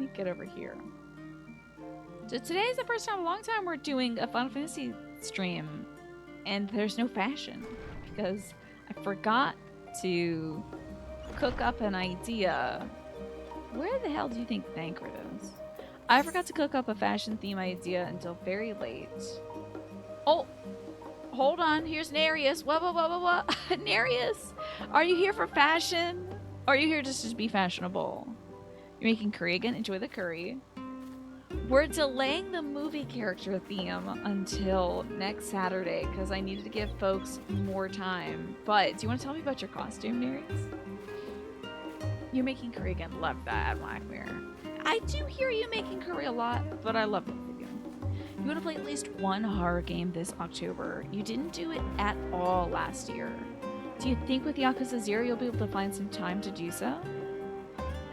me get over here. So today is the first time in a long time we're doing a Final Fantasy stream, and there's no fashion because I forgot to cook up an idea. Where the hell do you think Thancred is? I forgot to cook up a fashion theme idea until very late. Oh, hold on. Here's Nereus. What? Nereus, are you here for fashion? Or are you here just to be fashionable? You're making curry again. Enjoy the curry. We're delaying the movie character theme until next Saturday because I needed to give folks more time. But do you want to tell me about your costume, Nereus? You're making curry again. Love that, Blackmere. I do hear you making curry a lot, but I love it for you. You want to play at least one horror game this October. You didn't do it at all last year. Do you think with Yakuza 0 you'll be able to find some time to do so?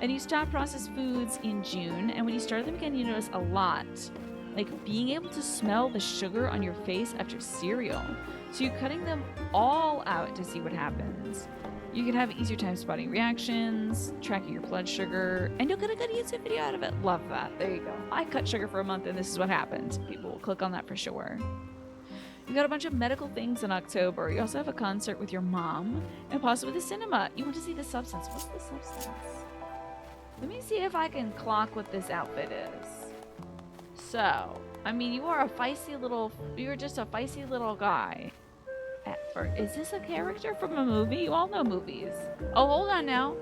And you stopped processed foods in June, and when you started them again, you notice a lot. Like being able to smell the sugar on your face after cereal. So you're cutting them all out to see what happens. You can have easier time spotting reactions, tracking your blood sugar, and you'll get a good YouTube video out of it. Love that. There you go. I cut sugar for a month, and this is what happened. People will click on that for sure. You got a bunch of medical things in October. You also have a concert with your mom, and possibly the cinema. You want to see the substance. What's the substance? Let me see if I can clock what this outfit is. So, I mean, you're just a feisty little guy. At first. Is this a character from a movie? You all know movies. Oh, hold on now.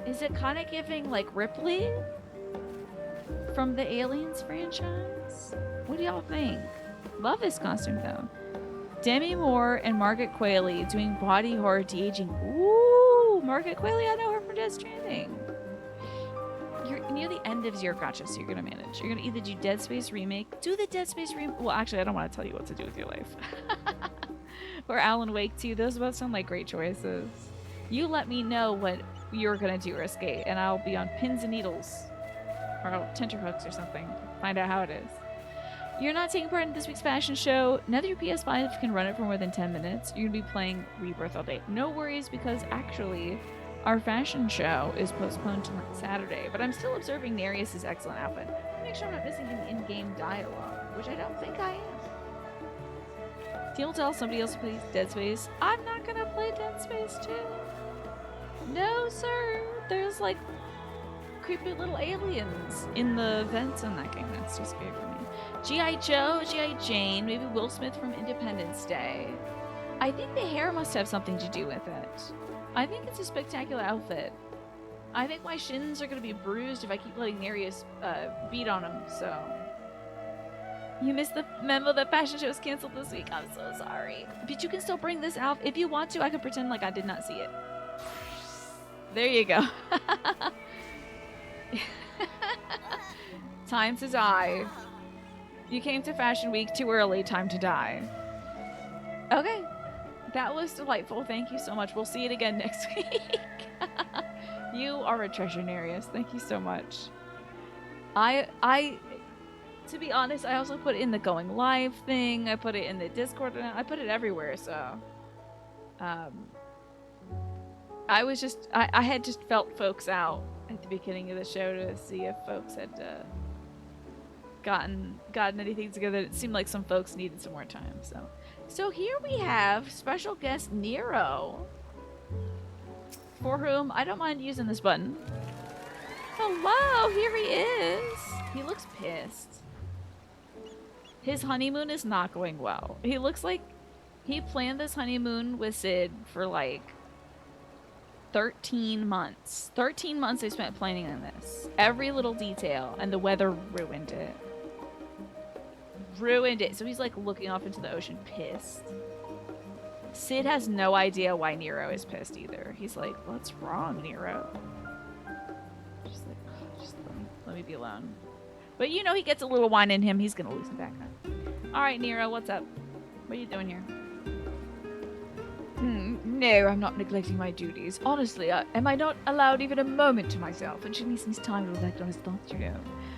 Is it kind of giving like Ripley from the Aliens franchise? What do y'all think? Love this costume though. Demi Moore and Margaret Qualley doing body horror de-aging. Ooh, Margaret Qualley, I know her from Death Stranding. You're near the end of Zero Gotcha, so you're gonna manage. You're gonna either do Dead Space Remake, do the Dead Space Remake. Well, actually, I don't want to tell you what to do with your life. Or Alan Wake 2. Those both sound like great choices. You let me know what you're gonna do, Risky, and I'll be on pins and needles, or tenterhooks or something. Find out how it is. You're not taking part in this week's fashion show. Now that your PS5 can run it for more than 10 minutes, you're gonna be playing Rebirth all day. No worries, because actually, our fashion show is postponed to Saturday, but I'm still observing Nereus' excellent outfit. Make sure I'm not missing any in-game dialogue, which I don't think I am. You'll tell somebody else to play Dead Space. I'm not gonna play Dead Space 2. No, sir. There's like creepy little aliens in the vents in that game. That's just great for me. G.I. Joe, G.I. Jane, maybe Will Smith from Independence Day. I think the hair must have something to do with it. I think it's a spectacular outfit. I think my shins are going to be bruised if I keep letting Nereus beat on them, so. You missed the memo that fashion show is canceled this week. I'm so sorry. But you can still bring this out. If you want to, I can pretend like I did not see it. There you go. Time to die. You came to Fashion Week too early. Time to die. Okay. That was delightful. Thank you so much. We'll see it again next week. You are a treasure, Nereus. Thank you so much. To be honest, I also put it in the going live thing. I put it in the Discord. I put it everywhere, so. I had just felt folks out at the beginning of the show to see if folks had gotten anything together. It seemed like some folks needed some more time, so. So here we have special guest Nero, for whom I don't mind using this button. Hello, here he is. He looks pissed. His honeymoon is not going well. He looks like he planned this honeymoon with Sid for like 13 months. 13 months they spent planning on this. Every little detail, and the weather ruined it. Ruined it. So he's like looking off into the ocean pissed. Sid has no idea why Nero is pissed either. He's like, what's wrong, Nero? Just like, just let me be alone. But you know he gets a little wine in him. He's gonna loosen back up. Alright, Nero, what's up? What are you doing here? No, I'm not neglecting my duties. Honestly, am I not allowed even a moment to myself? And she needs some time to reflect on his thoughts, you know.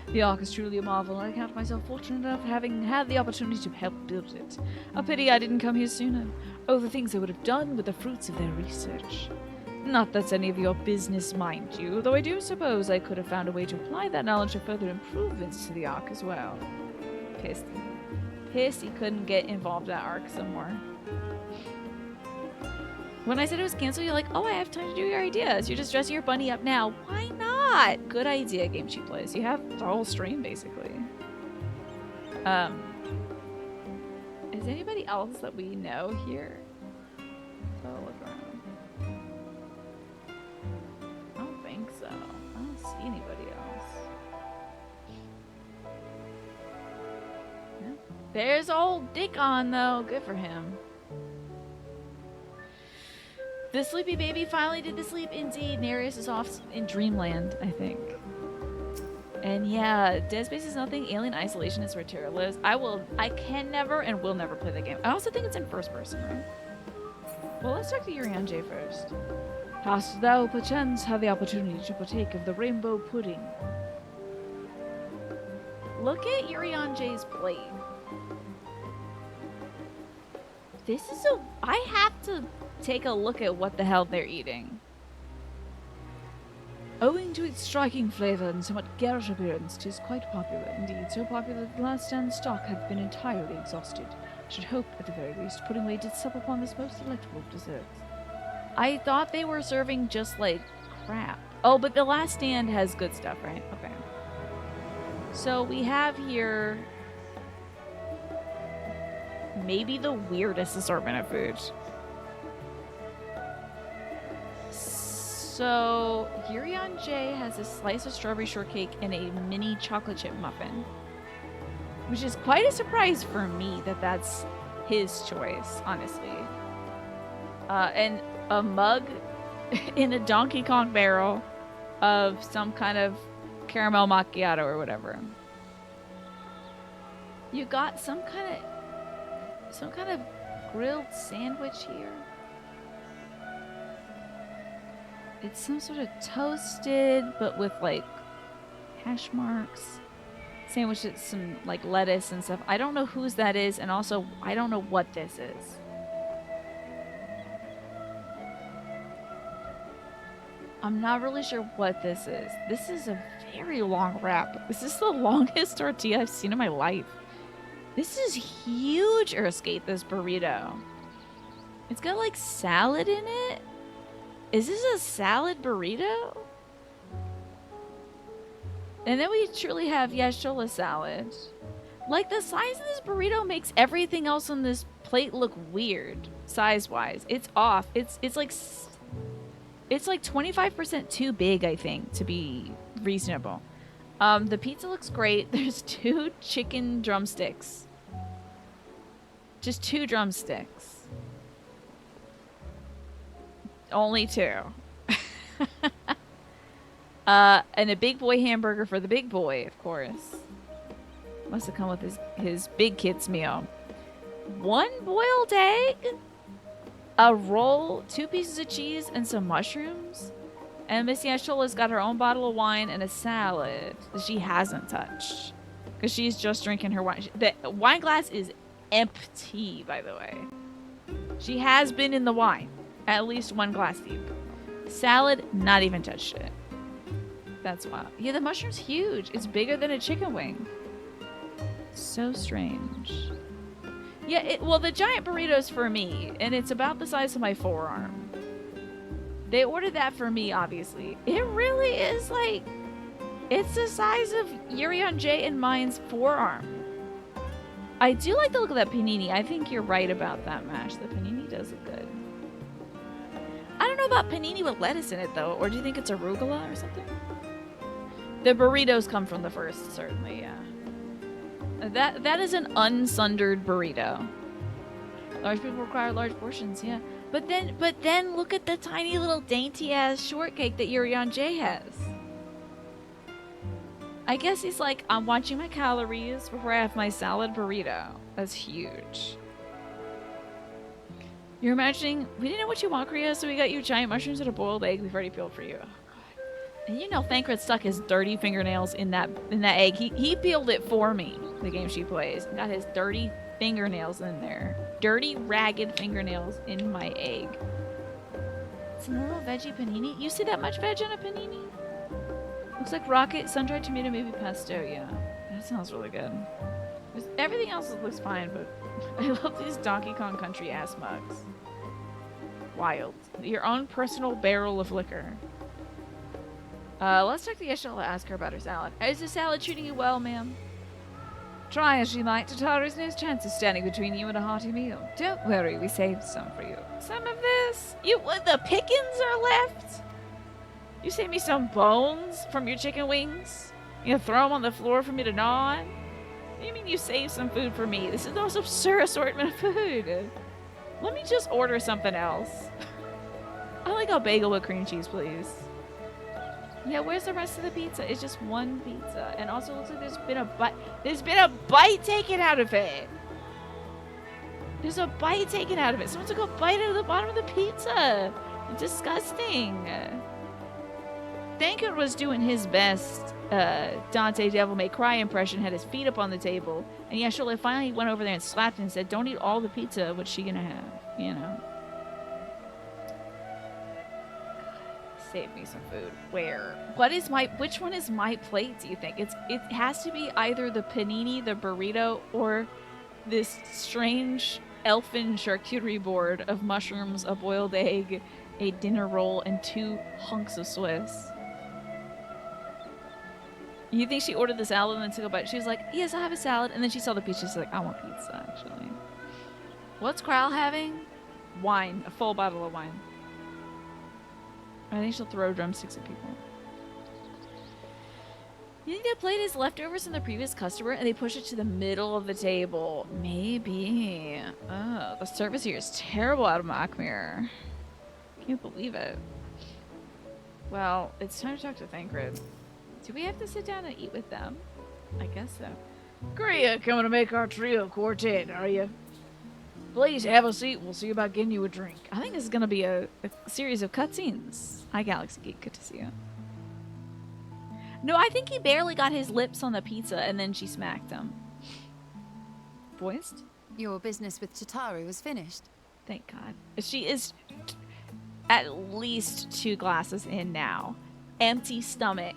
The Ark is truly a marvel, and I count myself fortunate enough having had the opportunity to help build it. A pity I didn't come here sooner. Oh, the things they would have done with the fruits of their research. Not that's any of your business, mind you, though I do suppose I could have found a way to apply that knowledge to further improvements to the Ark as well. Pissed. Pissed he couldn't get involved in that Ark some more. When I said it was canceled, you're like, oh, I have time to do your ideas. You're just dressing your bunny up now. Why not? Good idea, Game She Plays. You have the whole stream, basically. Is anybody else that we know here? So look around. I don't think so. I don't see anybody else. Yeah. There's old Dick on, though. Good for him. The sleepy baby finally did the sleep indeed. Nereus is off in dreamland, I think. And yeah, Dead Space is nothing. Alien Isolation is where Terra lives. I can never and will never play that game. I also think it's in first person, right? Well, let's talk to Urian J first. Hast thou perchance had the opportunity to partake of the rainbow pudding? Look at Urian J's plate. This is I have to take a look at what the hell they're eating. Owing to its striking flavor and somewhat garish appearance, 'tis quite popular. Indeed, so popular that the last stand stock hath been entirely exhausted. I should hope, at the very least, Puddingly did sup upon this most delectable of desserts. I thought they were serving just, like, crap. Oh, but the last stand has good stuff, right? Okay. So we have here maybe the weirdest assortment of food. So, Urian J has a slice of strawberry shortcake and a mini chocolate chip muffin. Which is quite a surprise for me that that's his choice, honestly. And a mug in a Donkey Kong barrel of some kind of caramel macchiato or whatever. You got some kind of grilled sandwich here. It's some sort of toasted, but with like hash marks. Sandwich with some like lettuce and stuff. I don't know whose that is, and also I don't know what this is. I'm not really sure what this is. This is a very long wrap. This is the longest tortilla I've seen in my life. This is huge, Earthskate, this burrito. It's got like salad in it. Is this a salad burrito? And then we truly have yashola salad. Like, the size of this burrito makes everything else on this plate look weird, size-wise. It's off. It's like 25% too big, I think, to be reasonable. The pizza looks great. There's 2 chicken drumsticks. Just 2 drumsticks. Only 2. And a big boy hamburger for the big boy, of course. Must have come with his big kid's meal. 1 boiled egg, a roll, 2 pieces of cheese, and some mushrooms. And Miss Yashola's got her own bottle of wine and a salad that she hasn't touched. Because she's just drinking her wine. The wine glass is empty, by the way. She has been in the wine. At least 1 glass deep. Salad, not even touched it. That's wild. Yeah, the mushroom's huge. It's bigger than a chicken wing. So strange. Yeah, well, the giant burrito's for me, and it's about the size of my forearm. They ordered that for me, obviously. It really is like... It's the size of Urian J and mine's forearm. I do like the look of that panini. I think you're right about that, Mash. The panini does look good. I don't know about panini with lettuce in it, though. Or do you think it's arugula or something? The burritos come from the first, certainly, yeah. That is an unsundered burrito. Large people require large portions, yeah. But then look at the tiny little dainty-ass shortcake that Urian J has. I guess he's like, I'm watching my calories before I have my salad burrito. That's huge. You're imagining, we didn't know what you want, Kriya, so we got you giant mushrooms and a boiled egg we've already peeled for you. Oh, God. And you know Thancred stuck his dirty fingernails in that egg. He peeled it for me, the game she plays. Got his dirty fingernails in there. Dirty, ragged fingernails in my egg. nuggets and a little veggie panini. You see that much veg on a panini? Looks like rocket, sun-dried tomato, maybe pesto. Yeah, that sounds really good. Everything else looks fine, but I love these Donkey Kong Country ass mugs. Wild. Your own personal barrel of liquor. Let's talk to Yeshua and ask her about her salad. Is the salad treating you well, ma'am? Try as she might, Tataru's no chance of standing between you and a hearty meal. Don't worry, we saved some for you. Some of this? The pickings are left? You save me some bones from your chicken wings? You throw them on the floor for me to gnaw on? What do you mean you save some food for me? This is the most absurd assortment of food. Let me just order something else. I like a bagel with cream cheese, please. Yeah, where's the rest of the pizza? It's just one pizza. And also looks like there's been a bite taken out of it. There's a bite taken out of it. Someone took a bite out of the bottom of the pizza. It's disgusting. Thankard was doing his best Dante Devil May Cry impression, had his feet up on the table. And Yeshua finally went over there and slapped him and said, don't eat all the pizza. What's she gonna have? You know. Save me some food. Where? Which one is my plate, do you think? It has to be either the panini, the burrito, or this strange elfin charcuterie board of mushrooms, a boiled egg, a dinner roll, and 2 hunks of Swiss. You think she ordered the salad and then took a bite? She was like, yes, I'll have a salad. And then she saw the pizza. She's like, I want pizza, actually. What's Kral having? Wine. A full bottle of wine. I think she'll throw drumsticks at people. You think that plate is leftovers from the previous customer and they push it to the middle of the table? Maybe. Oh, the service here is terrible out of Makmir. Can't believe it. Well, it's time to talk to Thancred. Do we have to sit down and eat with them? I guess so. Korea, coming to make our trio quartet, are you? Please have a seat. We'll see about getting you a drink. I think this is going to be a series of cutscenes. Hi, Galaxy Geek. Good to see you. No, I think he barely got his lips on the pizza and then she smacked him. Voiced? Your business with Tataru was finished. Thank God. She is at least 2 glasses in now. Empty stomach.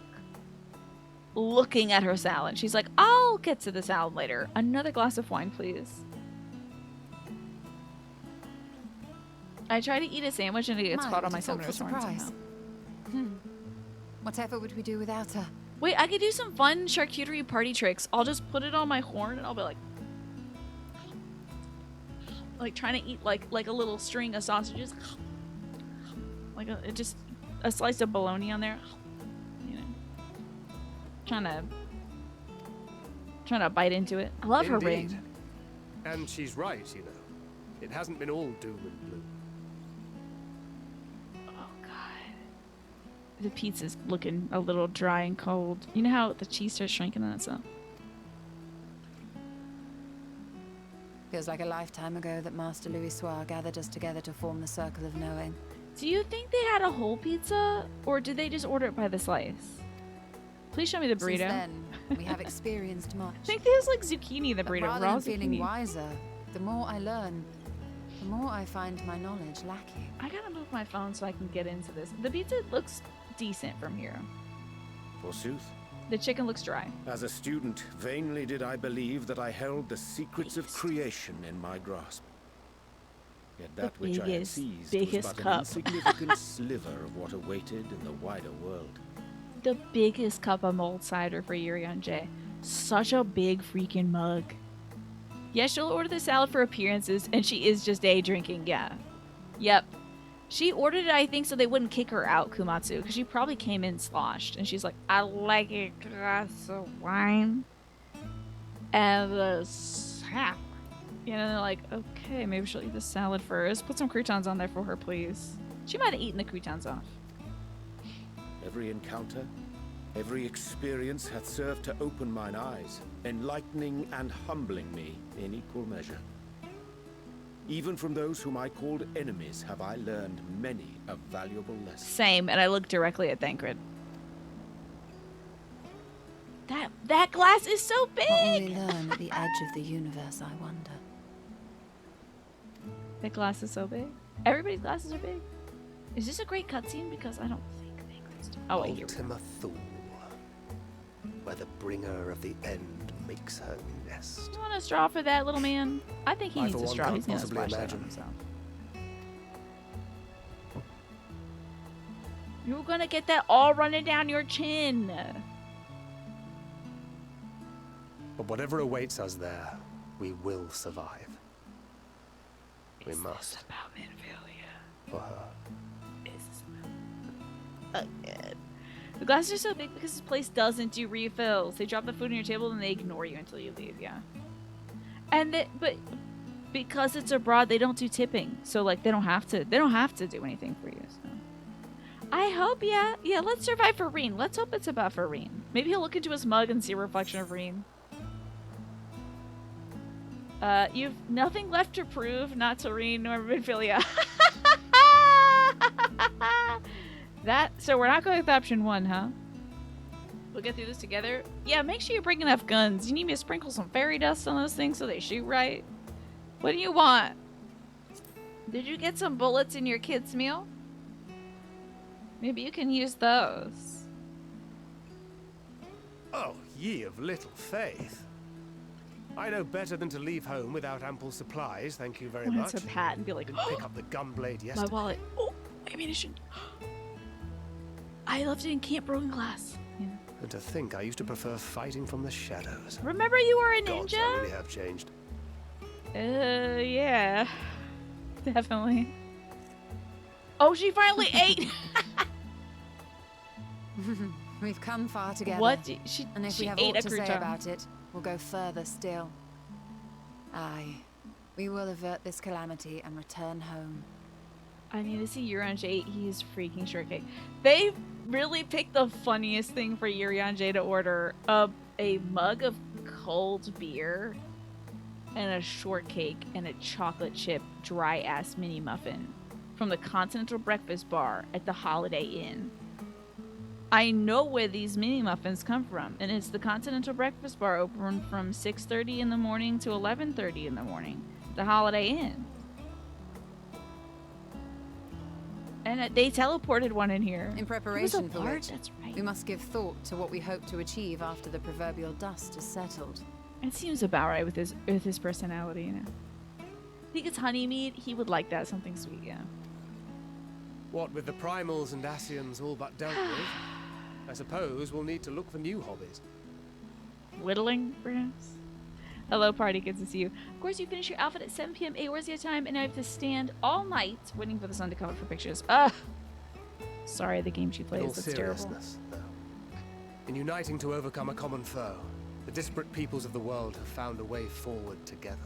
Looking at her salad. She's like, I'll get to the salad later. Another glass of wine, please. I try to eat a sandwich and it gets caught on my summoner's horn somehow. Whatever would we do without her? Wait, I could do some fun charcuterie party tricks. I'll just put it on my horn and I'll be like trying to eat like a little string of sausages. Like just a slice of bologna on there. You know. Trying to bite into it. I love her ring. And she's right, you know. It hasn't been all doom and gloom. The pizza's looking a little dry and cold. You know how the cheese starts shrinking on itself? Feels like a lifetime ago that Master Louis Soir gathered us together to form the Circle of Knowing. Do you think they had a whole pizza? Or did they just order it by the slice? Please show me the burrito. Since then, we have experienced much. I think there's like zucchini in the burrito. Rather than feeling wiser, the more I learn, the more I find my knowledge lacking. I gotta move my phone so I can get into this. The pizza looks decent from here. Forsooth. The chicken looks dry. As a student, vainly did I believe that I held the secrets of creation in my grasp. Yet that which I had seized was but an insignificant sliver of what awaited in the wider world. The biggest cup of mulled cider for Yurion J. Such a big freaking mug. Yes, she'll order the salad for appearances, and she is just day drinking, yeah. Yep. She ordered it, I think, so they wouldn't kick her out, Kumatsu, because she probably came in sloshed. And she's like, I like a glass of wine and a sap. You know, they're like, okay, maybe she'll eat the salad first. Put some croutons on there for her, please. She might have eaten the croutons off. Every encounter, every experience hath served to open mine eyes, enlightening and humbling me in equal measure. Even from those whom I called enemies have I learned many a valuable lesson. Same, and I look directly at Thancred. That glass is so big! What will we learn at the edge of the universe, I wonder? That glass is so big? Everybody's glasses are big? Is this a great cutscene? Because I don't think they could. Oh wait, here we go. Ultima Thule, where the bringer of the end makes her nest. You want a straw for that, little man? I think he I, needs for a one, straw. can't He's gonna possibly splash that on imagine. himself. You're gonna get that all running down your chin. But whatever awaits us there, we will survive. We must. This about Manphilia? For her. Is this about... Again. The glasses are so big because this place doesn't do refills. They drop the food on your table and they ignore you until you leave. Yeah. And but because it's abroad, they don't do tipping. So like they don't have to. They don't have to do anything for you. So. I hope, yeah. Let's survive for Reen. Let's hope it's about for Reen. Maybe he'll look into his mug and see a reflection of Reen. You've nothing left to prove, not to Reen nor Minfilia. So we're not going with option 1, huh? We'll get through this together. Yeah, make sure you bring enough guns. You need me to sprinkle some fairy dust on those things so they shoot right. What do you want? Did you get some bullets in your kid's meal? Maybe you can use those. Oh, ye of little faith. I know better than to leave home without ample supplies, thank you very I wanted much. to pat and be like, Didn't pick up the gunblade my yesterday. wallet. Oh, ammunition. I left it in Camp Broken Glass. Yeah. And to think I used to prefer fighting from the shadows. Remember you were a Gods, I ninja? really have changed. Yeah. Definitely. Oh, she finally ate! We've come far together. What? And if she we have ate aught a to say crouton. about it, we'll go further still. Aye, we will avert this calamity and return home. I need to see Urianger eat. He's freaking shortcake. They really picked the funniest thing for Urianger to order. A mug of cold beer and a shortcake and a chocolate chip dry ass mini muffin from the Continental Breakfast Bar at the Holiday Inn. I know where these mini muffins come from, and it's the Continental Breakfast Bar, open from 6:30 in the morning to 11:30 in the morning. The Holiday Inn. And they teleported one in here. In It was a preparation for large, which, that's right. we must give thought to what we hope to achieve after the proverbial dust is settled. It seems about right with his personality, you know. I think it's honey mead. He would like that, something sweet, yeah. What with the primals and Asians all but dealt with, I suppose we'll need to look for new hobbies. Whittling, perhaps? Hello, party. Good to see you. Of course, you finish your outfit at 7 p.m. Eorzea time, and I have to stand all night waiting for the sun to come up for pictures. Ugh. Sorry, the game she In plays. all That's terrible. seriousness, though, in uniting to overcome a common foe, the disparate peoples of the world have found a way forward together.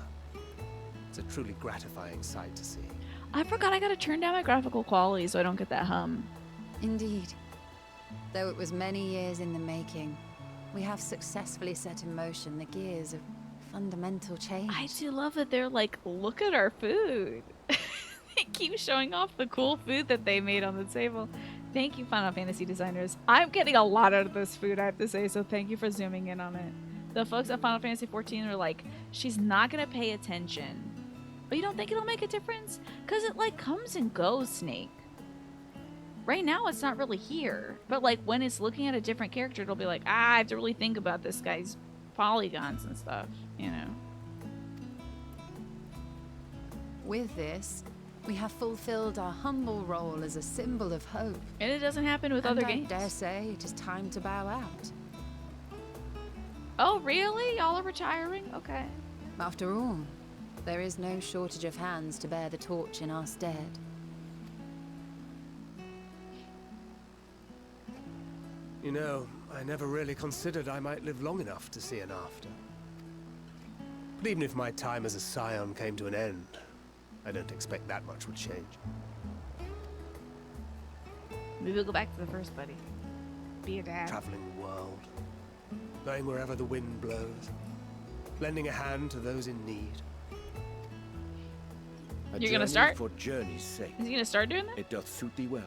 It's a truly gratifying sight to see. I forgot I gotta turn down my graphical quality so I don't get that hum. Indeed. Though it was many years in the making, we have successfully set in motion the gears of fundamental change. I do love that they're like, look at our food. They keep showing off the cool food that they made on the table. Thank you, Final Fantasy designers. I'm getting a lot out of this food, I have to say, so thank you for zooming in on it. The folks at Final Fantasy XIV are like, she's not gonna pay attention. But you don't think it'll make a difference? Because it like comes and goes, Snake. Right now it's not really here. But like when it's looking at a different character, it'll be like, I have to really think about this guy's polygons and stuff, you know. With this, we have fulfilled our humble role as a symbol of hope. And it doesn't happen with And other I games. dare say it is time to bow out. Oh, really? Y'all are retiring? Okay. After all, there is no shortage of hands to bear the torch in our stead. You know, I never really considered I might live long enough to see an after. But even if my time as a scion came to an end, I don't expect that much would change. Maybe we'll go back to the first, buddy. Be a dad. Traveling the world, going wherever the wind blows, lending a hand to those in need. A You're gonna journey start? For journey's sake. Is he gonna start doing that? It doth suit thee well.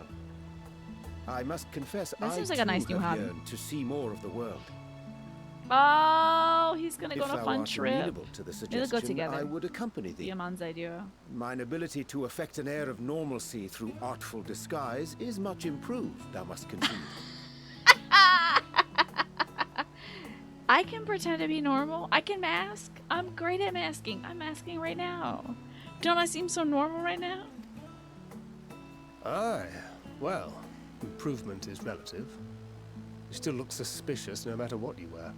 I must confess, That I seems like a nice too new have hobby. yearned to see more of the world. Oh, he's gonna go If on a thou fun art trip. amenable to the Let's go suggestion, together. I would accompany thee. Yaman's idea. Mine ability to affect an air of normalcy through artful disguise is much improved, thou must concede. I can pretend to be normal. I can mask. I'm great at masking. I'm masking right now. Don't I seem so normal right now? Aye. Well, improvement is relative. You still look suspicious no matter what you wear.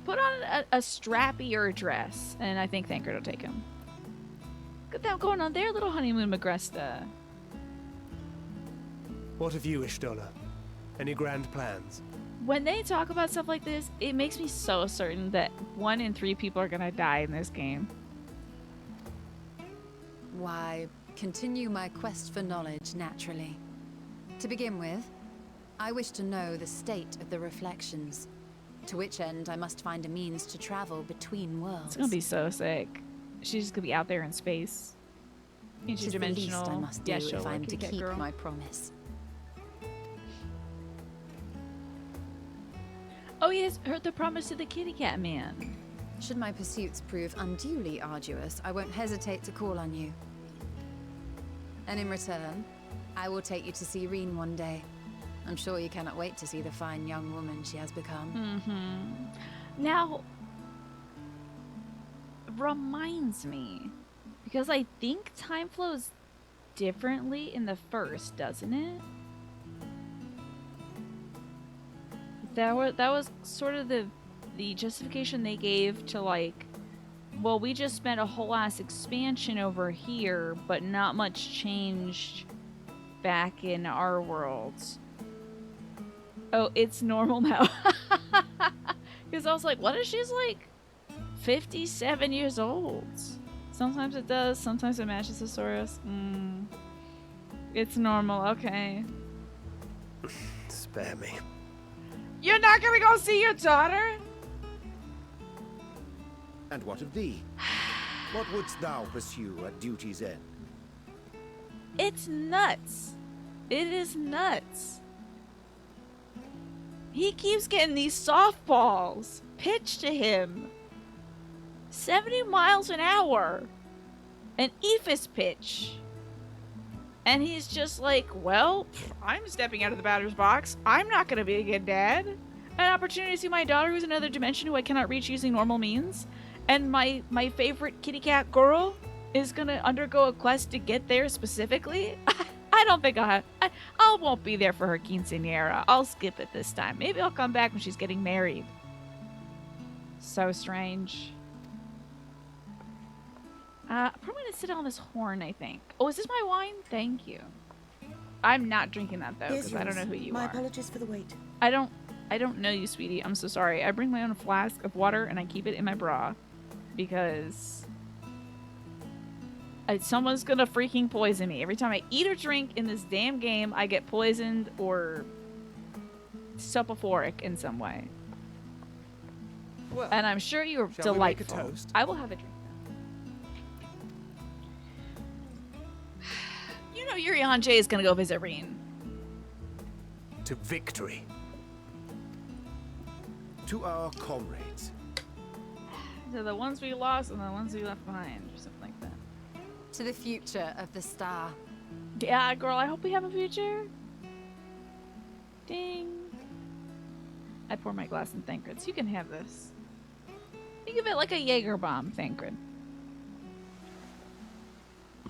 Put on a strappier dress, and I think Thancred will take him. Look at that going on there, little honeymoon Magresta. What of you, Ishtola? Any grand plans? When they talk about stuff like this, it makes me so certain that 1 in 3 people are gonna die in this game. Why, continue my quest for knowledge, naturally. To begin with, I wish to know the state of the reflections, to which end I must find a means to travel between worlds. It's gonna be so sick. She's just gonna be out there in space. Which is the least I must do she'll if I'm work to it, that keep girl. my promise. Oh yes, heard the promise to the kitty cat man. Should my pursuits prove unduly arduous, I won't hesitate to call on you. And in return, I will take you to see Reen one day. I'm sure you cannot wait to see the fine young woman she has become. Now, reminds me, because I think time flows differently in the first, doesn't it? That was sort of the justification they gave to, like, well, we just spent a whole ass expansion over here, but not much changed back in our worlds. Oh, it's normal now. Because I was like, what if she's like 57 years old? Sometimes it does, sometimes it matches Thesaurus. It's normal, okay. Spare me. You're not gonna go see your daughter? And what of thee? What wouldst thou pursue at duty's end? It's nuts. It is nuts. He keeps getting these softballs pitched to him. 70 miles an hour. An Ephus pitch. And he's just like, well, I'm stepping out of the batter's box. I'm not going to be a good dad. An opportunity to see my daughter who's in another dimension who I cannot reach using normal means. And my favorite kitty cat girl is going to undergo a quest to get there specifically. I don't think I won't be there for her quinceañera. I'll skip it this time. Maybe I'll come back when she's getting married. So strange. I'm probably gonna sit on this horn, I think. Oh, is this my wine? Thank you. I'm not drinking that though, because I don't know who you My are. apologies for the wait. I don't know you, sweetie. I'm so sorry. I bring my own flask of water and I keep it in my bra because someone's gonna freaking poison me. Every time I eat or drink in this damn game, I get poisoned or soporific in some way. Well, And I'm sure you're shall we make a delightful. toast? I will have a drink now. You know Yurian J is gonna go visit Reen. to victory. To our comrades. So the ones we lost and the ones we left behind, or something like that. To the future of the star. Yeah, girl, I hope we have a future. Ding. I pour my glass in Thancred's. You can have this. Think of it like a Jaeger bomb, Thancred.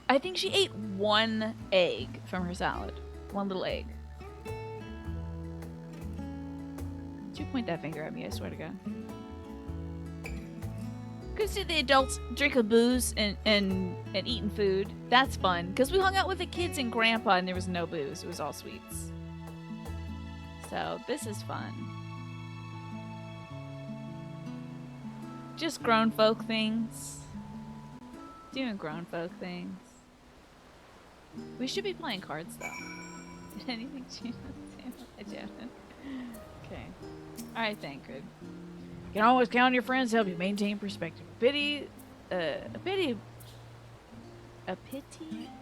I think she ate 1 egg from her salad. 1 little egg. Don't you point that finger at me, I swear to God. Good to see the adults drinking booze and eating food. That's fun. Because we hung out with the kids and Grandpa and there was no booze. It was all sweets. So, this is fun. Just grown folk things. Doing grown folk things. We should be playing cards, though. Did anything change? I didn't. Okay. Alright, Thancred. You can always count on your friends to help you maintain perspective. A pity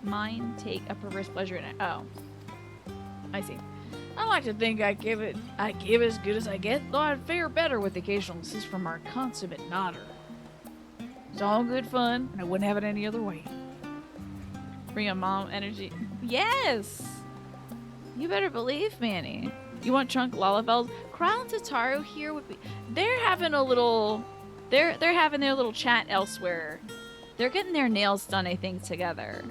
mind take a perverse pleasure in it. Oh. I see. I like to think I give as good as I get, though I'd fare better with occasional assist from our consummate nodder. It's all good fun, and I wouldn't have it any other way. Bring a mom energy. Yes! You better believe, Manny. You want Trunk Lalafels? Crown Tataru here would be... They're having a little... They're having their little chat elsewhere. They're getting their nails done, I think, together.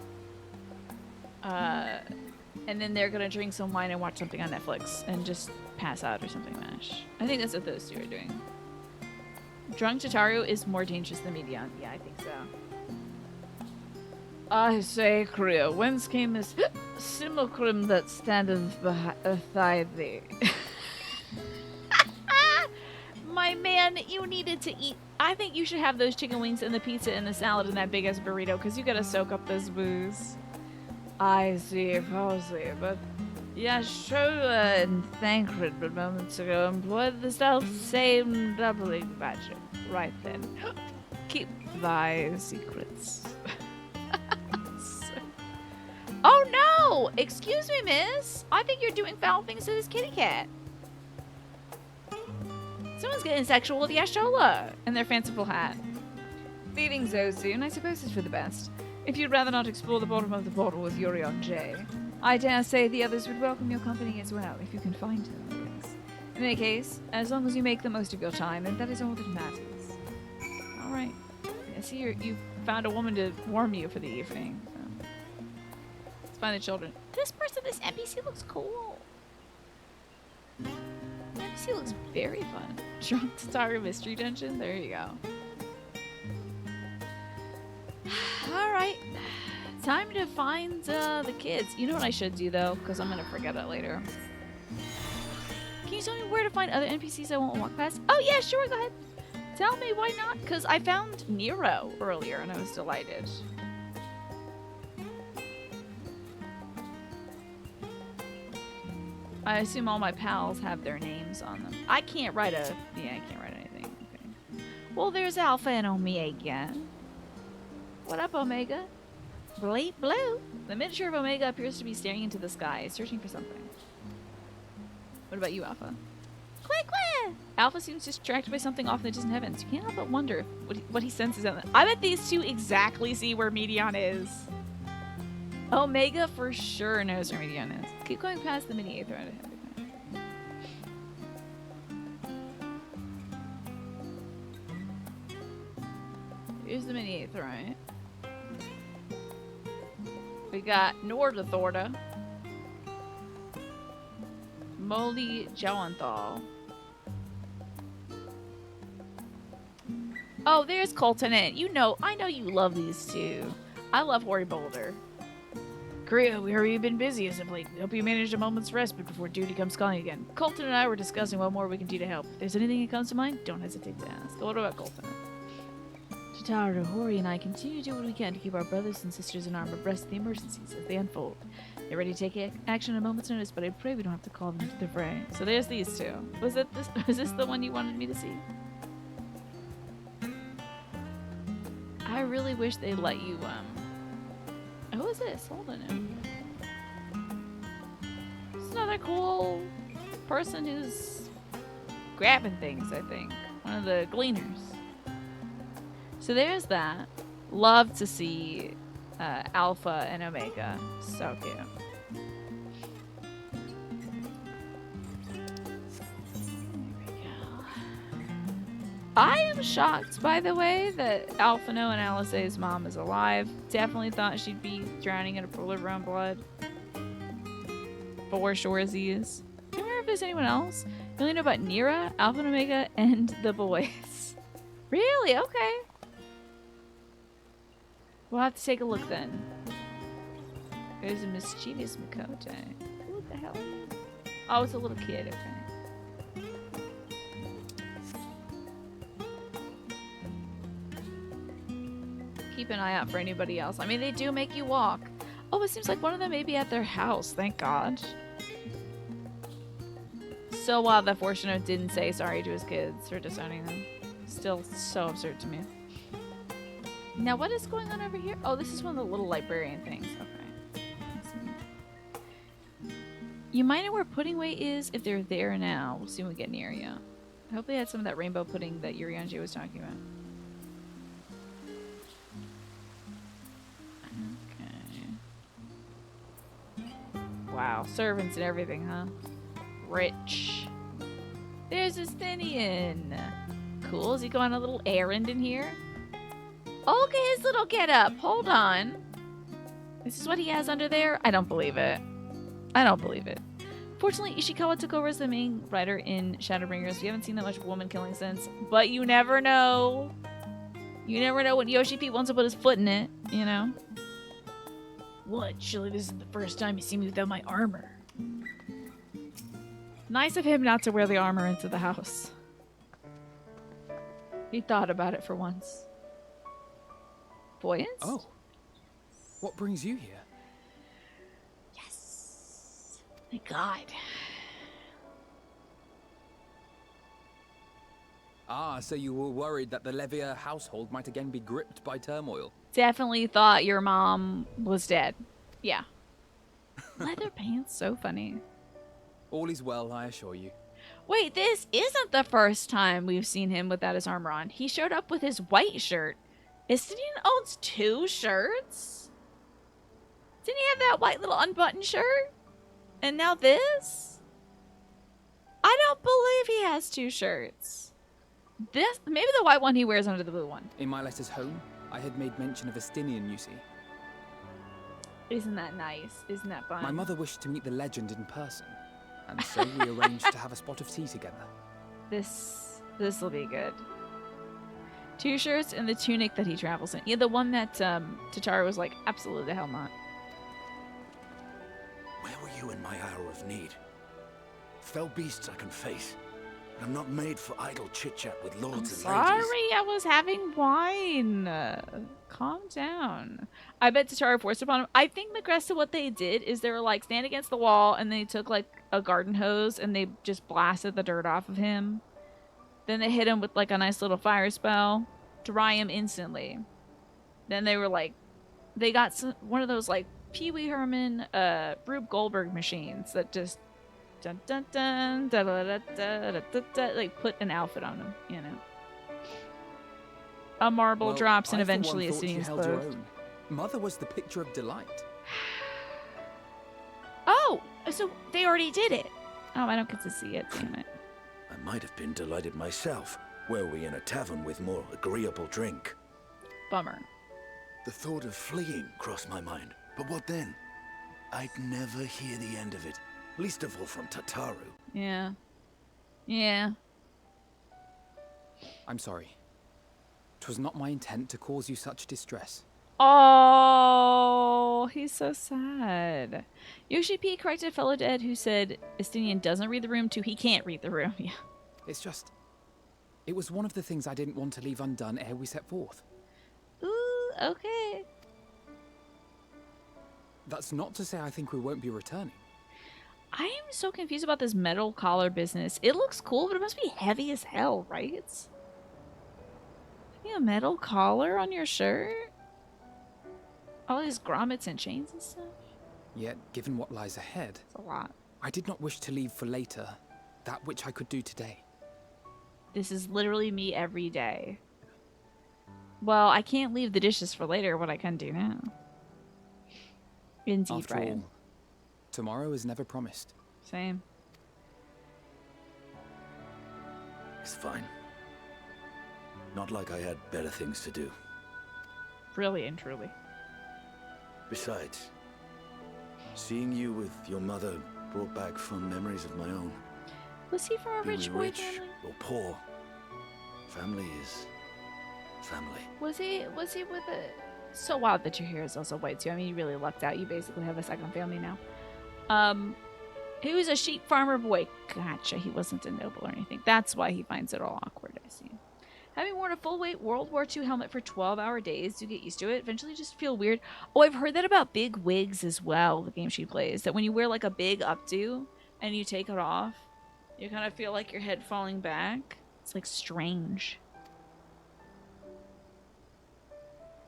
And then they're gonna drink some wine and watch something on Netflix and just pass out or something, Mash. I think that's what those two are doing. Drunk Tataru is more dangerous than Medion. Yeah, I think so. I say, Creo, whence came this simulacrum that standeth beside thee? My man, you needed to eat. I think you should have those chicken wings and the pizza and the salad and that big ass burrito, because you gotta soak up this booze. I see, Posey, but Yashoda and Thancred but moments ago employed the self-same doubling magic. Right then. Keep thy secrets. Oh no! Excuse me, miss! I think you're doing foul things to this kitty cat. Someone's getting sexual with Yashola and their fanciful hat. Leaving Zozoon, I suppose, is for the best. If you'd rather not explore the bottom of the bottle with Yurion J, I dare say the others would welcome your company as well, if you can find them, yes. In any case, as long as you make the most of your time, and that is all that matters. Alright. I see you found a woman to warm you for the evening. So. Let's find the children. This NPC looks cool. The NPC looks very fun. Drunk Tataru Mystery Dungeon? There you go. Alright, time to find the kids. You know what I should do though, because I'm gonna forget it later. Can you tell me where to find other NPCs I won't walk past? Oh yeah, sure, go ahead. Tell me, why not? Because I found Nero earlier and I was delighted. I assume all my pals have their names on them. I can't write anything. Okay. Well, there's Alpha and Omega. What up, Omega? Bleep blue. The miniature of Omega appears to be staring into the sky, searching for something. What about you, Alpha? Quick, quick! Alpha seems distracted by something off in the distant heavens. You can't help but wonder what he senses out there. I bet these two exactly see where Medion is. Omega for sure knows where Medion is. Keep going past the mini Aether ahead. Here's the mini Aether, right? We got Nordathorda, Molly Jowenthal. Oh, there's Coltonette. I know you love these two. I love Hori Boulder. Korea, we heard you've been busy as of late. Hope you managed a moment's respite before duty comes calling again. Colton and I were discussing what more we can do to help. If there's anything that comes to mind, don't hesitate to ask. What about Colton? Tataru, Hori, and I continue to do what we can to keep our brothers and sisters in armor abreast of the emergencies as they unfold. They're ready to take action at a moment's notice, but I pray we don't have to call them into the fray. So there's these two. Was this the one you wanted me to see? I really wish they'd let you, who is this? Holding him. It's another cool person who's grabbing things, I think. One of the gleaners. So there's that. Love to see Alpha and Omega. So cute. I am shocked, by the way, that Alphino and Alisaie's mom is alive. Definitely thought she'd be drowning in a pool of her own blood. For sure as he is. I don't remember if there's anyone else. You only know about Nira, Alpha and Omega, and the boys. Really? Okay. We'll have to take a look then. There's a mischievous Makote. What the hell? Oh, it's a little kid, okay. Keep an eye out for anybody else. I mean, they do make you walk. Oh, it seems like one of them may be at their house. Thank God. So wild that Fortuno didn't say sorry to his kids for disowning them. Still so absurd to me. Now, what is going on over here? Oh, this is one of the little librarian things. Okay. You might know where pudding way is if they're there now. We'll see when we get near you. I hope they had some of that rainbow pudding that Urianji was talking about. Okay. Wow, servants and everything, huh? Rich. There's Estinian. Cool. Is he going on a little errand in here? Oh, look at his little get-up. Hold on. This is what he has under there? I don't believe it. I don't believe it. Fortunately, Ishikawa took over as the main writer in Shadowbringers. We haven't seen that much woman killing since. But you never know. You never know when Yoshi P wants to put his foot in it, you know? What? Surely this isn't the first time you see me without my armor. Nice of him not to wear the armor into the house. He thought about it for once. Voyance? Oh. What brings you here? Yes. Thank God. Ah, so you were worried that the Levier household might again be gripped by turmoil. Definitely thought your mom was dead. Yeah. Leather pants, so funny. All is well, I assure you. Wait, this isn't the first time we've seen him without his armor on. He showed up with his white shirt. Istinian owns 2 shirts? Didn't he have that white little unbuttoned shirt? And now this? I don't believe he has 2 shirts. This, maybe the white one he wears under the blue one. In my letters home, I had made mention of Estinian, you see. Isn't that nice? Isn't that fun? My mother wished to meet the legend in person, and so we arranged to have a spot of tea together. This'll be good. 2 shirts and the tunic that he travels in. Yeah, the one that Tataru was like, absolutely the hell not. Where were you in my hour of need? Fell beasts I can face. But I'm not made for idle chit-chat with lords and Sorry, ladies. I was having wine. Calm down. I bet Tataru forced upon him. I think the rest of what they did is they were like, stand against the wall, and they took like a garden hose and they just blasted the dirt off of him. Then they hit him with like a nice little fire spell, dry him instantly. Then they were like, they got one of those like Pee Wee Herman, Rube Goldberg machines that just dun dun dun da da da da da da da, like put an outfit on him, you know. A marble Well, drops and I, for one, eventually thought you Estinian's held your clothes. own. Mother was the picture of delight. Oh, so they already did it. Oh, I don't get to see it. Damn it. I might have been delighted myself, were we in a tavern with more agreeable drink. Bummer. The thought of fleeing crossed my mind, but what then? I'd never hear the end of it, least of all from Tataru. Yeah. Yeah. I'm sorry. 'Twas not my intent to cause you such distress. Oh, he's so sad. Yoshi P corrected a fellow dead who said Estinian doesn't read the room to he can't read the room. Yeah. It's just... It was one of the things I didn't want to leave undone ere we set forth. Ooh, okay. That's not to say I think we won't be returning. I am so confused about this metal collar business. It looks cool, but it must be heavy as hell, right? Having a metal collar on your shirt? All these grommets and chains and stuff? Yet, given what lies ahead, It's a lot. I did not wish to leave for later that which I could do today. This is literally me every day. Well, I can't leave the dishes for later, what I can do now. Indeed, After Brian. all, tomorrow is never promised. Same. It's fine. Not like I had better things to do. Really and truly. Besides, seeing you with your mother brought back fond memories of my own. Was he from a Be rich we boy rich family? or poor, family is family. Was he with a... So wild that your hair is also white too. I mean, you really lucked out. You basically have a second family now. He was a sheep farmer boy. Gotcha. He wasn't a noble or anything. That's why he finds it all awkward, I see. Having worn a full-weight World War II helmet for 12-hour days, you get used to it. Eventually just feel weird. Oh, I've heard that about big wigs as well, the game she plays. That when you wear like a big updo and you take it off, you kind of feel like your head falling back. It's like strange.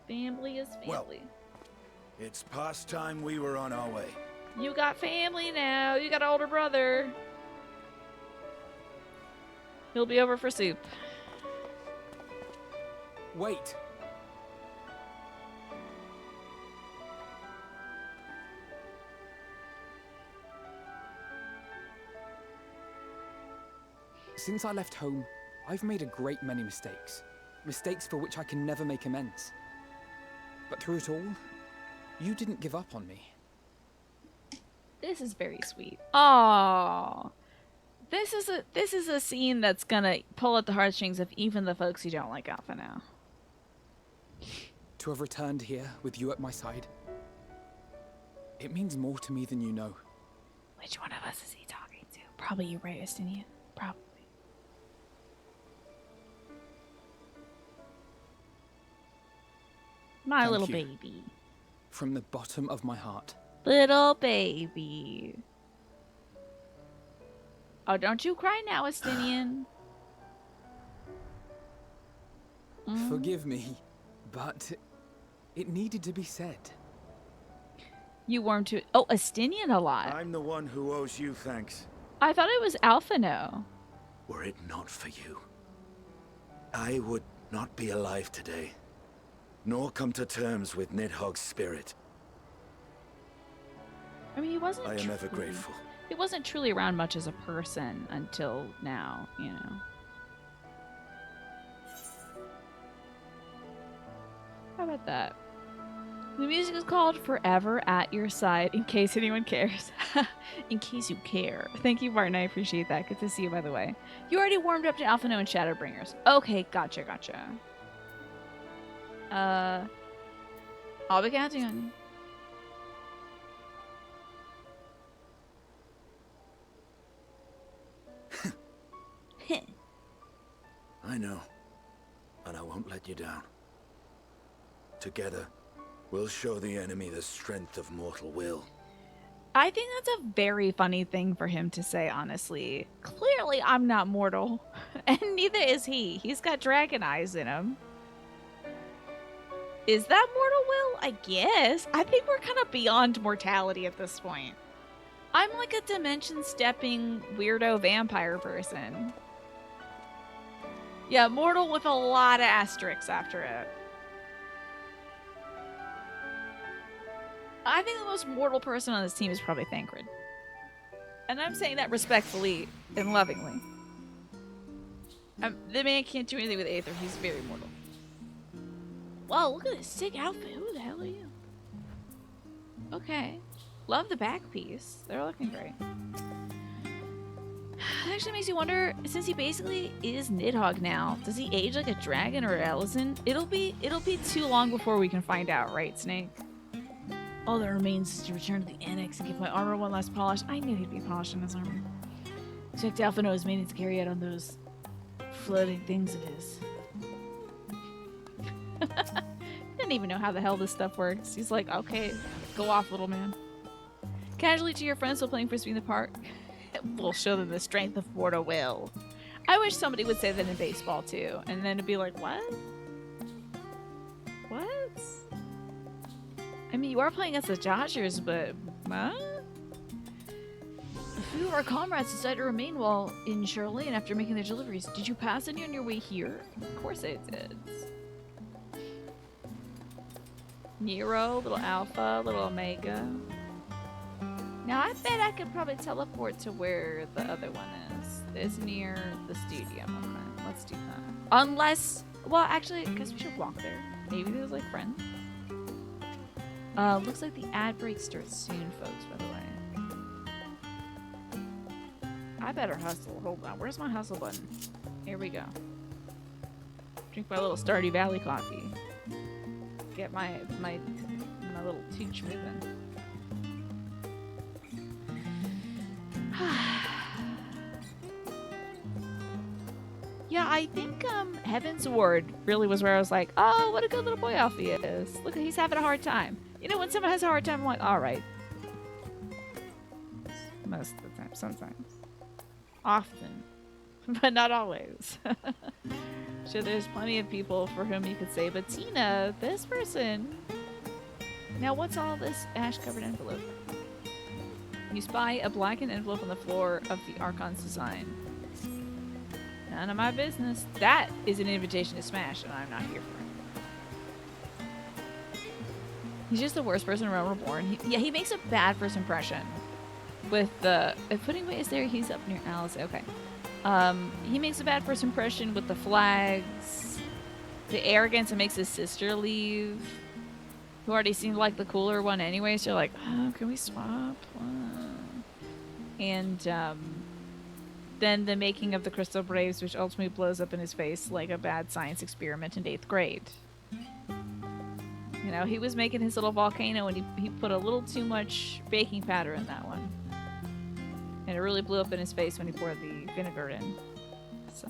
Family is family. Well, it's past time we were on our way. You got family now. You got an older brother. He'll be over for soup. Wait. Since I left home, I've made a great many mistakes. Mistakes for which I can never make amends. But through it all, you didn't give up on me. This is very sweet. Oh, this is a scene that's gonna pull at the heartstrings of even the folks who don't like Alpha now. To have returned here with you at my side, it means more to me than you know. Which one of us is he talking to? Probably you, right, Estinian? Probably. My Thank little you. baby. From the bottom of my heart. Little baby. Oh, don't you cry now, Estinian. Forgive me, but it needed to be said. You warmed to Oh, Estinian a lot. I'm the one who owes you thanks. I thought it was Alphino. Were it not for you, I would not be alive today, nor come to terms with Nidhogg's spirit. I mean, he wasn't. I am ever grateful. He wasn't truly around much as a person until now, you know. How about that? The music is called Forever at Your Side, in case anyone cares. In case you care. Thank you, Martin. I appreciate that. Good to see you, by the way. You already warmed up to Alphino and Shadowbringers. Okay, gotcha. I'll be counting on you. I know, and I won't let you down. Together, we'll show the enemy the strength of mortal will. I think that's a very funny thing for him to say, honestly. Clearly, I'm not mortal. And neither is he. He's got dragon eyes in him. Is that mortal will? I guess. I think we're kind of beyond mortality at this point. I'm like a dimension-stepping weirdo vampire person. Yeah, mortal with a lot of asterisks after it. I think the most mortal person on this team is probably Thancred. And I'm saying that respectfully and lovingly. The man can't do anything with Aether. He's very mortal. Whoa, look at this sick outfit. Who the hell are you? Okay. Love the back piece. They're looking great. It actually makes you wonder, since he basically is Nidhogg now, does he age like a dragon or an Ellison? It'll be too long before we can find out, right, Snake? All that remains is to return to the annex and give my armor one last polish. I knew he'd be polishing his armor. Expect Alphino is meaning to carry out on those floating things of his. Didn't even know how the hell this stuff works. He's like, okay, go off, little man. Casually to your friends while playing Frisbee in the park. We'll show them the strength of mortal will. I wish somebody would say that in baseball too, and then it'd be like, what? What? I mean, you are playing against the Dodgers, but what? A few of our comrades decided to remain while in Charlene after making their deliveries. Did you pass any on your way here? Of course I did. Nero, little Alpha, little Omega. Now I bet I could probably teleport to where the other one is. It's near the stadium. Okay, let's do that. Unless, well, actually, I guess we should walk there. Maybe there's like friends. Looks like the ad break starts soon, folks, by the way. I better hustle. Hold on. Where's my hustle button? Here we go. Drink my little Stardew Valley coffee. Get my little tooch moving. Yeah, I think Heaven's Ward really was where I was like, oh, what a good little boy Alfie is. Look, he's having a hard time. You know, when someone has a hard time, I'm like, all right. Most of the time, sometimes. Often. But not always. Sure, there's plenty of people for whom you could say, but Tina, this person. Now, what's all this ash-covered envelope? You spy a blackened envelope on the floor of the Archon's design. None of my business. That is an invitation to smash, and I'm not here for it. He's just the worst person around reborn. He makes a bad first impression. With the... If Pudding Way is there, he's up near Alice. Okay. He makes a bad first impression with the flags. The arrogance that makes his sister leave. Who already seemed like the cooler one anyway, so you're like, oh, can we swap? And then the making of the Crystal Braves, which ultimately blows up in his face like a bad science experiment in 8th grade. You know, he was making his little volcano and he put a little too much baking powder in that one. And it really blew up in his face when he poured the vinegar in. So.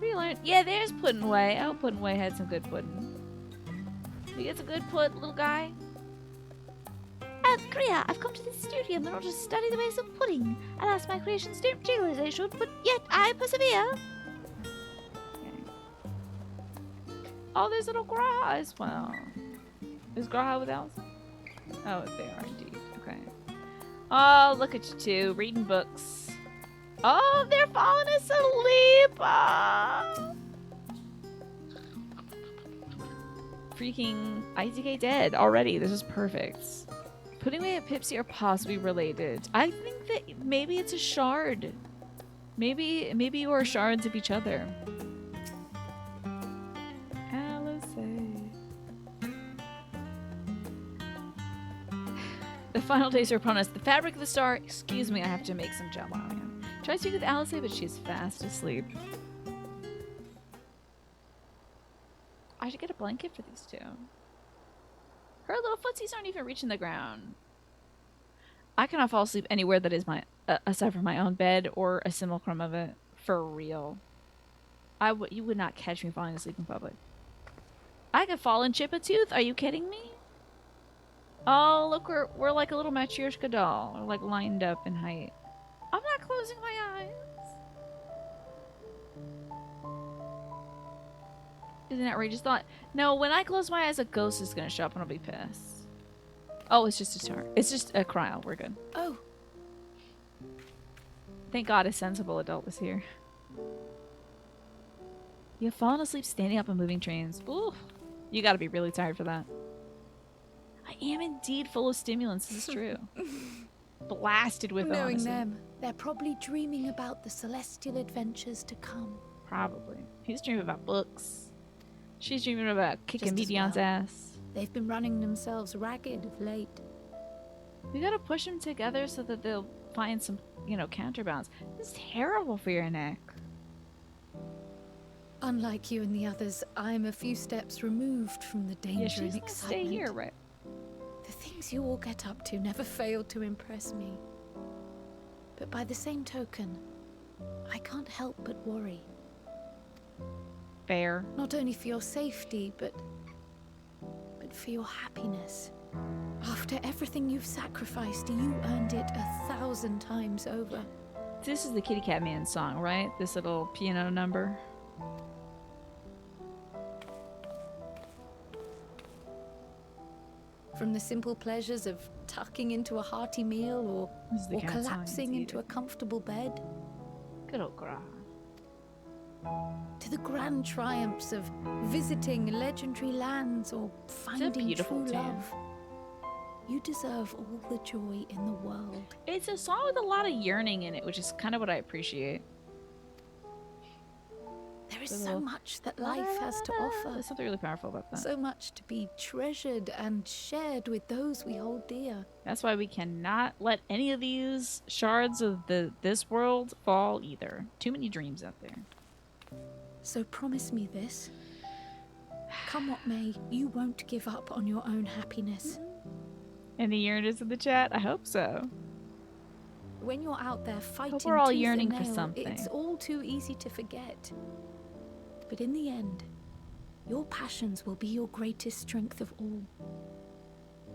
We learned. Yeah, there's Puddin' Way. Oh, Puddin' Way had some good pudding. You get some good pud, little guy. Kriya, I've come to this studio in order to study the ways of pudding. Alas, my creations don't jiggle as they should, but yet I persevere. Okay. Oh, there's little Graha as well. Is Graha with Allison? Oh, they are indeed. Okay. Oh, look at you two, reading books. Oh, they're falling asleep! Oh. Freaking ITK dead already. This is perfect. Pudding Way and Pipsy are possibly related. I think that maybe it's a shard. Maybe you are shards of each other. Alice. The final days are upon us. The fabric of the star. Excuse me, I have to make some jello. Try to speak with Alice, but she's fast asleep. I should get a blanket for these two. Her little footsies aren't even reaching the ground. I cannot fall asleep anywhere that is my aside from my own bed or a simulacrum of it. For real. You would not catch me falling asleep in public. I could fall and chip a tooth. Are you kidding me? Oh, look, we're like a little Matryoshka doll. We're like lined up in height. I'm not closing my eyes. Is an outrageous thought. No, when I close my eyes, a ghost is gonna show up and I'll be pissed. Oh, it's just a star. It's just a cryo. We're good. Oh. Thank God a sensible adult was here. You've fallen asleep standing up on moving trains. Ooh. You gotta be really tired for that. I am indeed full of stimulants. This is true. Blasted with Knowing honesty. them, they're probably dreaming about the celestial adventures to come. Probably. He's dreaming about books. She's dreaming about kicking Just as Medion's well. ass. They've been running themselves ragged of late. We gotta push them together so that they'll find some, counterbalance. This is terrible for your neck. Unlike you and the others, I'm a few steps removed from the danger Yeah, she's and gonna excitement. stay here, right? The things you all get up to never fail to impress me. But by the same token, I can't help but worry. Fair. Not only for your safety, but for your happiness. After everything you've sacrificed, you earned it 1,000 times over. This is the Kitty Cat Man song, right? This little piano number. From the simple pleasures of tucking into a hearty meal This is the or cat song, collapsing it's into a either. comfortable bed, Good old Gra. to the grand triumphs of visiting legendary lands or finding beautiful true tune. love. You deserve all the joy in the world. It's a song with a lot of yearning in it, which is kind of what I appreciate. There is The so little- much that life has to offer. There's something really powerful about that. So much to be treasured and shared with those we hold dear. That's why we cannot let any of these shards of this world fall either. Too many dreams out there. So promise me this. Come what may, you won't give up on your own happiness. Any yearners in the chat? I hope so. When you're out there fighting we're all tooth and yearning for nail, something. it's all too easy to forget. But in the end, your passions will be your greatest strength of all.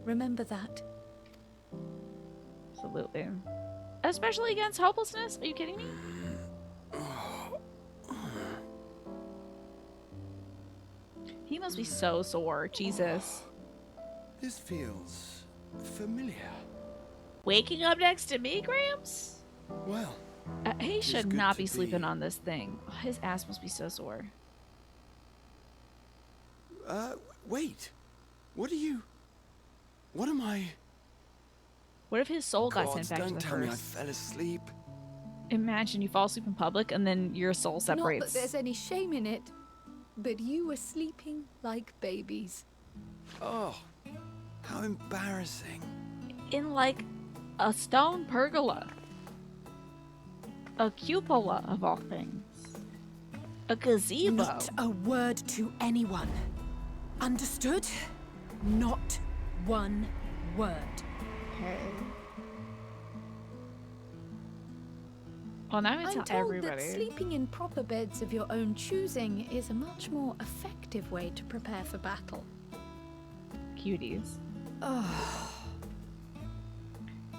Remember that. Absolutely. Especially against hopelessness? Are you kidding me? He must be so sore. Jesus. This feels familiar. waking up next to me, Gramps? Well, He It's should good not to be sleeping be- on this thing. Oh, his ass must be so sore. wait. What am I? What if his soul got Gods, sent back to don't the tell me I first? fell asleep. Imagine you fall asleep in public and then your soul Not that separates. there's any shame in it, but you were sleeping like babies. Oh, how embarrassing. In like a stone pergola. A cupola of all things. A gazebo. Not a word to anyone. Understood? Not one word. Well, now I I'm tell told everybody. that sleeping in proper beds of your own choosing is a much more effective way to prepare for battle. Cuties. Oh,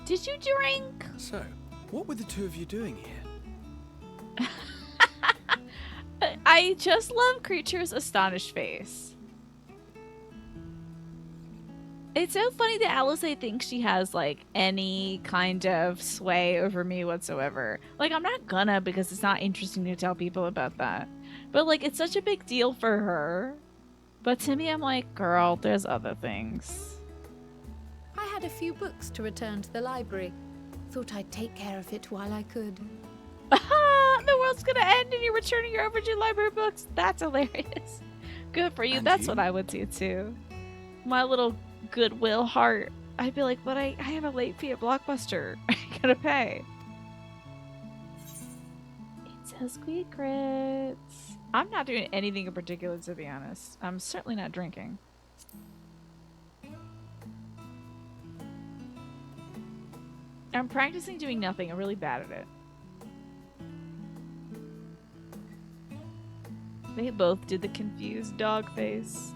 Did you drink? So, what were the two of you doing here? I just love Creature's astonished face. It's so funny that Alisaie thinks she has, like, any kind of sway over me whatsoever. Like, I'm not gonna because it's not interesting to tell people about that. But, like, it's such a big deal for her. But to me, I'm like, girl, there's other things. I had a few books to return to the library. Thought I'd take care of it while I could. The world's gonna end and you're returning your overdue library books. That's hilarious. Good for you. And That's you? what I would do too. My little goodwill heart. I'd be like, but I have a late fee at Blockbuster. I gotta pay. It's a secrets. I'm not doing anything in particular, to be honest. I'm certainly not drinking. I'm practicing doing nothing. I'm really bad at it. They both did the confused dog face.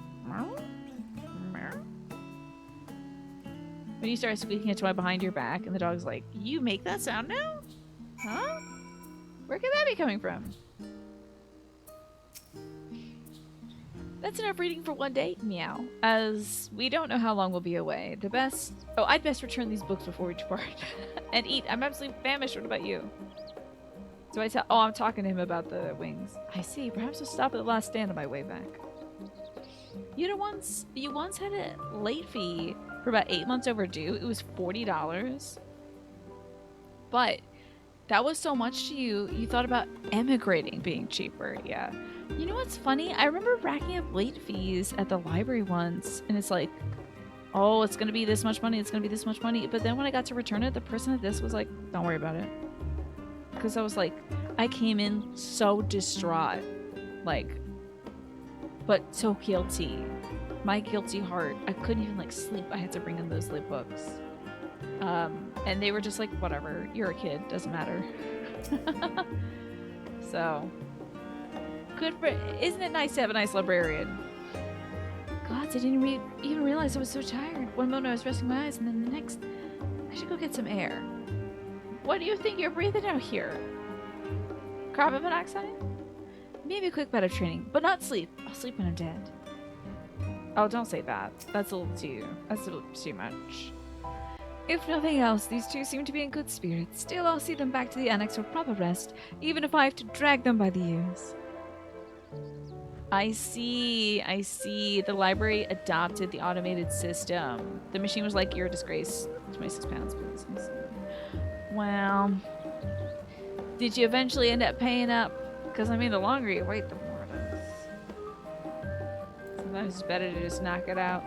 When you start squeaking into my behind your back, and the dog's like, "You make that sound now? Huh? Where could that be coming from?" That's enough reading for one day, meow. As we don't know how long we'll be away, I'd best return these books before we depart. And eat. I'm absolutely famished. What about you? Do I tell? Oh, I'm talking to him about the wings. I see. Perhaps I'll stop at the last stand on my way back. You once had a late fee for about 8 months overdue. It was $40. But that was so much to you, you thought about emigrating being cheaper. Yeah. You know what's funny? I remember racking up late fees at the library once, and it's like, oh, it's going to be this much money, it's going to be this much money. But then when I got to return it, the person at this was like, don't worry about it. Because I was like, I came in so distraught. Like, but so guilty. My guilty heart. I couldn't even, like, sleep. I had to bring in those lit books. And they were just like, whatever. You're a kid. Doesn't matter. So, good for... Isn't it nice to have a nice librarian? God, I didn't even realize I was so tired. One moment I was resting my eyes, and then the next... I should go get some air. What do you think you're breathing out here? Carbon monoxide? Maybe a quick bout of training, but not sleep. I'll sleep when I'm dead. Oh, don't say that. That's a little too much. If nothing else, these two seem to be in good spirits. Still, I'll see them back to the annex for proper rest, even if I have to drag them by the ears. I see. The library adopted the automated system. The machine was like, you're a disgrace. 26 pounds, please. I see. Well, did you eventually end up paying up? Because, I mean, the longer you wait, the more it is. Sometimes it's better to just knock it out.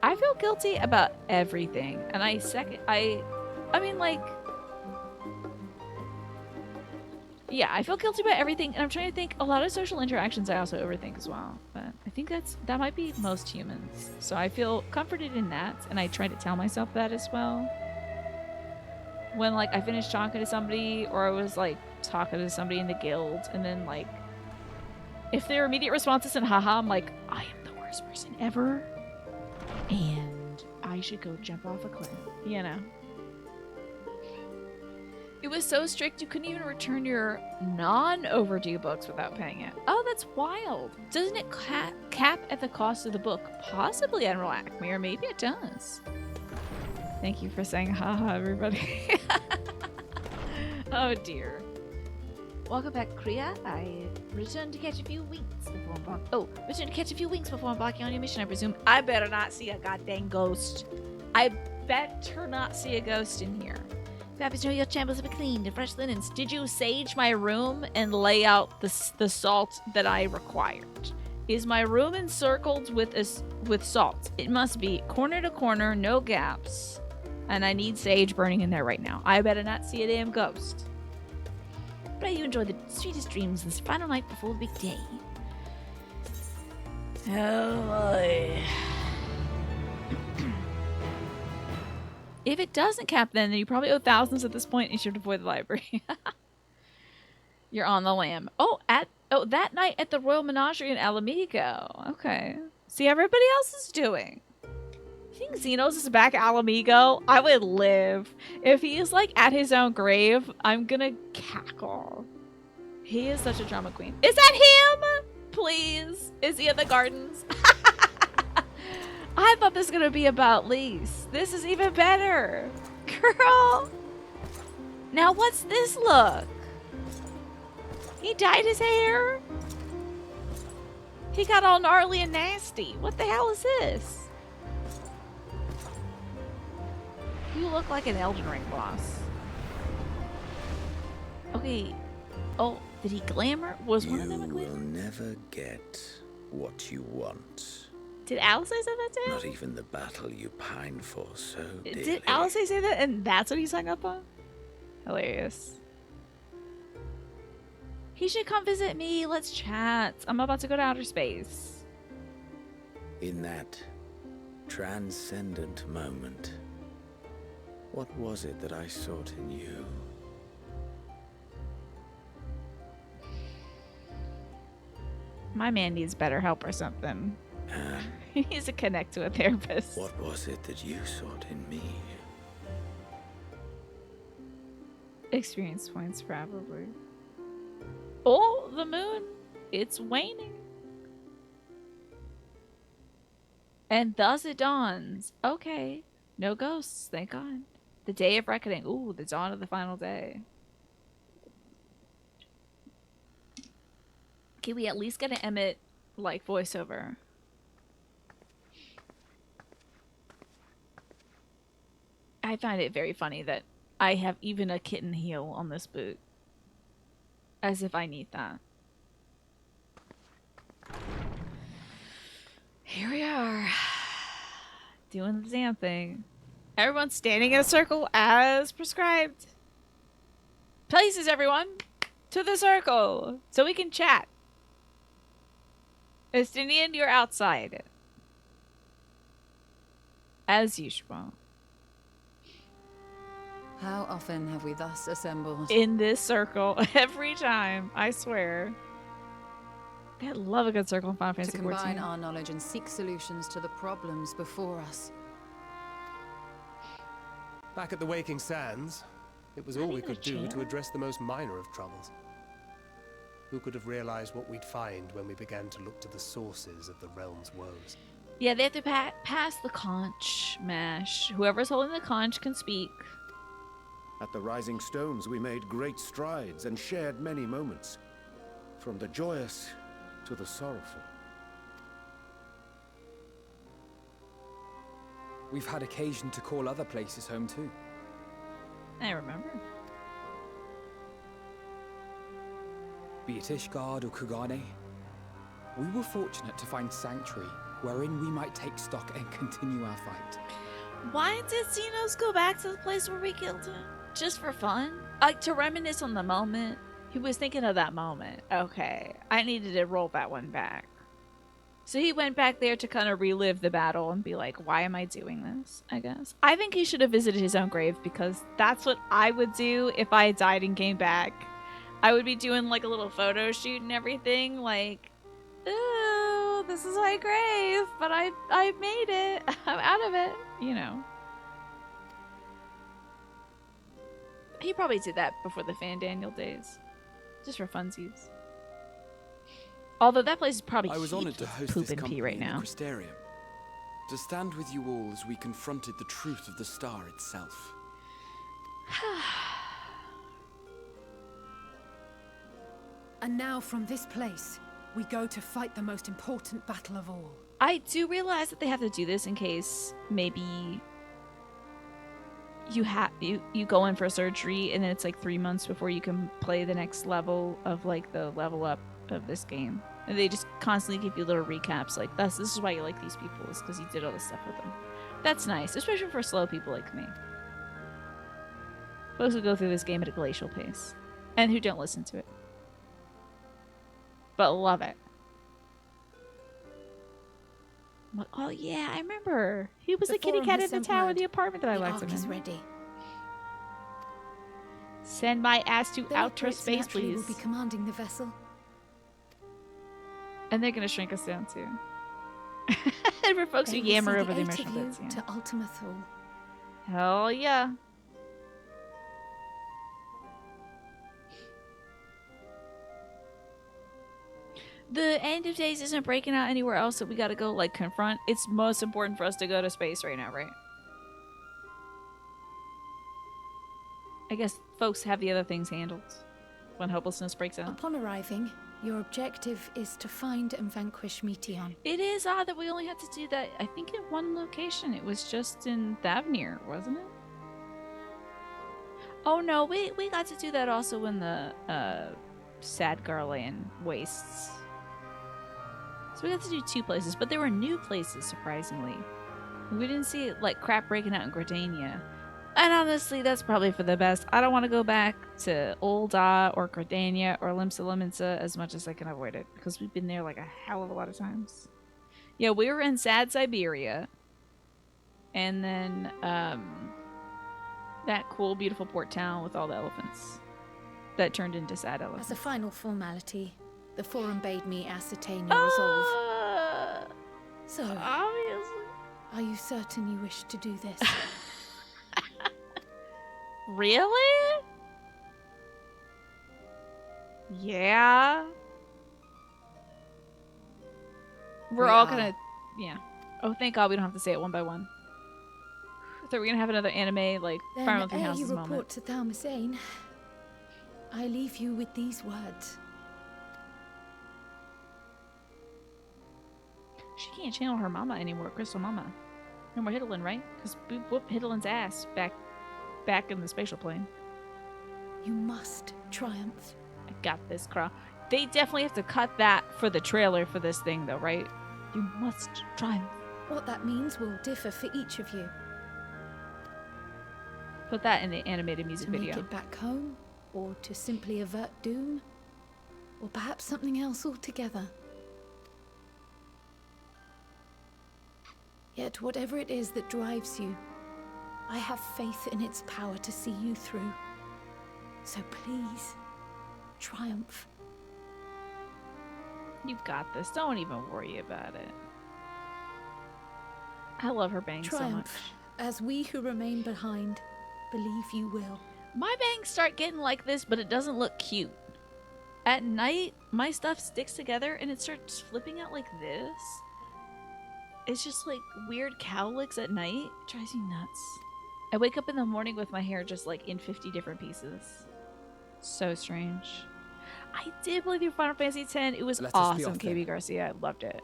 I feel guilty about everything. And I mean, like... Yeah, I feel guilty about everything. And I'm trying to think, a lot of social interactions I also overthink as well. But I think that might be most humans. So I feel comforted in that. And I try to tell myself that as well. When, like, I finished talking to somebody, or I was, like, talking to somebody in the guild, and then, like, if their immediate response isn't haha, I'm like, I am the worst person ever, and I should go jump off a cliff, you know? It was so strict you couldn't even return your non-overdue books without paying it. Oh, that's wild. Doesn't it cap at the cost of the book? Possibly, Admiral Acme, or maybe it does. Thank you for saying haha, everybody. Oh dear. Welcome back, Kriya. I returned to catch a few winks before embarking on your mission, I presume. I better not see a goddamn ghost. I better not see a ghost in here. If you happen to know your chambers have been cleaned and fresh linens, did you sage my room and lay out the salt that I required? Is my room encircled with salt? It must be corner to corner, no gaps. And I need sage burning in there right now. I better not see a damn ghost. Pray you enjoy the sweetest dreams this final night before the big day. Oh boy. If it doesn't cap then you probably owe thousands at this point and you should avoid the library. You're on the lam. That night at the Royal Menagerie in Alamigo. Okay. See, everybody else is doing. You think Xenos is back at Alamigo? I would live. If he is like at his own grave, I'm gonna cackle. He is such a drama queen. Is that him? Please. Is he at the gardens? I thought this was gonna be about Lise. This is even better. Girl. Now what's this look? He dyed his hair? He got all gnarly and nasty. What the hell is this? You look like an Elden Ring boss. Okay. Oh, did he glamour? Was one of them a glamour? You will never get what you want. Did Alice say that to him? Not even the battle you pine for so dearly. Did Alice say that and that's what he's hung up on? Hilarious. He should come visit me. Let's chat. I'm about to go to outer space. In that transcendent moment, what was it that I sought in you? My man needs better help or something. He needs to connect to a therapist. What was it that you sought in me? Experience points, probably. Oh, the moon. It's waning. And thus it dawns. Okay. No ghosts, thank God. The day of reckoning. Ooh, the dawn of the final day. Can we at least get an Emmett, like, voiceover? I find it very funny that I have even a kitten heel on this boot. As if I need that. Here we are. Doing the damn thing. Everyone's standing in a circle as prescribed. Places, everyone, to the circle so we can chat. Estinian, you're outside. As usual. How often have we thus assembled? In this circle. Every time. I swear. I love a good circle in Final Fantasy To XIV. combine our knowledge and seek solutions to the problems before us. Back at the Waking Sands, it was all we could do to address the most minor of troubles. Who could have realized what we'd find when we began to look to the sources of the realm's woes? Yeah, they have to pass the conch mash. Whoever's holding the conch can speak. At the Rising Stones, we made great strides and shared many moments, from the joyous to the sorrowful. We've had occasion to call other places home too. I remember. Be it Ishgard or Kugane, we were fortunate to find sanctuary wherein we might take stock and continue our fight. Why did Xenos go back to the place where we killed him? Just for fun? Like, to reminisce on the moment? He was thinking of that moment. Okay. I needed to roll that one back. So he went back there to kind of relive the battle and be like, why am I doing this, I guess? I think he should have visited his own grave because that's what I would do if I died and came back. I would be doing like a little photo shoot and everything. Like, ooh, this is my grave, but I made it. I'm out of it, you know. He probably did that before the Fan Daniel days. Just for funsies. Although that place is probably I was honored to host poop this and pee company right in the now. Crystarium. To stand with you all as we confronted the truth of the star itself. And now from this place, we go to fight the most important battle of all. I do realize that they have to do this in case maybe you go in for surgery and then it's like 3 months before you can play the next level of like the level up of this game. And they just constantly give you little recaps like this is why you like these people, is because you did all this stuff with them. That's nice, especially for slow people like me. Folks who go through this game at a glacial pace and who don't listen to it. But love it. Oh yeah, I remember. He was The a kitty forum cat has in the sent tower in word. the apartment that I The liked ark him is in. ready. Send my ass to The outer operates space, naturally please. will be commanding the vessel. And they're gonna shrink us down too. And for folks who They will yammer see over the 8 immersion of you bits, yeah. to Ultima Thule. Hell yeah. The end of days isn't breaking out anywhere else that we gotta go like confront. It's most important for us to go to space right now, right? I guess folks have the other things handled when hopelessness breaks out. Upon arriving, your objective is to find and vanquish Meteon. It is odd that we only had to do that, I think, in one location. It was just in Thavnir, wasn't it? Oh no, we got to do that also in the Sadgarland Wastes. So we got to do 2 places, but there were new places, surprisingly. We didn't see like crap breaking out in Gridania. And honestly, that's probably for the best. I don't want to go back to Ulda or Gridania or Limsa Limensa as much as I can avoid it, because we've been there like a hell of a lot of times. Yeah, we were in Sad Siberia. And then that cool, beautiful port town with all the elephants that turned into sad elephants. As a final formality, the forum bade me ascertain your resolve. So, Obviously. are you certain you wish to do this? Really? Yeah. We're We all are. gonna, yeah. Oh, thank God we don't have to say it one by one. I thought we were gonna have another anime like Then, Fire Emblem Three ere you Houses report moment. to Thalmasane, I leave you with these words. She can't channel her mama anymore, Crystal Mama. No more Hiddlin, right? Because we whooped Hiddlin's ass back in the spatial plane. You must triumph. I got this, Craw. They definitely have to cut that for the trailer for this thing, though, right? You must triumph. What that means will differ for each of you. Put that in the animated music To make video. it back home, or to simply avert doom, or perhaps something else altogether. Yet whatever it is that drives you, I have faith in its power to see you through. So please, triumph. You've got this. Don't even worry about it. I love her bangs so much. Triumph, as we who remain behind believe you will. My bangs start getting like this, but it doesn't look cute. At night, my stuff sticks together and it starts flipping out like this. It's just like weird cowlicks at night. It drives me nuts. I wake up in the morning with my hair just like in 50 different pieces. So strange. I did play through Final Fantasy X. It was Let us be awesome, off KB then. Garcia. I loved it.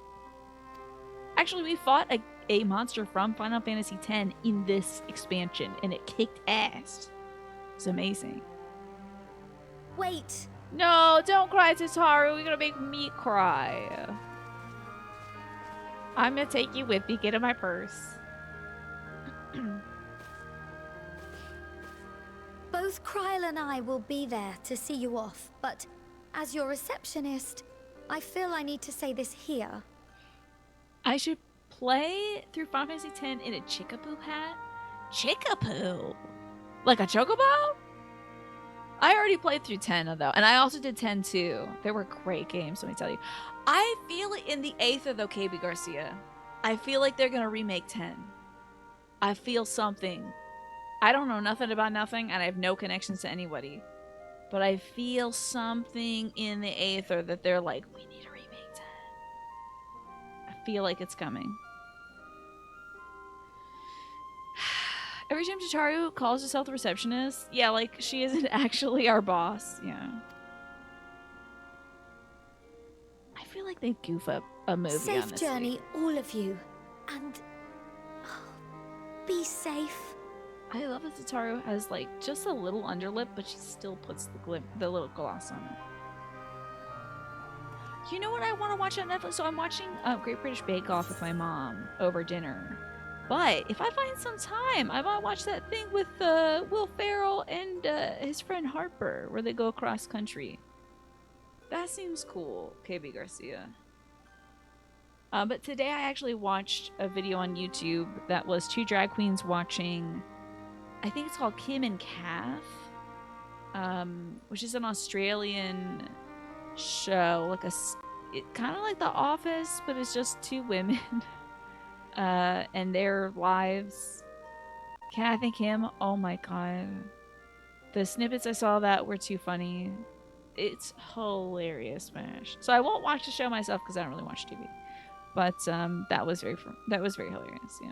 Actually, we fought a monster from Final Fantasy X in this expansion, and it kicked ass. It's amazing. Wait. No, don't cry, Tataru. You're gonna make me cry. I'm gonna take you with me. Get in my purse. Both Kryle and I will be there to see you off, but as your receptionist, I feel I need to say this here. I should play through Final Fantasy X in a Chickapoo hat. Chickapoo? Like a chocobo? I already played through 10 though, and I also did 10 too. They were great games, let me tell you. I feel it in the Aether though, KB Garcia. I feel like they're gonna remake 10. I feel something. I don't know nothing about nothing, and I have no connections to anybody. But I feel something in the Aether that they're like, we need to remake 10. I feel like it's coming. Every time Tataru calls herself the receptionist, yeah, like she isn't actually our boss. Yeah. I feel like they goof up a movie Safe on this journey, week. all of you. And be safe. I love that Tataru has like just a little underlip, but she still puts the little gloss on it. You know what I want to watch on Netflix? So I'm watching Great British Bake Off with my mom over dinner. But if I find some time, I might watch that thing with Will Ferrell and his friend Harper, where they go across country. That seems cool, KB Garcia. But today I actually watched a video on YouTube that was 2 drag queens watching, I think it's called Kim and Kath, which is an Australian show, like kind of like The Office, but it's just 2 women. And their lives. Kath and Kim, oh my god. The snippets I saw of that were too funny. It's hilarious, Smash. So I won't watch the show myself because I don't really watch TV. But that was very hilarious, yeah.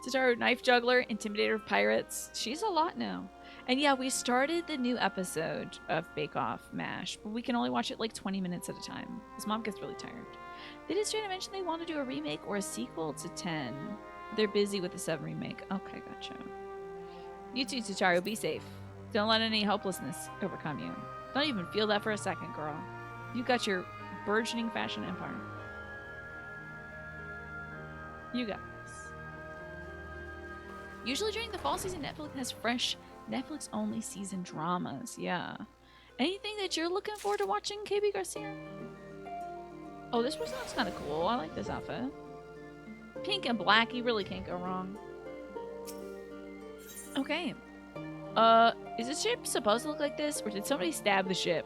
Tataru, knife juggler, intimidator of pirates. She's a lot now. And yeah, we started the new episode of Bake Off MASH, but we can only watch it like 20 minutes at a time because Mom gets really tired. They did straight up mention they want to do a remake or a sequel to 10. They're busy with the 7 remake. Okay, gotcha. You too, Tataru, be safe. Don't let any hopelessness overcome you. Don't even feel that for a second, girl. You got your burgeoning fashion empire. You got this. Usually during the fall season, Netflix has fresh Netflix-only season dramas. Yeah. Anything that you're looking forward to watching, KB Garcia? Oh, this person looks kind of cool. I like this outfit. Pink and black. You really can't go wrong. Okay. Is this ship supposed to look like this? Or did somebody stab the ship?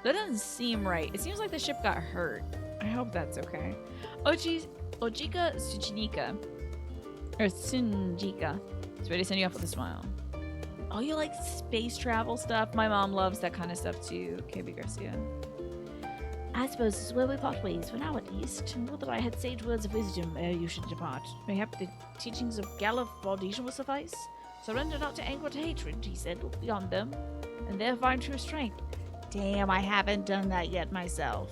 That doesn't seem right. It seems like the ship got hurt. I hope that's okay. Ojika Tsuchinika. Or Tsunjika. It's ready to send you off with a smile. Oh, you like space travel stuff? My mom loves that kind of stuff too, KB Garcia. I suppose this is where we part ways, for now at least. Would that I had sage words of wisdom ere you should depart. Mayhap the teachings of Galliv Baldesian will suffice. Surrender not to anger or to hatred, he said, look beyond them, and there find true strength. Damn, I haven't done that yet myself.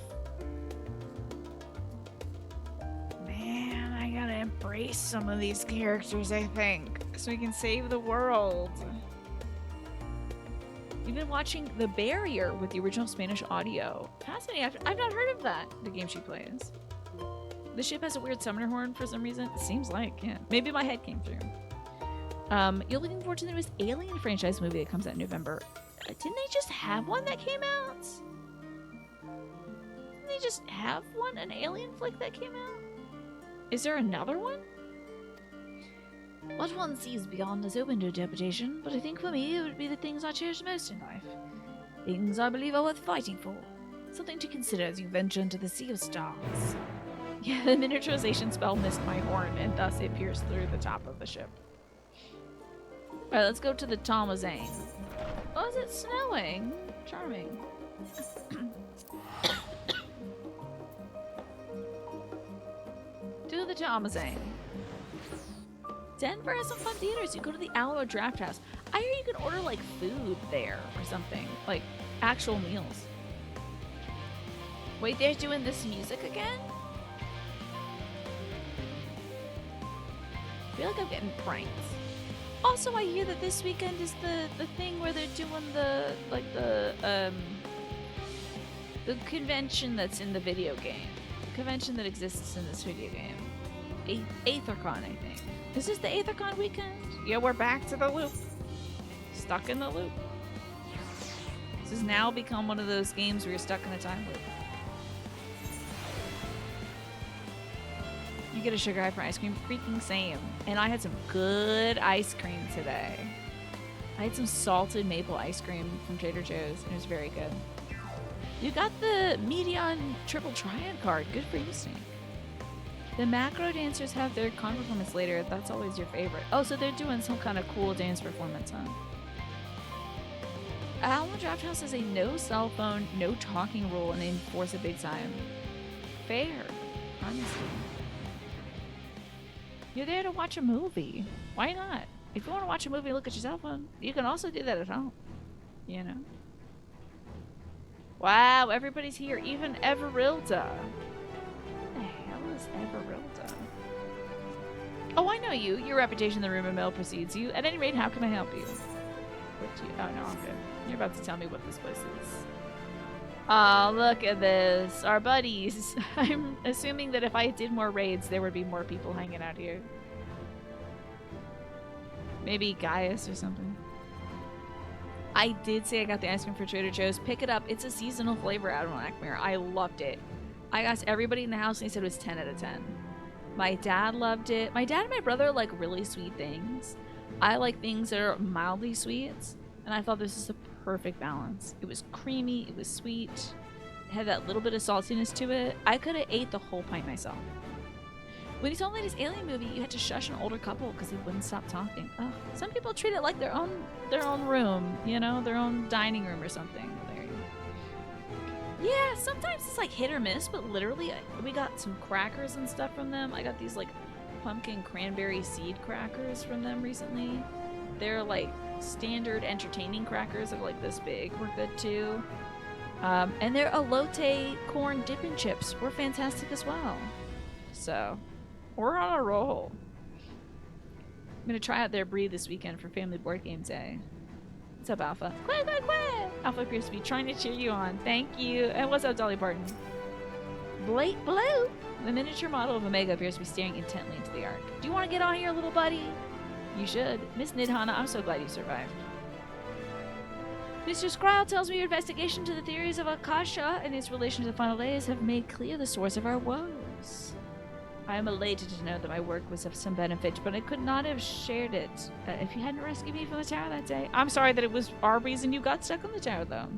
Man, I gotta embrace some of these characters, I think, so we can save the world. You've been watching The Barrier with the original Spanish audio. Fascinating. I've not heard of that, the game she plays. The ship has a weird summoner horn for some reason. It seems like, yeah. Maybe my head came through. You're looking forward to the newest Alien franchise movie that comes out in November. Didn't they just have one that came out? Didn't they just have one? An Alien flick that came out? Is there another one? What one sees beyond is open to interpretation, but I think for me it would be the things I cherish most in life. Things I believe are worth fighting for. Something to consider as you venture into the sea of stars. Yeah, the miniaturization spell missed my horn, and thus it pierced through the top of the ship. Alright, let's go to the Tomazane. Oh, is it snowing? Charming. To the Tomazane. Denver has some fun theaters. You go to the Alamo Draft House. I hear you can order like food there or something, like actual meals. Wait, they're doing this music again? I feel like I'm getting pranked. Also, I hear that this weekend is the thing where they're doing the convention that's in the video game. The convention that exists in this video game. Aethercon, I think. Is this the Aethercon weekend? Yeah, we're back to the loop. Stuck in the loop. This has now become one of those games where you're stuck in a time loop. You get a sugar high for ice cream? Freaking same. And I had some good ice cream today. I had some salted maple ice cream from Trader Joe's, and it was very good. You got the Medion Triple Triad card. Good for you, Snake. The macro dancers have their con performance later. That's always your favorite. Oh, so they're doing some kind of cool dance performance, huh? Alamo Draft House has a no cell phone, no talking rule, and they enforce it big time. Fair. Honestly. You're there to watch a movie. Why not? If you want to watch a movie and look at your cell phone, you can also do that at home. You know? Wow, everybody's here. Even Everilda. Who the hell is Everilda? Oh, I know you. Your reputation in the rumor mill precedes you. At any rate, how can I help you? What do you... Oh, no, I'm good. You're about to tell me what this place is. Oh, look at this. Our buddies. I'm assuming that if I did more raids, there would be more people hanging out here. Maybe Gaius or something. I did say I got the ice cream for Trader Joe's. Pick it up. It's a seasonal flavor out of Blackmire. I loved it. I asked everybody in the house and they said it was 10 out of 10. My dad loved it. My dad and my brother like really sweet things. I like things that are mildly sweet. And I thought this is the perfect balance. It was creamy, it was sweet, it had that little bit of saltiness to it. I could have ate the whole pint myself. When he told me this alien movie, you had to shush an older couple because he wouldn't stop talking. Ugh. Some people treat it like their own room, you know, their own dining room or something. Yeah, sometimes it's like hit or miss, but literally we got some crackers and stuff from them. I got these like pumpkin cranberry seed crackers from them recently. They're like standard entertaining crackers that are like this big. We're good too. And their elote corn dipping chips were fantastic as well. So, we're on a roll. I'm gonna try out their breed this weekend for Family Board Game Day. What's up, Alpha? Quack, quack, quack! Alpha appears to be trying to cheer you on. Thank you. And what's up, Dolly Parton? Blake Blue! The miniature model of Omega appears to be staring intently into the arc. Do you want to get on here, little buddy? You should. Miss Nidhana, I'm so glad you survived. Mr. Skrile tells me your investigation to the theories of Akasha and its relation to the final days have made clear the source of our woes. I am elated to know that my work was of some benefit, but I could not have shared it if you hadn't rescued me from the tower that day. I'm sorry that it was our reason you got stuck on the tower, though.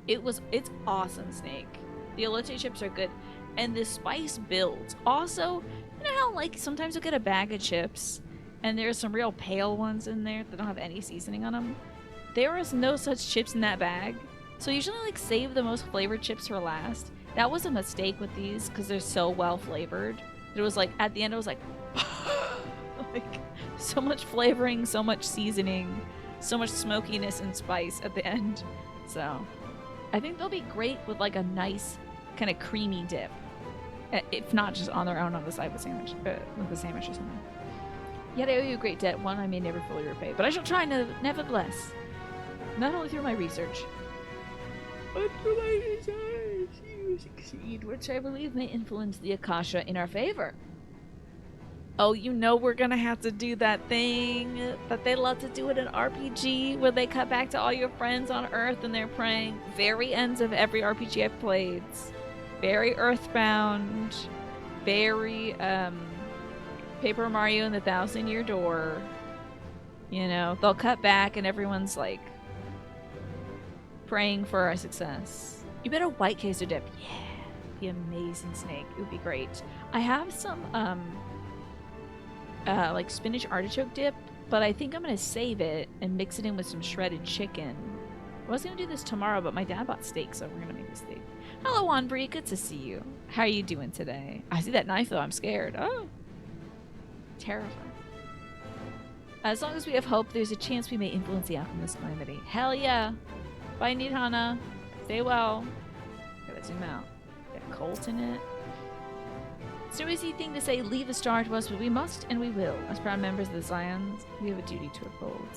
It's awesome, Snake. The elote chips are good, and the spice builds. Also, you know how like sometimes you'll get a bag of chips, and there's some real pale ones in there that don't have any seasoning on them. There is no such chips in that bag, so usually like save the most flavored chips for last. That was a mistake with these because they're so well flavored. It was like at the end, it was like, like so much flavoring, so much seasoning, so much smokiness and spice at the end. So I think they'll be great with like a nice kind of creamy dip, if not just on their own on the side with sandwich, with the sandwich or something. Yet I owe you a great debt, one I may never fully repay, but I shall try nevertheless. Not only through my research, but through my research, you succeed, which I believe may influence the Akasha in our favor. Oh, you know we're gonna have to do that thing that they love to do in an RPG, where they cut back to all your friends on Earth and they're praying. Very ends of every RPG I've played. Very Earthbound. Very, Paper Mario and the Thousand-Year Door. You know, they'll cut back and everyone's like praying for our success. You better white queso dip. Yeah, be amazing, Snake. It would be great. I have some like spinach artichoke dip, but I think I'm gonna save it and mix it in with some shredded chicken. I was gonna do this tomorrow, but my dad bought steak, so we're gonna make the steak. Hello, Wanbri. Good to see you. How are you doing today? I see that knife though. I'm scared. Oh, terrifying. As long as we have hope, there's a chance we may influence the outcome of this calamity. Hell yeah. Bye, Nidhana. Stay well. Gotta zoom out. Got Colt in it. It's no easy thing to say, leave the star to us, but we must and we will. As proud members of the Zions, we have a duty to uphold.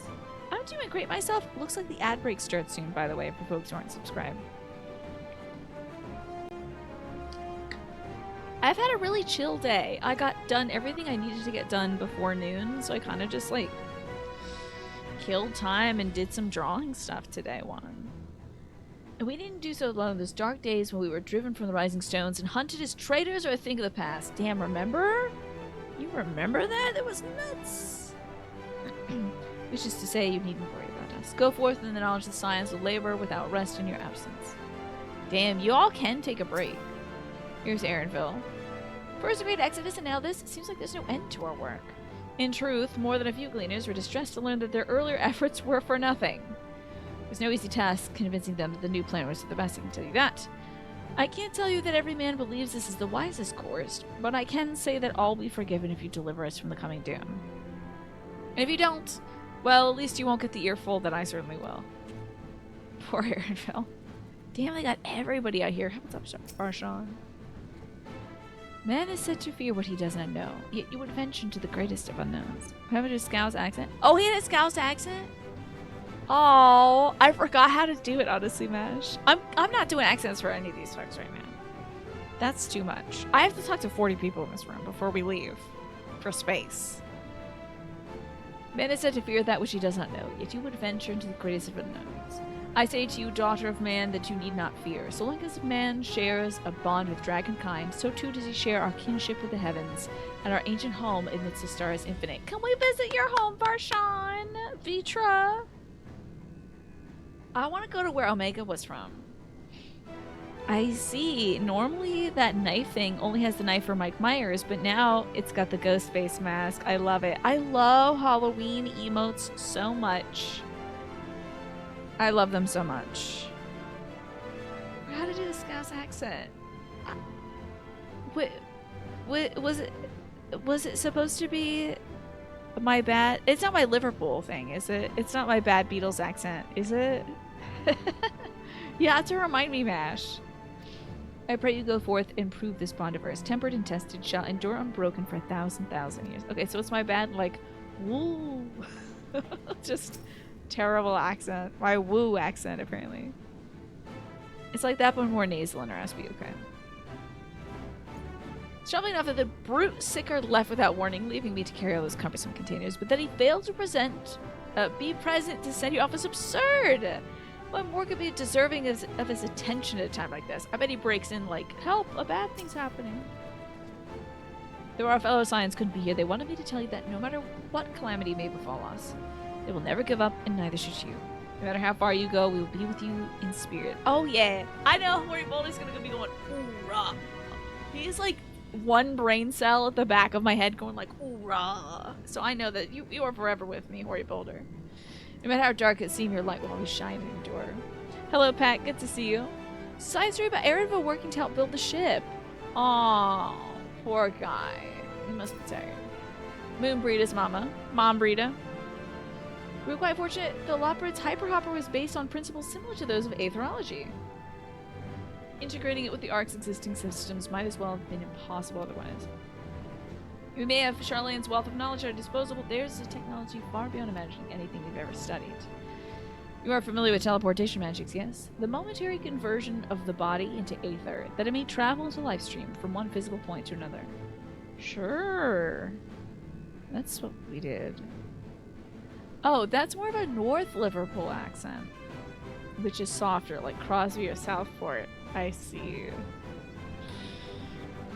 I'm doing great myself. Looks like the ad break starts soon, by the way, for folks who aren't subscribed. I've had a really chill day. I got done everything I needed to get done before noon, so I kind of just like killed time and did some drawing stuff today, And we didn't do so alone. Those dark days when we were driven from the Rising Stones and hunted as traitors are a thing of the past. Damn, remember? You remember that? It was nuts. Which is to say, you needn't worry about us. Go forth in the knowledge of the science of labor without rest in your absence. Damn, you all can take a break. Here's Aaronville. First a great exodus, and now this. It seems like there's no end to our work. In truth, more than a few gleaners were distressed to learn that their earlier efforts were for nothing. It was no easy task convincing them that the new plan was the best, I can tell you that. I can't tell you that every man believes this is the wisest course, but I can say that all will be forgiven if you deliver us from the coming doom. And if you don't, well, at least you won't get the earful that I certainly will. Poor Aaronville. Damn, they got everybody out here. What's up, Barshawn? Man is said to fear what he does not know, yet you would venture into the greatest of unknowns. Having a Scouse accent? Oh, he had a Scouse accent? Oh, I forgot how to do it, honestly, Mash. I'm not doing accents for any of these folks right now. That's too much. I have to talk to 40 people in this room before we leave. For space. Man is said to fear that which he does not know, yet you would venture into the greatest of unknowns. I say to you, daughter of man, that you need not fear. So long as man shares a bond with dragonkind, so too does he share our kinship with the heavens, and our ancient home amidst the stars infinite. Can we visit your home, Barshawn? Vitra? I want to go to where Omega was from. I see. Normally that knife thing only has the knife for Mike Myers, but now it's got the ghost face mask. I love it. I love Halloween emotes so much. I love them so much. How to do the Scouse accent? Was it supposed to be my bad? It's not my Liverpool thing, is it? It's not my bad Beatles accent, is it? You have to remind me, Mash. I pray you go forth and prove this bond of ours, tempered and tested, shall endure unbroken for 1,000 years. Okay, so it's my bad, like, woo. Just terrible accent. My woo accent, apparently. It's like that, but more nasal and raspy. Okay. Troubling enough that the brute sicker left without warning, leaving me to carry all those cumbersome containers, but that he failed to be present to send you off is absurd. What more could be deserving of his attention at a time like this? I bet he breaks in like, help, a bad thing's happening. Though our fellow Scions couldn't be here, they wanted me to tell you that no matter what calamity may befall us, they will never give up, and neither should you. No matter how far you go, we will be with you in spirit. Oh yeah, I know Hori Boulder's gonna be going, hoorah. He's like one brain cell at the back of my head going like, hoorah. So I know that you are forever with me, Hori Boulder. No matter how dark it seems, your light will always shine and endure. Hello, Pat. Good to see you. Side story about Aaronville working to help build the ship. Aww, poor guy. He must be tired. Moon Breeda's mama. Mom Breeda. We were quite fortunate. The Loprid's hyperhopper was based on principles similar to those of aetherology. Integrating it with the Ark's existing systems might as well have been impossible otherwise. We may have Charlane's wealth of knowledge at our disposal, but theirs is a technology far beyond imagining anything we've ever studied. You are familiar with teleportation magics, yes? The momentary conversion of the body into aether, that it may travel as a life stream from one physical point to another. Sure. That's what we did. Oh, that's more of a North Liverpool accent, which is softer, like Crosby or Southport. I see.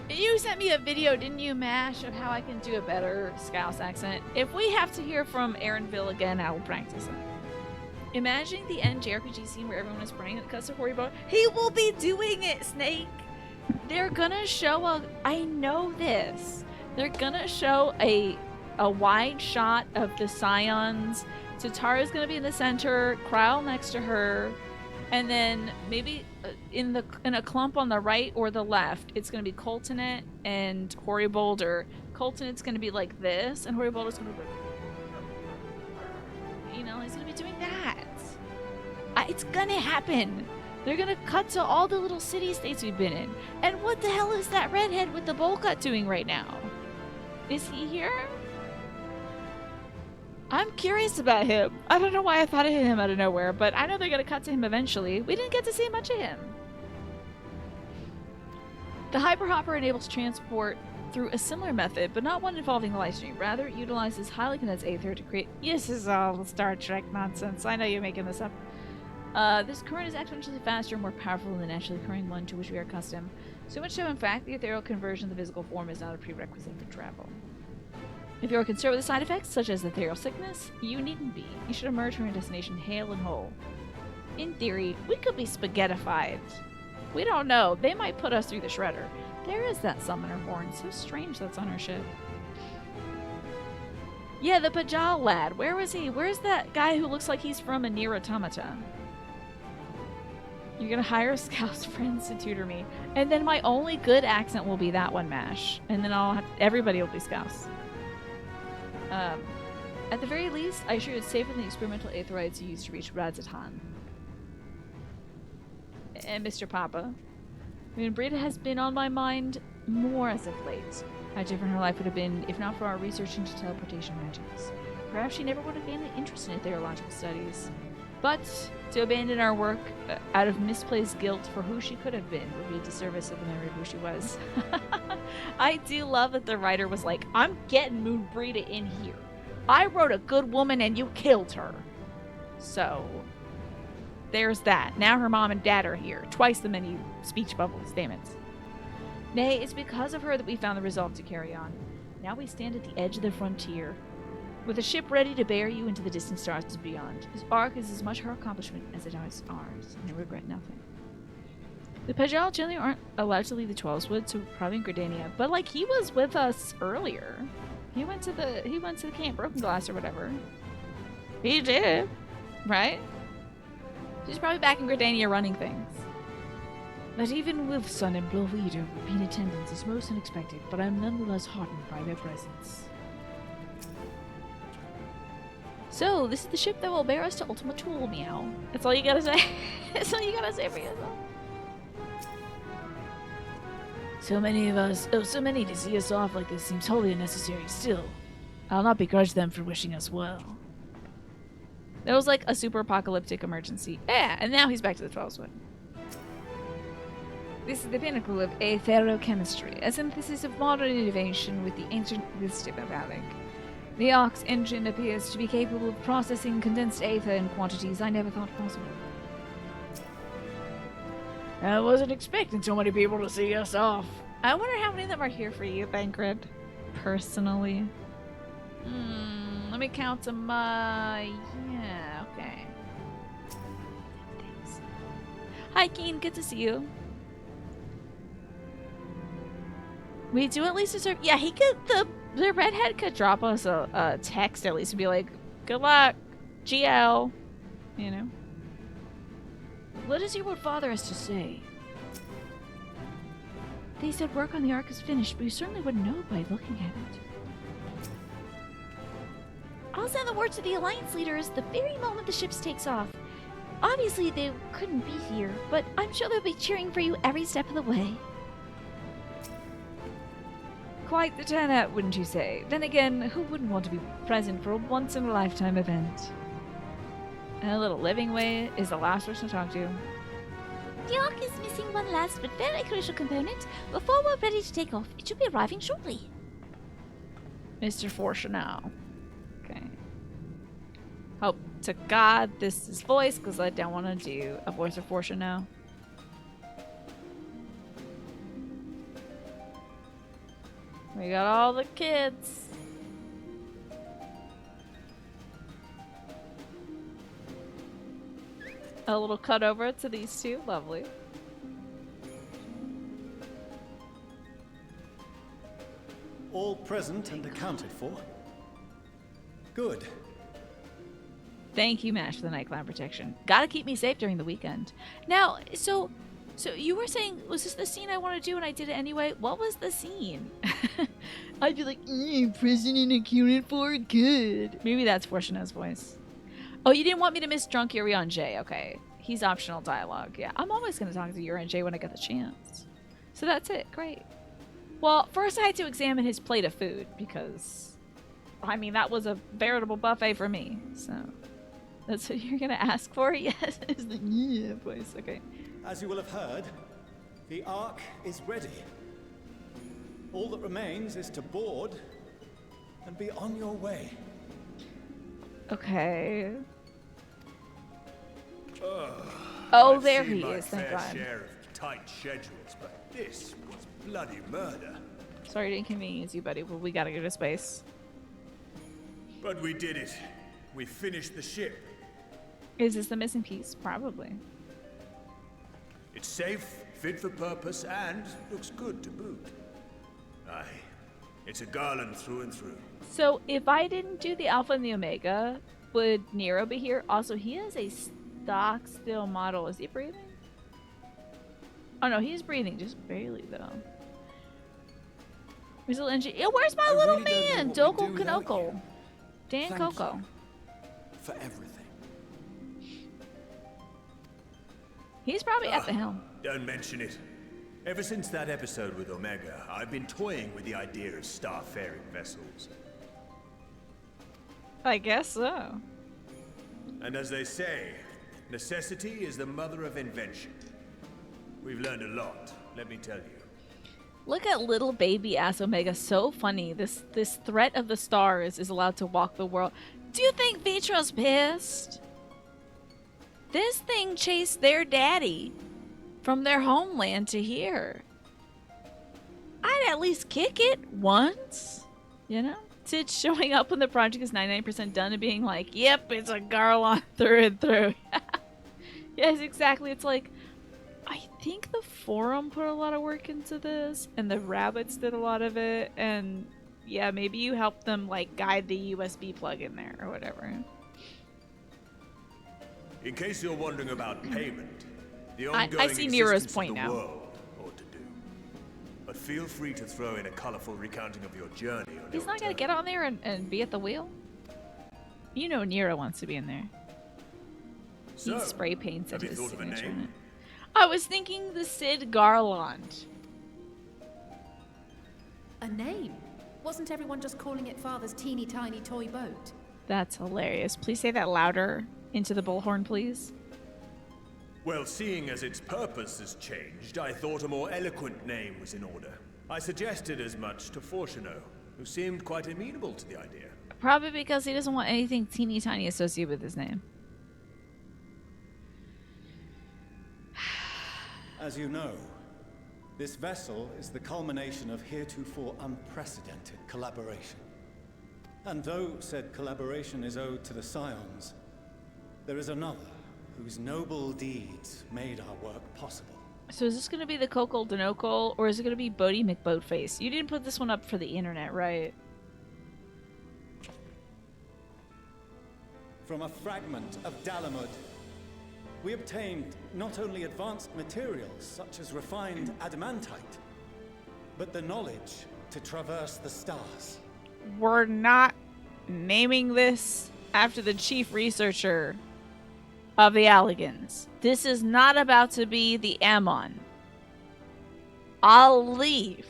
You sent me a video, didn't you, Mash, of how I can do a better Scouse accent? If we have to hear from Aaronville again, I will practice it. Imagining the end JRPG scene where everyone is praying and it cuts to Horibo. He will be doing it, Snake! They're gonna show I know this. They're gonna show a wide shot of the Scions. Tatara's gonna be in the center, Kryle next to her, and then maybe in a clump on the right or the left, it's gonna be Coltonet and Hori Boulder. Coltonet's gonna be like this, and Hori Boulder's gonna be like, you know, he's gonna be doing that. It's gonna happen. They're gonna cut to all the little city-states we've been in. And what the hell is that redhead with the bowl cut doing right now? Is he here? I'm curious about him. I don't know why I thought of him out of nowhere, but I know they're gonna cut to him eventually. We didn't get to see much of him. The Hyperhopper enables transport through a similar method, but not one involving the light stream. Rather, it utilizes highly condensed aether to create... This is all Star Trek nonsense. I know you're making this up. This current is exponentially faster and more powerful than the naturally occurring one to which we are accustomed. So much so, in fact, the ethereal conversion of the physical form is not a prerequisite for travel. If you are concerned with the side effects, such as ethereal sickness, you needn't be. You should emerge from your destination hale and whole. In theory, we could be spaghettified. We don't know. They might put us through the shredder. There is that summoner horn. So strange that's on our ship. Yeah, the Pajal lad. Where was he? Where's that guy who looks like he's from a Nier Automata? You're gonna hire Scout's friends to tutor me, and then my only good accent will be that one, Mash, and then everybody will be Scouts. At the very least, I assure you it's safer than the experimental aetherites you used to reach Radzatan. And Mr. Papa, I mean, Brita has been on my mind more as of late. How different her life would have been if not for our research into teleportation magics. Perhaps she never would have gained an interest in theological studies. But to abandon our work out of misplaced guilt for who she could have been would be a disservice of the memory of who she was. I do love that the writer was like, I'm getting Moon Brita in here. I wrote a good woman and you killed her. So, there's that. Now her mom and dad are here. Twice the many speech bubbles, damn it. Nay, it's because of her that we found the resolve to carry on. Now we stand at the edge of the frontier, with a ship ready to bear you into the distant stars beyond. This arc is as much her accomplishment as it is ours, and I regret nothing. The Pajal generally aren't allowed to leave the 12's so probably in Gridania, but like he was with us earlier. He went to the Camp Broken Glass or whatever. He did, right? She's probably back in Gridania running things. That even with Sun and Blowleader would be in attendance is most unexpected, but I'm nonetheless heartened by their presence. So, this is the ship that will bear us to Ultima Thule, meow. That's all you gotta say. That's all you gotta say for yourself. So many of us, so many to see us off like this seems wholly unnecessary. Still, I'll not begrudge them for wishing us well. That was like a super apocalyptic emergency. Yeah, and now he's back to the 12's one. This is the pinnacle of aetherochemistry, a synthesis of modern innovation with the ancient wisdom of Alec. The Ox engine appears to be capable of processing condensed aether in quantities I never thought possible. I wasn't expecting so many people to see us off. I wonder how many of them are here for you, Bankred. Personally. Let me count them. Yeah, okay. Thanks. Hi, Keen. Good to see you. We do at least deserve. Yeah, he could. The redhead could drop us a text at least and be like, "Good luck, GL." You know. Let us hear what Father has to say. They said work on the Ark is finished, but you certainly wouldn't know by looking at it. I'll send the word to the Alliance leaders the very moment the ship takes off. Obviously, they couldn't be here, but I'm sure they'll be cheering for you every step of the way. Quite the turnout, wouldn't you say? Then again, who wouldn't want to be present for a once-in-a-lifetime event? And a little living way is the last person to talk to. The Ark is missing one last but very crucial component. Before we're ready to take off, it should be arriving shortly. Mr. Fortunal. Okay. Hope to God this is voice, because I don't want to do a voice of Fortunal. We got all the kids. A little cut over to these two. Lovely. All present and accounted for. Good. Thank you, Mash, for the night cloud protection. Gotta keep me safe during the weekend. Now, so you were saying, was this the scene I want to do and I did it anyway? What was the scene? I'd be like, present and accounted for? Good. Maybe that's Fortuna's voice. Oh, you didn't want me to miss Drunk Urion J. Okay. He's optional dialogue. Yeah, I'm always going to talk to Urion J when I get the chance. So that's it. Great. Well, first I had to examine his plate of food because, I mean, that was a veritable buffet for me. So that's what you're going to ask for? Yes. Is the yeah voice. Okay. As you will have heard, the Ark is ready. All that remains is to board and be on your way. Okay. Oh, there he is, thank God. Share of tight schedules, but this was bloody murder. Sorry to inconvenience you, buddy, but we gotta go to space. But we did it. We finished the ship. Is this the missing piece? Probably. It's safe, fit for purpose, and looks good to boot. Aye, it's a garland through and through. So, if I didn't do the Alpha and the Omega, would Nero be here? Also, he has a stock still model. Is he breathing? Oh no, he's breathing, just barely though. Where's the little engine? Yeah, where's my I little really don't know man? what we'd do Dokul without Kanoko. you. Dan Thank Coco. you for everything. He's probably at the helm. Don't mention it. Ever since that episode with Omega, I've been toying with the idea of starfaring vessels. I guess so. And as they say, necessity is the mother of invention. We've learned a lot, let me tell you. Look at little baby ass Omega, so funny. This threat of the stars is allowed to walk the world. Do you think Vitro's pissed? This thing chased their daddy from their homeland to here. I'd at least kick it once, you know? Sid showing up when the project is 99% done and being like, yep, it's a Garlon through and through. Yes, exactly. It's like, I think the forum put a lot of work into this, and the rabbits did a lot of it, and yeah, maybe you helped them like guide the USB plug in there or whatever. In case you're wondering about payment, the I ongoing see Nero's existence point of the now. world ought to do. But feel free to throw in a colorful recounting of your journey. On He's your not gonna return. get on there and be at the wheel. You know Nero wants to be in there. So, He spray paints have at you his thought of a signature. name? I was thinking the Sid Garland. A name? Wasn't everyone just calling it Father's teeny tiny toy boat? That's hilarious. Please say that louder into the bullhorn, please. Well, seeing as its purpose has changed, I thought a more eloquent name was in order. I suggested as much to Fortuno, who seemed quite amenable to the idea. Probably because he doesn't want anything teeny tiny associated with his name. As you know, this vessel is the culmination of heretofore unprecedented collaboration. And though said collaboration is owed to the Scions, there is another whose noble deeds made our work possible. So is this going to be the Kokol Denokol, or is it going to be Bodie McBoatface? You didn't put this one up for the internet, right? From a fragment of Dalamud, we obtained not only advanced materials such as refined adamantite, but the knowledge to traverse the stars. We're not naming this after the chief researcher of the Alligans. This is not about to be the Ammon. I'll leave.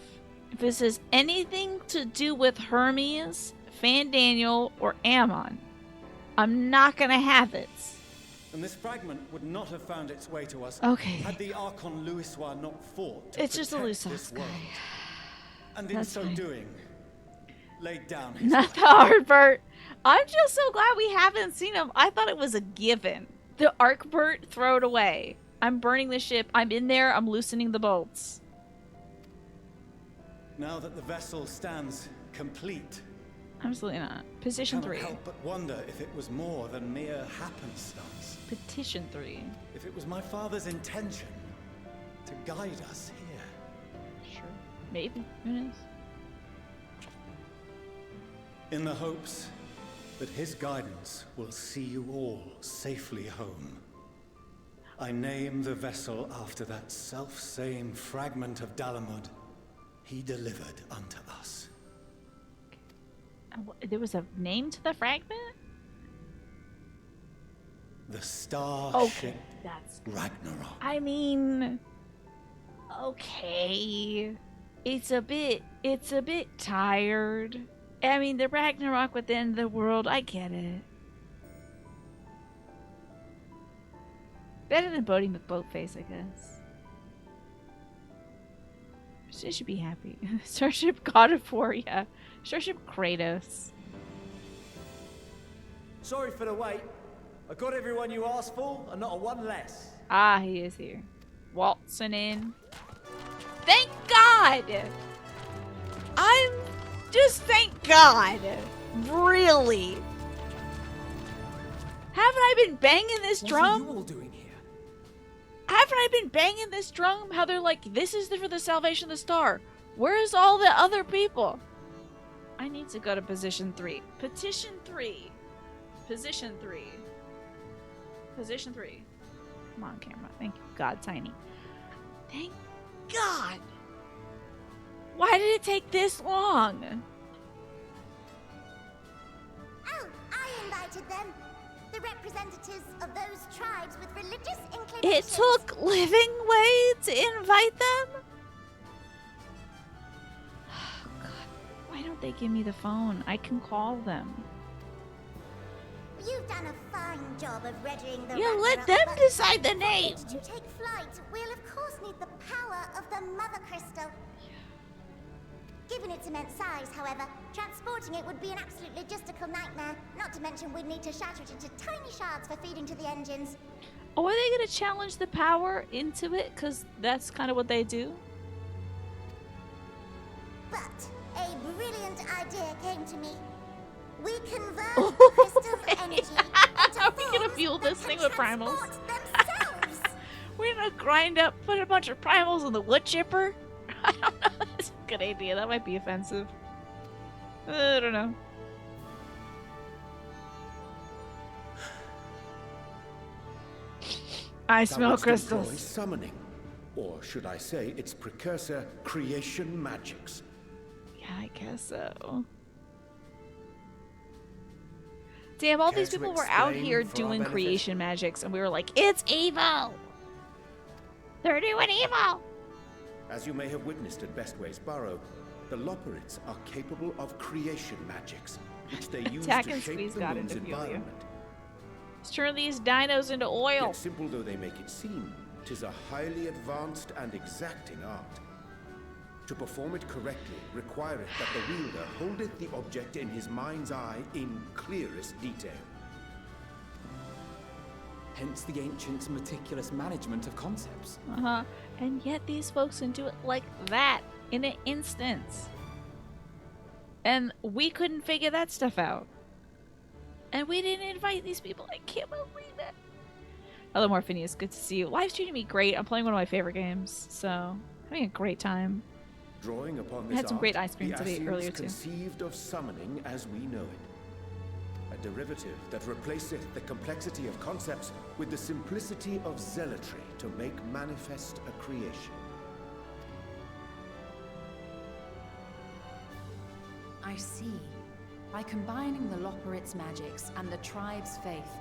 If this has anything to do with Hermes, Fandaniel, or Ammon, I'm not gonna have it. And this fragment would not have found its way to us Okay. had the Archon Louisois not fought to It's just a protect Louisois this guy. world. And in That's so fine. doing, laid down his Not life. the Artbert. I'm just so glad we haven't seen him. I thought it was a given. The Arcbert, throw it away. I'm burning the ship. I'm in there. I'm loosening the bolts. Now that the vessel stands complete, Absolutely not. Position cannot 3. help but wonder if it was more than mere happenstance. Petition 3. If it was my father's intention to guide us here. Sure. Maybe. Who knows? In the hopes that his guidance will see you all safely home, I name the vessel after that self-same fragment of Dalamud he delivered unto us. There was a name to the fragment? The star Okay. ship That's... Ragnarok. I mean... Okay. It's a bit tired. I mean, the Ragnarok within the world, I get it. Better than Bodie McBoatface, I guess. She should be happy. Starship God of War, yeah. Starship Kratos. Sorry for the wait. I got everyone you asked for, and not a one less. Ah, he is here. Waltzing in. Thank God! I'm just thank God. Really. Haven't I been banging this drum? What are you all doing here? Haven't I been banging this drum? How they're like, this is for the salvation of the star. Where's all the other people? I need to go to position 3. Petition 3. Position 3. Position 3. Come on, camera. Thank you. God, tiny. Thank God. Why did it take this long? Oh, I invited them. The representatives of those tribes with religious inclinations. It took Living Way to invite them? Oh, God. Why don't they give me the phone? I can call them. You've done a fine job of readying the You let Ragnarok, them but decide the name. To take flight, we'll of course need the power of the Mother Crystal. Given its immense size, however, transporting it would be an absolute logistical nightmare. Not to mention we'd need to shatter it into tiny shards for feeding to the engines. Oh, are they going to challenge the power into it? Because that's kind of what they do. But a brilliant idea came to me. We convert the crystal's energy into How are we going to forms fuel that this can thing with primals? transport themselves. We're going to grind up, put a bunch of primals in the wood chipper? I don't know. That's a good idea. That might be offensive. I don't know. I smell Thou wouldst employ crystals. summoning, or should I say its precursor, creation magics. Yeah, I guess so. Damn, all Care these to people were out explain here for our doing benefit? creation magics, and we were like, it's evil! They're doing evil! As you may have witnessed at Bestway's Burrow, the Loporrits are capable of creation magics, which they use Attack to and shape Squeeze the got moon's into Fulia. environment. Let's turn these dinos into oil. Yet simple though they make it seem, 'tis a highly advanced and exacting art. To perform it correctly requireth that the wielder holdeth the object in his mind's eye in clearest detail. Hence the ancients' meticulous management of concepts. Uh-huh. And yet these folks can do it like that in an instant. And we couldn't figure that stuff out. And we didn't invite these people. I can't believe it. Hello, Morphinius. Good to see you. Live's treating me great. I'm playing one of my favorite games. So, having a great time. Drawing upon I this had some art, great ice cream the today Ascians earlier too. conceived of summoning as we know it. A derivative that replaceth the complexity of concepts with the simplicity of zealotry to make manifest a creation. I see. By combining the Loporrit's magics and the tribe's faith,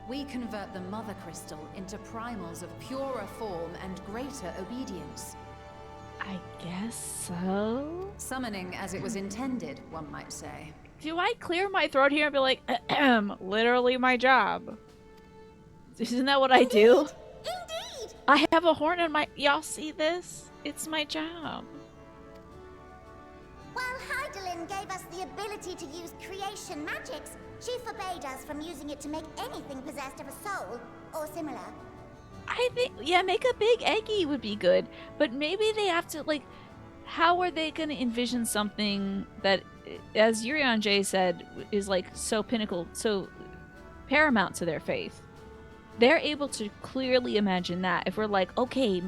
we convert the Mother Crystal into primals of purer form and greater obedience. I guess so. Summoning as it was intended, one might say. Do I clear my throat here and be like, literally my job? Isn't that what I do? Indeed! I have a horn in my... Y'all see this? It's my job. While Heidelin gave us the ability to use creation magics, she forbade us from using it to make anything possessed of a soul, or similar. I think, yeah, make a big eggy would be good. But maybe they have to, like, how are they going to envision something that, as Yurion J said, is, like, so pinnacle, so paramount to their faith? They're able to clearly imagine that. If we're like, okay,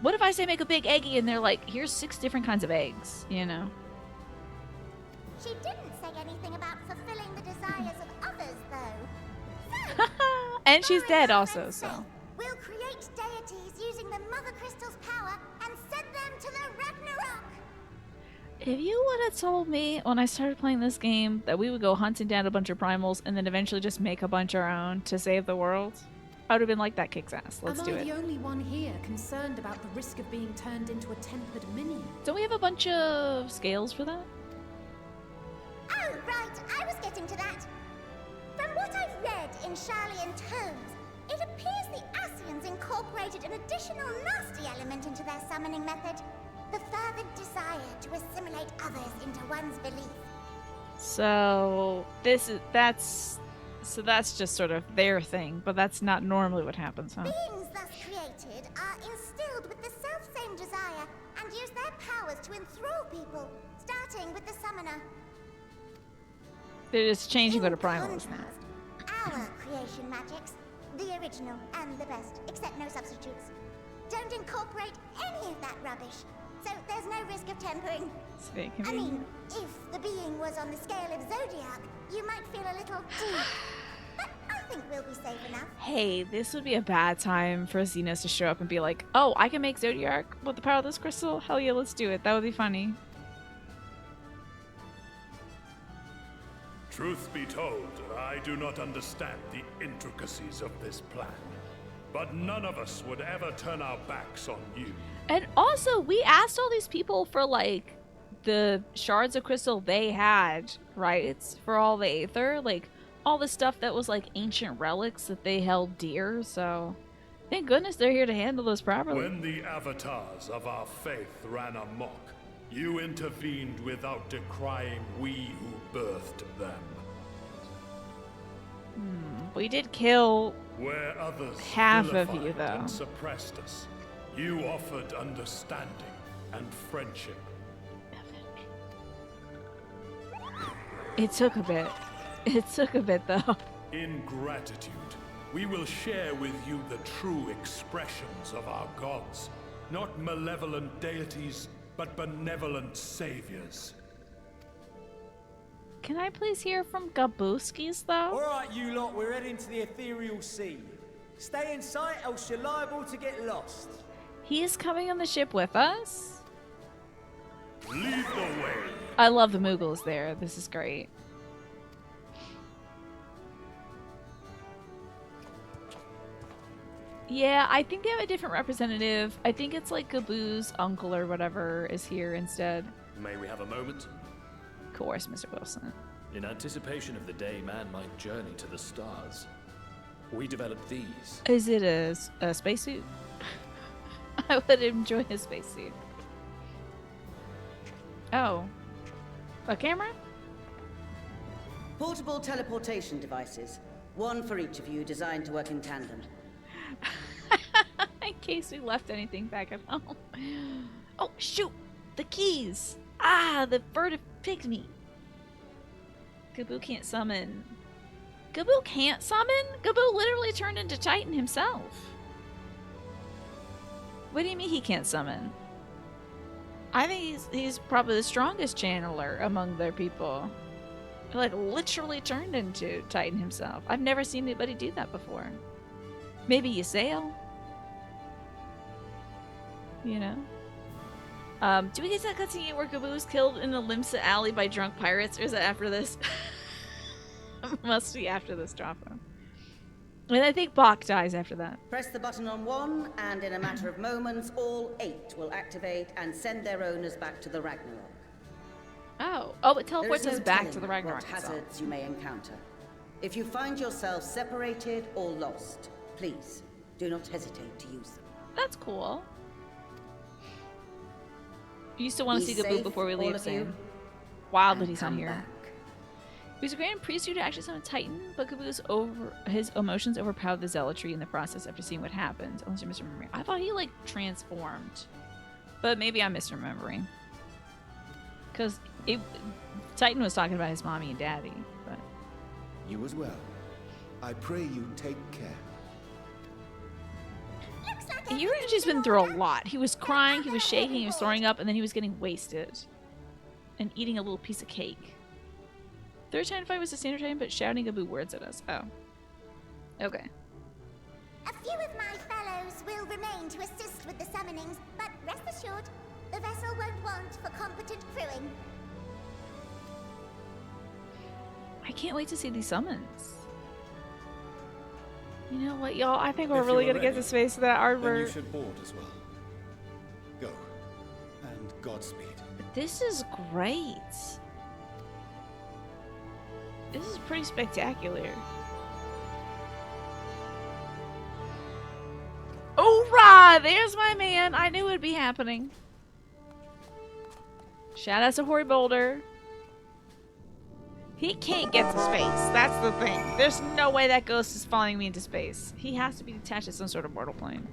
what if I say make a big eggy and they're like, here's 6 different kinds of eggs, you know? She didn't say anything about fulfilling the desires of others, though. So, And she's Thorin dead Arm also, and so. Sith will create deities using the Mother Crystal's power and send them to the Ragnarok. If you would have told me when I started playing this game that we would go hunting down a bunch of primals and then eventually just make a bunch our own to save the world, I would have been like, that kicks ass. Let's do Am I it. the only one here concerned about the risk of being turned into a tempered minion? Don't we have a bunch of scales for that? Oh, right, I was getting to that. From what I've read in Sharlayan tomes, it appears the Ascians incorporated an additional nasty element into their summoning method. The fervent desire to assimilate others into one's belief. So that's just sort of their thing, but that's not normally what happens, huh? Beings thus created are instilled with the self-same desire and use their powers to enthrall people, starting with the summoner. They're just changing what a In primal is now. contrast, our creation magics, the original and the best, except no substitutes, don't incorporate any of that rubbish, so there's no risk of tempering. It's very I convenient. mean, if the being was on the scale of Zodiac, you might feel a little... but I think we'll be safe enough. Hey, this would be a bad time for Xenos to show up and be like, oh, I can make Zodiac with the power of this crystal? Hell yeah, let's do it. That would be funny. Truth be told, I do not understand the intricacies of this plan. But none of us would ever turn our backs on you. And also, we asked all these people for, like, the shards of crystal they had, right? For all the Aether. Like, all the stuff that was, like, ancient relics that they held dear. So, thank goodness they're here to handle this properly. When the avatars of our faith ran amok, you intervened without decrying we who birthed them. We did kill Where others half of you, vilified though. and suppressed us, you offered understanding and friendship. It took a bit. It took a bit, though. In gratitude, we will share with you the true expressions of our gods. Not malevolent deities, but benevolent saviors. Can I please hear from Gabuskis, though? Alright, you lot, we're heading to the ethereal sea. Stay in sight, else you're liable to get lost. He's coming on the ship with us? Lead the way. I love the Moogles there. This is great. Yeah, I think they have a different representative. I think it's like Gaboo's uncle or whatever is here instead. May we have a moment? Of course, Mr. Wilson. In anticipation of the day man might journey to the stars, we developed these. Is it a spacesuit? I would enjoy a spacesuit. Oh. A camera? Portable teleportation devices. One for each of you, designed to work in tandem. In case we left anything back at home. Oh, shoot! The keys! Ah, the bird of pygmy. Gaboo can't summon. Gaboo can't summon? Gaboo literally turned into Titan himself. What do you mean he can't summon? I think he's probably the strongest channeler among their people. He, like, literally turned into Titan himself. I've never seen anybody do that before. Maybe you sail. You know? Do we get that cutscene where Gaboo is killed in the Limsa Alley by drunk pirates, or is that after this? Must be after this drop. And I think Bach dies after that. Press the button on one, and in a matter of moments, all 8 will activate and send their owners back to the Ragnarok. Oh, it teleports There is us no back telling to the Ragnarok what itself. hazards you may encounter. If you find yourself separated or lost, please do not hesitate to use them. That's cool. You used to want to Be see Gaboo safe, before we all leave, of you, Sam. Wild that and he's not come here. back. He was granted priesthood to actually summon Titan, but his emotions overpowered the zealotry in the process after seeing what happened. Unless you're misremembering. I thought he, like, transformed. But maybe I'm misremembering. Because Titan was talking about his mommy and daddy, but... You as well. I pray you take care. Euron's been through a lot. He was crying, he was shaking, he was throwing up, and then he was getting wasted. And eating a little piece of cake. Third Titan fight was the standard time, but shouting Gaboo words at us. Oh. Okay. A few of my fellows will remain to assist with the summonings, but rest assured, the vessel won't want for competent crewing. I can't wait to see these summons. You know what, y'all? I think we're If really you're gonna get ready, to space for that Then artwork. you should board as well. Go. And Godspeed. This is great. This is pretty spectacular. Hoorah! There's my man. I knew it would be happening. Shout out to Hoary Boulder. He can't get to space. That's the thing. There's no way that ghost is following me into space. He has to be detached to some sort of mortal plane.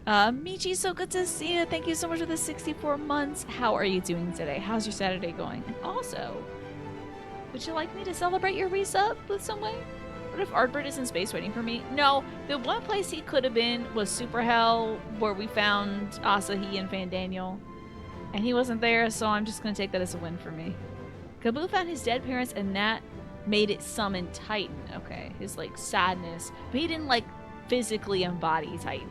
Michi, so good to see you. Thank you so much for the 64 months. How are you doing today? How's your Saturday going? And also, would you like me to celebrate your resub with some way? What if Artbird is in space waiting for me? No, the one place he could have been was Super Hell, where we found Asahi and Fan Daniel. And he wasn't there, so I'm just going to take that as a win for me. Gaboo found his dead parents, and made it summon Titan. Okay, his like sadness, but he didn't like physically embody Titan.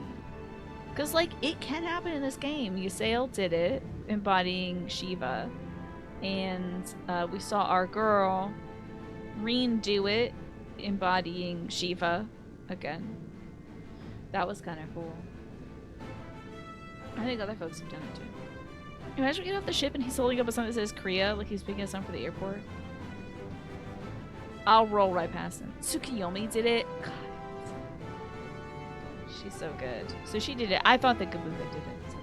Because like it can happen in this game. Ysael did it, embodying Shiva, and we saw our girl Reen do it, embodying Shiva again. That was kind of cool. I think other folks have done it too. Imagine we get off the ship and he's holding up a sign that says Korea, like he's picking us up for the airport. I'll roll right past him. Tsukiyomi did it. God. She's so good. So she did it. I thought that Gabuga did it.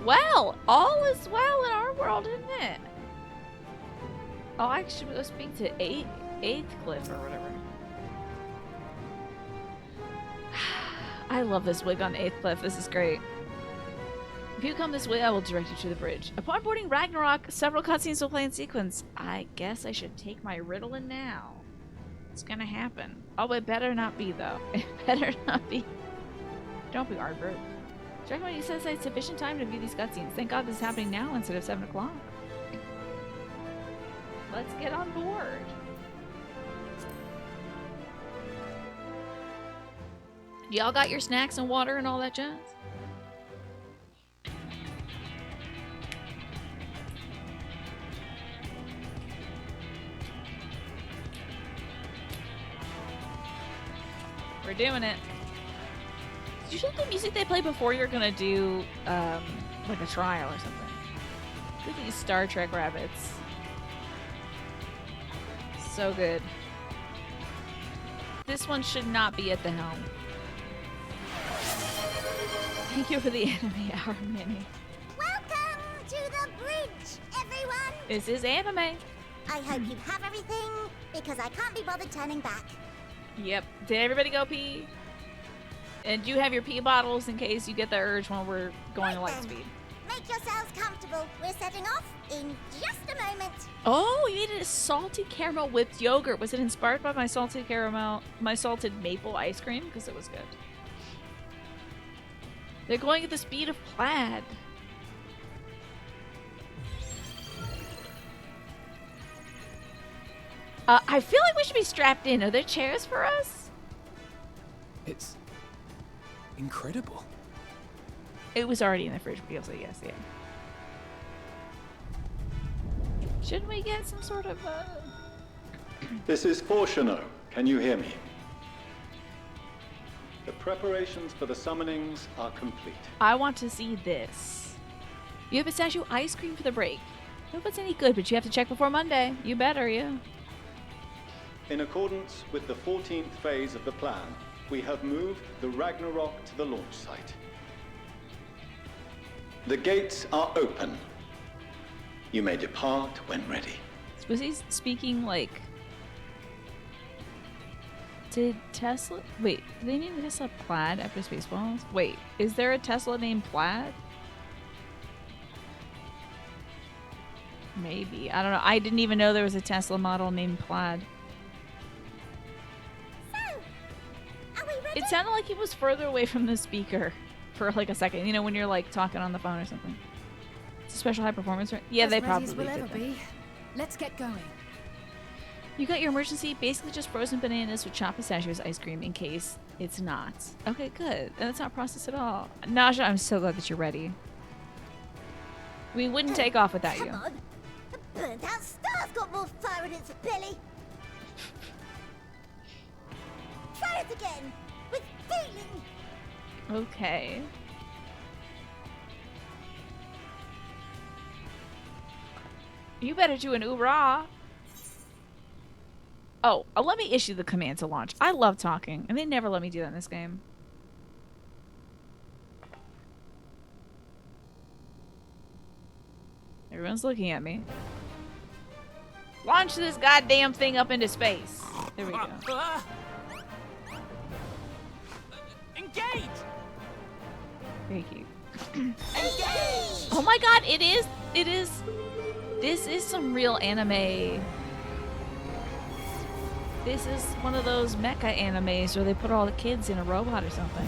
Well, all is well in our world, isn't it? Oh, I should go speak to Eighth Cliff or whatever. I love this wig on Eighth Cliff. This is great. If you come this way, I will direct you to the bridge. Upon boarding Ragnarok, several cutscenes will play in sequence. I guess I should take my Ritalin now. It's gonna happen. Oh, it better not be, though. It better not be. Don't be Ardbert. Check when you set aside sufficient time to view these cutscenes. Thank God this is happening now instead of 7 o'clock. Let's get on board. Y'all got your snacks and water and all that jazz? We're doing it. Usually the music they play before you're gonna do like a trial or something. Look at these Star Trek rabbits. So good. This one should not be at the helm. Thank you for the anime hour, Minnie. Welcome to the bridge, everyone! This is anime. I hope you have everything, because I can't be bothered turning back. Yep. Did everybody go pee? And you have your pee bottles in case you get the urge when we're going at light speed. Make yourselves comfortable. We're setting off in just a moment. Oh, you made it a salty caramel whipped yogurt. Was it inspired by my salted maple ice cream? Because it was good. They're going at the speed of plaid. I feel like we should be strapped in. Are there chairs for us? It's incredible. It was already in the fridge, but you'll say yes, yeah. Shouldn't we get some sort of This is Fortuno. Can you hear me? The preparations for the summonings are complete. I want to see this. You have pistachio ice cream for the break. I don't know if it's any good, but you have to check before Monday. You better, yeah. In accordance with the 14th phase of the plan, we have moved the Ragnarok to the launch site. The gates are open. You may depart when ready. Was he speaking like... Did Tesla... Wait, did they name Tesla Plaid after Spaceballs? Wait, is there a Tesla named Plaid? Maybe. I don't know. I didn't even know there was a Tesla model named Plaid. It sounded like he was further away from the speaker for like a second. You know, when you're like talking on the phone or something. It's a special high performance, right? Yeah, they probably did that. Let's get going. You got your emergency, basically just frozen bananas with chopped pistachios ice cream in case it's not. Okay, good. And it's not processed at all. Naja, I'm so glad that you're ready. We wouldn't take off without you. Come on. The burnt out star's got more fire in its belly. Try it again. With feeling. Okay. You better do an oorah. Oh, let me issue the command to launch. I love talking, and they never let me do that in this game. Everyone's looking at me. Launch this goddamn thing up into space. There we go. Engage! Thank you. Engage! Oh my god, it is. This is some real anime. This is one of those mecha animes where they put all the kids in a robot or something.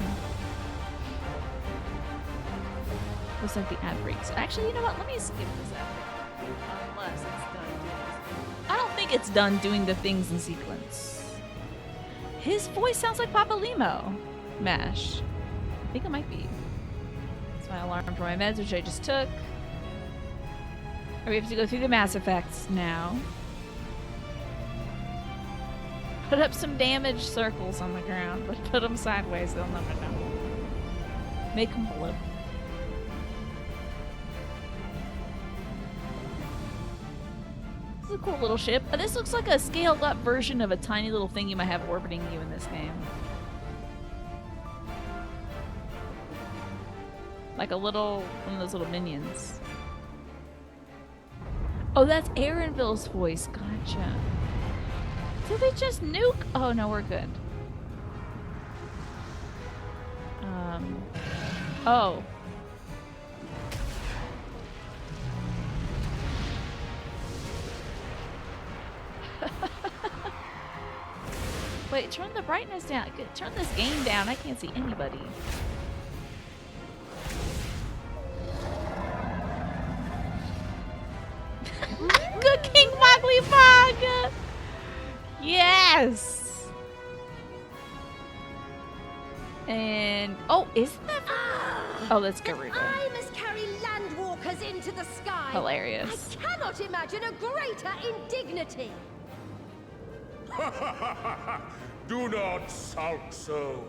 Looks like the ad breaks. Actually, you know what? Let me skip this ad break. Unless it's done. I don't think it's done doing the things in sequence. His voice sounds like Papa Limo. MASH. I think it might be. That's my alarm for my meds, which I just took. We have to go through the Mass Effects now. Put up some damage circles on the ground, but put them sideways, they'll never know. Make them blue. This is a cool little ship. This looks like a scaled up version of a tiny little thing you might have orbiting you in this game. Like a little, one of those little minions. Oh, that's Aaronville's voice. Gotcha. Did we just nuke? Oh, no, we're good. Oh. Wait, turn the brightness down. Turn this game down. I can't see anybody. Good King Mowgli Fog! Yes! And oh, isn't that? Oh, that's Garuda. I must carry landwalkers into the sky. Hilarious. I cannot imagine a greater indignity. Do not sulk so,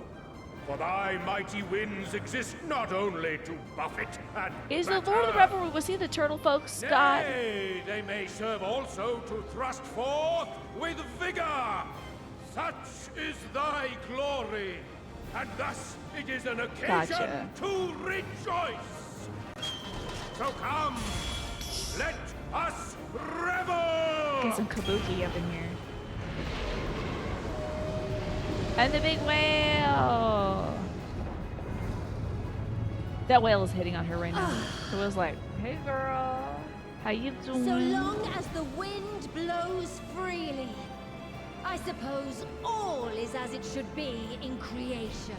for thy mighty winds exist not only to buffet and Is the Lord of the Revelry, was he the turtle folks god? Nay, they may serve also to thrust forth with vigor. Such is thy glory, and thus it is an occasion to rejoice. So come, let us revel! Get some kabuki up in here. And the big whale! That whale is hitting on her right now. The whale's like, hey girl, how you doing? So long as the wind blows freely, I suppose all is as it should be in creation.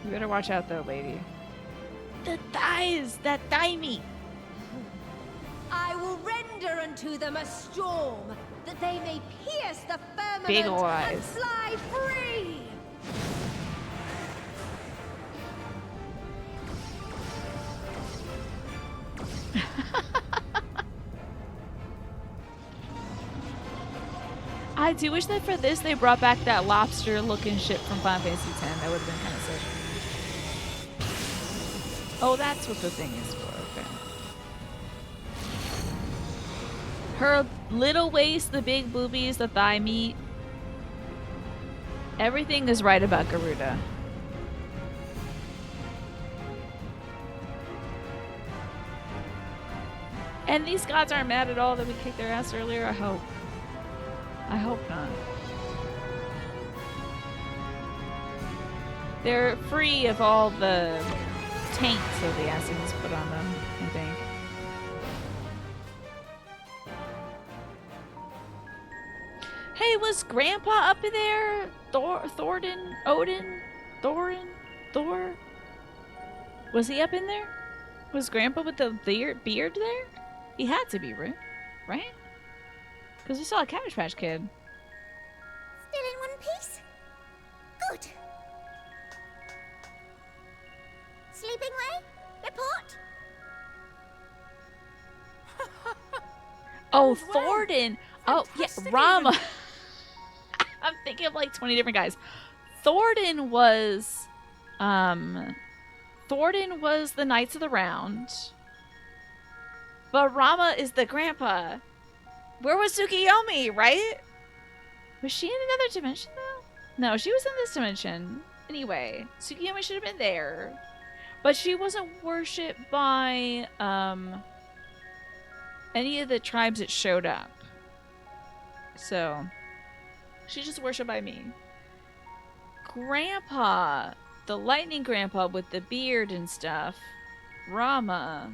You better watch out though, lady. The thighs! That thigh meat! I will render unto them a storm, that they may pierce the firmament Big ol' and eyes. fly free! I do wish that for this they brought back that lobster-looking ship from Final Fantasy X. That would have been kind of sick. Oh, that's what the thing is for. Okay. Her little waist, the big boobies, the thigh meat. Everything is right about Garuda. And these gods aren't mad at all that we kicked their ass earlier, I hope. I hope not. They're free of all the taints that the Assassins put on them, I think. Hey, was Grandpa up in there? Thornton? Odin? Thorin? Thor? Was he up in there? Was Grandpa with the beard there? He had to be, right? Right? Because we saw a Cabbage Patch Kid. Still in one piece? Good. Sleeping way? Report? Oh, Thornton! Oh, yeah, Rama! I'm thinking of like 20 different guys. Thornton was the Knights of the Round. But Rama is the grandpa. Where was Tsukiyomi, right? Was she in another dimension, though? No, she was in this dimension. Anyway, Tsukiyomi should have been there. But she wasn't worshipped by any of the tribes that showed up. So, she's just worshipped by me. Grandpa, the lightning grandpa with the beard and stuff. Rama.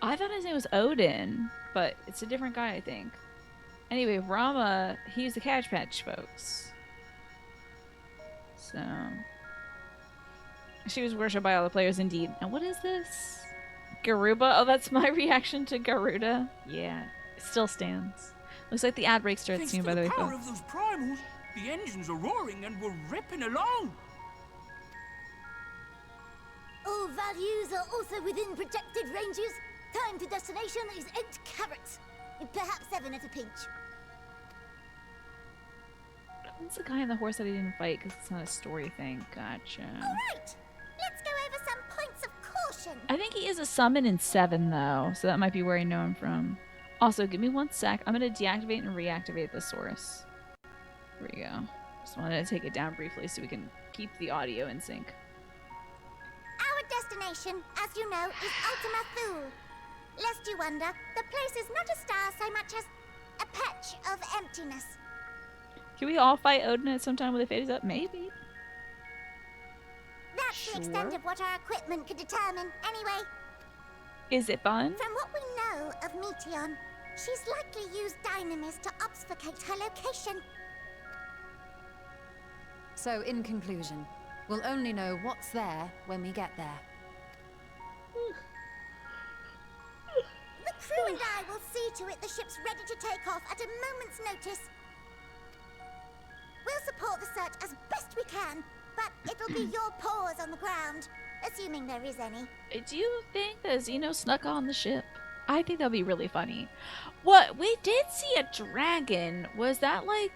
I thought his name was Odin, but it's a different guy, I think. Anyway, Rama, he was the Cabbage Patch folks. So, she was worshipped by all the players indeed. And what is this? Garuba? Oh, that's my reaction to Garuda. Yeah, it still stands. Looks like the ad break starts Thanks soon, to by the way, power folks. of those primals, the engines are roaring and we're ripping along. All values are also within projected ranges. Time to destination is 8 carats. Perhaps 7 at a pinch. What's the guy on the horse that he didn't fight because it's not a story thing? Gotcha. Alright, let's go over some points of caution. I think he is a summon in 7, though, so that might be where I know him from. Also, give me 1 sec. I'm going to deactivate and reactivate the source. Here we go. Just wanted to take it down briefly so we can keep the audio in sync. Our destination, as you know, is Ultima Thule. Lest you wonder, the place is not a star so much as a patch of emptiness. Can we all fight Odin at some time when the fate is up? Maybe. That's the extent of what our equipment could determine, anyway. Is it fun? From what we know of Meteon, she's likely used dynamis to obfuscate her location. So, in conclusion, we'll only know what's there when we get there. The crew and I will see to it the ship's ready to take off at a moment's notice. We'll support the search as best we can, but it'll be your paws on the ground, assuming there is any. Do you think that Xeno snuck on the ship? I think that'd be really funny. What? We did see a dragon. Was that like...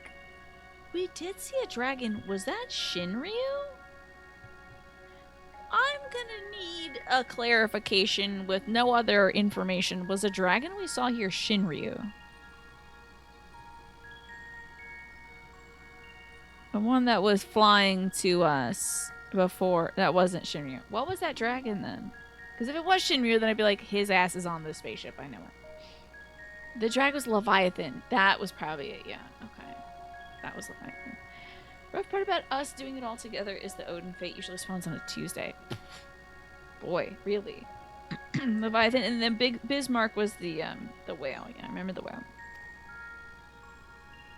We did see a dragon. Was that Shinryu? I'm gonna need a clarification with no other information. Was the dragon we saw here Shinryu? The one that was flying to us before, that wasn't Shinryu. What was that dragon then? Because if it was Shinryu, then I'd be like, his ass is on the spaceship. I know it. The dragon was Leviathan. That was probably it, yeah. Okay. That was Leviathan. Rough part about us doing it all together is the Odin fate usually spawns on a Tuesday. Boy, really. Leviathan, and then Big Bismarck was the whale. Yeah, I remember the whale.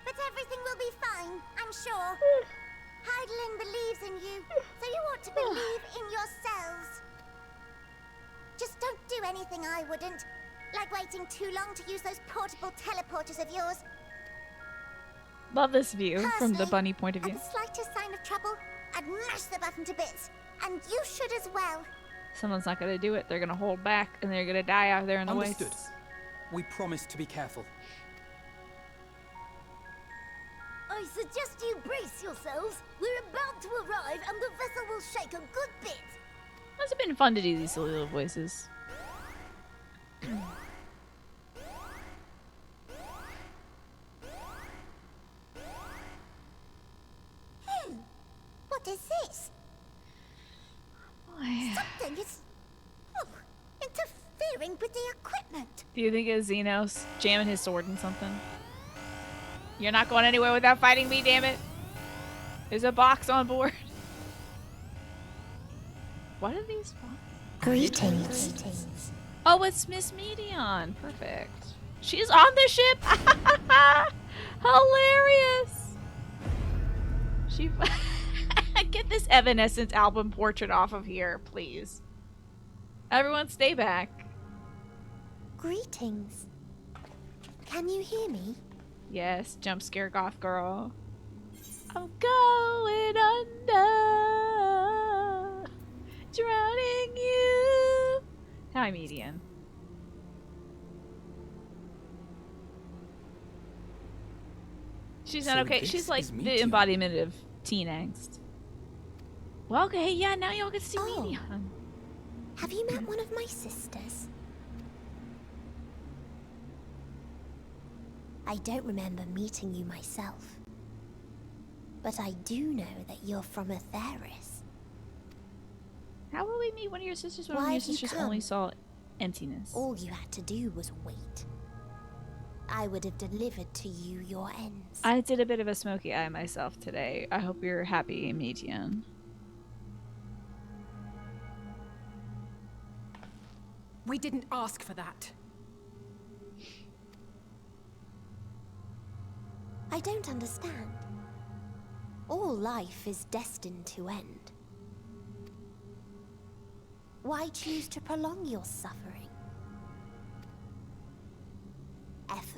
But everything will be fine, I'm sure. Heidelin believes in you, so you ought to believe in yourselves. Just don't do anything I wouldn't, like waiting too long to use those portable teleporters of yours. Love this view from the bunny point of view. At the slightest sign of trouble, I'd mash the button to bits, and you should as well. Someone's not gonna do it. They're gonna hold back, and they're gonna die out there in the Understood. wastes. We promise to be careful. I suggest you brace yourselves. We're about to arrive and the vessel will shake a good bit. Must have been fun to do these silly little voices. What is this? Something is interfering with the equipment. Do you think it's Xenos jamming his sword in something? You're not going anywhere without fighting me, damn it. There's a box on board. What are these boxes? Greetings. Oh, it's Miss Meteon. Perfect. She's on the ship. Hilarious. She... Get this Evanescence album portrait off of here, please. Everyone stay back. Greetings. Can you hear me? Yes, jump scare goth girl. I'm going under, drowning you. Hi, Median. She's not okay. She's like the embodiment of teen angst. Well, okay, yeah, now y'all get to see Median. Have you met one of my sisters? I don't remember meeting you myself. But I do know that you're from Atheris. How will we meet one of your sisters when Why one of your have you sisters come? only saw emptiness? All you had to do was wait. I would have delivered to you your ends. I did a bit of a smoky eye myself today. I hope you're happy, Median. We didn't ask for that. I don't understand. All life is destined to end. Why choose to prolong your suffering?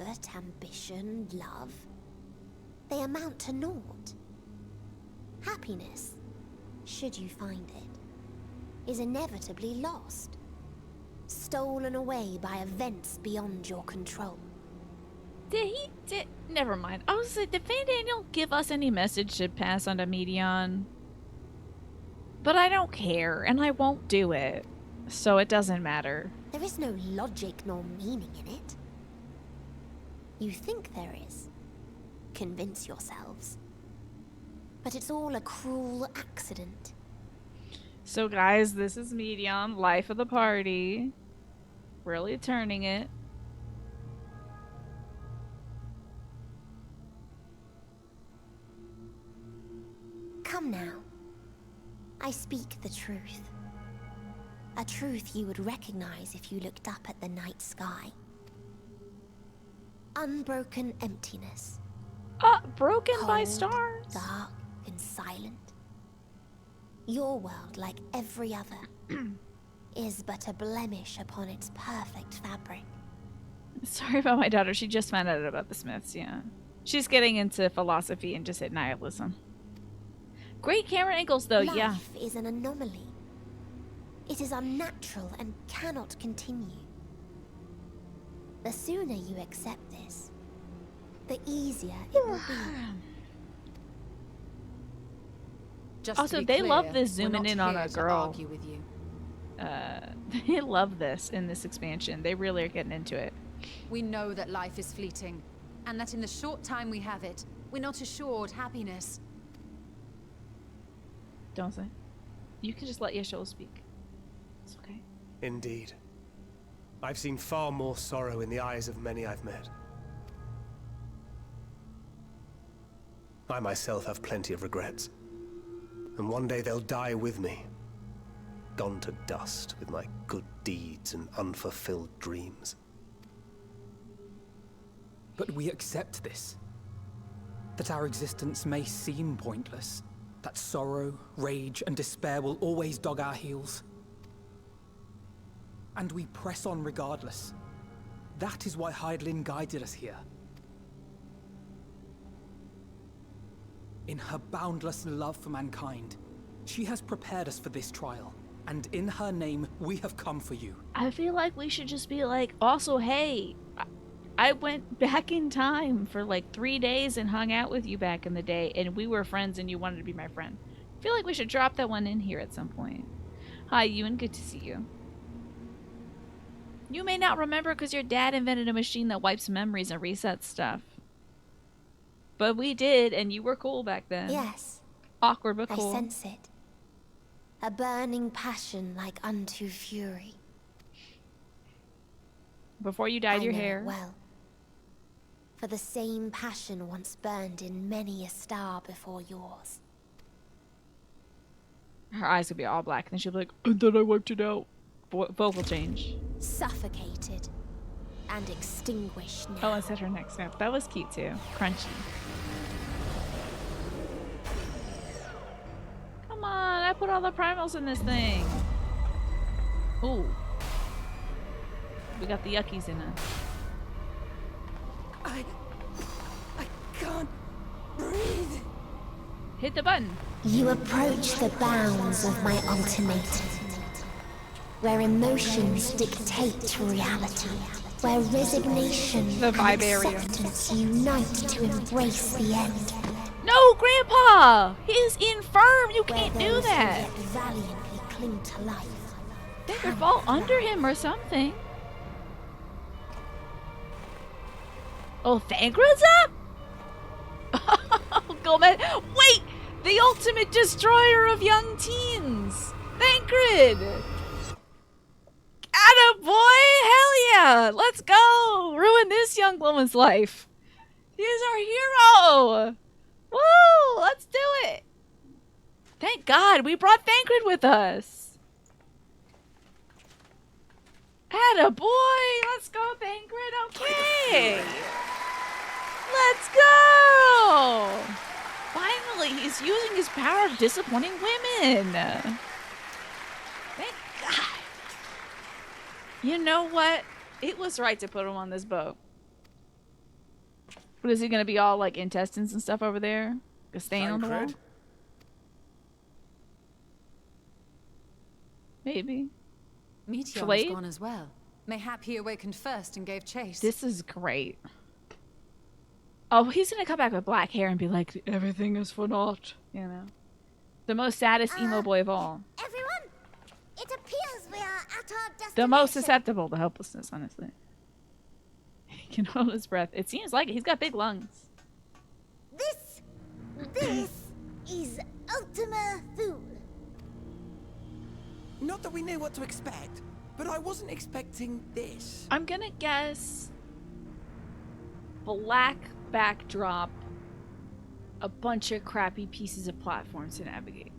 effort, ambition, love, they amount to naught. Happiness, should you find it, is inevitably lost. Stolen away by events beyond your control. Never mind. I was like, did Fan Daniel give us any message to pass on to Medion? But I don't care, and I won't do it. So it doesn't matter. There is no logic nor meaning in it. You think there is. Convince yourselves. But it's all a cruel accident. So guys, this is Medion, life of the party. Really turning it. Come now. I speak the truth. A truth you would recognize if you looked up at the night sky. Unbroken emptiness. Broken Cold, by stars. Dark and silent. Your world, like every other, is but a blemish upon its perfect fabric. Sorry about my daughter. She just found out about the Smiths, yeah. She's getting into philosophy and just hit nihilism. Great camera angles, though, yeah. Life is an anomaly. It is unnatural and cannot continue. The sooner you accept this, the easier it will be. Just also, to be they clear, love this we're zooming not in on here a to girl. argue with you. They love this in this expansion. They really are getting into it. We know that life is fleeting, and that in the short time we have it, we're not assured happiness. Don't say. You can just let Yashol speak. It's okay. Indeed. I've seen far more sorrow in the eyes of many I've met. I myself have plenty of regrets. And one day they'll die with me. Gone to dust with my good deeds and unfulfilled dreams. But we accept this. That our existence may seem pointless. That sorrow, rage, and despair will always dog our heels. And we press on regardless. That is why Hydaelyn guided us here. In her boundless love for mankind, she has prepared us for this trial. And in her name, we have come for you. I feel like we should just be like, also, hey, I went back in time for like 3 days and hung out with you back in the day, and we were friends and you wanted to be my friend. I feel like we should drop that one in here at some point. Hi, Ewan, good to see you. You may not remember because your dad invented a machine that wipes memories and resets stuff. But we did, and you were cool back then. Yes. Awkward, but cool. I sense it. A burning passion like unto fury. Before you dyed your I know hair. it well. For the same passion once burned in many a star before yours. Her eyes would be all black, and then she'll be like, and then I wiped it out. Vocal change. Suffocated and extinguished now. Oh, I said her next step. That was cute too. Crunchy. Come on, I put all the primals in this thing. Ooh. We got the yuckies in it. I can't breathe. Hit the button. You approach the bounds of my ultimatum, where emotions dictate reality, where resignation and acceptance unite to embrace the end. No, Grandpa! He's infirm! You can't do that! Who yet valiantly cling to life. They could fall under him or something. Oh, Thangred's up? Oh, Gomez. Wait! The ultimate destroyer of young teens! Thangred! Attaboy! Hell yeah! Let's go! Ruin this young woman's life. He's our hero! Woo! Let's do it! Thank God we brought Thangred with us. Attaboy! Let's go, Thangred! Okay! Let's go! Finally, he's using his power of disappointing women. Thank God. You know what? It was right to put him on this boat. What is he gonna be all like intestines and stuff over there? A stain on the wall? Tancred? Maybe. Meteor Flayed? is gone as well. Mayhap he awakened first and gave chase. This is great. Oh, he's gonna come back with black hair and be like, everything is for naught. You know. The most saddest emo boy of all. Everyone, it appears we are at our destination. The most susceptible to helplessness, honestly. He can hold his breath. It seems like it. He's got big lungs. This is Ultima Thule. Not that we knew what to expect, but I wasn't expecting this. I'm gonna guess black backdrop, a bunch of crappy pieces of platforms to navigate.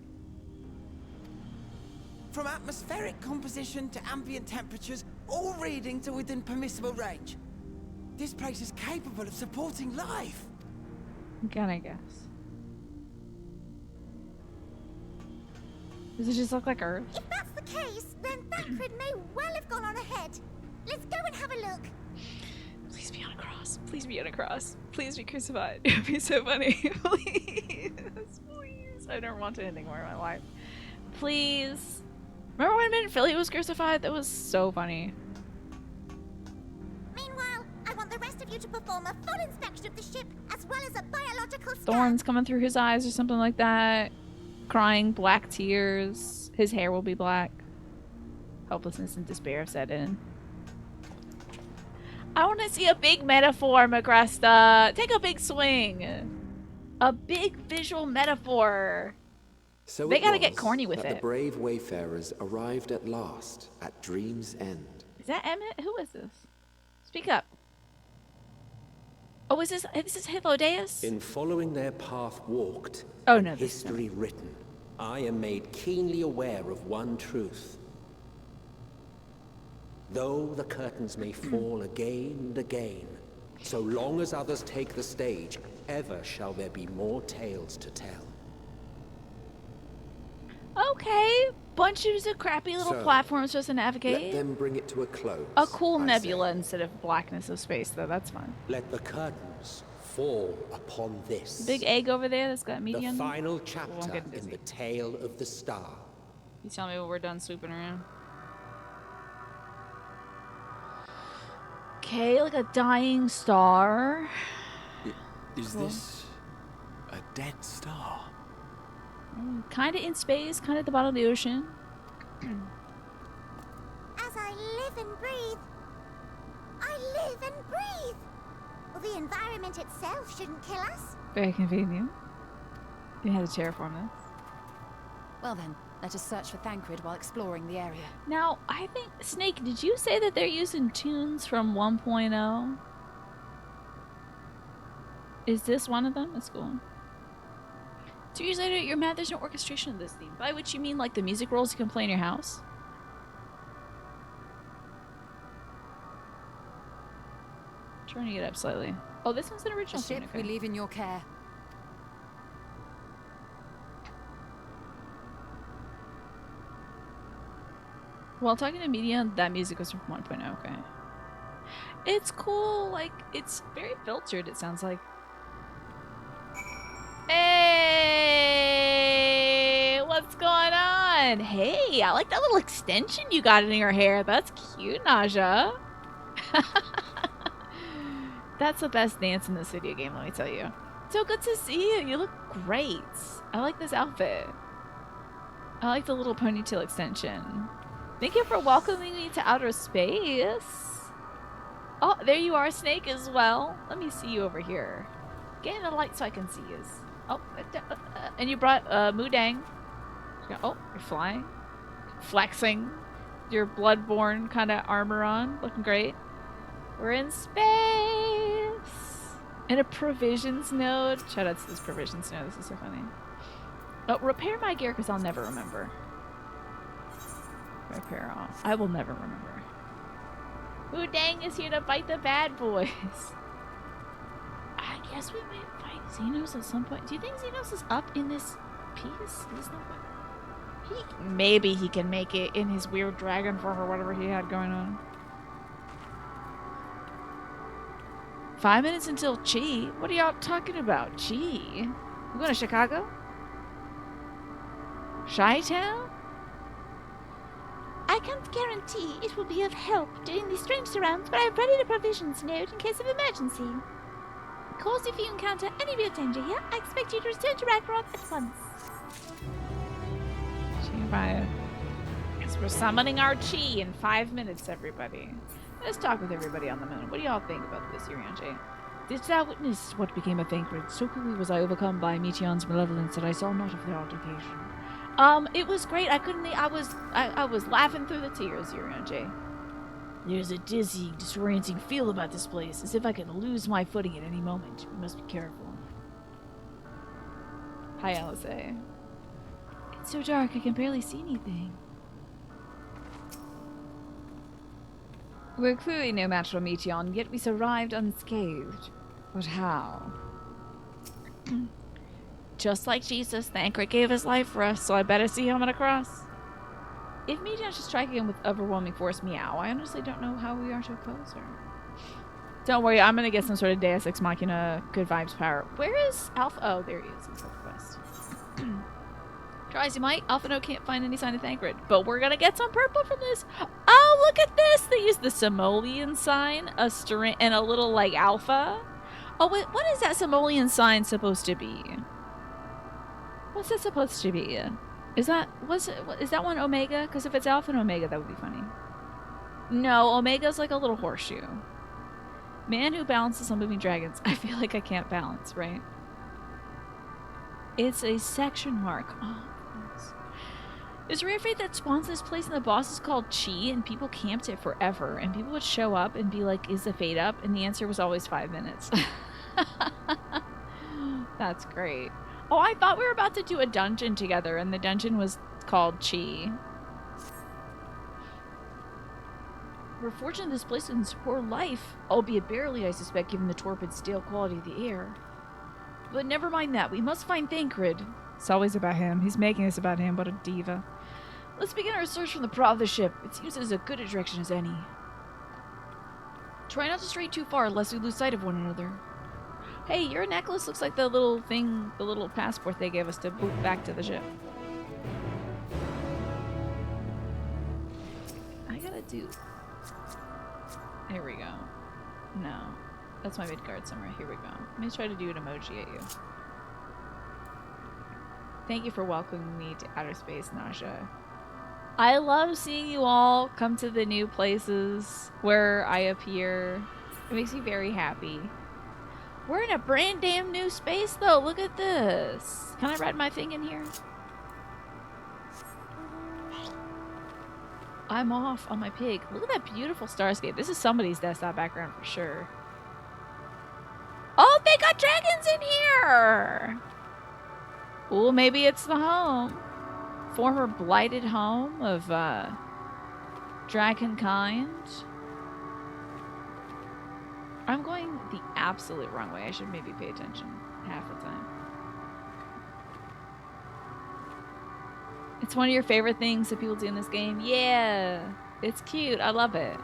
From atmospheric composition to ambient temperatures, all reading to within permissible range. This place is capable of supporting life. I'm gonna guess. Does it just look like Earth? If that's the case, then Thacred may well have gone on ahead. Let's go and have a look. Please be on a cross. Please be on a cross. Please be crucified. It would be so funny. Please. Please. I don't want anything more in my life. Please. Remember when Mid Philly was crucified? That was so funny. Meanwhile, I want the rest of you to perform a full inspection of the ship, as well as a biological scan. Thorns coming through his eyes or something like that. Crying black tears. His hair will be black. Helplessness and despair set in. I want to see a big metaphor, Magresta. Take a big swing. A big visual metaphor. So they it gotta get was corny with that it. The brave wayfarers arrived at last at Dream's End. Is that Emmett? Who is this? Speak up. Oh, is this is Hythlodaeus? In following their path walked, Oh no, history written, I am made keenly aware of one truth. Though the curtains may fall again and again, so long as others take the stage, ever shall there be more tales to tell. Okay, bunches of crappy little So, platforms for us to navigate. Let them bring it to a close. A cool I nebula instead of blackness of space, though. That's fine. Let the curtains fall upon this. Big egg over there that's got The media on it. final Won't chapter get in busy. the tale of the star. You tell me when we're done swooping around. Okay, like a dying star. Is Cool. this a dead star? Kind of in space, kind of at the bottom of the ocean. As I live and breathe, I live and breathe. Well, the environment itself shouldn't kill us. Very convenient. You had to terraform this. Well then, let us search for Thancred while exploring the area. Now, I think, Snake, did you say that they're using tunes from 1.0? Is this one of them? That's cool. 2 years later, you're mad there's no orchestration of this theme. By which you mean like the music rolls you can play in your house? Turning it up slightly. Oh, this one's an A original ship tune. we Okay. leave in your care. Well, talking to media, that music was from 1.0, okay. It's cool, like, it's very filtered, it sounds like. Hey! What's going on? Hey, I like that little extension you got in your hair. That's cute, Naja. That's the best dance in this video game, let me tell you. So good to see you. You look great. I like this outfit. I like the little ponytail extension. Thank you for welcoming me to outer space. Oh, there you are, Snake, as well. Let me see you over here. Get in the light so I can see you. Oh, and you brought Mudang. Oh, you're flying. Flexing your Bloodborne kind of armor on. Looking great. We're in space. In a provisions node. Shout out to this provisions node. This is so funny. Oh, repair my gear because I'll never remember. Repair all. I will never remember. Mudang is here to fight the bad boys. I guess we might fight Xenos at some point. Do you think Xenos is up in this piece? Maybe he can make it in his weird dragon form or whatever he had going on. 5 minutes until Chi? What are y'all talking about? Chi? You going to Chicago? Chi-Town? I can't guarantee it will be of help during these strange surrounds, but I've readied a provisions note in case of emergency. Of course, if you encounter any real danger here, I expect you to return to Ragnarok at once. Chi-Fire. Guess we're summoning our Chi in 5 minutes, everybody. Let's talk with everybody on the moon. What do y'all think about this, Urianger? Didst thou witness what became of Thancred? So quickly was I overcome by Meteion's malevolence that I saw not of the altercation. It was great. I was laughing through the tears, Urianger. There's a dizzying, disorienting feel about this place, as if I could lose my footing at any moment. We must be careful. Hi, Alisaie. It's so dark, I can barely see anything. We're clearly no match for Meteion, yet we survived unscathed. But how? Just like Jesus, Thancred gave his life for us, so I better see him on a cross. If Meteion should strike again with overwhelming force, meow, I honestly don't know how we are to oppose her. Don't worry, I'm gonna get some sort of Deus Ex Machina good vibes power. Where is Alpha? Oh, there he is. He's at the quest. Try as you might, Alpha No can't find any sign of Thancred, but we're gonna get some purple from this. Oh, look at this! They use the simoleon sign, a string, and a little, like, alpha. Oh, wait, what is that simoleon sign supposed to be? What's that supposed to be? Is that one Omega? Because if it's Alpha and Omega, that would be funny. No, Omega's like a little horseshoe. Man who balances on moving dragons. I feel like I can't balance, right? It's a section mark. Oh, nice. There's a rare fate that spawns this place and the boss is called Chi, and people camped it forever. And people would show up and be like, is the fate up? And the answer was always 5 minutes. That's great. Oh, I thought we were about to do a dungeon together, and the dungeon was called Chi. We're fortunate this place can support life, albeit barely, I suspect, given the torpid, stale quality of the air. But never mind that. We must find Thancred. It's always about him. He's making this about him. What a diva. Let's begin our search from the prow of the ship. It seems as good a direction as any. Try not to stray too far, lest we lose sight of one another. Hey, your necklace looks like the little thing, the little passport they gave us to boot back to the ship. I gotta do... There we go. No. That's my mid-card somewhere. Here we go. Let me try to do an emoji at you. Thank you for welcoming me to outer space, Naja. I love seeing you all come to the new places where I appear. It makes me very happy. We're in a brand damn new space though. Look at this. Can I ride my thing in here? I'm off on my pig. Look at that beautiful starscape. This is somebody's desktop background for sure. Oh, they got dragons in here! Oh, maybe it's the home. Former blighted home of dragonkind. I'm going the absolute wrong way. I should maybe pay attention half the time. It's one of your favorite things that people do in this game? Yeah! It's cute. I love it.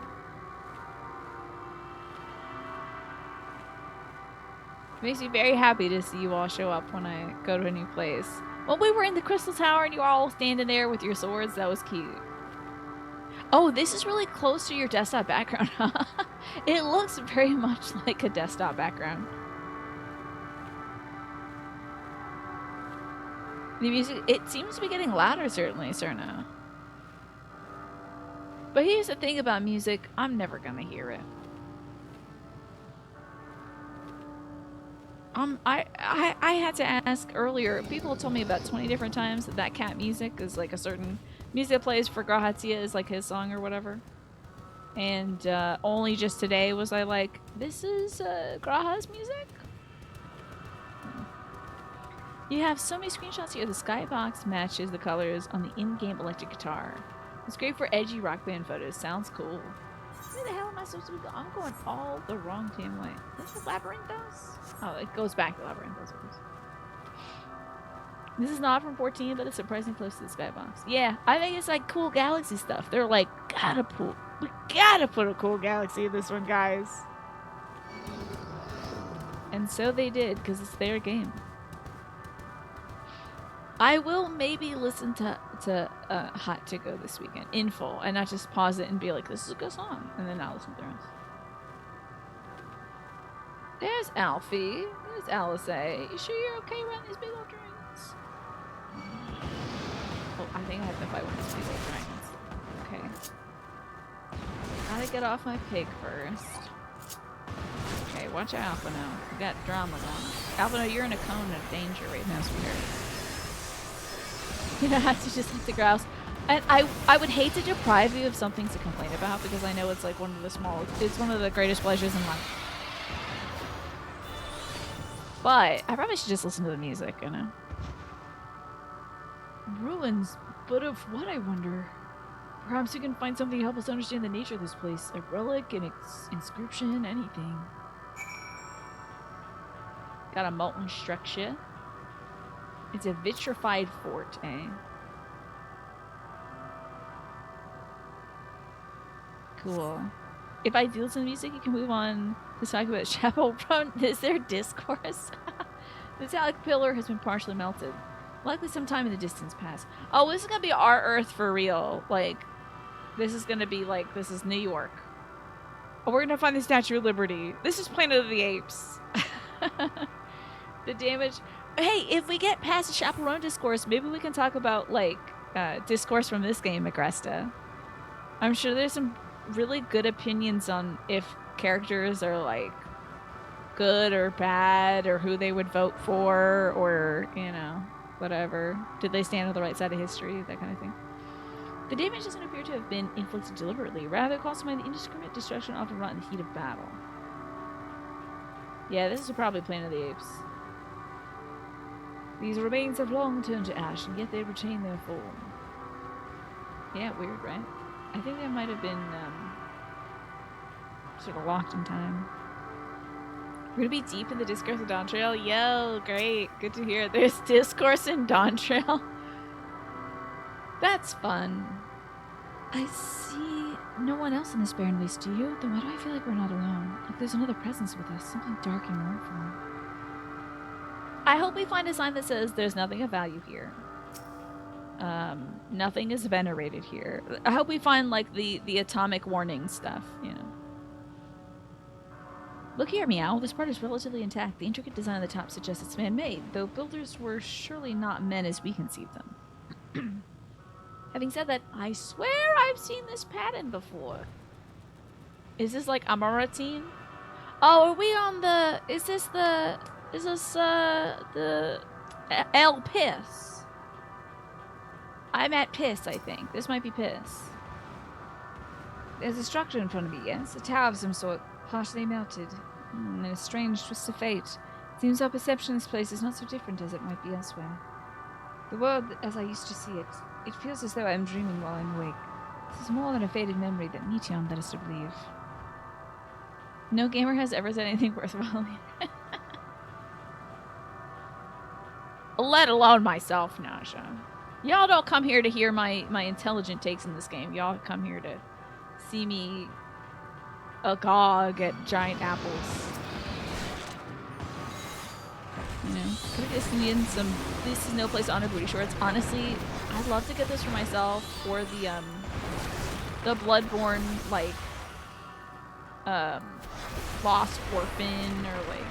It makes me very happy to see you all show up when I go to a new place. When we were in the Crystal Tower and you were all standing there with your swords, that was cute. Oh, this is really close to your desktop background, huh? It looks very much like a desktop background. The music, it seems to be getting louder, certainly, Cerna. But here's the thing about music, I'm never gonna hear it. I had to ask earlier, people told me about 20 different times that cat music is like a certain music that plays for Grahatia is like his song or whatever. And only just today was I like, this is Graha's music? You have so many screenshots here. The skybox matches the colors on the in-game electric guitar. It's great for edgy rock band photos. Sounds cool. Where the hell am I supposed to be going? I'm going all the wrong damn way. Is this Labyrinthos? Oh, it goes back to Labyrinthos. This is not from 14, but it's surprisingly close to the skybox. Yeah, I think it's like cool galaxy stuff. They're like, we gotta put a cool galaxy in this one, guys. And so they did, because it's their game. I will maybe listen to Hot to Go this weekend in full, and not just pause it and be like, this is a good song, and then I'll listen to the rest. There's Alfie. There's Alice A. You sure you're okay around these big old dragons? Oh, I think I have to fight one of these big old dragons. Okay. Gotta get off my pig first. Okay, watch out, Alphino. We got drama going on. Alphino, you're in a cone of danger right now, sweetheart. You know, to just hit the grouse. And I would hate to deprive you of something to complain about, because I know it's like one of the smallest, it's one of the greatest pleasures in life. But I probably should just listen to the music, you know. Ruins, but of what, I wonder? Perhaps you can find something to help us understand the nature of this place. A relic, an inscription, anything. Got a molten structure. It's a vitrified fort, eh? Cool. If I do listen to music, you can move on to talk about Chapel Run. Is there discourse? The metallic pillar has been partially melted. Likely sometime in the distance past. Oh, this is gonna be our Earth for real. Like, this is gonna be like, this is New York. Oh, we're gonna find the Statue of Liberty. This is Planet of the Apes. The damage. Hey, if we get past the Chaperone discourse, maybe we can talk about, like, discourse from this game, Agresta. I'm sure there's some really good opinions on if characters are, like, good or bad, or who they would vote for, or, you know, whatever. Did they stand on the right side of history? That kind of thing. The damage doesn't appear to have been inflicted deliberately, rather caused by the indiscriminate destruction often wrought in the heat of battle. Yeah, this is probably Planet of the Apes. These remains have long turned to ash, and yet they retain their form. Yeah, weird, right? I think they might have been, sort of locked in time. We're gonna be deep in the discourse of Dawntrail? Yo, great. Good to hear. There's discourse in Dawntrail. That's fun. I see no one else in this barren waste, do you? Then why do I feel like we're not alone? Like there's another presence with us, something dark and mournful. I hope we find a sign that says there's nothing of value here. Nothing is venerated here. I hope we find, like, the atomic warning stuff, you know. Look here, Meow. This part is relatively intact. The intricate design of the top suggests it's man-made, though builders were surely not men as we conceived them. Having said that, I swear I've seen this pattern before. Is this like Amaratine? Oh, are we on the... Is this the El Piss? I'm at Piss, I think. This might be Piss. There's a structure in front of me, yes? A tower of some sort, partially melted. And a strange twist of fate. Seems our perception of this place is not so different as it might be elsewhere. The world as I used to see it, it feels as though I'm dreaming while I'm awake. This is more than a faded memory that Meteon led us to believe. No gamer has ever said anything worthwhile. Let alone myself, Nasha. Y'all don't come here to hear my intelligent takes in this game. Y'all come here to see me agog at giant apples. You know, could have just needed some. This is no place to honor booty shorts. Honestly, I'd love to get this for myself, or the Bloodborne, like, Lost Orphan, or like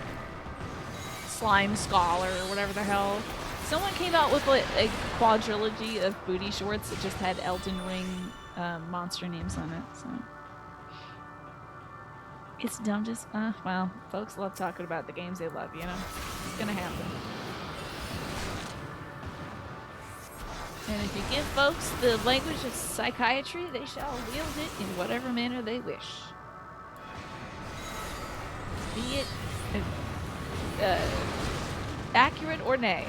Slime Scholar, or whatever the hell. Someone came out with like a quadrilogy of booty shorts that just had Elden Ring monster names on it. So it's dumb. Just well, folks love talking about the games they love. You know, it's gonna happen. And if you give folks the language of psychiatry, they shall wield it in whatever manner they wish. Be it accurate or nay.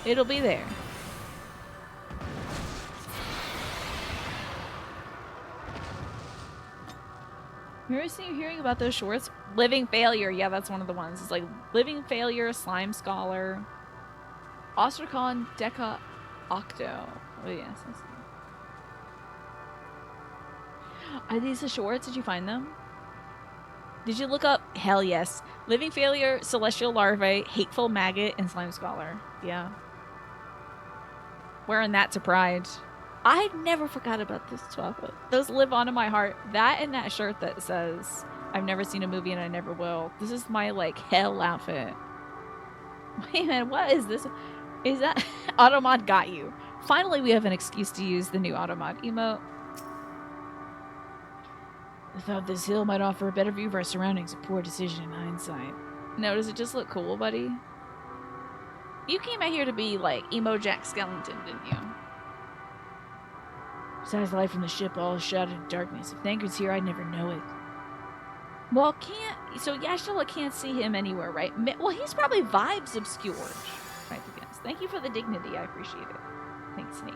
It'll be there. Remember seeing hearing about those shorts? Living Failure, yeah, that's one of the ones. It's like Living Failure, Slime Scholar, Ostracon Deca Octo. Oh yes, I see. Are these the shorts? Did you find them? Did you look up? Hell yes. Living failure, celestial larvae, hateful maggot, and slime scholar. Yeah. Wearing that to Pride. I never forgot about this chocolate. Those live on in my heart. That and that shirt that says, I've never seen a movie and I never will. This is my, like, hell outfit. Wait a minute, what is this? Is that... Automod got you. Finally, we have an excuse to use the new Automod emote. I thought this hill might offer a better view of our surroundings. A poor decision in hindsight. No, does it just look cool, buddy? You came out here to be, like, Emo Jack Skellington, didn't you? Besides, light from the ship all shrouded in darkness. If Thanker's here, I'd never know it. Well, can't... So Yashala can't see him anywhere, right? Well, he's probably vibes obscured. Right, against. Thank you for the dignity. I appreciate it. Thanks, Snake.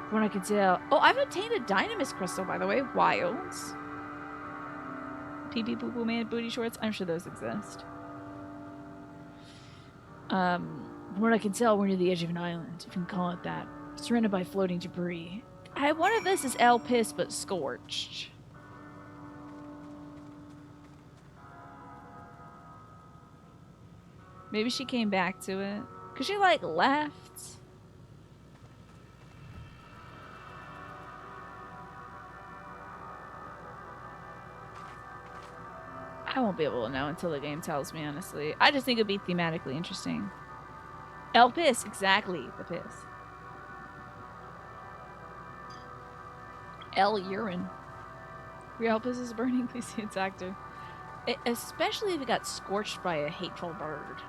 From what I can tell... Oh, I've obtained a Dynamis crystal, by the way. Wilds. PP Poo Poo Man booty shorts. I'm sure those exist. From what I can tell, we're near the edge of an island, if you can call it that. Surrounded by floating debris. I wonder if this is El Piss, but scorched. Maybe she came back to it. Because she, like, left. I won't be able to know until the game tells me, honestly. I just think it'd be thematically interesting. El Piss, exactly. The piss. El urine. Real Piss is burning, please see its active. Especially if it got scorched by a hateful bird.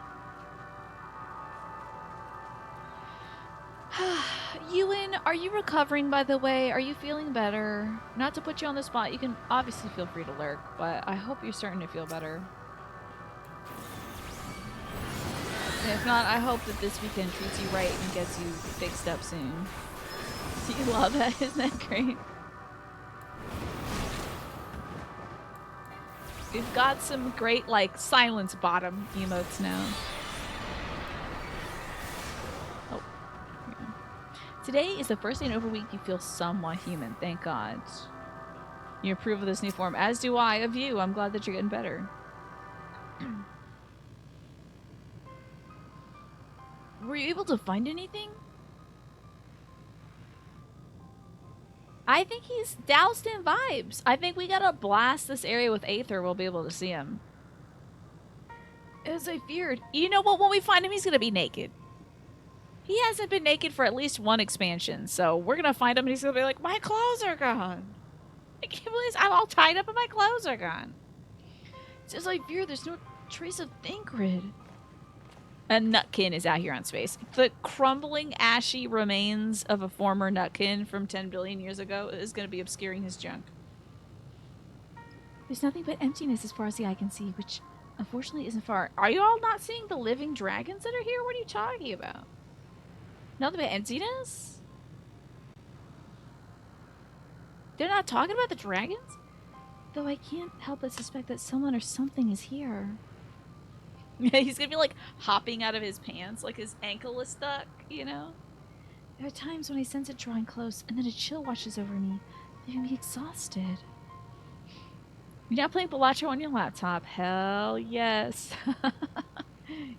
Ewan, are you recovering, by the way? Are you feeling better? Not to put you on the spot, you can obviously feel free to lurk, but I hope you're starting to feel better. And if not, I hope that this weekend treats you right and gets you fixed up soon. Do you love that? Isn't that great? We've got some great, like, silence bottom emotes now. Oh. Yeah. Today is the first day in over a week you feel somewhat human. Thank God. You approve of this new form, as do I of you. I'm glad that you're getting better. Were you able to find anything? I think he's doused in vibes. I think we gotta blast this area with Aether. We'll be able to see him. As I feared. You know what? When we find him, he's gonna be naked. He hasn't been naked for at least one expansion. So we're gonna find him and he's gonna be like, my clothes are gone. I can't believe this. I'm all tied up and my clothes are gone. It's as I feared. There's no trace of Thancred. A Nutkin is out here on space. The crumbling, ashy remains of a former Nutkin from 10 billion years ago is going to be obscuring his junk. There's nothing but emptiness as far as the eye can see, which unfortunately isn't far. Are you all not seeing the living dragons that are here? What are you talking about? Nothing but emptiness? They're not talking about the dragons? Though I can't help but suspect that someone or something is here. Yeah, he's gonna be like hopping out of his pants, like his ankle is stuck, you know? There are times when I sense it drawing close, and then a chill washes over me, leaving me exhausted. You're not playing Balatro on your laptop? Hell yes.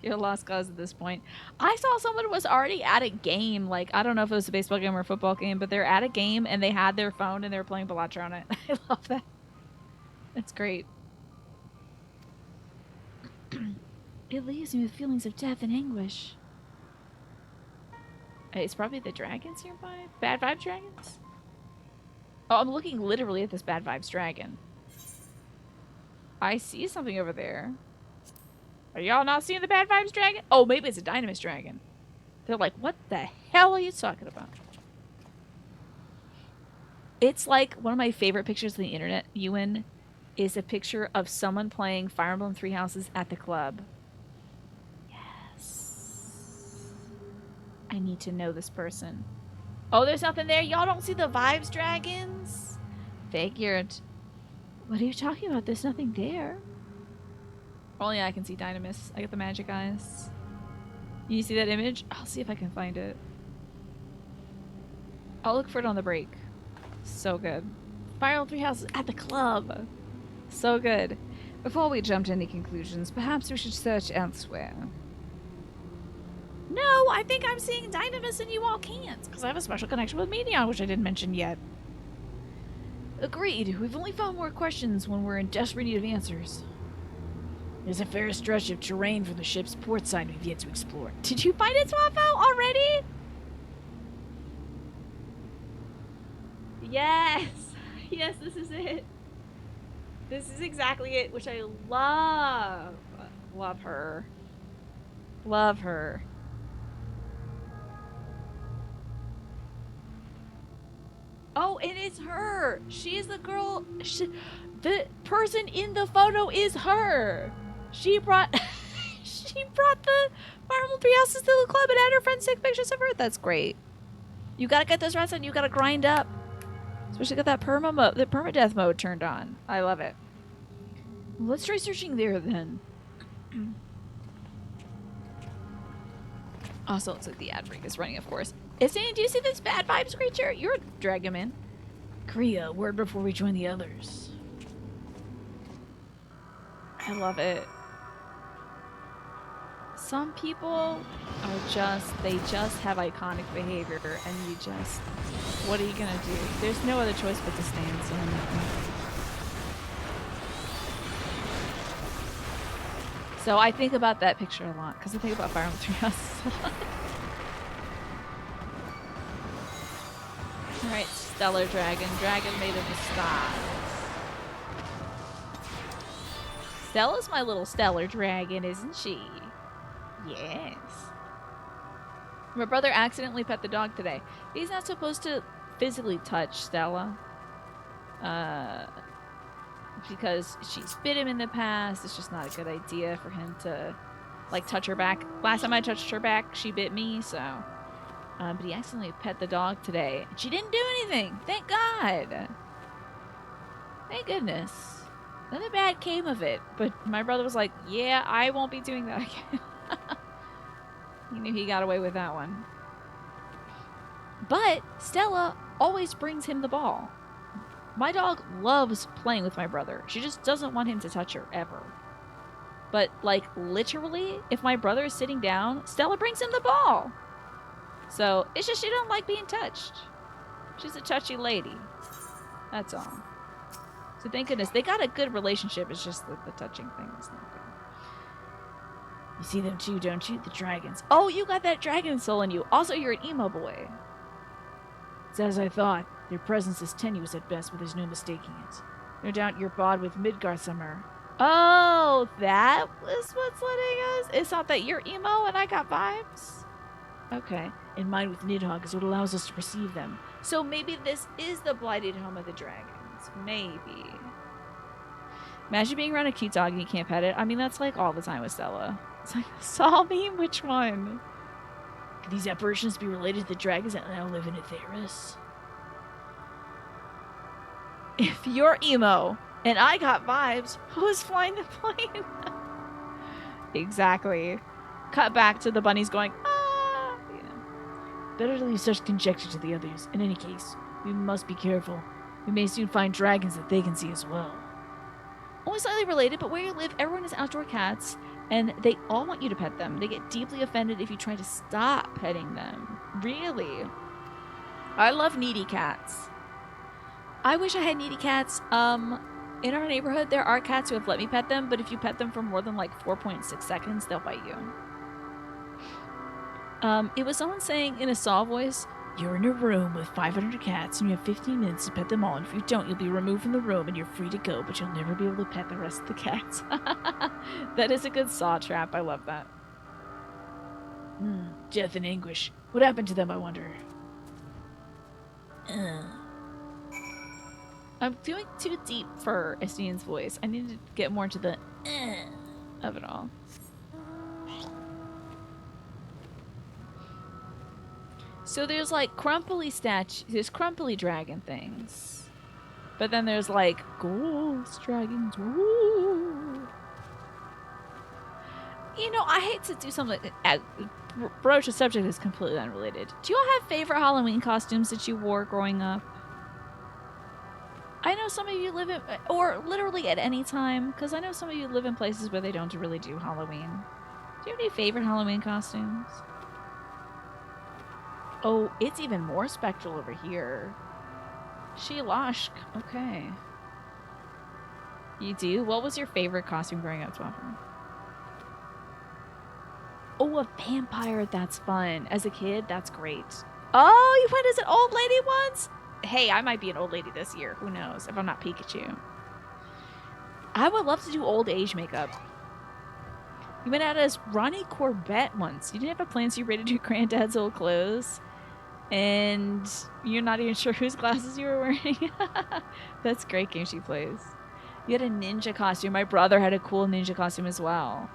You're a lost cause at this point. I saw someone was already at a game, like, I don't know if it was a baseball game or a football game, but they're at a game and they had their phone and they were playing Balatro on it. I love that. That's great. It leaves me with feelings of death and anguish. It's probably the dragons nearby? Bad Vibes dragons? Oh, I'm looking literally at this Bad Vibes dragon. I see something over there. Are y'all not seeing the Bad Vibes dragon? Oh, maybe it's a Dynamis dragon. They're like, what the hell are you talking about? It's like one of my favorite pictures on the internet, Ewan, is a picture of someone playing Fire Emblem Three Houses at the club. I need to know this person. Oh, there's nothing there? Y'all don't see the Vibes dragons? Figured. What are you talking about? There's nothing there. Only I can see Dynamis. I get the magic eyes. You see that image? I'll see if I can find it. I'll look for it on the break. So good. Fire Emblem Three Houses at the club. So good. Before we jump to any conclusions, perhaps we should search elsewhere. No, I think I'm seeing Dynamis and you all can't, because I have a special connection with Medion, which I didn't mention yet. Agreed. We've only found more questions when we're in desperate need of answers. There's a fair stretch of terrain from the ship's port side we've yet to explore. Did you find it, Swaffo, already? Yes! Yes, this is it. This is exactly it, which I love. Love her. Love her. Oh, and it's her. She is the girl. The person in the photo is her. She brought she brought the Marble Tree Houses to the club and had her friends take pictures of her. That's great. You gotta get those rats and you gotta grind up. Especially got that permadeath mode turned on. I love it. Well, let's try searching there then. Also, looks like the ad break is running, of course. Isn't, do you see this bad vibes creature? You're a dragon man. Kriya, word before we join the others. I love it. Some people are they just have iconic behavior and you just, what are you gonna do? There's no other choice but to stand still. So I think about that picture a lot because I think about Fire Emblem Three Houses a lot. Alright, Stellar Dragon. Dragon made of the stars. Stella's my little Stellar Dragon, isn't she? Yes. My brother accidentally pet the dog today. He's not supposed to physically touch Stella. Because she's bit him in the past. It's just not a good idea for him to, like, touch her back. Last time I touched her back, she bit me, so... but he accidentally pet the dog today. And she didn't do anything! Thank God! Thank goodness. Nothing bad came of it. But my brother was like, yeah, I won't be doing that again. He knew he got away with that one. But Stella always brings him the ball. My dog loves playing with my brother. She just doesn't want him to touch her, ever. But, like, literally, if my brother is sitting down, Stella brings him the ball. So, it's just she don't like being touched. She's a touchy lady. That's all. So thank goodness. They got a good relationship. It's just that the touching thing is not good. You see them too, don't you? The dragons. Oh, you got that dragon soul in you. Also, you're an emo boy. It's as I thought. Their presence is tenuous at best, but there's no mistaking it. No doubt you're bought with Midgard somewhere. Oh, that was what's letting us... It's not that you're emo and I got vibes? Okay. And mine with Nidhogg is what allows us to perceive them. So maybe this is the blighted home of the dragons. Maybe. Imagine being around a cute dog and you can't pet it. I mean, that's like all the time with Stella. It's like, saw me? Which one? Could these apparitions be related to the dragons that now live in Aetheris? If you're emo and I got vibes, who's flying the plane? Exactly. Cut back to the bunnies going, ah! Yeah. Better to leave such conjecture to the others. In any case, we must be careful. We may soon find dragons that they can see as well. Only slightly related, but where you live, everyone has outdoor cats, and they all want you to pet them. They get deeply offended if you try to stop petting them. Really? I love needy cats. I wish I had needy cats. In our neighborhood, there are cats who have let me pet them, but if you pet them for more than like 4.6 seconds, they'll bite you. It was someone saying in a saw voice, you're in a room with 500 cats and you have 15 minutes to pet them all, and if you don't, you'll be removed from the room and you're free to go, but you'll never be able to pet the rest of the cats. That is a good saw trap. I love that. Death and anguish. What happened to them, I wonder? I'm doing too deep for Estienne's voice. I need to get more into the of it all. So there's like crumply there's crumply dragon things. But then there's like ghost dragons. Woo. You know, I hate to do something broach a subject that's completely unrelated. Do you all have favorite Halloween costumes that you wore growing up? I know some of you live in, or literally at any time, because I know some of you live in places where they don't really do Halloween. Do you have any favorite Halloween costumes? Oh, it's even more spectral over here. Sheloshk. Okay. You do? What was your favorite costume growing up, Twaffer? Oh, a vampire. That's fun. As a kid, that's great. Oh, you went as an old lady once? Hey, I might be an old lady this year. Who knows? If I'm not Pikachu. I would love to do old age makeup. You went out as Ronnie Corbett once. You didn't have a plan, so you raided your granddad's old clothes. And you're not even sure whose glasses you were wearing. That's a great game she plays. You had a ninja costume. My brother had a cool ninja costume as well.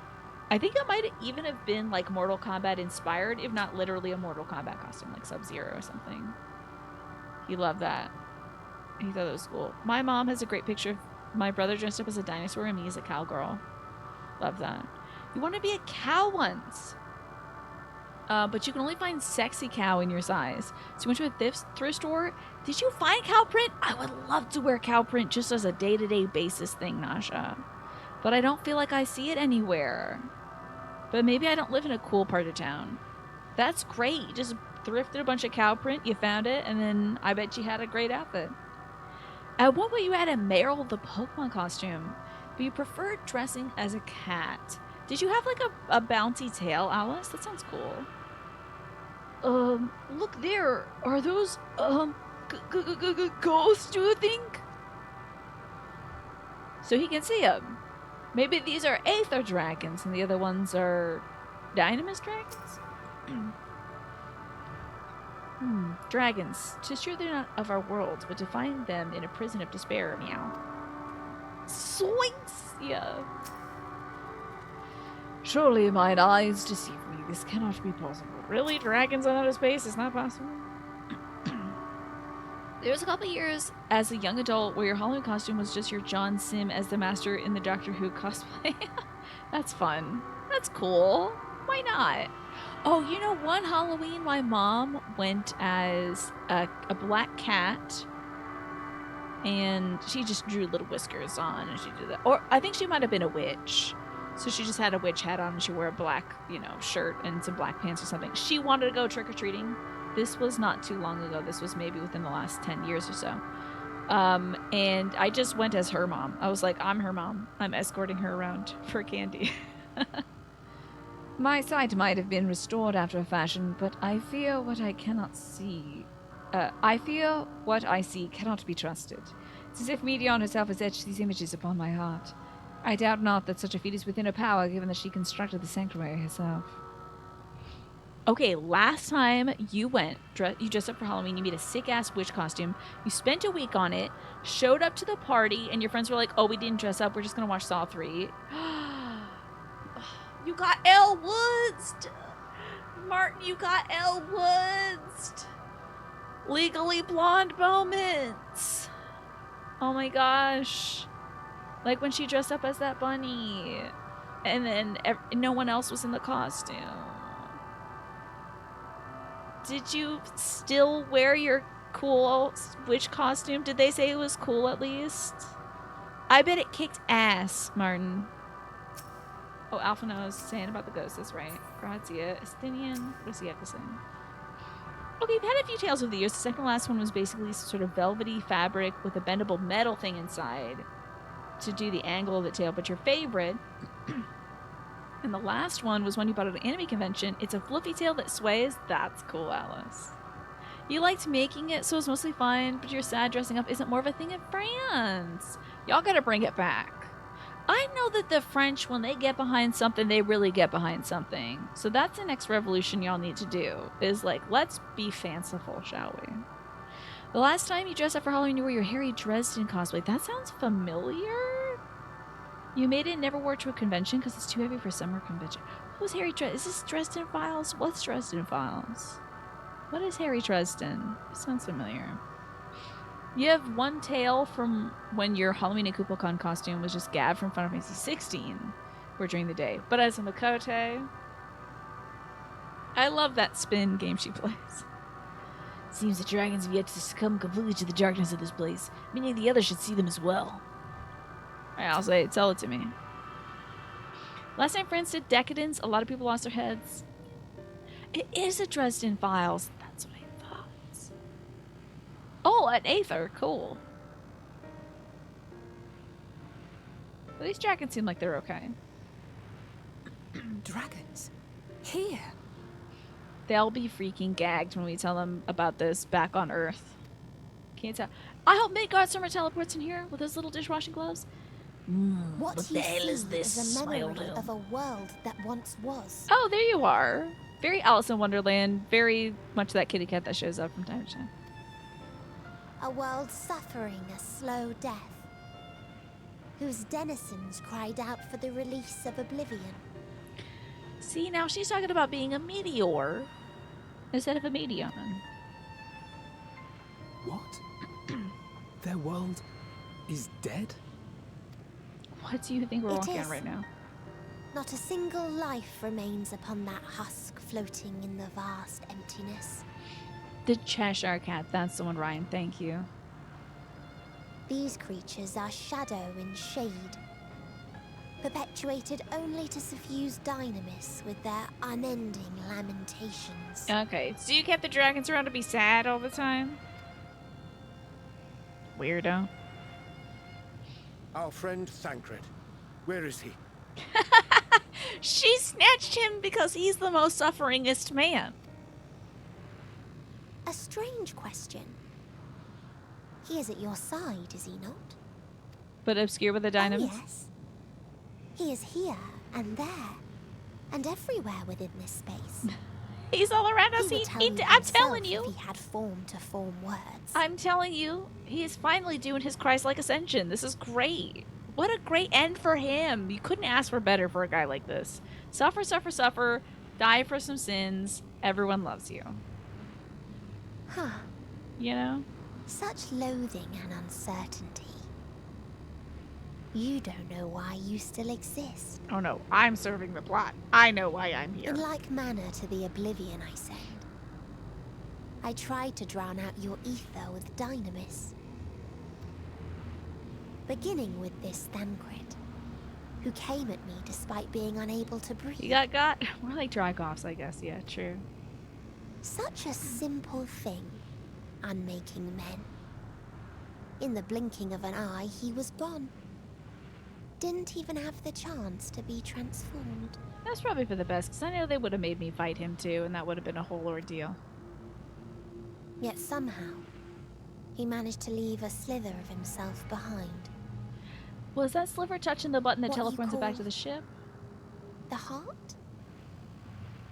I think it might even have been like Mortal Kombat inspired, if not literally a Mortal Kombat costume, like Sub-Zero or something. He loved that. He thought it was cool. My mom has a great picture of my brother dressed up as a dinosaur and me as a cowgirl. Love that. You want to be a cow once. But you can only find sexy cow in your size. So you went to a thrift store. Did you find cow print? I would love to wear cow print just as a day-to-day basis thing, Nasha. But I don't feel like I see it anywhere. But maybe I don't live in a cool part of town. That's great. You just thrifted a bunch of cow print, you found it, and then I bet you had a great outfit. At one point you had a Meryl the Pokemon costume, but you preferred dressing as a cat. Did you have like a bouncy tail, Alice? That sounds cool. Look there. Are those, ghosts, do you think? So he can see them. Maybe these are Aether dragons and the other ones are Dynamis dragons? Dragons. 'Tis true they're not of our world, but to find them in a prison of despair, meow. Zoinks! Yeah. Surely mine eyes deceive me. This cannot be possible. Really? Dragons on outer space is not possible? There was a couple years as a young adult where your Halloween costume was just your John Sim as the master in the Doctor Who cosplay. That's fun. That's cool. Why not? Oh, you know, one Halloween my mom went as a black cat and she just drew little whiskers on and she did that. Or I think she might have been a witch. So she just had a witch hat on and she wore a black, shirt and some black pants or something. She wanted to go trick-or-treating. This was not too long ago. This was maybe within the last 10 years or so. And I just went as her mom. I was like, I'm her mom. I'm escorting her around for candy. My sight might have been restored after a fashion, but I fear what I cannot see. I fear what I see cannot be trusted. It's as if Medion herself has etched these images upon my heart. I doubt not that such a feat is within her power, given that she constructed the sanctuary herself. Okay, last time you went, you dressed up for Halloween, you made a sick-ass witch costume, you spent a week on it, showed up to the party, and your friends were like, oh, we didn't dress up, we're just gonna watch Saw 3. You got Elle Woods! Martin, you got Elle Woods! Legally Blonde moments! Oh my gosh. Like when she dressed up as that bunny, and then no one else was in the costume. Did you still wear your cool witch costume? Did they say it was cool at least? I bet it kicked ass, Martin. Oh, Alpha knows saying about the ghost. That's right. Grazia. Estinian. What does he have to say? Okay, we've had a few tales over the years. The second last one was basically sort of velvety fabric with a bendable metal thing inside to do the angle of the tail. But your favorite... And the last one was one you bought at an anime convention. It's a fluffy tail that sways. That's cool, Alice. You liked making it, so it's mostly fun, but you're sad dressing up isn't more of a thing in France. Y'all gotta bring it back. I know that the French, when they get behind something, they really get behind something. So that's the next revolution y'all need to do, is like, let's be fanciful, shall we? The last time you dressed up for Halloween, you wore your Harry Dresden cosplay. That sounds familiar? You made it and never wore it to a convention because it's too heavy for summer convention. What was Harry Dresden? Is this Dresden Files? What's Dresden Files? What is Harry Dresden? It sounds familiar. You have one tale from when your Halloween and KupoCon costume was just Gab from Final Fantasy 16 for during the day. But as a Makote, I love that spin game she plays. Seems the dragons have yet to succumb completely to the darkness of this place, meaning the others should see them as well. Alright, I'll say, tell it to me. Last time France did Decadence, a lot of people lost their heads. It is a Dresden Files. That's what I thought. Oh, an Aether. Cool. Well, these dragons seem like they're okay. Dragons? Here? They'll be freaking gagged when we tell them about this back on Earth. Can't tell. I hope Midgard Summer teleports in here with his little dishwashing gloves. What the you hell see is this? is a memory Smiled of a world that once was. Oh, there you are. Very Alice in Wonderland. Very much that kitty cat that shows up from time to time. A world suffering a slow death, whose denizens cried out for the release of oblivion. See, now she's talking about being a meteor instead of a medium. What? Their world is dead? What do you think we're It walking is. on right now? Not a single life remains upon that husk floating in the vast emptiness. The Cheshire Cat. That's the one, Ryan. Thank you. These creatures are shadow and shade, perpetuated only to suffuse dynamis with their unending lamentations. Okay, so you kept the dragons around to be sad all the time? Weirdo. Our friend Thancred. Where is he? She snatched him because he's the most sufferingest man. A strange question. He is at your side, is he not? But obscure with the dynamis? Oh, yes. He is here and there and everywhere within this space. He's all around us. He would tell you I'm himself telling you. if he had form to form words. I'm telling you. He is finally doing his Christ-like ascension. This is great. What a great end for him. You couldn't ask for better for a guy like this. Suffer, suffer, suffer. Die for some sins. Everyone loves you. Huh. You know? Such loathing and uncertainty. You don't know why you still exist. Oh no, I'm serving the plot. I know why I'm here. In like manner to the oblivion I send, I tried to drown out your ether with dynamis. Beginning with this Thancred, who came at me despite being unable to breathe. You got? More like Drygoffs, I guess. Yeah, true. Such a simple thing, unmaking men. In the blinking of an eye, he was gone. Didn't even have the chance to be transformed. That's probably for the best, because I know they would have made me fight him too, and that would have been a whole ordeal. Yet somehow, he managed to leave a slither of himself behind. Was that sliver touching the button that What you teleports it back call to the ship? The heart?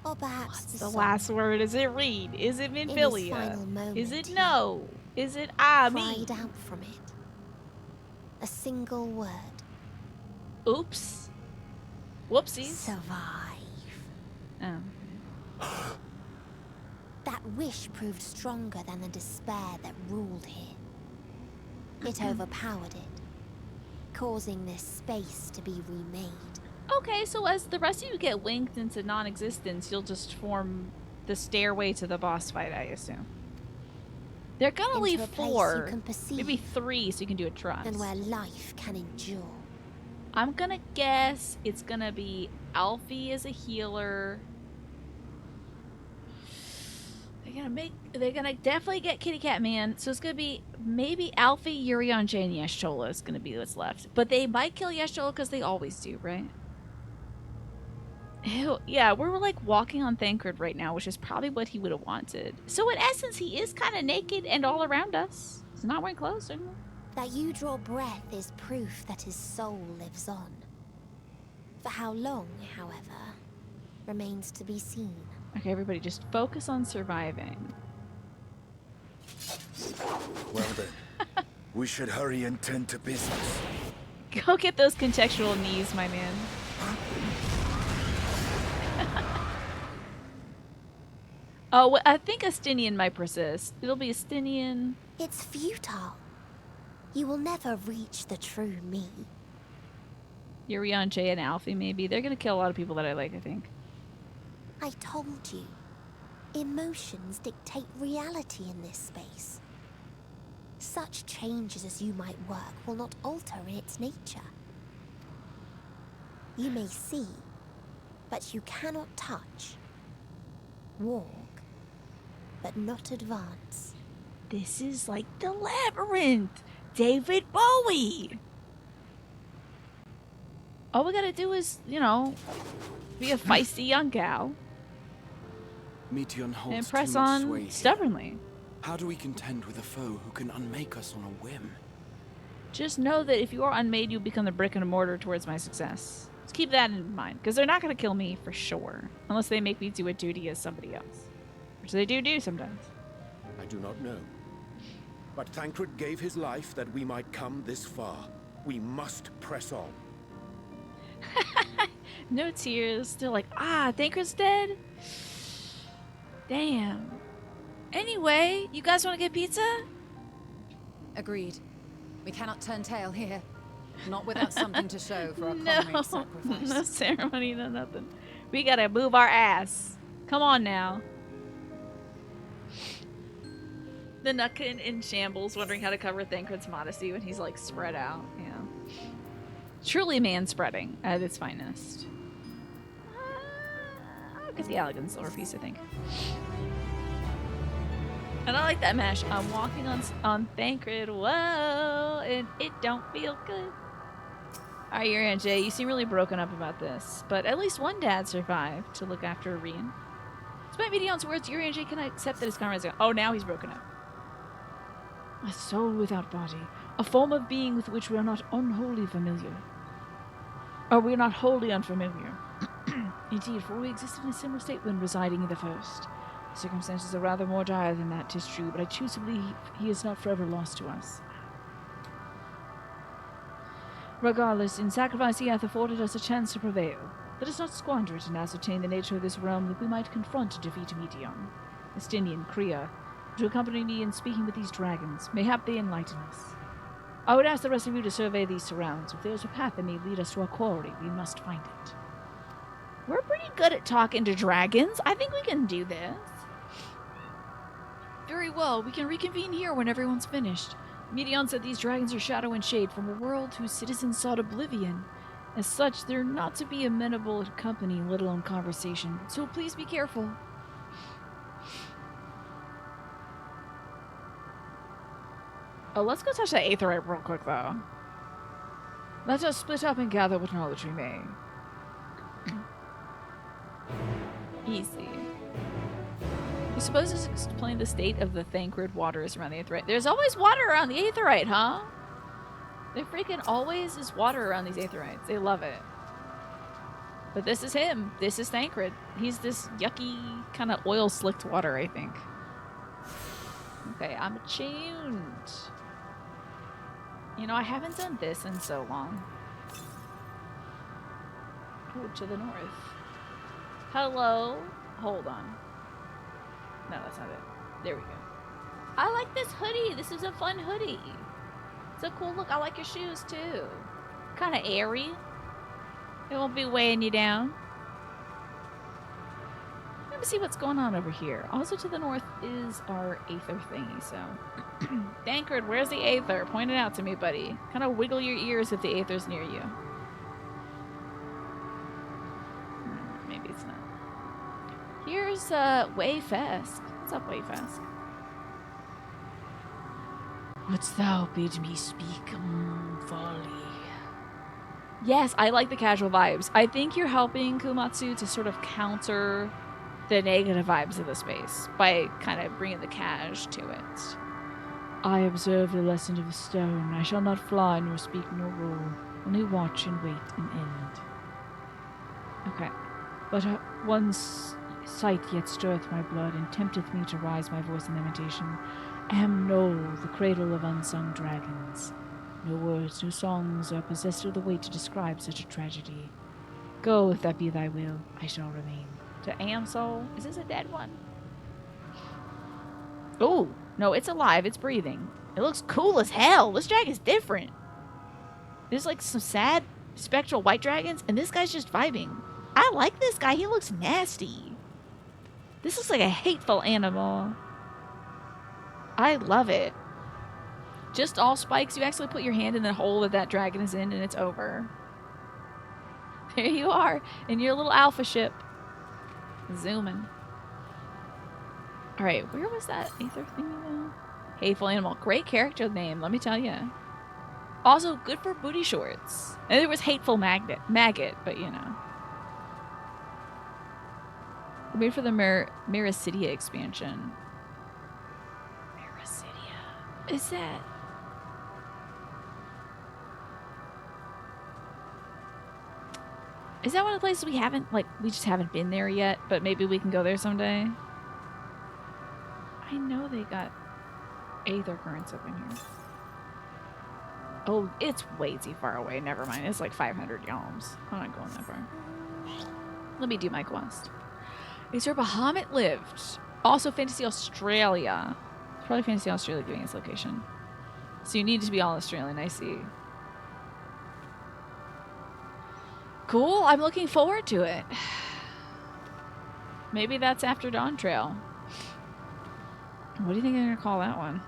Or perhaps What's the the soul? last word? Is it read? Is it In his Minfilia? final moment, Is it he no? Is it I, me? cried out from it. A single word. Oops. Whoopsies. Survive. Oh. That wish proved stronger than the despair that ruled here. It overpowered it, causing this space to be remade. Okay, so as the rest of you get winked into non-existence, you'll just form the stairway to the boss fight, I assume. They're gonna Into leave a place 4, you can perceive, maybe 3, so you can do a trust. and where life can endure. I'm gonna guess it's gonna be Alfie as a healer. They're gonna definitely get Kitty Cat Man, so it's gonna be maybe Alfie, Yurion, Jane, Yashola is gonna be what's left. But they might kill Yashola because they always do, right? Ew, yeah, we're like walking on Thancred right now, which is probably what he would have wanted. So in essence, he is kind of naked and all around us. He's not wearing clothes, anymore. That you draw breath is proof that his soul lives on. For how long, however, remains to be seen. Okay, everybody, just focus on surviving. Well then, we should hurry and tend to business. Go get those contextual knees, my man. Oh, I think Astinian might persist. It'll be Astinian. It's futile. You will never reach the true me. Yurion, Jay, and Alfie, maybe. They're gonna kill a lot of people that I like, I think. I told you. Emotions dictate reality in this space. Such changes as you might work will not alter in its nature. You may see, but you cannot touch. Walk, but not advance. This is like the labyrinth. David Bowie. All we gotta do is, you know, be a feisty young gal Meteon holds and press too much on sway here. stubbornly. How do we contend with a foe who can unmake us on a whim? Just know that if you are unmade, you'll become the brick and mortar towards my success. Just keep that in mind, because they're not going to kill me for sure, unless they make me do a duty as somebody else. Which they do sometimes. I do not know. But Thancred gave his life that we might come this far. We must press on. No tears. They're like, Thancred's dead? Damn. Anyway, you guys want to get pizza? Agreed. We cannot turn tail here. Not without something to show for our No. comrade's sacrifice. No ceremony, no nothing. We gotta move our ass. Come on now. The Nutkin in shambles, wondering how to cover Thancred's modesty when he's like spread out. Yeah. Truly man-spreading at its finest. I'll get the elegant silver piece, I think. And I like that mesh. I'm walking on Thancred. Whoa, and it don't feel good. Alright, Urianger, you seem really broken up about this, but at least one dad survived to look after Irene. Despite Medion's words, Urianger cannot accept that his comrades are— oh, now he's broken up. A soul without body, a form of being with which we are not unwholly familiar. Or we are not wholly unfamiliar. Indeed, for we existed in a similar state when residing in the First. Circumstances are rather more dire than that, 'tis true, but I choose to believe he is not forever lost to us. Regardless, in sacrifice he hath afforded us a chance to prevail. Let us not squander it and ascertain the nature of this realm that we might confront to defeat Medion, Estinian, Kriya, to accompany me in speaking with these dragons. Mayhap they enlighten us. I would ask the rest of you to survey these surrounds. If there is a path that may lead us to our quarry, we must find it. We're pretty good at talking to dragons. I think we can do this. Very well, we can reconvene here when everyone's finished. Medion said these dragons are shadow and shade from a world whose citizens sought oblivion. As such, they're not to be amenable to company, let alone conversation. So please be careful. Oh, let's go touch that aetherite real quick, though. Let us split up and gather what knowledge we may. Easy. You suppose this explain the state of the Thancred waters around the aetherite? There's always water around the aetherite, huh? There freaking always is water around these aetherites. They love it. But this is him. This is Thancred. He's this yucky kind of oil-slicked water, I think. Okay, I'm attuned. You know, I haven't done this in so long. Oh, to the north. Hello? Hold on. No, that's not it. There we go. I like this hoodie. This is a fun hoodie. It's a cool look. I like your shoes, too. Kind of airy. It won't be weighing you down. Let me see what's going on over here. Also to the north is our aether thingy, so... Thancred, where's the aether? Point it out to me, buddy. Kind of wiggle your ears if the aether's near you. Maybe it's not. Here's, Wayfest. What's up, Wayfest? Wouldst thou bid me speak, folly? Yes, I like the casual vibes. I think you're helping Kumatsu to sort of counter the negative vibes of the space by kind of bringing the cash to it. I observe the lesson of the stone. I shall not fly nor speak nor roar, only watch and wait an end. Okay. But one sight yet stirreth my blood and tempteth me to rise my voice in lamentation. Am Knoll, the cradle of unsung dragons. No words, no songs are possessed of the weight to describe such a tragedy. Go, if that be thy will, I shall remain. To Amsol? Is this a dead one? Oh, no, it's alive. It's breathing. It looks cool as hell. This dragon's different. There's like some sad spectral white dragons, and this guy's just vibing. I like this guy. He looks nasty. This looks like a hateful animal. I love it. Just all spikes. You actually put your hand in the hole that dragon is in and it's over. There you are in your little alpha ship. Zooming. Alright, where was that Aether thingy though? Hateful animal. Great character name, let me tell you. Also, good for booty shorts. And there was Hateful Maggot, but you know. Wait for the Miracidia expansion. Miracidia. Is that... Is that one of the places we haven't, like, we just haven't been there yet, but maybe we can go there someday? I know they got Aether currents up in here. Oh, it's way too far away. Never mind. It's like 500 yalms. I'm not going that far. Let me do my quest. Is where Bahamut lived. Also Fantasy Australia. It's probably Fantasy Australia giving its location. So you need to be all Australian, I see. Cool, I'm looking forward to it. Maybe that's After Dawn Trail. What do you think I'm gonna call that one?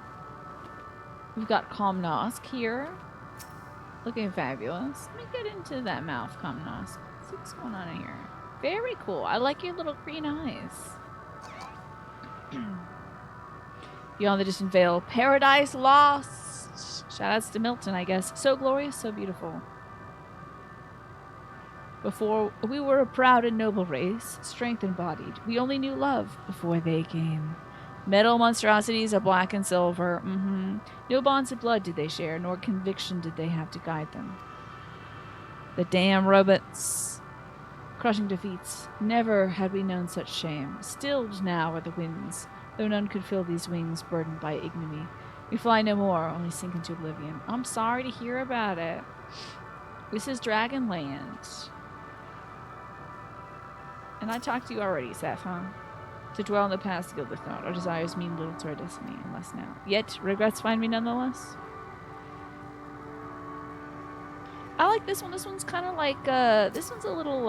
We've got Comnosk here. Looking fabulous. Let me get into that mouth, Comnosk. See what's going on in here. Very cool. I like your little green eyes. Beyond the distant veil. Paradise Lost. Shoutouts to Milton, I guess. So glorious, so beautiful. Before we were a proud and noble race, strength embodied. We only knew love before they came. Metal monstrosities of black and silver. No bonds of blood did they share, nor conviction did they have to guide them. The damn robots. Crushing defeats. Never had we known such shame. Stilled now are the winds, though none could fill these wings burdened by ignominy. We fly no more, only sink into oblivion. I'm sorry to hear about it. This is Dragonland. And I talked to you already, Seth, huh? To dwell in the past, gild the thought. Our desires mean little to our destiny, unless now. Yet, regrets find me nonetheless. I like this one. This one's kind of like, this one's a little,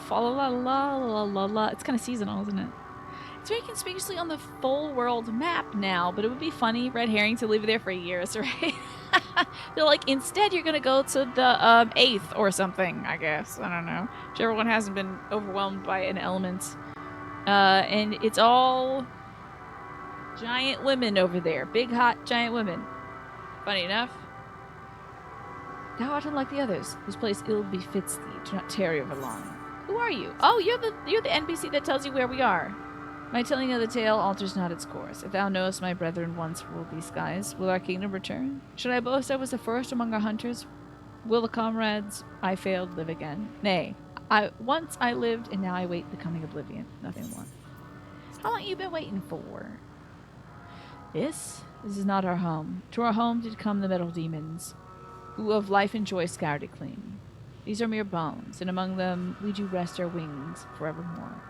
fa la la la la la la. It's kind of seasonal, isn't it? It's very conspicuously on the full world map now, but it would be funny, red herring, to leave it there for years, right? They're like, instead you're gonna go to the 8th or something, I guess. I don't know. Whichever one hasn't been overwhelmed by an element. And it's all giant women over there. Big, hot, giant women. Funny enough. Thou art unlike the others, whose place ill befits thee. Do not tarry over long. Who are you? Oh, you're the NPC that tells you where we are. My telling of the tale alters not its course. If thou knowest my brethren once ruled these skies, will our kingdom return? Should I boast I was the first among our hunters? Will the comrades I failed live again? Nay, once I lived, and now I wait the coming oblivion. Nothing more. How long you been waiting for? This is not our home. To our home did come the metal demons, who of life and joy scoured it clean. These are mere bones, and among them we do rest our wings forevermore.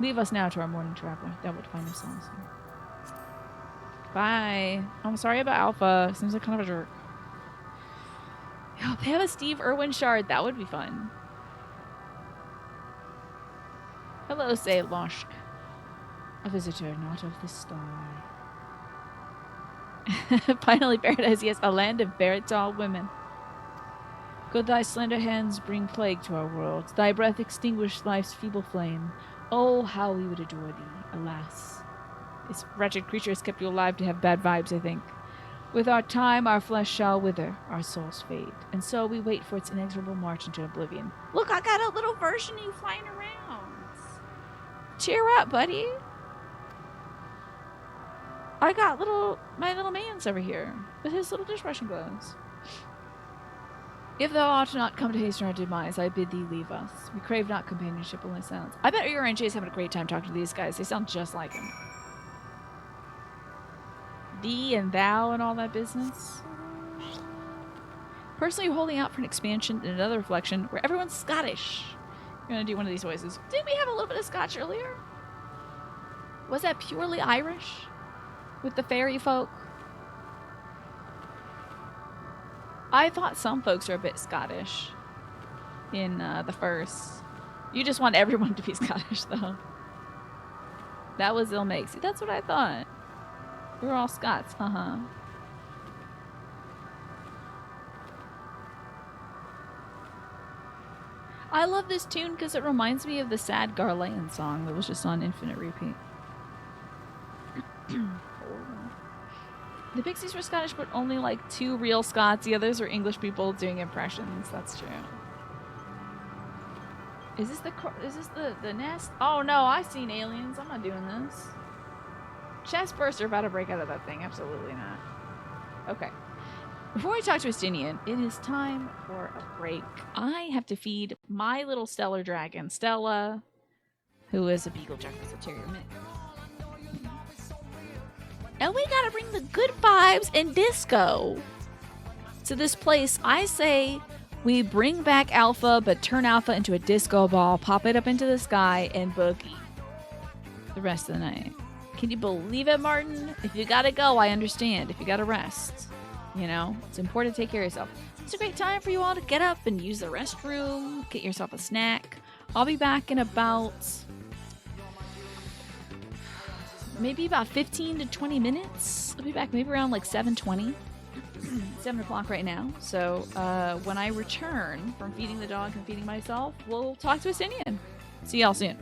Leave us now to our morning traveler. Thou wilt find us solace here. Bye. I'm sorry about Alpha. Seems like kind of a jerk. Yo, they have a Steve Irwin shard. That would be fun. Hello, Sayloshk. A visitor not of the star. Finally, paradise. Yes, a land of Baritol women. Could thy slender hands bring plague to our world, thy breath extinguish life's feeble flame, oh, how we would adore thee, alas. This wretched creature has kept you alive to have bad vibes, I think. With our time, our flesh shall wither, our souls fade, and so we wait for its inexorable march into oblivion. Look, I got a little version of you flying around. Cheer up, buddy. I got my little man's over here with his little dishwashing gloves. If thou art not come to hasten our demise, I bid thee leave us. We crave not companionship, only silence. I bet Ura and Jay's having a great time talking to these guys. They sound just like him. Thee and thou and all that business. Personally, holding out for an expansion and another reflection where everyone's Scottish. You're gonna do one of these voices. Didn't we have a little bit of Scotch earlier? Was that purely Irish? With the fairy folk? I thought some folks are a bit Scottish in the first. You just want everyone to be Scottish, though. That was Ilmaig. See, that's what I thought. We were all Scots, haha. I love this tune because it reminds me of the sad Garlean song that was just on infinite repeat. The Pixies were Scottish, but only like 2 real Scots. The others are English people doing impressions. That's true. Is this the nest? Oh no, I've seen aliens. I'm not doing this. Chest bursts are about to break out of that thing. Absolutely not. Okay. Before we talk to Estinian, it is time for a break. I have to feed my little stellar dragon, Stella, who is a beagle Japanese terrier mix. And we gotta bring the good vibes and disco to this place. I say we bring back Alpha, but turn Alpha into a disco ball, pop it up into the sky, and boogie the rest of the night. Can you believe it, Martin? If you gotta go, I understand. If you gotta rest, you know, it's important to take care of yourself. It's a great time for you all to get up and use the restroom, get yourself a snack. I'll be back in about maybe about 15 to 20 minutes. I'll be back maybe around like 7:20. 7 o'clock right now. So when I return from feeding the dog and feeding myself, we'll talk to Estinian. See y'all soon.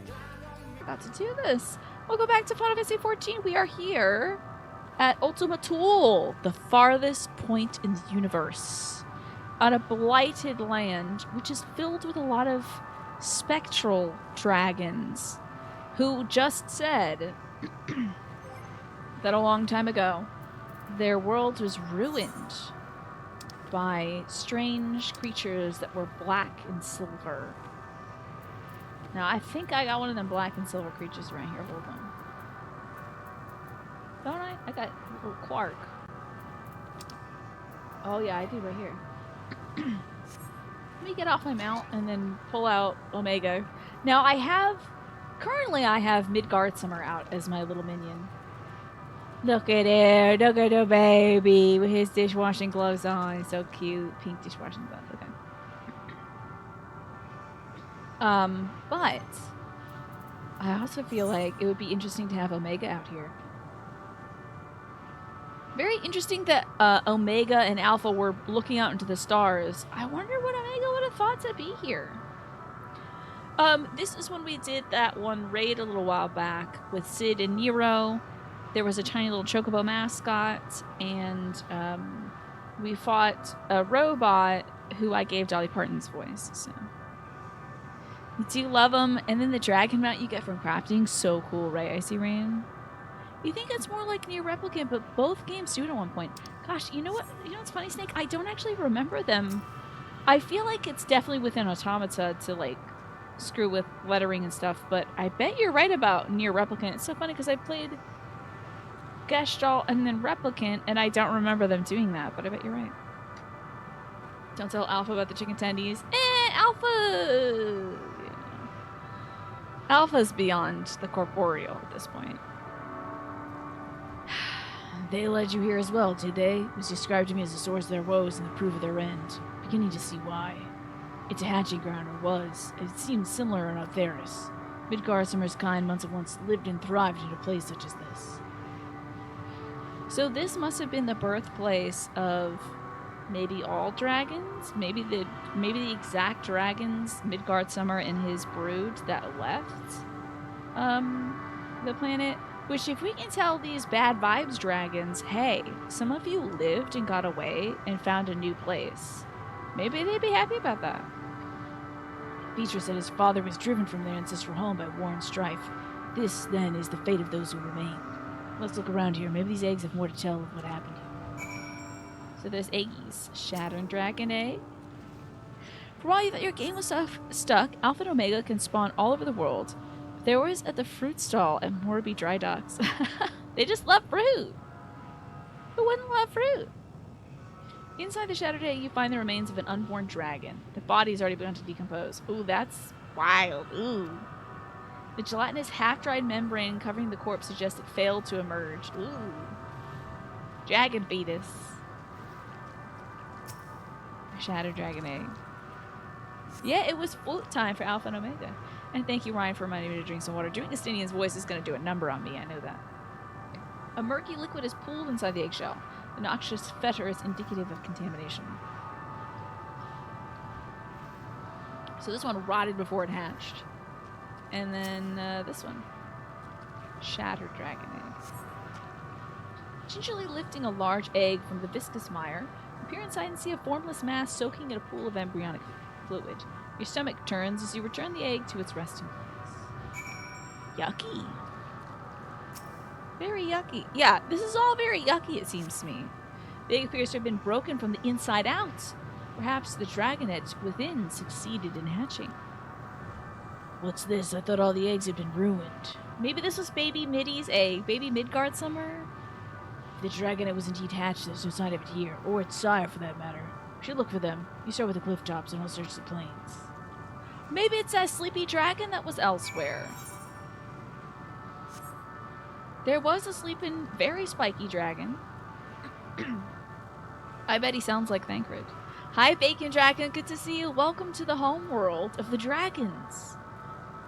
About to do this. We'll go back to Final Fantasy XIV. We are here at Ultima Thule, the farthest point in the universe, on a blighted land which is filled with a lot of spectral dragons who just said that a long time ago their world was ruined by strange creatures that were black and silver. Now, I think I got one of them black and silver creatures right here. Hold on. Don't I? I got a little Quark. Oh, yeah, I do right here. Let me get off my mount and then pull out Omega. Now, currently I have Midgardsummer out as my little minion. Look at her. Look at the baby with his dishwashing gloves on. So cute. Pink dishwashing gloves. Okay. But I also feel like it would be interesting to have Omega out here. Very interesting that Omega and Alpha were looking out into the stars. I wonder what Omega would have thought to be here. This is when we did that one raid a little while back with Sid and Nero. There was a tiny little Chocobo mascot, and we fought a robot who I gave Dolly Parton's voice. So you do love them, and then the dragon mount you get from crafting, so cool, right, Icy Rain? You think it's more like Near Replicant, but both games do it at one point. Gosh, you know what? You know what's funny, Snake? I don't actually remember them. I feel like it's definitely within Automata to like screw with lettering and stuff, but I bet you're right about Near Replicant. It's so funny because I played Gestalt and then Replicant, and I don't remember them doing that, but I bet you're right. Don't tell Alpha about the chicken tendies. Alpha! Yeah. Alpha's beyond the corporeal at this point. They led you here as well, did they? It was described to me as the source of their woes and the proof of their end. Beginning to see why. It's a hatching ground, or was. It seems similar on Theris. Midgardsummer's kind must have once lived and thrived in a place such as this. So this must have been the birthplace of maybe all dragons? Maybe the exact dragons Midgardsummer and his brood that left the planet. Which, if we can tell these bad vibes dragons, hey, some of you lived and got away and found a new place. Maybe they'd be happy about that. Beatrice said his father was driven from their ancestral home by war and strife. This, then, is the fate of those who remain. Let's look around here. Maybe these eggs have more to tell of what happened here. So there's eggies. Shattering Dragon Egg. For all you thought your game was stuck, Alpha and Omega can spawn all over the world. They were always at the fruit stall at Morby Dry Docks. They just love fruit. Who wouldn't love fruit? Inside the Shattered Egg, you find the remains of an unborn dragon. The body's already begun to decompose. Ooh, that's wild. Ooh. The gelatinous half-dried membrane covering the corpse suggests it failed to emerge. Ooh. Dragon fetus. Shattered Dragon Egg. Yeah, it was float time for Alpha and Omega. And thank you, Ryan, for reminding me to drink some water. Doing Estinian's voice is going to do a number on me, I know that. A murky liquid is pooled inside the eggshell. The noxious fetor is indicative of contamination. So this one rotted before it hatched. And then this one. Shattered dragon egg. Gingerly lifting a large egg from the viscous mire, you peer inside and see a formless mass soaking in a pool of embryonic fluid. Your stomach turns as you return the egg to its resting place. Yucky. Very yucky. Yeah, this is all very yucky, it seems to me. The egg appears to have been broken from the inside out. Perhaps the dragonet within succeeded in hatching. What's this? I thought all the eggs had been ruined. Maybe this was baby Middy's egg. Baby Midgard somewhere? If the dragonet was indeed hatched, there's no sign of it here. Or its sire, for that matter. We should look for them. You start with the cliff tops and I'll search the plains. Maybe it's that sleepy dragon that was elsewhere. There was a sleeping, very spiky dragon. I bet he sounds like Thancred. Hi, Bacon Dragon. Good to see you. Welcome to the home world of the dragons.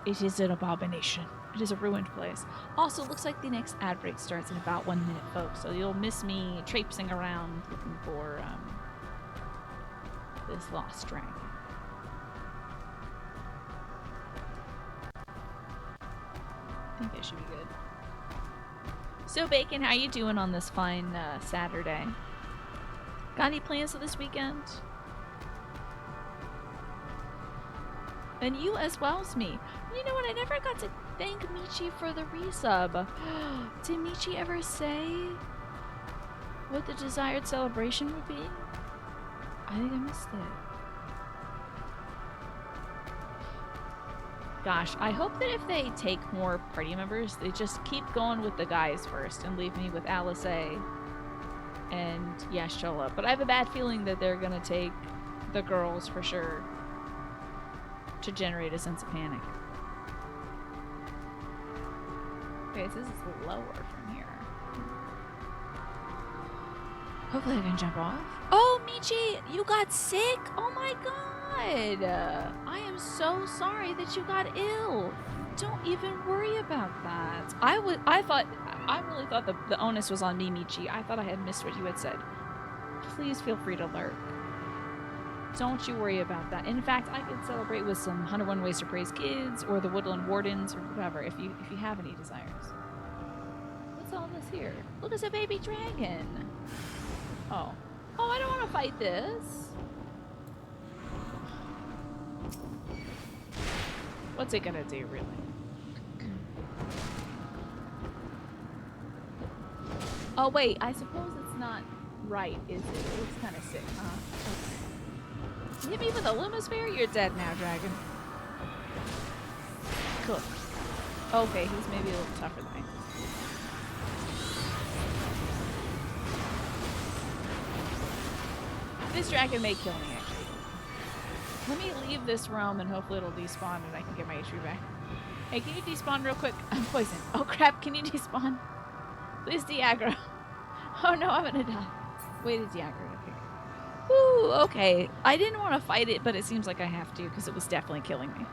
It is an abomination. It is a ruined place. Also, looks like the next ad break starts in about 1 minute, folks. So you'll miss me traipsing around looking for this lost dragon. I think it should be good. So, Bacon, how you doing on this fine Saturday? Got any plans for this weekend? And you as well as me. You know what? I never got to thank Michi for the resub. Did Michi ever say what the desired celebration would be? I think I missed it. Gosh, I hope that if they take more party members, they just keep going with the guys first and leave me with Alice A. and Yashola. But I have a bad feeling that they're gonna take the girls for sure to generate a sense of panic. Okay, so this is lower from here. Hopefully I can jump off. Oh, Michi, you got sick? Oh my god! I am so sorry that you got ill. Don't even worry about that. I really thought the onus was on me, Michi. I thought I had missed what you had said. Please feel free to lurk. Don't you worry about that. In fact, I could celebrate with some 101 Ways to Praise Kids or the Woodland Wardens or whatever if you have any desires. What's all this here? Look, it's a baby dragon. Oh. Oh, I don't want to fight this. What's it gonna do, really? Oh, wait. I suppose it's not right, is it? It looks kind of sick, huh? Okay. Hit me with a Lumisphere? You're dead now, dragon. Cool. Okay, he's maybe a little tougher than I. This dragon may kill me, actually. Let me leave this realm and hopefully it'll despawn and I can get my HP back. Hey, can you despawn real quick? I'm poisoned. Oh crap, can you despawn? Please de-aggro. Oh no, I'm gonna die. Wait, it's de-aggro. Okay. Woo, okay. I didn't want to fight it, but it seems like I have to because it was definitely killing me.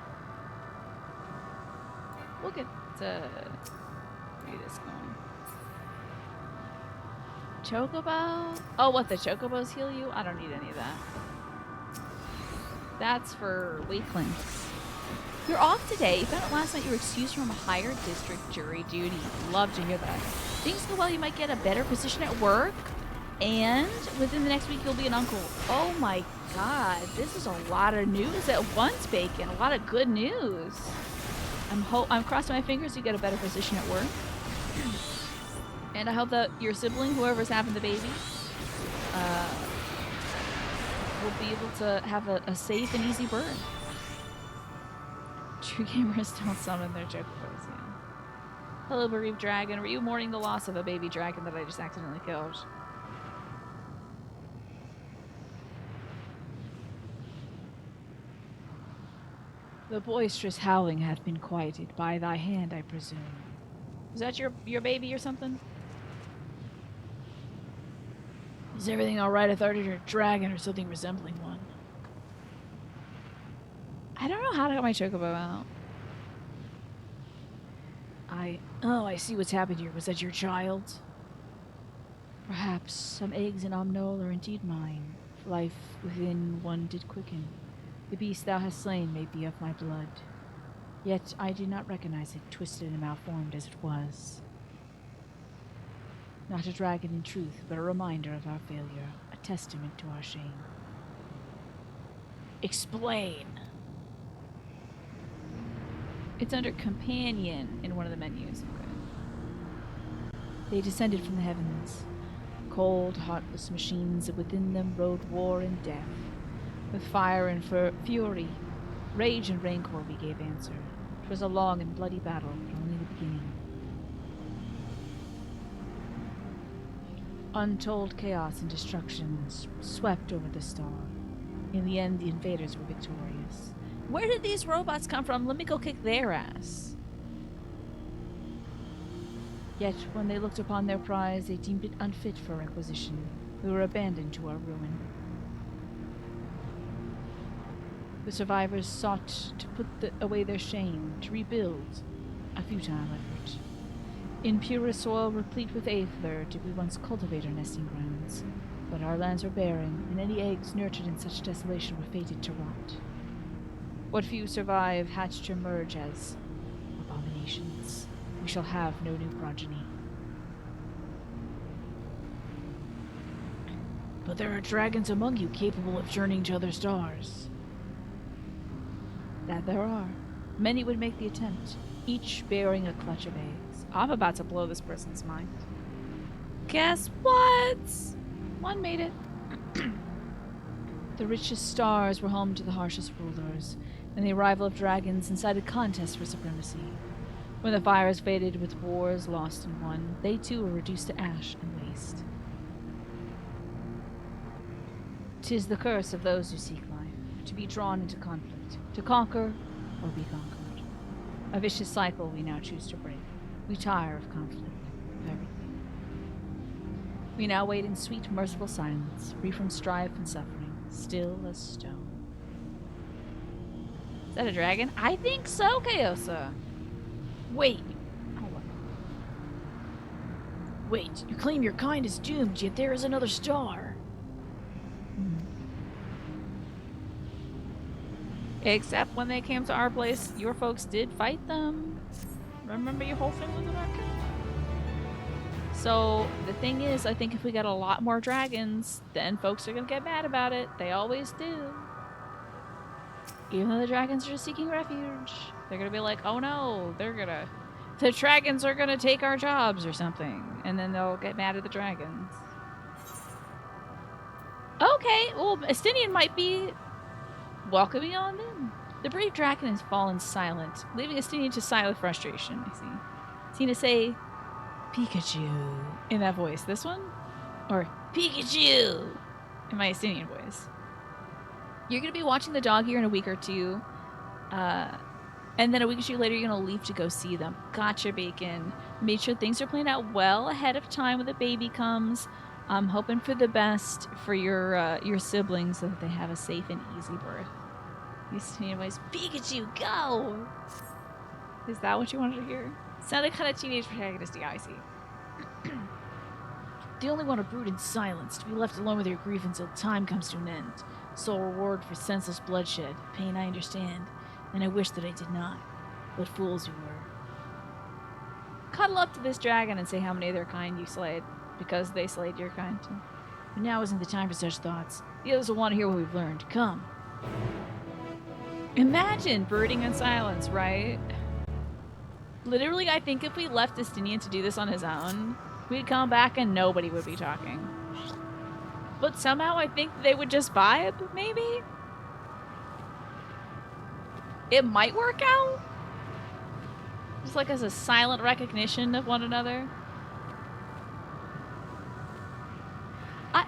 We'll get this going. Chocobo? Oh, what, the chocobos heal you? I don't need any of that. That's for weight clinics. You're off today. You found out last night you were excused from a higher district jury duty. Love to hear that. Things go well, you might get a better position at work. And within the next week, you'll be an uncle. Oh my god. This is a lot of news at once, Bacon. A lot of good news. I'm crossing my fingers you get a better position at work. And I hope that your sibling, whoever's having the baby, will be able to have a safe and easy birth. True gamers don't summon their chocobos, yeah. Hello, bereaved dragon. Were you mourning the loss of a baby dragon that I just accidentally killed? The boisterous howling hath been quieted by thy hand, I presume. Is that your baby or something? Is everything alright? I thought it was a dragon or something resembling one. I don't know how to get my chocobo out. I see what's happened here. Was that your child? Perhaps some eggs in Omnol are indeed mine. Life within one did quicken. The beast thou hast slain may be of my blood. Yet I did not recognize it, twisted and malformed as it was. Not a dragon in truth, but a reminder of our failure, a testament to our shame. Explain! It's under companion in one of the menus. Okay. They descended from the heavens. Cold, heartless machines, within them rode war and death. With fire and fury, rage and rancor we gave answer. 'Twas a long and bloody battle, but only the beginning. Untold chaos and destruction swept over the star. In the end, the invaders were victorious. Where did these robots come from? Let me go kick their ass. Yet, when they looked upon their prize, they deemed it unfit for requisition. We were abandoned to our ruin. The survivors sought to put away their shame, to rebuild, a futile effort. In purer soil replete with aether did we once cultivate our nesting grounds, but our lands were barren, and any eggs nurtured in such desolation were fated to rot. What few survive hatch to emerge as abominations. We shall have no new progeny. But there are dragons among you capable of journeying to other stars. That there are. Many would make the attempt, each bearing a clutch of eggs. I'm about to blow this person's mind. Guess what? One made it. The richest stars were home to the harshest rulers, and the arrival of dragons incited contests for supremacy. When the fires faded with wars lost and won, they too were reduced to ash and waste. 'Tis the curse of those who seek life, to be drawn into conflict, to conquer or be conquered. A vicious cycle we now choose to break. We tire of conflict, of everything. We now wait in sweet, merciful silence, free from strife and suffering, still as stone. Is that a dragon? I think so, Kaosa. Wait. Hold on. Wait, you claim your kind is doomed, yet there is another star. Except when they came to our place, your folks did fight them. Remember your whole thing was about it? So, the thing is, I think if we get a lot more dragons, then folks are gonna get mad about it. They always do. Even though the dragons are just seeking refuge. They're gonna be like, oh no, the dragons are gonna take our jobs or something. And then they'll get mad at the dragons. Okay, well, Estinian might be welcoming on them. The brave dragon has fallen silent, leaving Estinian to sigh with frustration, I see. Tina say, Pikachu, in that voice. This one? Or, Pikachu, in my Estinian voice. You're going to be watching the dog here in a week or two. And then a week or two later, you're going to leave to go see them. Gotcha, Bacon. Make sure things are planned out well ahead of time when the baby comes. I'm hoping for the best for your siblings so that they have a safe and easy birth. Estinian voice, Pikachu, go! Is that what you wanted to hear? Sounded kind of teenage protagonisty, I see. They only want to brood in silence, to be left alone with your grief until time comes to an end. Sole reward for senseless bloodshed. Pain I understand, and I wish that I did not. But fools you were. Cuddle up to this dragon and say how many of their kind you slayed, because they slayed your kind too. But now isn't the time for such thoughts. The others will want to hear what we've learned. Come. Imagine brooding in silence, right? Literally, I think if we left Estinian to do this on his own, we'd come back and nobody would be talking. But somehow I think they would just vibe, maybe? It might work out? Just like as a silent recognition of one another.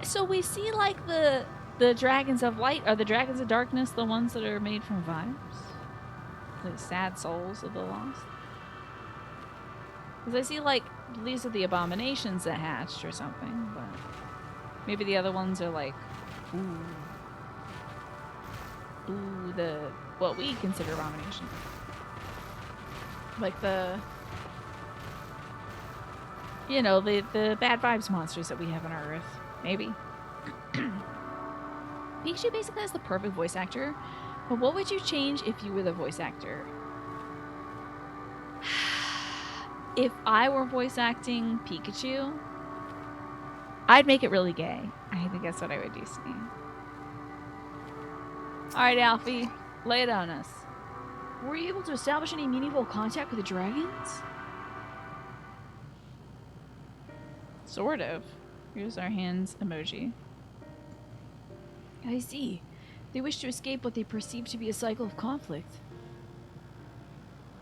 So we see like the dragons of light. Are the dragons of darkness the ones that are made from vibes? The sad souls of the lost? Because I see like these are the abominations that hatched or something, but maybe the other ones are like, what we consider abominations. Like the You know, the bad vibes monsters that we have on our Earth. Maybe. Pikachu basically has the perfect voice actor, but what would you change if you were the voice actor? If I were voice acting Pikachu, I'd make it really gay. I think that's what I would do, Snee. Alright, Alfie, lay it on us. Were you able to establish any meaningful contact with the dragons? Sort of. Here's our hands emoji. I see. They wish to escape what they perceive to be a cycle of conflict.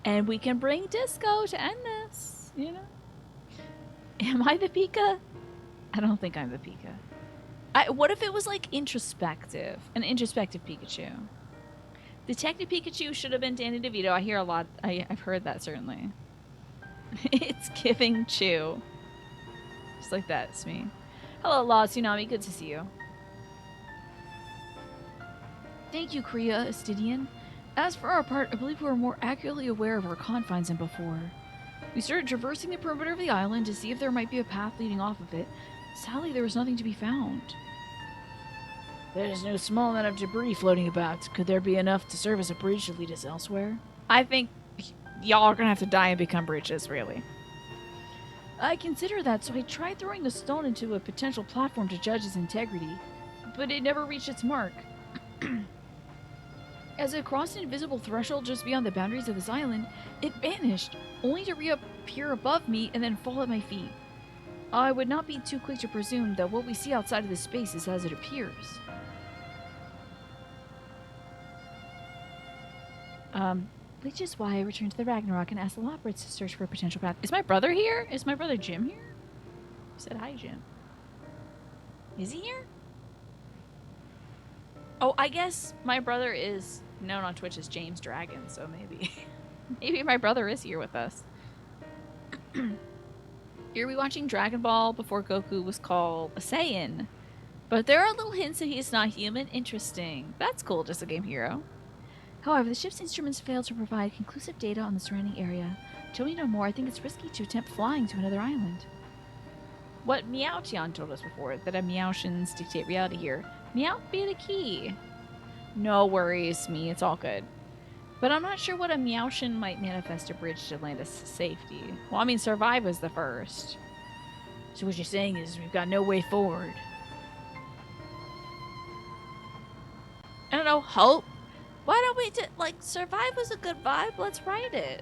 And we can bring Disco to end this, you know? Am I the Pika? I don't think I'm the Pika. What if it was like introspective? An introspective Pikachu. Detective Pikachu should have been Danny DeVito. I hear a lot. I've heard that, certainly. It's giving Chew. Just like that, it's me. Hello, Law Tsunami. Good to see you. Thank you, Kriya Astidian. As for our part, I believe we were more accurately aware of our confines than before. We started traversing the perimeter of the island to see if there might be a path leading off of it. Sadly, there was nothing to be found. There's no small amount of debris floating about. Could there be enough to serve as a bridge to lead us elsewhere? I think y'all are gonna have to die and become bridges, really. I consider that, so I tried throwing the stone into a potential platform to judge its integrity, but it never reached its mark. As it crossed an invisible threshold just beyond the boundaries of this island, it vanished, only to reappear above me and then fall at my feet. I would not be too quick to presume that what we see outside of this space is as it appears. Which is why I returned to the Ragnarok and asked the Loprits to search for a potential path. Is my brother here? Is my brother Jim here? I said hi, Jim. Is he here? Oh, I guess my brother is known on Twitch as James Dragon, so maybe maybe my brother is here with us. Here we watching Dragon Ball before Goku was called a Saiyan. But there are little hints that he's not human. Interesting. That's cool, just a game hero. However, the ship's instruments failed to provide conclusive data on the surrounding area. Till we know more, I think it's risky to attempt flying to another island. What Meowtian told us before, that a Meowtians dictate reality here. Meow be the key. No worries, me, it's all good. But I'm not sure what a Meowtian might manifest a bridge to land us safety. Well, I mean, survive was the first. So what you're saying is we've got no way forward. I don't know, hope? Why don't we like, survive was a good vibe, let's write it.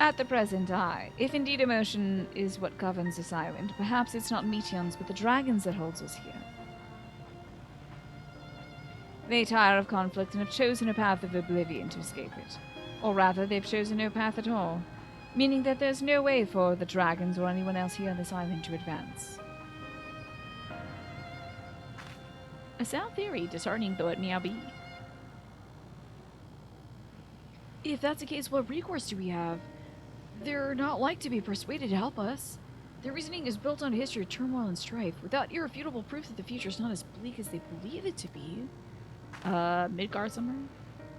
At the present, if indeed emotion is what governs this island, perhaps it's not Meteons but the dragons that holds us here. They tire of conflict and have chosen a path of oblivion to escape it. Or rather, they've chosen no path at all, meaning that there's no way for the dragons or anyone else here on this island to advance. A sound theory, disheartening though it may be. If that's the case, what recourse do we have? They're not like to be persuaded to help us. Their reasoning is built on a history of turmoil and strife, without irrefutable proof that the future is not as bleak as they believe it to be. Midgard somewhere?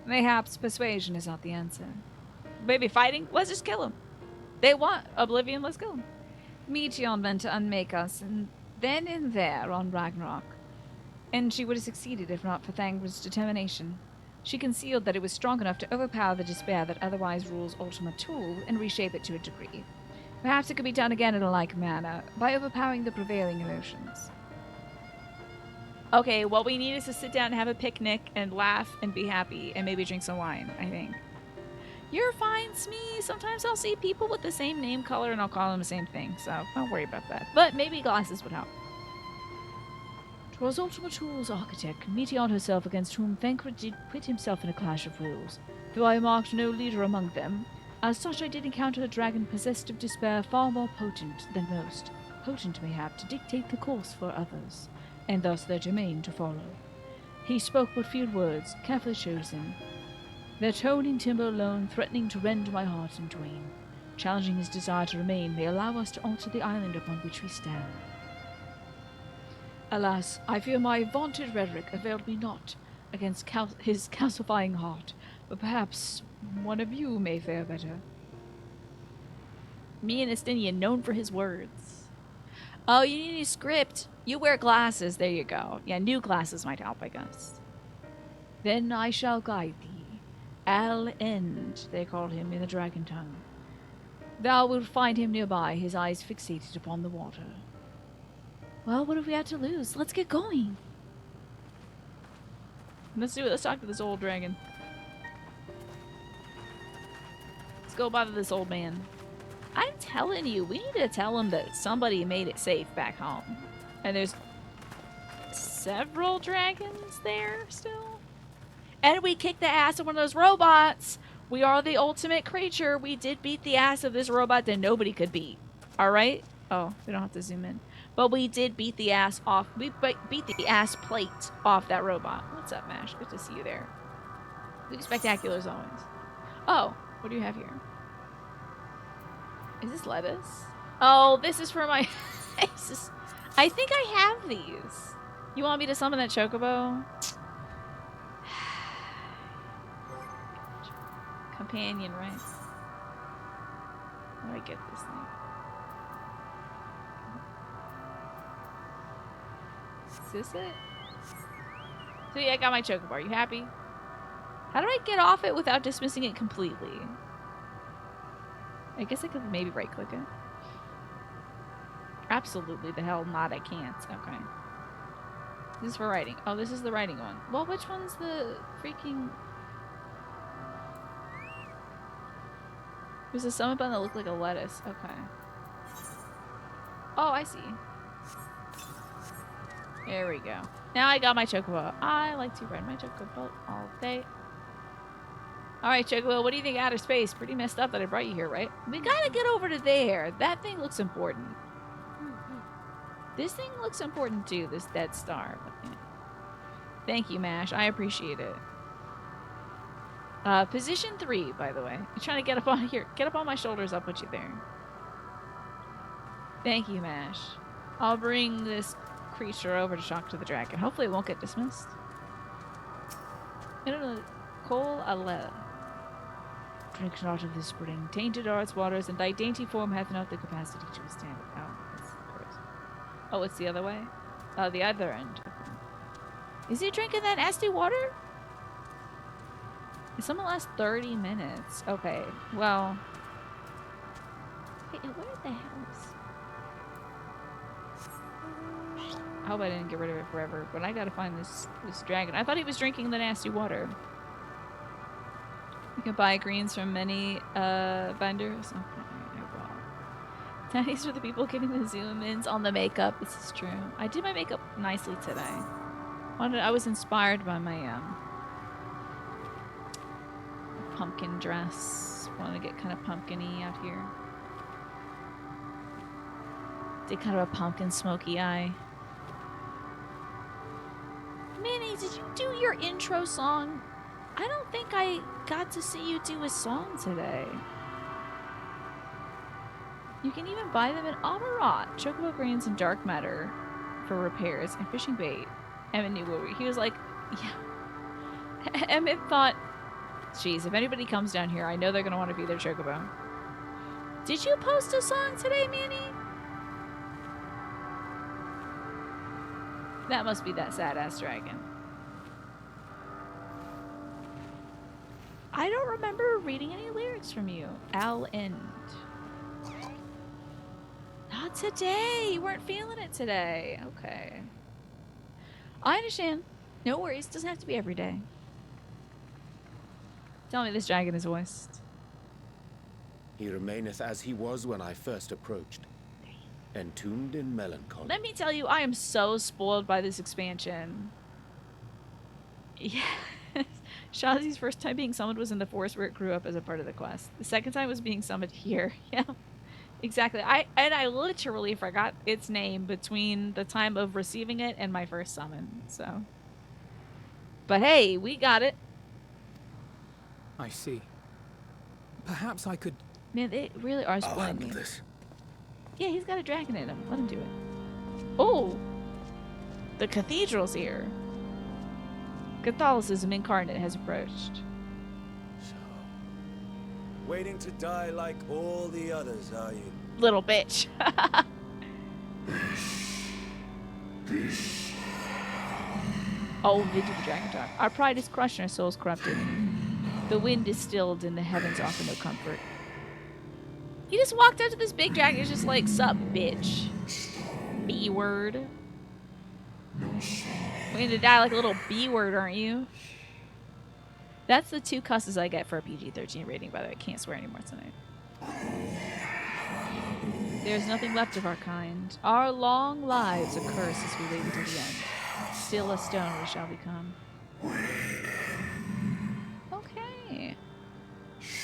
Mayhaps persuasion is not the answer. Maybe fighting? Let's just kill them. They want oblivion, let's kill them. Meteon meant to unmake us, and then and there on Ragnarok. And she would have succeeded if not for Thangred's determination. She concealed that it was strong enough to overpower the despair that otherwise rules Ultima Thule and reshape it to a degree. Perhaps it could be done again in a like manner, by overpowering the prevailing emotions. Okay, what we need is to sit down and have a picnic and laugh and be happy and maybe drink some wine, I think. You're fine, Smee. Sometimes I'll see people with the same name color and I'll call them the same thing, so don't worry about that. But maybe glasses would help. 'Twas Ultima Thule's architect, Meteon herself, against whom Thancred did pit himself in a clash of wills. Though I marked no leader among them, as such I did encounter a dragon possessed of despair far more potent than most. Potent, mayhap, to dictate the course for others, and thus their domain to follow. He spoke but few words, carefully chosen, their tone and timbre alone threatening to rend my heart in twain. Challenging his desire to remain, may allow us to alter the island upon which we stand. Alas, I fear my vaunted rhetoric availed me not against his calcifying heart, but perhaps one of you may fare better. Me and Estinian, known for his words. Oh, you need a new script. You wear glasses. There you go. Yeah, new glasses might help, I guess. Then I shall guide thee. Al End, they called him in the dragon tongue. Thou wilt find him nearby, his eyes fixated upon the water. Well, what have we had to lose? Let's get going. Let's do it. Let's talk to this old dragon. Let's go bother this old man. I'm telling you, we need to tell him that somebody made it safe back home. And there's several dragons there still. And we kicked the ass of one of those robots. We are the ultimate creature. We did beat the ass of this robot that nobody could beat. Alright? Oh, we don't have to zoom in. But we did beat the ass off. We beat the ass plate off that robot. What's up, Mash? Good to see you there. Looking spectacular as always. Oh, what do you have here? Is this lettuce? Oh, this is for my... I think I have these. You want me to summon that chocobo? Companion, right? How do I get this thing? Is this it? So yeah, I got my chocobo. Are you happy? How do I get off it without dismissing it completely? I guess I could maybe right click it. Absolutely the hell not, I can't. Okay. This is for writing. Oh, this is the writing one. Well, which one's the freaking... There's a summon button that looked like a lettuce. Okay. Oh, I see. There we go. Now I got my chocobo. I like to ride my chocobo all day. Alright, Chocobo, what do you think of outer space? Pretty messed up that I brought you here, right? We gotta get over to there. That thing looks important. This thing looks important too, this dead star. Thank you, Mash. I appreciate it. Position 3, by the way. You're trying to get up on here. Get up on my shoulders, I'll put you there. Thank you, Mash. I'll bring this creature over to talk to the dragon. Hopefully it won't get dismissed. I don't know. Cole Ale. Drink not of this spring. Tainted are its waters, and thy dainty form hath not the capacity to withstand it. Oh, that's gross. Oh, it's the other way? Oh, the other end. Okay. Is he drinking that nasty water? It's only last 30 minutes. Okay, well... Hey, where the hell is... I hope I didn't get rid of it forever, but I gotta find this dragon. I thought he was drinking the nasty water. You can buy greens from many vendors. Okay, I will. Thanks for the people getting the zoom-ins on the makeup. This is true. I did my makeup nicely today. I was inspired by my pumpkin dress. Want to get kind of pumpkin-y out here. Did kind of a pumpkin smoky eye. Manny, did you do your intro song? I don't think I got to see you do a song today. You can even buy them in Amarat. Chocobo grains and dark matter for repairs and fishing bait. Emmett knew what he was like, yeah. Emmett thought, geez, if anybody comes down here, I know they're going to want to be their chocobo. Did you post a song today, Manny? That must be that sad-ass dragon. I don't remember reading any lyrics from you. Al End. Not today. You weren't feeling it today. Okay. I understand. No worries. Doesn't have to be every day. Tell me this dragon is voiced. He remaineth as he was when I first approached. Entombed in melancholy. Let me tell you, I am so spoiled by this expansion. Yeah. Shazi's first time being summoned was in the forest where it grew up as a part of the quest. The second time was being summoned here. Yeah, exactly. I literally forgot its name between the time of receiving it and my first summon. So, but hey, we got it. I see. Perhaps I could... Man, they really are spoiling me. This. Yeah, he's got a dragon in him. Let him do it. Oh, the cathedral's here. Catholicism incarnate has approached. Waiting to die like all the others, are you? Little bitch. Oh, they do the dragon talk. Our pride is crushed and our souls corrupted. The wind is stilled and the heavens offer no comfort. He just walked up to this big dragon. He's just like, sup, bitch. B-word. We're gonna die like a little B-word, aren't you? That's the 2 cusses I get for a PG-13 rating, by the way. I can't swear anymore tonight. There's nothing left of our kind. Our long lives a curse as we wait until the end. Still a stone we shall become. Okay.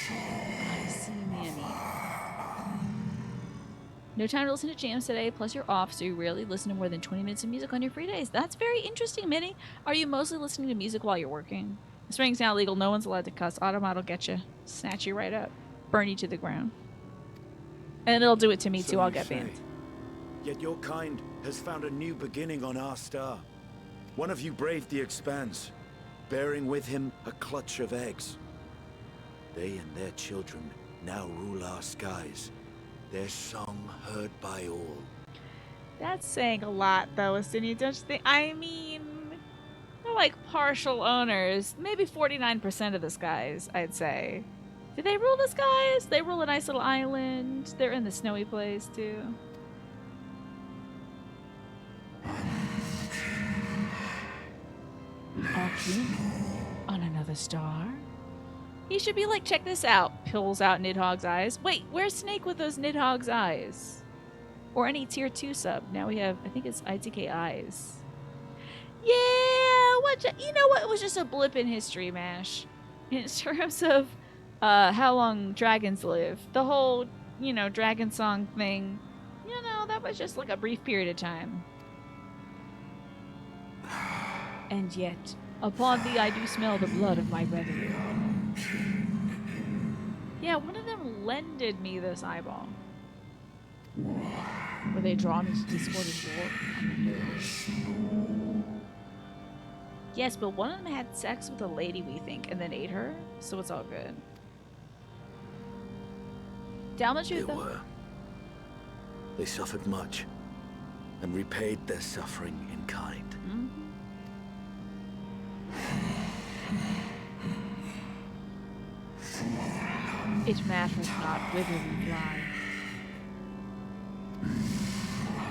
I see, Manny. No time to listen to jams today, plus you're off, so you rarely listen to more than 20 minutes of music on your free days. That's very interesting, Minnie. Are you mostly listening to music while you're working? Swearing's now legal. No one's allowed to cuss. Automod will get you. Snatch you right up. Burn you to the ground. And it'll do it to me, too. I'll get banned. Yet your kind has found a new beginning on our star. One of you braved the expanse, bearing with him a clutch of eggs. They and their children now rule our skies. Their song heard by all. That's saying a lot, though, Astinia. Don't you think? I mean, they're like partial owners. Maybe 49% of the skies, I'd say. Do they rule the skies? They rule a nice little island. They're in the snowy place, too. Arcane on another star? He should be like, check this out. Pulls out Nidhogg's eyes. Wait, where's Snake with those Nidhogg's eyes? Or any tier 2 sub. Now we have, I think it's ITK eyes. Yeah, you know what? It was just a blip in history, MASH. In terms of how long dragons live. The whole, dragon song thing. That was just like a brief period of time. And yet, upon thee I do smell the blood of my brethren. Yeah, one of them lended me this eyeball. Were they drawn into discordant war? Yes, but one of them had sex with a lady, we think, and then ate her, so it's all good. They were. They suffered much, and repaid their suffering in kind. It matters not whither we fly.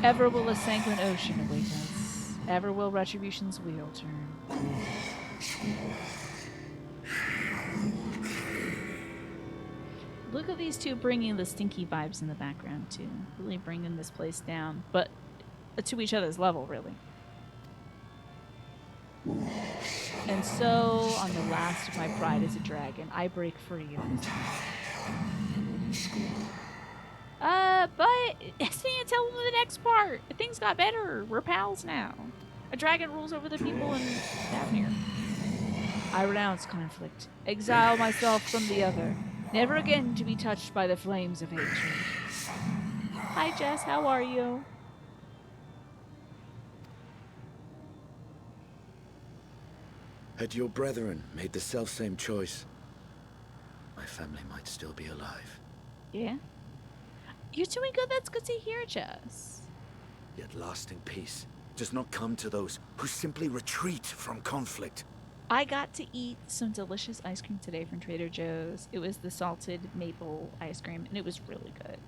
Ever will a sanguine ocean await us. Ever will retribution's wheel turn. Look at these two bringing the stinky vibes in the background, too. Really bringing this place down, but to each other's level, really. And so, on the last of my pride as a dragon, I break free of this. But Stan, tell them the next part. Things got better. We're pals now. A dragon rules over the people in Davnir. I renounce conflict. Exile myself from the other. Never again to be touched by the flames of hatred. Hi, Jess. How are you? Had your brethren made the selfsame choice, my family might still be alive. Yeah? You're doing good. That's good to hear, Jess. Yet lasting peace does not come to those who simply retreat from conflict. I got to eat some delicious ice cream today from Trader Joe's. It was the salted maple ice cream, and it was really good.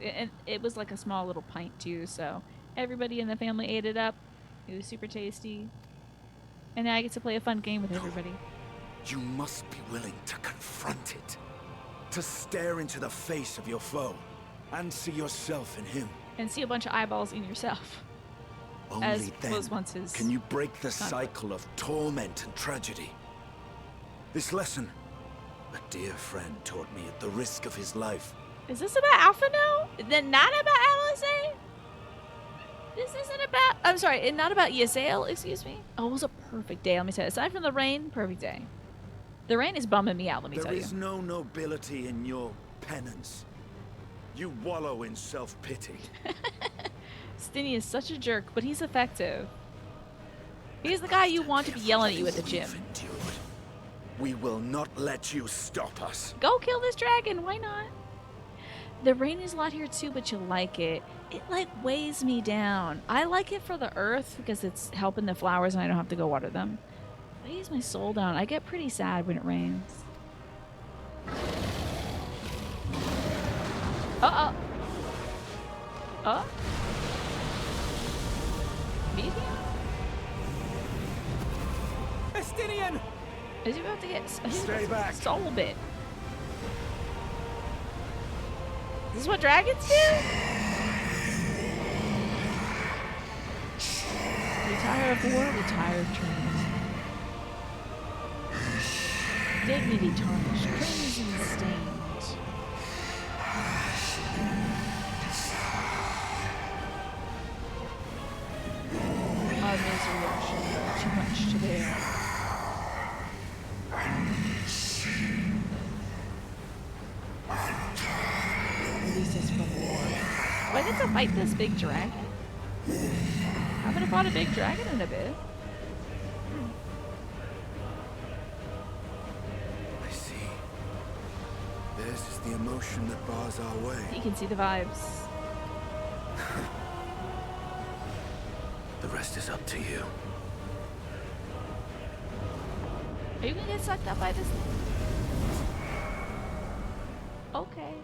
And it was like a small little pint, too, so everybody in the family ate it up. It was super tasty. And now I get to play a fun game with everybody. You must be willing to confront it. To stare into the face of your foe, and see yourself in him. And see a bunch of eyeballs in yourself. Only as then was once his can you break the cycle of torment and tragedy. This lesson, a dear friend taught me at the risk of his life. Is this about Alpha now? Then not about LSA? This isn't about... I'm sorry, not about Ysael, excuse me? Oh, it was a perfect day, let me tell you. Aside from the rain, perfect day. The rain is bumming me out, let me tell you. There is no nobility in your penance. You wallow in self-pity. Stinny is such a jerk, but he's effective. He's the guy you want to be yelling at you at the gym. We will not let you stop us. Go kill this dragon. Why not? The rain is a lot here too, but you like it. It like weighs me down. I like it for the earth because it's helping the flowers and I don't have to go water them. It weighs my soul down. I get pretty sad when it rains. Uh-oh. Oh? Medium? Estinian! Is he about to get Stay back. soul bit? This is what dragons do? We tire of war, we tire of trains. Dignity tarnished, crimson stained. Our misery ocean, too much to bear. Release us from war. Do I get to fight this big dragon? I haven't fought a big dragon in a bit. I see. Theirs is the emotion that bars our way. You can see the vibes. The rest is up to you. Are you gonna get sucked up by this thing? Okay.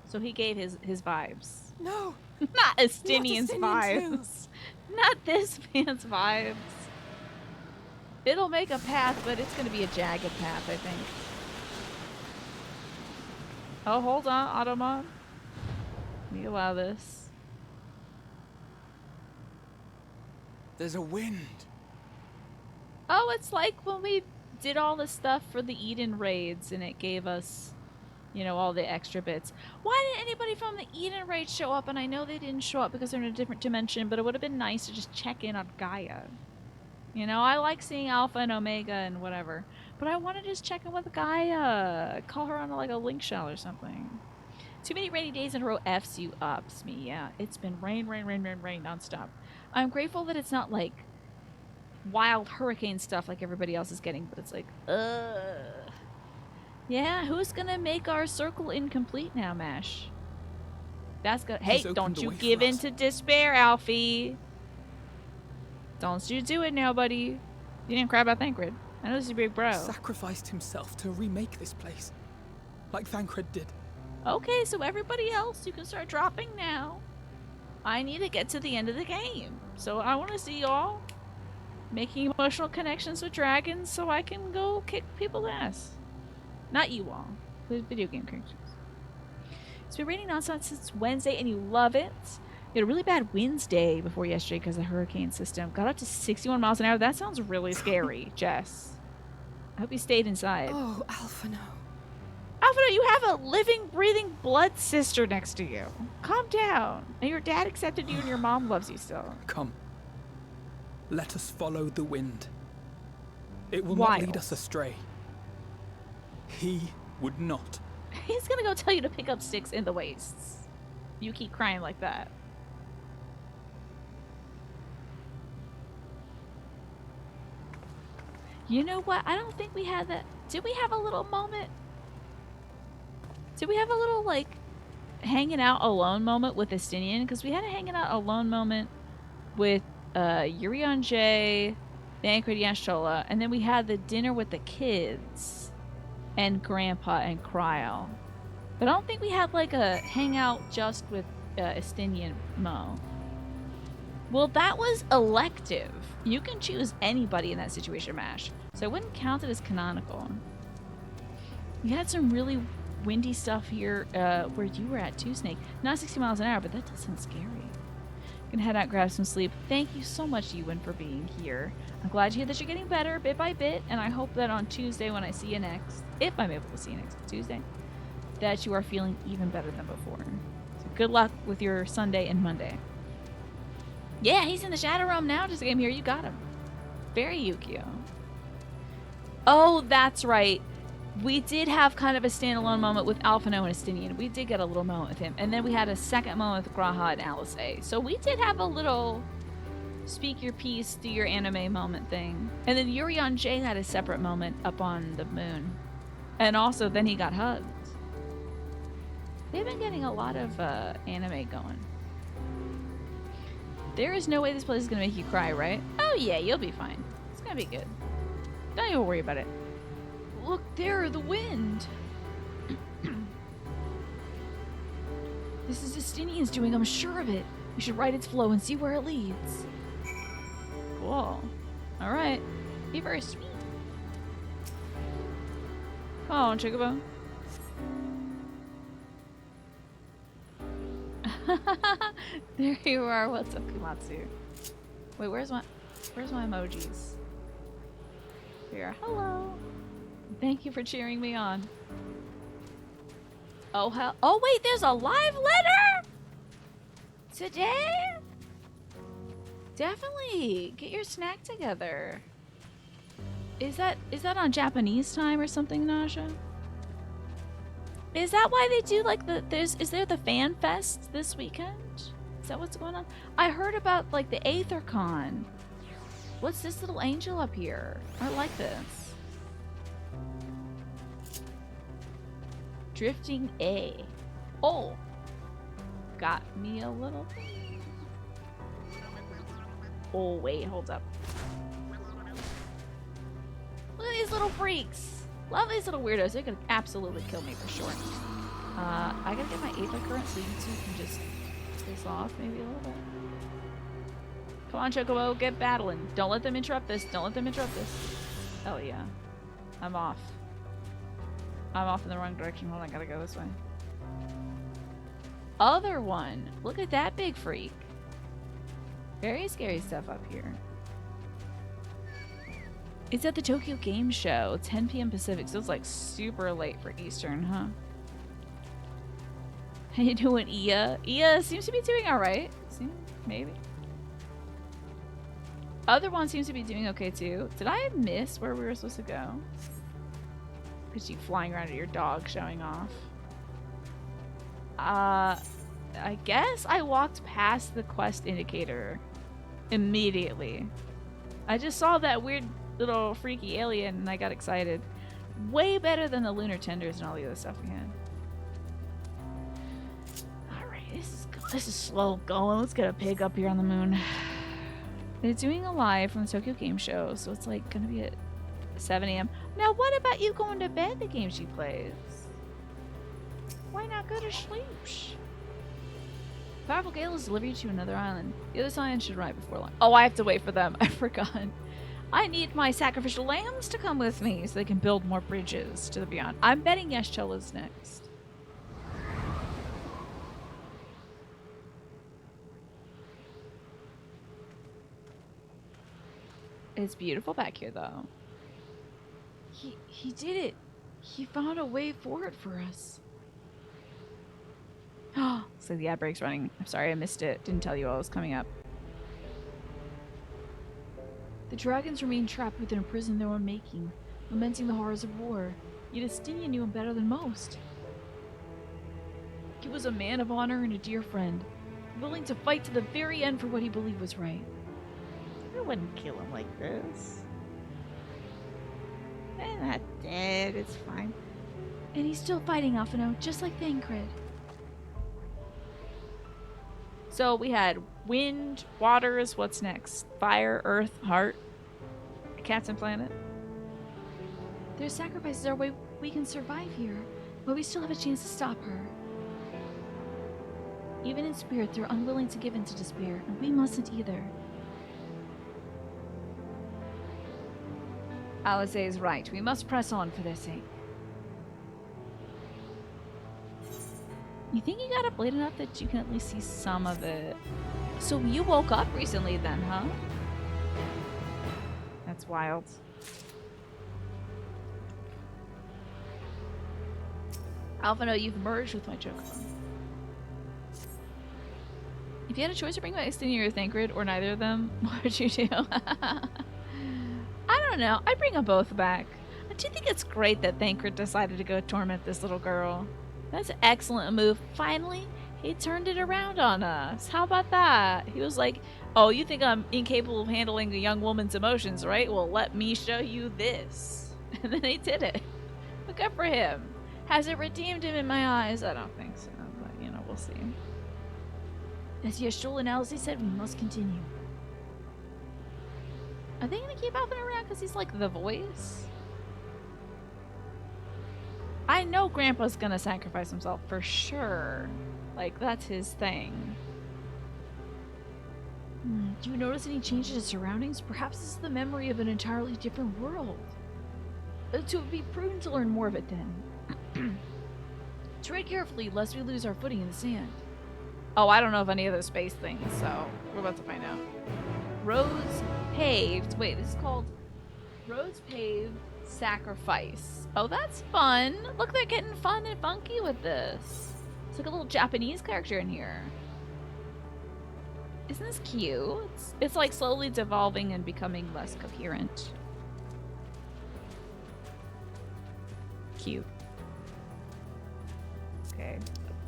So he gave his vibes. No! Not Estinian's Not Estinian vibes. Not this man's vibes. It'll make a path, but it's gonna be a jagged path, I think. Oh, hold on, Automon. Let me allow this. There's a wind. Oh, it's like when we did all the stuff for the Eden raids and it gave us, you know, all the extra bits. Why didn't anybody from the Eden raid show up? And I know they didn't show up because they're in a different dimension, but it would have been nice to just check in on Gaia. You know, I like seeing Alpha and Omega and whatever, but I want to just check in with Gaia. Call her on like a link shell or something. Too many rainy days in a row F's you ups me. Yeah, it's been rain nonstop. I'm grateful that it's not like wild hurricane stuff like everybody else is getting, but it's like, yeah, who's gonna make our circle incomplete now, Mash? That's good. Hey, don't you give in to despair, Alfie. Don't you do it now, buddy. You didn't cry about Thancred. I know this is your big bro. Sacrificed himself to remake this place, like Thancred did. Okay, so everybody else, you can start dropping now. I need to get to the end of the game. So I want to see y'all making emotional connections with dragons so I can go kick people's ass. Not you all, but video game characters. It's been raining nonstop since Wednesday and you love it. We had a really bad winds day before yesterday because of the hurricane system. Got up to 61 miles an hour. That sounds really scary, Jess. I hope you stayed inside. Oh, Alphino. Alphino, you have a living, breathing blood sister next to you. Calm down. And your dad accepted you and your mom loves you still. Come. Let us follow the wind. It will Wild. not lead us astray. He would not. He's gonna go tell you to pick up sticks in the wastes. You keep crying like that. You know what? I don't think we had that. Did we have a little moment? Did we have a little, like, hanging out alone moment with Estinian? Because we had a hanging out alone moment with Yurion J, Thancred Yashola, and then we had the dinner with the kids and Grandpa and Cryle. But I don't think we had, like, a hangout just with Estinian Mo. Well, that was elective. You can choose anybody in that situation, Mash. So I wouldn't count it as canonical. We had some really windy stuff here where you were at too, Snake. Not 60 miles an hour, but that does sound scary. Gonna head out, grab some sleep. Thank you so much, Ewan, for being here. I'm glad to hear that you're getting better bit by bit, and I hope that on Tuesday when I see you next, if I'm able to see you next Tuesday, that you are feeling even better than before. So good luck with your Sunday and Monday. Yeah, he's in the Shadow Realm now. Just came here. You got him. Very Yukio. Oh, that's right. We did have kind of a standalone moment with Alphino and Estinian. We did get a little moment with him. And then we had a second moment with Graha and Alice. So we did have a little speak your piece, do your anime moment thing. And then Yuri on J had a separate moment up on the moon. And also, then he got hugged. They've been getting a lot of anime going. There is no way this place is going to make you cry, right? Oh yeah, you'll be fine. It's going to be good. Don't even worry about it. Look there, the wind. This is Justinian's doing, I'm sure of it. We should ride its flow and see where it leads. Cool. Alright. Be very sweet. Come on, Chocobo. There you are. What's up, Kumatsu? Wait, where's my emojis? Here. Hello. Thank you for cheering me on. Oh hell! Oh wait, there's a live letter today. Definitely get your snack together. Is that on Japanese time or something, Naja? Is that why they do like is there the fan fest this weekend? Is that what's going on? I heard about like the AetherCon. What's this little angel up here? I like this. Drifting A. Oh, got me a little bit. Oh wait, hold up. Look at these little freaks. Love these little weirdos. They're gonna absolutely kill me for sure. I gotta get my Aether current so you two can just face off maybe a little bit. Come on, Chocobo, get battling. Don't let them interrupt this. Don't let them interrupt this. Hell yeah. I'm off. I'm off in the wrong direction. Hold on, I gotta go this way. Other one. Look at that big freak. Very scary stuff up here. It's at the Tokyo Game Show, 10 p.m. Pacific, so it's like super late for Eastern, huh? How you doing, Ia? Ia seems to be doing alright. Maybe. Other one seems to be doing okay too. Did I miss where we were supposed to go? Because you flying around at your dog showing off. I guess I walked past the quest indicator immediately. I just saw that weird little freaky alien and I got excited. Way better than the lunar tenders and all the other stuff we had. Alright, this is slow going. Let's get a pig up here on the moon. They're doing a live from the Tokyo Game Show, so it's like gonna be at 7 a.m. Now what about you going to bed the game she plays? Why not go to sleep? Powerful gale is delivered to another island. The other island should arrive before long. Oh, I have to wait for them. I forgot. I need my sacrificial lambs to come with me so they can build more bridges to the beyond. I'm betting Yashchela's next. It's beautiful back here, though. He did it. He found a way forward for us. Oh, so the ad break's running. I'm sorry I missed it. Didn't tell you I was coming up. The dragons remain trapped within a prison their own making, lamenting the horrors of war. Yet Justinian knew him better than most. He was a man of honor and a dear friend, willing to fight to the very end for what he believed was right. I wouldn't kill him like this. They're not dead, it's fine. And he's still fighting, Alphino, just like Thancred. So we had wind, waters, what's next? Fire, earth, heart, Captain Planet. Their sacrifices are way we can survive here, but we still have a chance to stop her. Even in spirit, they're unwilling to give in to despair, and we mustn't either. Alice is right. We must press on for their sake. You think you got up late enough that you can at least see some of it? So you woke up recently then, huh? That's wild. Alphino, you've merged with my Chocobo. If you had a choice to bring back Justinian or Thancred, or neither of them, what would you do? I don't know. I'd bring them both back. I do think it's great that Thancred decided to go torment this little girl. That's an excellent move. Finally, he turned it around on us. How about that? He was like, Oh, you think I'm incapable of handling a young woman's emotions, right? Well, let me show you this. And then he did it. Look up for him. Has it redeemed him in my eyes? I don't think so, but you know, we'll see. As Yashul and Elsie said, we must continue. Are they gonna keep Alvin around because he's like the voice? I know Grandpa's gonna sacrifice himself for sure. Like, that's his thing. Do you notice any changes in surroundings? Perhaps this is the memory of an entirely different world. It would be prudent to learn more of it then. Tread carefully lest we lose our footing in the sand. Oh, I don't know of any of those space things, so we're about to find out. Roads paved. Wait, this is called Roads Paved Sacrifice. Oh, that's fun. Look, they're getting fun and funky with this. It's like a little Japanese character in here. Isn't this cute? It's like slowly devolving and becoming less coherent. Cute. Okay.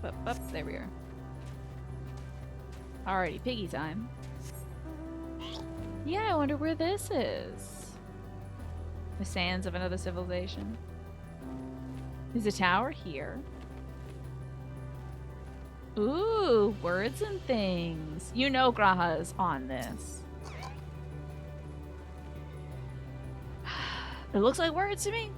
Up, there we are. Alrighty, piggy time. Yeah, I wonder where this is. The sands of another civilization. Is the tower here? Ooh, words and things. You know Graha is on this. It looks like words to me.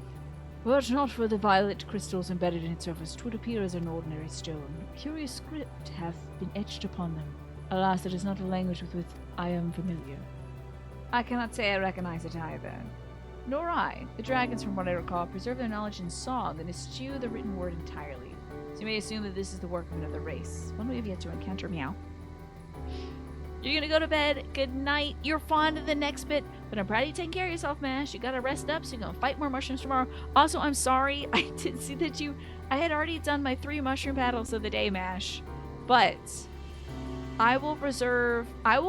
Were it not for the violet crystals embedded in its surface, 'twould appear as an ordinary stone. A curious script hath been etched upon them. Alas, it is not a language with which I am familiar. I cannot say I recognize it either. Nor I. The dragons, from what I recall, preserve their knowledge in song and eschew the written word entirely. So you may assume that this is the work of another race. One we have yet to encounter. Meow. You're gonna go to bed. Good night. You're fond of the next bit, but I'm proud of you taking care of yourself, Mash. You gotta rest up so you're gonna fight more mushrooms tomorrow. Also, I'm sorry. I didn't see that I had already done my 3 mushroom battles of the day, Mash. But I will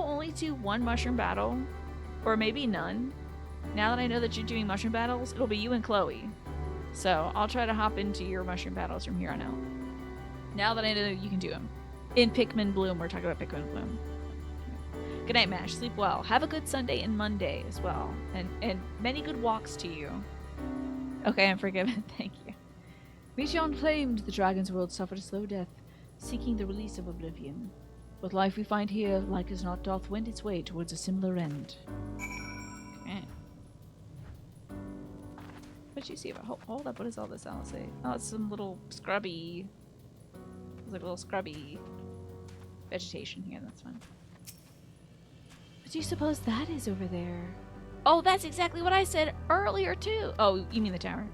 only do 1 mushroom battle, or maybe none. Now that I know that you're doing mushroom battles, it'll be you and Chloe. So I'll try to hop into your mushroom battles from here on out. Now that I know that you can do them. In Pikmin Bloom, we're talking about Pikmin Bloom. Good night, Mash. Sleep well. Have a good Sunday and Monday as well. And many good walks to you. Okay, I'm forgiven. Thank you. Meteon claimed the dragon's world suffered a slow death, seeking the release of oblivion. What life we find here, like as not, doth wend its way towards a similar end. Okay. What did you see about? Hold up, what does all this Alice say? Oh, it's some little scrubby. It's like a little scrubby vegetation here, that's fine. What do you suppose that is over there? Oh, that's exactly what I said earlier, too! Oh, you mean the tower?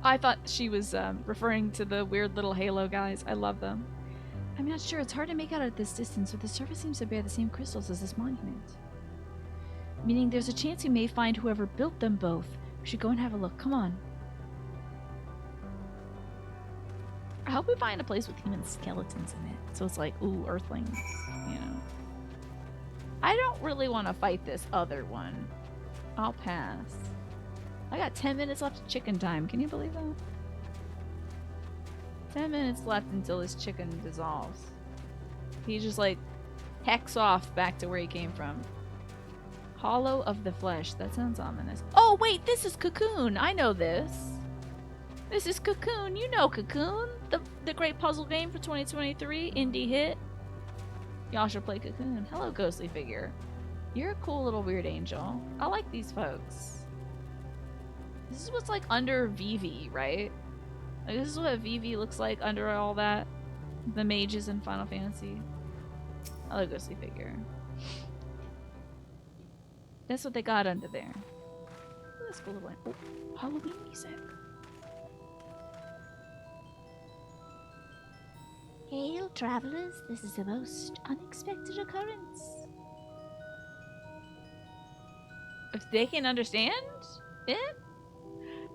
I thought she was referring to the weird little halo guys. I love them. I'm not sure. It's hard to make out at this distance, but the surface seems to bear the same crystals as this monument. Meaning there's a chance we may find whoever built them both. We should go and have a look. Come on. I hope we find a place with human skeletons in it. So it's like, ooh, earthlings, you know. I don't really want to fight this other one. I'll pass. I got 10 minutes left of chicken time. Can you believe that? 10 minutes left until this chicken dissolves. He just like hecks off back to where he came from. Hollow of the Flesh. That sounds ominous. Oh wait, this is Cocoon. I know this. This is Cocoon. You know Cocoon. The great puzzle game for 2023. Indie hit. Y'all should play Cocoon. Hello, ghostly figure. You're a cool little weird angel. I like these folks. This is what's like under Vivi, right? Like, this is what Vivi looks like under all that. The mages in Final Fantasy. I like ghostly figure. That's what they got under there. That's cool little. Oh, Halloween music. Hail, travelers. This is a most unexpected occurrence. If they can understand it?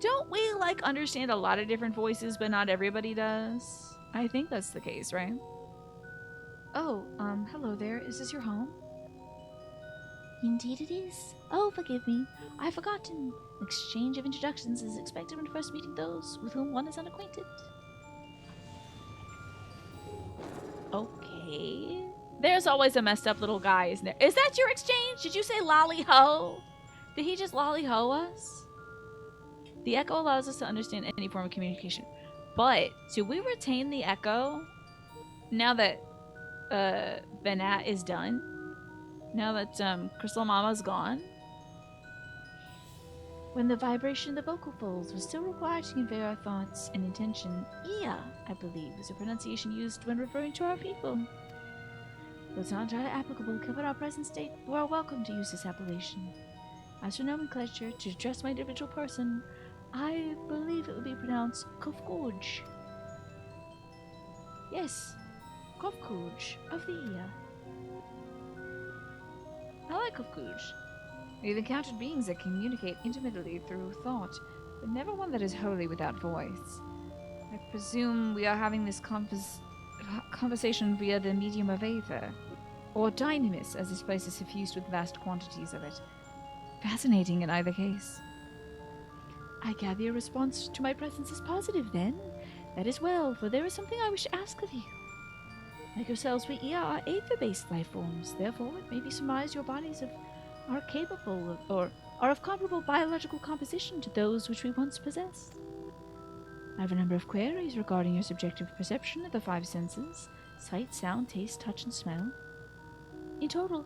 Don't we, like, understand a lot of different voices, but not everybody does? I think that's the case, right? Oh, hello there. Is this your home? Indeed it is. Oh, forgive me. I've forgotten. Exchange of introductions is expected when first meeting those with whom one is unacquainted. Okay. There's always a messed up little guy, isn't there? Is that your exchange? Did you say lolly-ho? Did he just lolly-ho us? The echo allows us to understand any form of communication. But, do we retain the echo now that Banat is done? Now that Crystal Mama's gone? When the vibration of the vocal folds was still required to convey our thoughts and intention, Ia, I believe, was a pronunciation used when referring to our people. Though it's not entirely applicable given our present state, you are welcome to use this appellation. As for nomenclature, to address my individual person, I believe it would be pronounced Kofkuj. Yes, Kofkuj of the Ia. I like Kofkuj. We've encountered beings that communicate intimately through thought, but never one that is wholly without voice. I presume we are having this conversation via the medium of aether, or dynamis, as this place is suffused with vast quantities of it. Fascinating in either case. I gather your response to my presence is positive, then? That is well, for there is something I wish to ask of you. Like yourselves, we Ia are aether-based life forms. Therefore, it may be surmised your bodies are capable of, or are of comparable biological composition to those which we once possessed. I have a number of queries regarding your subjective perception of the five senses: sight, sound, taste, touch, and smell. In total,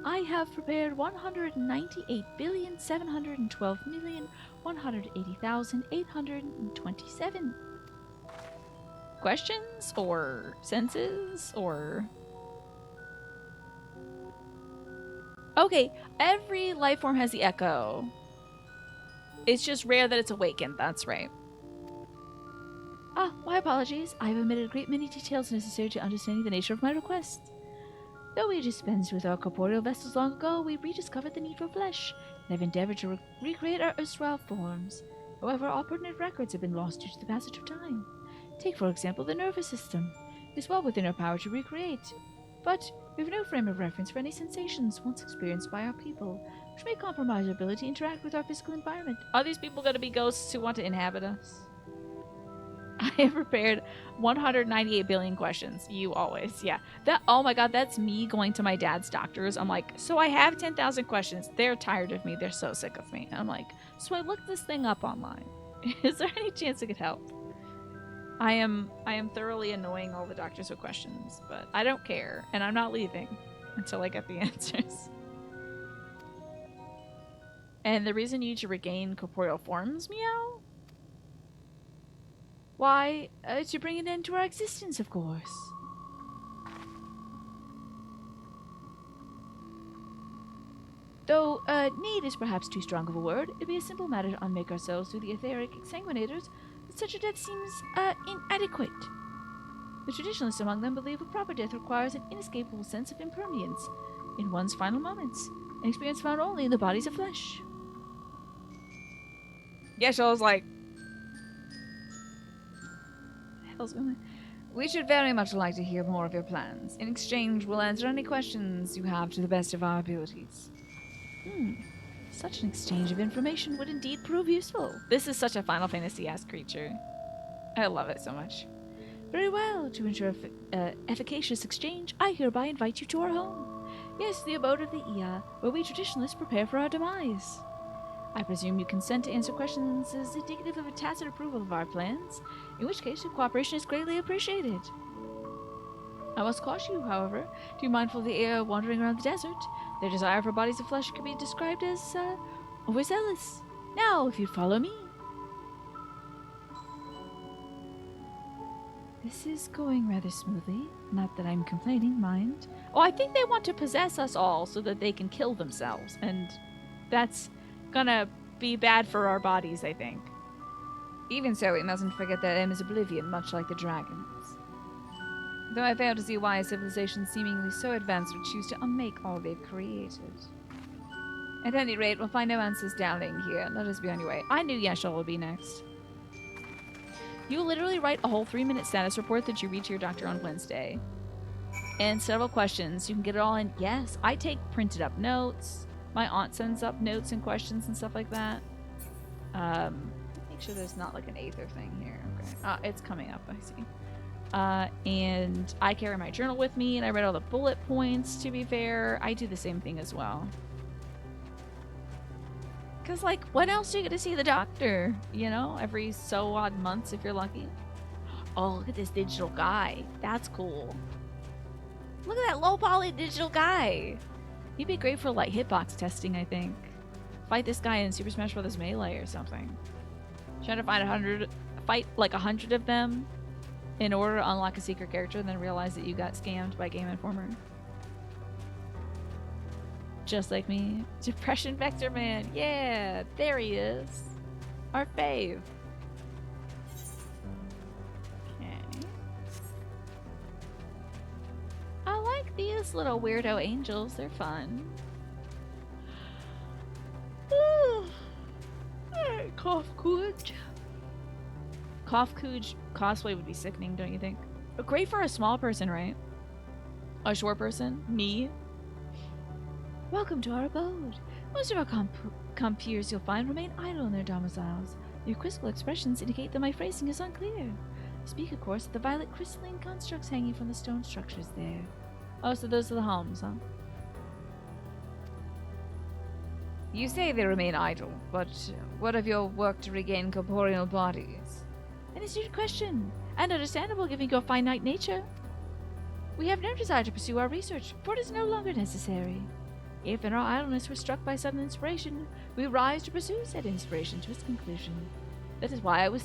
I have prepared 198,712,180,827 questions or senses or... Okay, every life form has the echo. It's just rare that it's awakened, that's right. Ah, my apologies. I have omitted a great many details necessary to understanding the nature of my request. Though we dispensed with our corporeal vessels long ago, we rediscovered the need for flesh and have endeavored to recreate our erstwhile forms. However, all pertinent records have been lost due to the passage of time. Take, for example, the nervous system. It is well within our power to recreate, but we have no frame of reference for any sensations once experienced by our people, which may compromise our ability to interact with our physical environment. Are these people going to be ghosts who want to inhabit us? I have prepared 198 billion questions. You always, yeah. That, oh my god, that's me going to my dad's doctors. I'm like, so I have 10,000 questions. They're tired of me. They're so sick of me. I'm like, so I looked this thing up online. Is there any chance it could help? I am thoroughly annoying all the doctors with questions, but I don't care, and I'm not leaving until I get the answers. And the reason you need to regain corporeal forms, meow? Why, to bring an end to our existence, of course. Though, need is perhaps too strong of a word, it'd be a simple matter to unmake ourselves through the etheric exsanguinators, but such a death seems, inadequate. The traditionalists among them believe a proper death requires an inescapable sense of impermanence in one's final moments, an experience found only in the bodies of flesh. Yeah, so I was like, we should very much like to hear more of your plans. In exchange, we'll answer any questions you have to the best of our abilities. Such an exchange of information would indeed prove useful. This is such a Final Fantasy-esque creature. I love it so much. Very well. To ensure efficacious exchange, I hereby invite you to our home. Yes, the abode of the Ia, where we traditionalists prepare for our demise. I presume you consent to answer questions as indicative of a tacit approval of our plans, in which case your cooperation is greatly appreciated. I must caution you, however, to be mindful of the air wandering around the desert. Their desire for bodies of flesh can be described as, overzealous. Now, if you'd follow me. This is going rather smoothly. Not that I'm complaining, mind. Oh, I think they want to possess us all so that they can kill themselves, and that's gonna be bad for our bodies, I think. Even so, we mustn't forget their aim is oblivion, much like the dragons. Though I fail to see why a civilization seemingly so advanced would choose to unmake all they've created. At any rate, we'll find no answers doubting here. Let us be on your way. I knew Yeshua would be next. You literally write a whole 3-minute status report that you read to your doctor on Wednesday. And several questions. You can get it all in. Yes, I take printed up notes. My aunt sends up notes and questions and stuff like that. Make sure there's not like an aether thing here. Okay. It's coming up, I see. And I carry my journal with me, and I read all the bullet points, to be fair. I do the same thing as well. Because, like, when else are you going to see the doctor? You know, every so odd months if you're lucky. Oh, look at this digital guy. That's cool. Look at that low-poly digital guy. He'd be great for, like, hitbox testing, I think. Fight this guy in Super Smash Bros. Melee or something. Trying to fight like 100 of them in order to unlock a secret character and then realize that you got scammed by Game Informer. Just like me. Depression Vector Man. Yeah, there he is. Our fave. Okay. I like these little weirdo angels. They're fun. Cough Cooge. Cough Cooge cosplay would be sickening, don't you think? But great for a small person, right? A short person? Me? Welcome to our abode. Most of our compeers you'll find remain idle in their domiciles. Your crystal expressions indicate that my phrasing is unclear. Speak, of course, of the violet crystalline constructs hanging from the stone structures there. Oh, so those are the homes, huh? You say they remain idle, but what of your work to regain corporeal bodies? An astute question, and understandable given your finite nature. We have no desire to pursue our research, for it is no longer necessary. If in our idleness we're struck by sudden inspiration, we rise to pursue said inspiration to its conclusion. That is why I was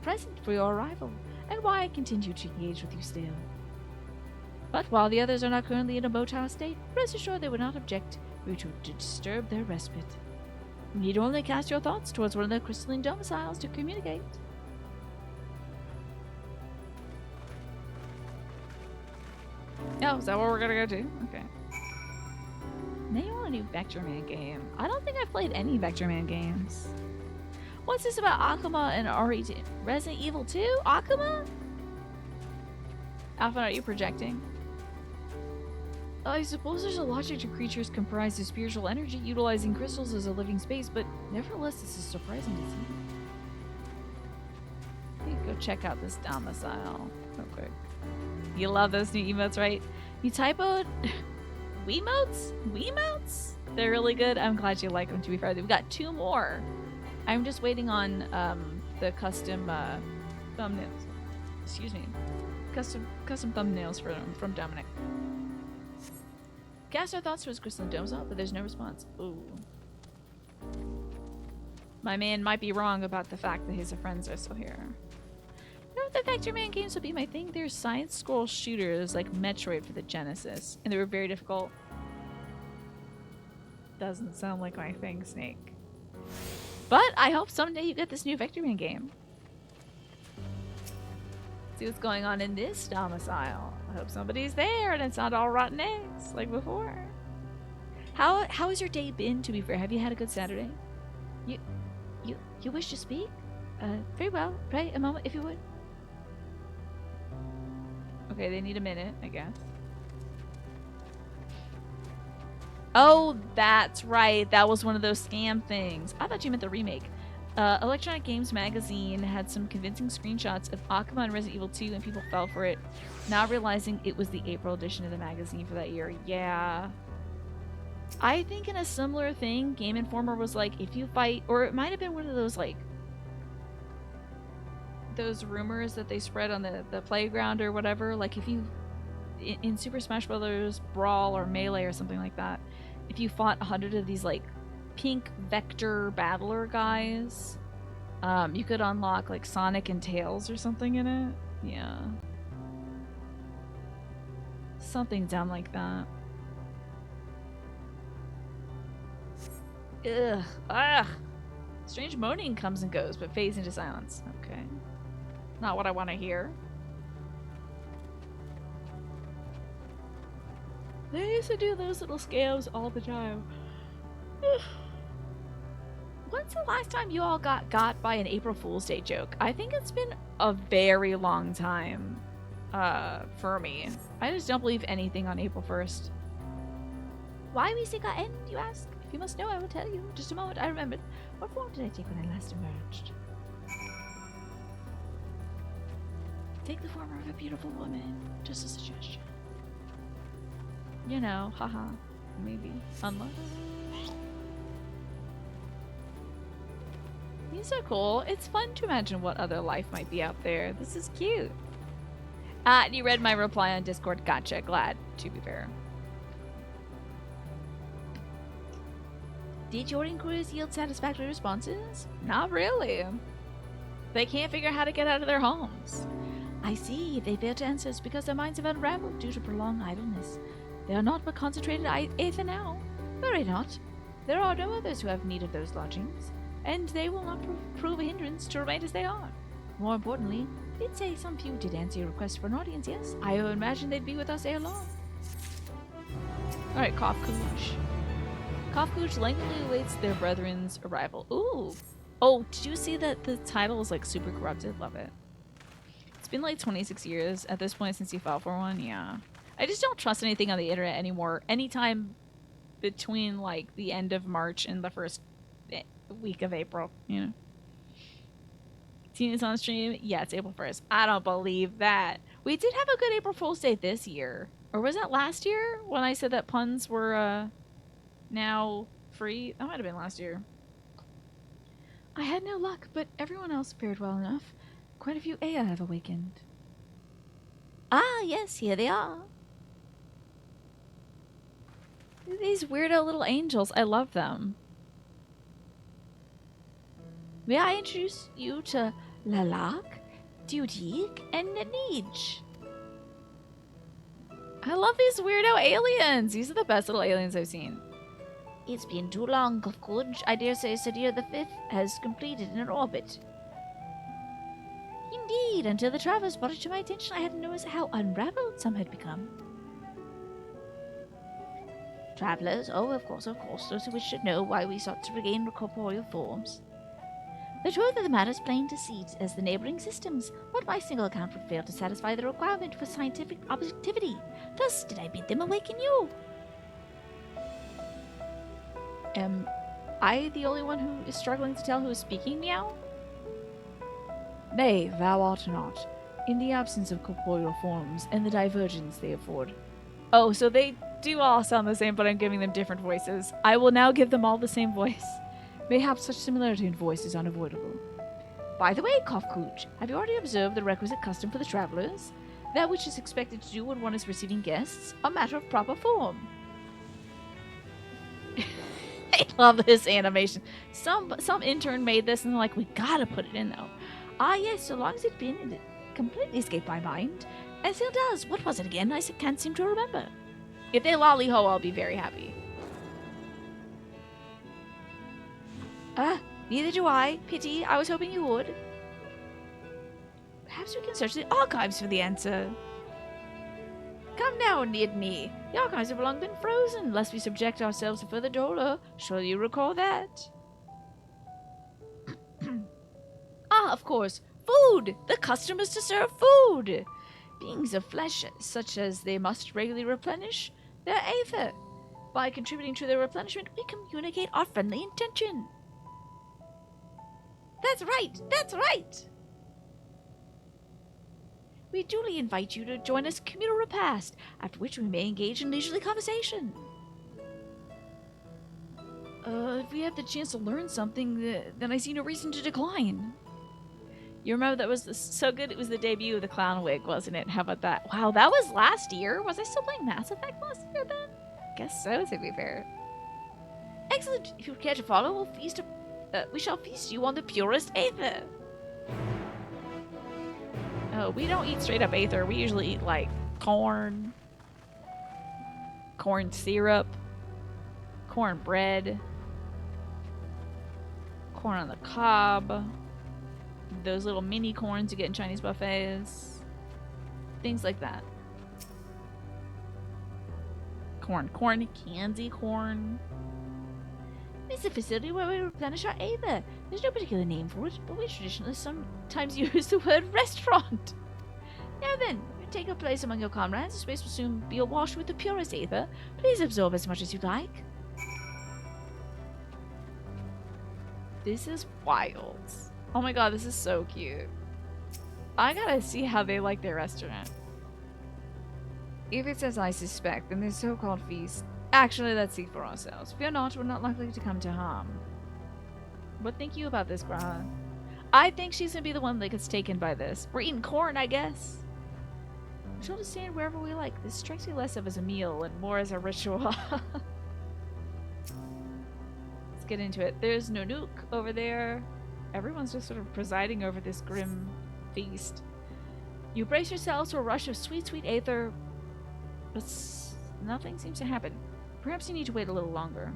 present for your arrival, and why I continue to engage with you still. But while the others are not currently in a motile state, rest assured they would not object were to disturb their respite. You need only cast your thoughts towards one of the crystalline domiciles to communicate. Oh, is that what we're gonna go do? Okay. Now you want a new Vector Man game. I don't think I've played any Vector Man games. What's this about Akuma and RE2? Resident Evil 2? Akuma? Alpha, are you projecting? I suppose there's a logic to creatures comprised of spiritual energy utilizing crystals as a living space, but nevertheless this is surprising to see. Okay, go check out this domicile real quick. You love those new emotes, right? You typoed Wiimotes? Wiimotes? They're really good. I'm glad you like them, to be fair. We've got 2 more. I'm just waiting on the custom thumbnails. Excuse me. Custom thumbnails from Dominic. Cast our thoughts towards Crystalline Domicile, but there's no response. Ooh. My man might be wrong about the fact that his friends are still here. You know what, the Vector Man games would be my thing? They're side-scroll shooters like Metroid for the Genesis, and they were very difficult. Doesn't sound like my thing, Snake. But I hope someday you get this new Vector Man game. See what's going on in this domicile. I hope somebody's there and it's not all rotten eggs like before. How has your day been, to be fair? Have you had a good Saturday? You wish to speak? Very well. Pray a moment if you would. Okay, they need a minute, I guess. Oh, that's right. That was one of those scam things. I thought you meant the remake. Electronic Games Magazine had some convincing screenshots of Akuma and Resident Evil 2 and people fell for it, now realizing it was the April edition of the magazine for that year. Yeah. I think in a similar thing, Game Informer was like, if you fight, or it might have been one of those, like, those rumors that they spread on the playground or whatever, like if you, in Super Smash Bros. Brawl or Melee or something like that, if you fought 100 of these, like, pink vector battler guys, you could unlock like Sonic and Tails or something in it. Yeah, something dumb like that. Ugh. Ah. Strange moaning comes and goes but fades into silence. Okay, not what I want to hear. They used to do those little scams all the time. When's the last time you all got by an April Fool's Day joke? I think it's been a very long time for me. I just don't believe anything on April 1st. Why we seek our end, you ask? If you must know, I will tell you. Just a moment, I remembered. What form did I take when I last emerged? Take the form of a beautiful woman. Just a suggestion. You know, haha. Maybe. Unluck. These are cool. It's fun to imagine what other life might be out there. This is cute. And you read my reply on Discord. Gotcha. Glad, to be fair. Did your inquiries yield satisfactory responses? Not really. They can't figure out how to get out of their homes. I see. If they fail to answer, it's because their minds have unraveled due to prolonged idleness. They are not but concentrated aether now. Worry not. There are no others who have need of those lodgings, and they will not prove a hindrance to remain as they are. More importantly, did say some few did answer your request for an audience, yes? I imagine they'd be with us ere long. Alright, Kofkuj. Kofkuj lengthily awaits their brethren's arrival. Ooh! Oh, did you see that the title is like super corrupted? Love it. It's been like 26 years at this point since you filed for one. Yeah. I just don't trust anything on the internet anymore. Anytime between like the end of March and the first week of April, you know. Tina's on stream? Yeah, it's April 1st. I don't believe that. We did have a good April Fool's Day this year. Or was that last year when I said that puns were now free? That might have been last year. I had no luck, but everyone else fared well enough. Quite a few Aya have awakened. Ah, yes, here they are. These weirdo little angels. I love them. May I introduce you to Lalak, Dudik, and Nanij? I love these weirdo aliens. These are the best little aliens I've seen. It's been too long, Kofkuj. I dare say Sadir V has completed an orbit. Indeed, until the travelers brought it to my attention, I hadn't noticed how unraveled some had become. Travelers? Oh, of course, those who wish to know why we sought to regain corporeal forms. The truth of the matter is plain to see, as the neighboring systems, not by single account, would fail to satisfy the requirement for scientific objectivity. Thus did I bid them awaken you. Am I the only one who is struggling to tell who is speaking, meow? Nay, thou art not. In the absence of corporeal forms and the divergence they afford. Oh, so they do all sound the same, but I'm giving them different voices. I will now give them all the same voice. Mayhap such similarity in voice is unavoidable. By the way, Kofkuj, have you already observed the requisite custom for the travelers? That which is expected to do when one is receiving guests, a matter of proper form. I love this animation. Some intern made this and they're like, we gotta put it in though. Ah yes, so long as it's been, it completely escaped my mind. And still does. What was it again? I can't seem to remember. If they lolly-ho, I'll be very happy. Ah, neither do I. Pity, I was hoping you would. Perhaps we can search the archives for the answer. Come now, Nidney. The archives have long been frozen, lest we subject ourselves to further dolor. Surely you recall that? Ah, of course. Food! The custom is to serve food! Beings of flesh, such as they must regularly replenish their aether. By contributing to their replenishment, we communicate our friendly intention. That's right! That's right! We duly invite you to join us communal repast, after which we may engage in leisurely conversation. If we have the chance to learn something, then I see no reason to decline. You remember that was so good? It was the debut of the clown wig, wasn't it? How about that? Wow, that was last year? Was I still playing Mass Effect last year then? Guess so, to be fair. Excellent. If you would care to follow, we shall feast you on the purest aether. Oh, we don't eat straight up aether. We usually eat like corn syrup, corn bread, corn on the cob, those little mini corns you get in Chinese buffets, things like that. Corn, candy corn. It's a facility where we replenish our aether. There's no particular name for it, but we traditionally sometimes use the word restaurant. Now then, take your place among your comrades. The space will soon be awash with the purest aether. Please absorb as much as you like. This is wild. Oh my god, this is so cute. I gotta see how they like their restaurant. If it's as I suspect, then this so-called feast... Actually, let's see for ourselves. Fear not, we're not likely to come to harm. What think you about this, Graha? I think she's gonna be the one that gets taken by this. We're eating corn, I guess. We shall just stand wherever we like. This strikes me less of as a meal and more as a ritual. Let's get into it. There's Nanook over there. Everyone's just sort of presiding over this grim feast. You brace yourselves to a rush of sweet, sweet aether, but nothing seems to happen. Perhaps you need to wait a little longer.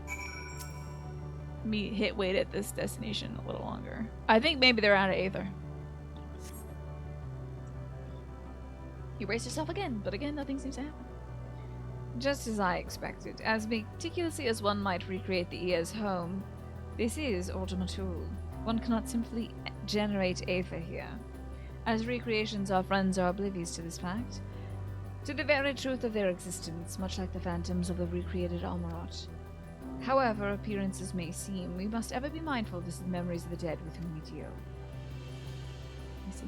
Let me hit wait at this destination a little longer. I think maybe they're out of aether. You brace yourself again, but again, nothing seems to happen. Just as I expected. As meticulously as one might recreate the EA's home, this is Ultima Thule. One cannot simply generate aether here. As recreations, our friends are oblivious to this fact, to the very truth of their existence, much like the phantoms of the recreated Almarot. However appearances may seem, we must ever be mindful of the memories of the dead with whom we deal. You see?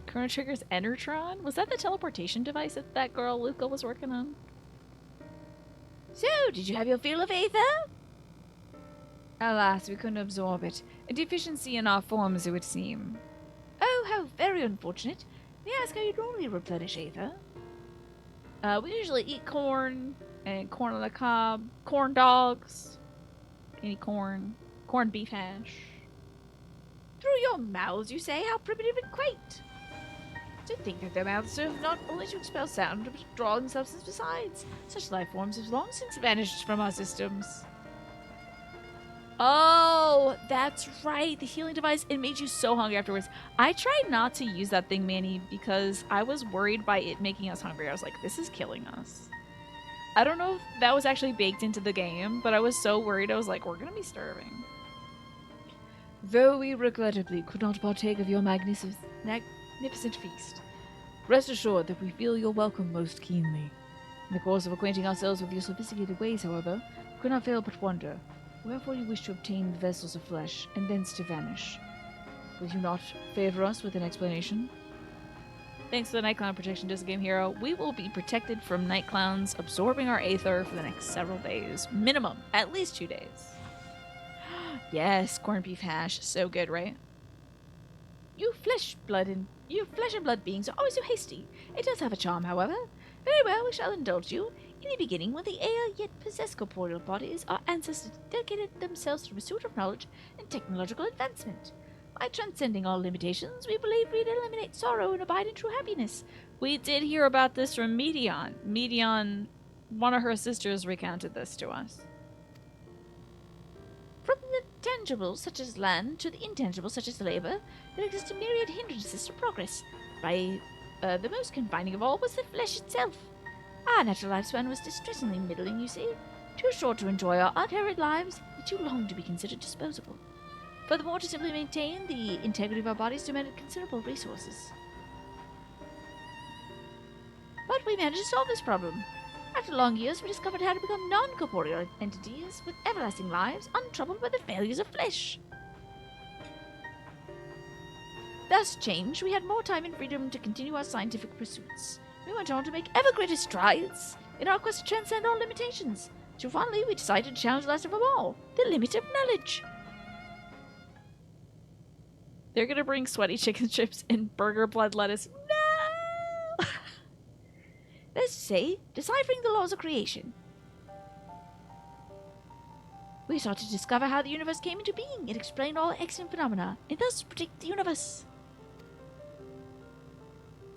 Chrono Trigger's Enertron? Was that the teleportation device that that girl Luca was working on? So, did you have your fill of aether? Alas, we couldn't absorb it. A deficiency in our forms, it would seem. Oh, how very unfortunate. May I ask how you normally replenish aether? We usually eat corn, and corn on the cob, corn dogs, any corn, corned beef hash. Through your mouths, you say? How primitive and quaint! To think that their mouths serve not only to expel sound, but to draw in substance besides. Such life forms have long since vanished from our systems. Oh, that's right. The healing device, it made you so hungry afterwards. I tried not to use that thing, Manny, because I was worried by it making us hungry. I was like, this is killing us. I don't know if that was actually baked into the game, but I was so worried. I was like, we're going to be starving. Though we regrettably could not partake of your magnificent feast, rest assured that we feel your welcome most keenly. In the course of acquainting ourselves with your sophisticated ways, however, we could not fail but wonder, wherefore you wish to obtain the vessels of flesh, and thence to vanish. Will you not favor us with an explanation? Thanks to the Night Clown protection disc game hero, we will be protected from night clowns absorbing our aether for the next several days. Minimum. At least 2 days. Yes, corned beef hash. So good, right? You flesh and blood beings are always so hasty. It does have a charm, however. Very well, we shall indulge you. In the beginning, when the air yet possessed corporeal bodies, our ancestors dedicated themselves to the pursuit of knowledge and technological advancement. By transcending all limitations, we believe we'd eliminate sorrow and abide in true happiness. We did hear about this from Medion. Medion, one of her sisters, recounted this to us. From the tangible, such as land, to the intangible, such as labor, there exist a myriad hindrances to progress. By the most confining of all was the flesh itself. Our natural lifespan was distressingly middling, you see. Too short to enjoy our unhurried lives, but too long to be considered disposable. Furthermore, to simply maintain the integrity of our bodies demanded considerable resources. But we managed to solve this problem. After long years, we discovered how to become non-corporeal entities with everlasting lives, untroubled by the failures of flesh. Thus changed, we had more time and freedom to continue our scientific pursuits. We went on to make ever greater strides in our quest to transcend all limitations, till finally we decided to challenge the last of them all, the limit of knowledge. They're gonna bring sweaty chicken strips and burger blood lettuce. No! Let's say, deciphering the laws of creation. We sought to discover how the universe came into being and explain all excellent phenomena, and thus predict the universe.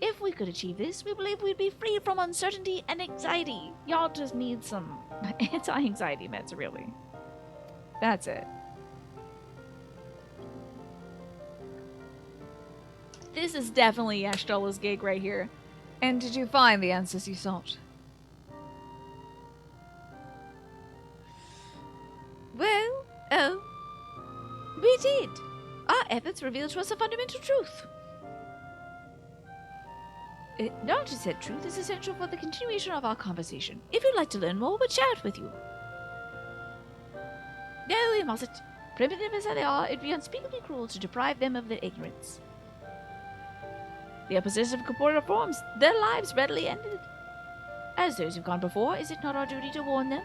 If we could achieve this, we believe we'd be free from uncertainty and anxiety. Y'all just need some anti-anxiety meds, really. That's it. This is definitely Ashtola's gig right here. And did you find the answers you sought? Well, we did. Our efforts revealed to us a fundamental truth. Knowledge of said truth is essential for the continuation of our conversation. If you'd like to learn more, we'll share it with you. No, we mustn't. Primitive as they are, it'd be unspeakably cruel to deprive them of their ignorance. They are possessed of corporeal forms. Their lives readily ended. As those who've gone before, is it not our duty to warn them?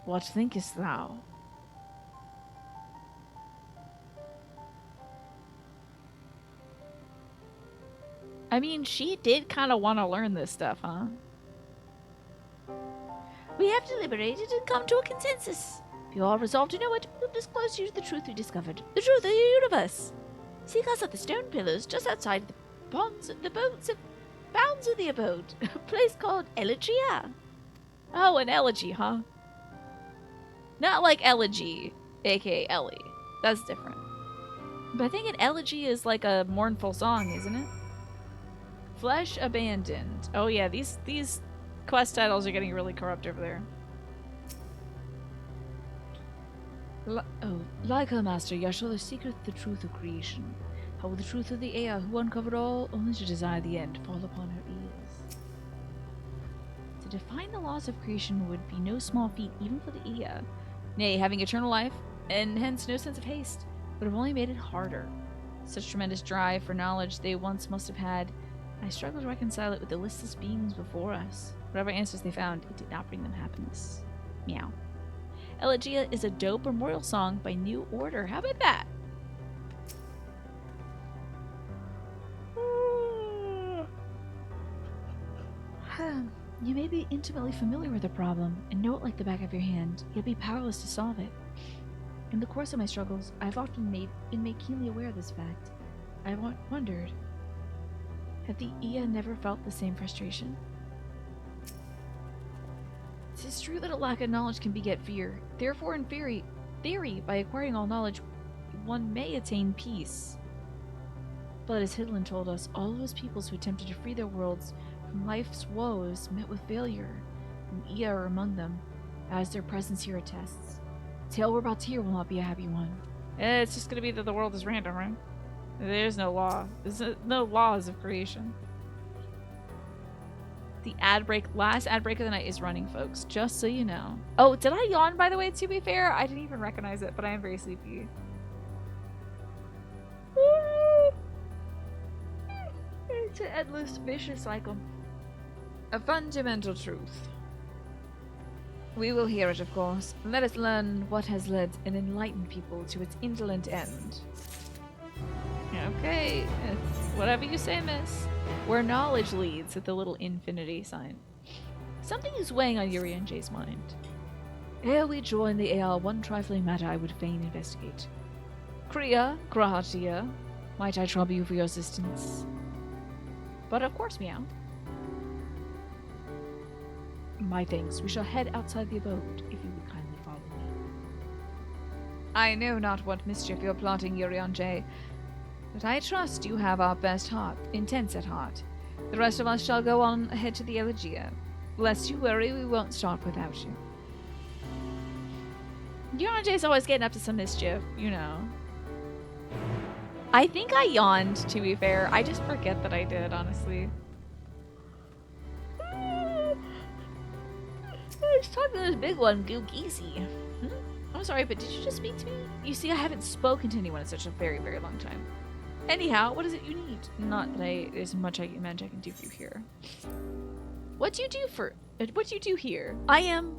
What thinkest thou? I mean, she did kind of want to learn this stuff, huh? We have deliberated and come to a consensus. If you all resolve to know it, we'll disclose to you the truth we discovered. The truth of the universe. Seek us at the stone pillars just outside the bounds of the abode. A place called Elegia. Oh, an elegy, huh? Not like elegy, aka Ellie. That's different. But I think an elegy is like a mournful song, isn't it? Flesh abandoned. Oh yeah, these quest titles are getting really corrupt over there. Like her master, Yashola seeketh the truth of creation. How will the truth of the Ea, who uncovered all, only to desire the end, fall upon her ears? To define the laws of creation would be no small feat even for the Ea. Nay, having eternal life, and hence no sense of haste, would have only made it harder. Such tremendous drive for knowledge they once must have had, I struggle to reconcile it with the listless beings before us. Whatever answers they found, it did not bring them happiness. Meow. Elegia is a dope memorial song by New Order. How about that? You may be intimately familiar with the problem and know it like the back of your hand, yet be powerless to solve it. In the course of my struggles, I've often been made keenly aware of this fact. I wondered, have the Ea never felt the same frustration? It is true that a lack of knowledge can beget fear. Therefore, in theory, by acquiring all knowledge, one may attain peace. But as Hidlin told us, all of those peoples who attempted to free their worlds from life's woes met with failure, and Ea are among them, as their presence here attests. The tale we're about to hear will not be a happy one. It's just gonna be that the world is random, right? There's no law. There's no laws of creation. The last ad break of the night is running, folks, just so you know. Oh, did I yawn, by the way, to be fair? I didn't even recognize it, but I am very sleepy. It's an endless vicious cycle. A fundamental truth. We will hear it, of course. Let us learn what has led an enlightened people to its indolent end. Okay, whatever you say, miss. Where knowledge leads with the little infinity sign. Something is weighing on Yuri and Jay's mind. Ere we join the AR, one trifling matter I would fain investigate. Krahatia, might I trouble you for your assistance? But of course, meow. My thanks. We shall head outside the abode, if you would kindly follow me. I know not what mischief you're plotting, Yuri Jay, but I trust you have our best intents at heart. The rest of us shall go on ahead to the Elegia. Lest you worry, we won't start without you. Yuri Jay's always getting up to some mischief, you know. I think I yawned, to be fair. I just forget that I did, honestly. I was talking to this big one, Googisi. I'm sorry, but did you just speak to me? You see, I haven't spoken to anyone in such a very, very long time. Anyhow, what is it you need? Not that there's much I imagine I can do for you here. What do you do here? I am,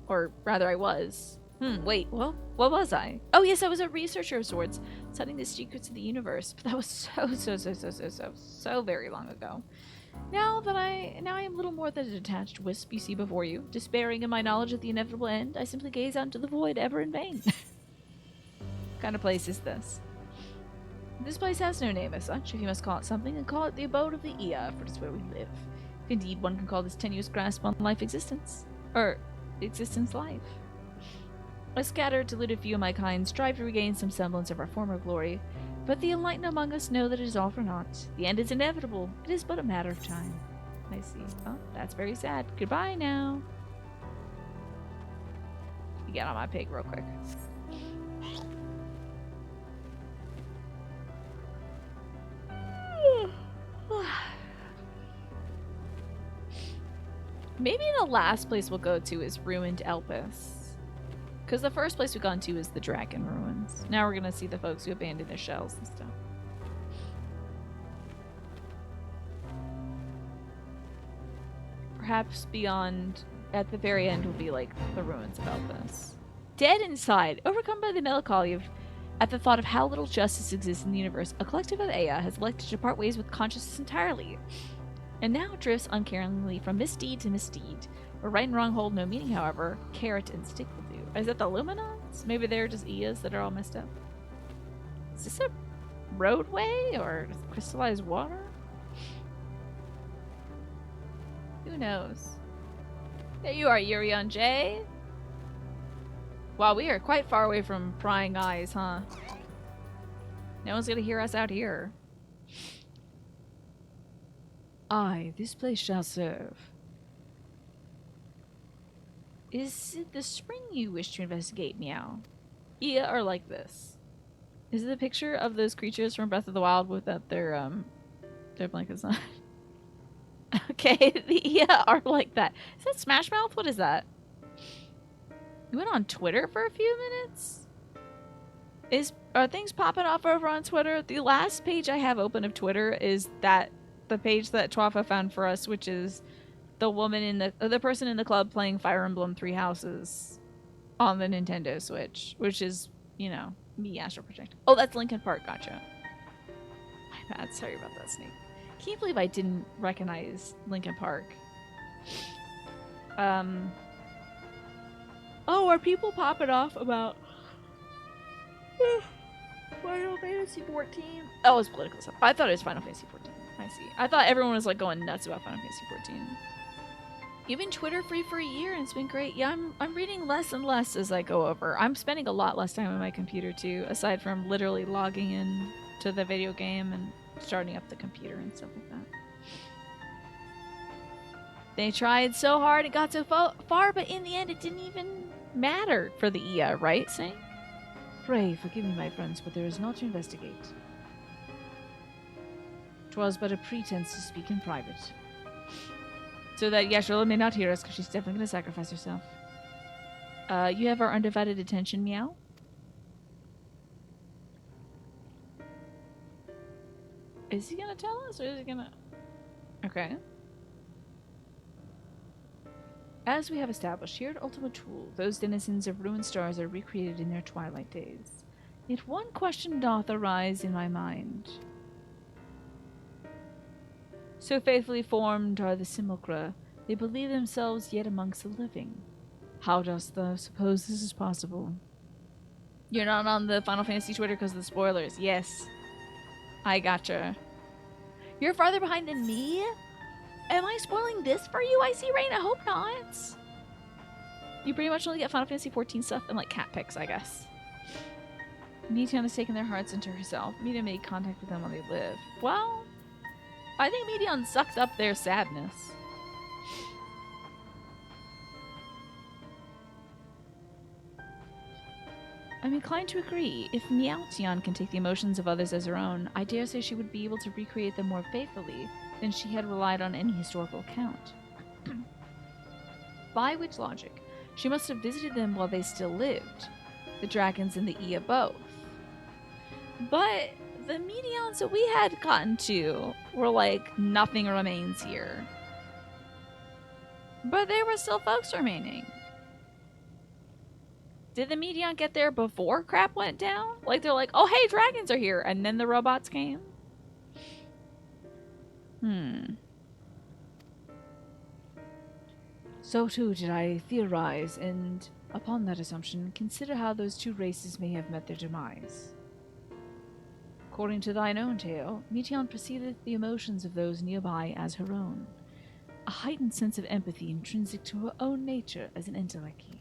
or rather I was. Wait, well, what was I? Oh yes, I was a researcher of sorts, studying the secrets of the universe, but that was so very long ago. Now I am little more than a detached wisp you see before you. Despairing in my knowledge of the inevitable end, I simply gaze out into the void ever in vain. What kind of place is this? This place has no name as such. If you must call it something, then call it the abode of the Ea, for it is where we live. If indeed one can call this tenuous grasp on life existence. Or existence life. A scattered, deluded few of my kind strive to regain some semblance of our former glory, but the enlightened among us know that it is all for naught. The end is inevitable. It is but a matter of time. I see. Oh, that's very sad. Goodbye now. You get on my pig real quick. Maybe the last place we'll go to is Ruined Elpis. Because the first place we got into is the dragon ruins. Now we're gonna see the folks who abandoned their shells and stuff. Perhaps beyond, at the very end, will be like the ruins about this. Dead inside, overcome by the melancholy at the thought of how little justice exists in the universe, a collective of Aya has elected to part ways with consciousness entirely, and now drifts uncaringly from misdeed to misdeed. Where right and wrong hold no meaning, however, carrot and stick will do. Is that the Luminons? Maybe they're just Ias that are all messed up. Is this a roadway or crystallized water? Who knows? There you are, Yurion J. Wow, we are quite far away from prying eyes, huh? No one's gonna hear us out here. Aye, this place shall serve. Is it the spring you wish to investigate, Meow? Ia are like this. Is it a picture of those creatures from Breath of the Wild without their blankets on? Okay, the Ia are like that. Is that Smash Mouth? What is that? You went on Twitter for a few minutes? Are things popping off over on Twitter? The last page I have open of Twitter is the page that Twafa found for us, which is the woman in the person in the club playing Fire Emblem Three Houses on the Nintendo Switch, which is, you know, me Astral Project. Oh, that's Linkin Park. Gotcha. My bad. Sorry about that, Snake. Can you believe I didn't recognize Linkin Park? Oh, are people popping off about Final Fantasy 14? Oh, it's political stuff. I thought it was Final Fantasy 14. I see. I thought everyone was like going nuts about Final Fantasy 14. You've been Twitter free for a year and it's been great. Yeah, I'm reading less and less as I go over. I'm spending a lot less time on my computer too, aside from literally logging in to the video game and starting up the computer and stuff like that. They tried so hard, it got so far, but in the end it didn't even matter for the Ia, right, Saint? Pray, forgive me, my friends, but there is naught to investigate. 'Twas but a pretense to speak in private. So that Yasharla may not hear us, because she's definitely going to sacrifice herself. You have our undivided attention, Meow? Is he going to tell us, or is he going to... Okay. As we have established, here at Ultima Thule, those denizens of ruined stars are recreated in their twilight days. Yet one question doth arise in my mind. So faithfully formed are the simulacra, they believe themselves yet amongst the living. How dost thou suppose this is possible? You're not on the Final Fantasy Twitter because of the spoilers. Yes. I gotcha. You're farther behind than me? Am I spoiling this for you, I see, Rain? I hope not. You pretty much only get Final Fantasy 14 stuff and like cat pics, I guess. Meteon has taken their hearts into herself. Meteon made contact with them while they live. Well, I think Meteon sucked up their sadness. I'm inclined to agree. If Meowtion can take the emotions of others as her own, I dare say she would be able to recreate them more faithfully than she had relied on any historical account. By which logic, she must have visited them while they still lived. The dragons and the Ia both. But the Meteons that we had gotten to were like, nothing remains here. But there were still folks remaining. Did the Meteon get there before crap went down? Like, they're like, oh, hey, dragons are here. And then the robots came? So too did I theorize, and upon that assumption, consider how those two races may have met their demise. According to thine own tale, Meteon perceived the emotions of those nearby as her own, a heightened sense of empathy intrinsic to her own nature as an enteleki.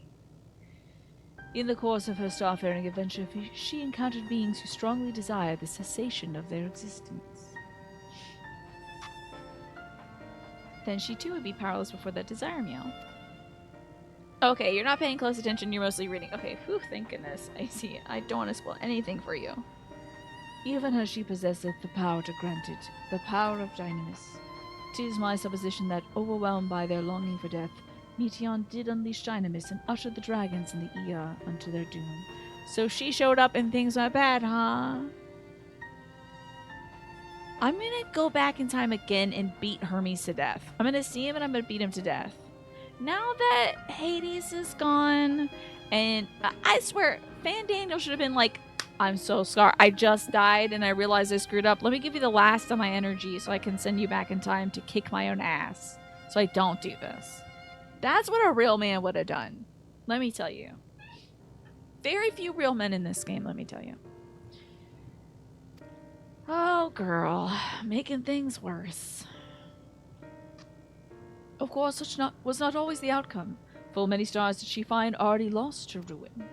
In the course of her starfaring adventure, she encountered beings who strongly desired the cessation of their existence. Then she too would be powerless before that desire, Meow. Okay, you're not paying close attention, you're mostly reading. Okay, whew, thank goodness. I see. I don't want to spoil anything for you. Even as she possesseth the power to grant it, the power of Dynamis. 'Tis my supposition that, overwhelmed by their longing for death, Meteon did unleash Dynamis and ushered the dragons in the Ea unto their doom. So she showed up and things went bad, huh? I'm gonna go back in time again and beat Hermes to death. I'm gonna see him and I'm gonna beat him to death. Now that Hades is gone, and I swear, Fan Daniel should have been like, I'm so scarred. I just died and I realized I screwed up. Let me give you the last of my energy so I can send you back in time to kick my own ass. So I don't do this. That's what a real man would have done. Let me tell you. Very few real men in this game, let me tell you. Oh, girl. Making things worse. Of course, such was not always the outcome. Full many stars did she find already lost to ruin.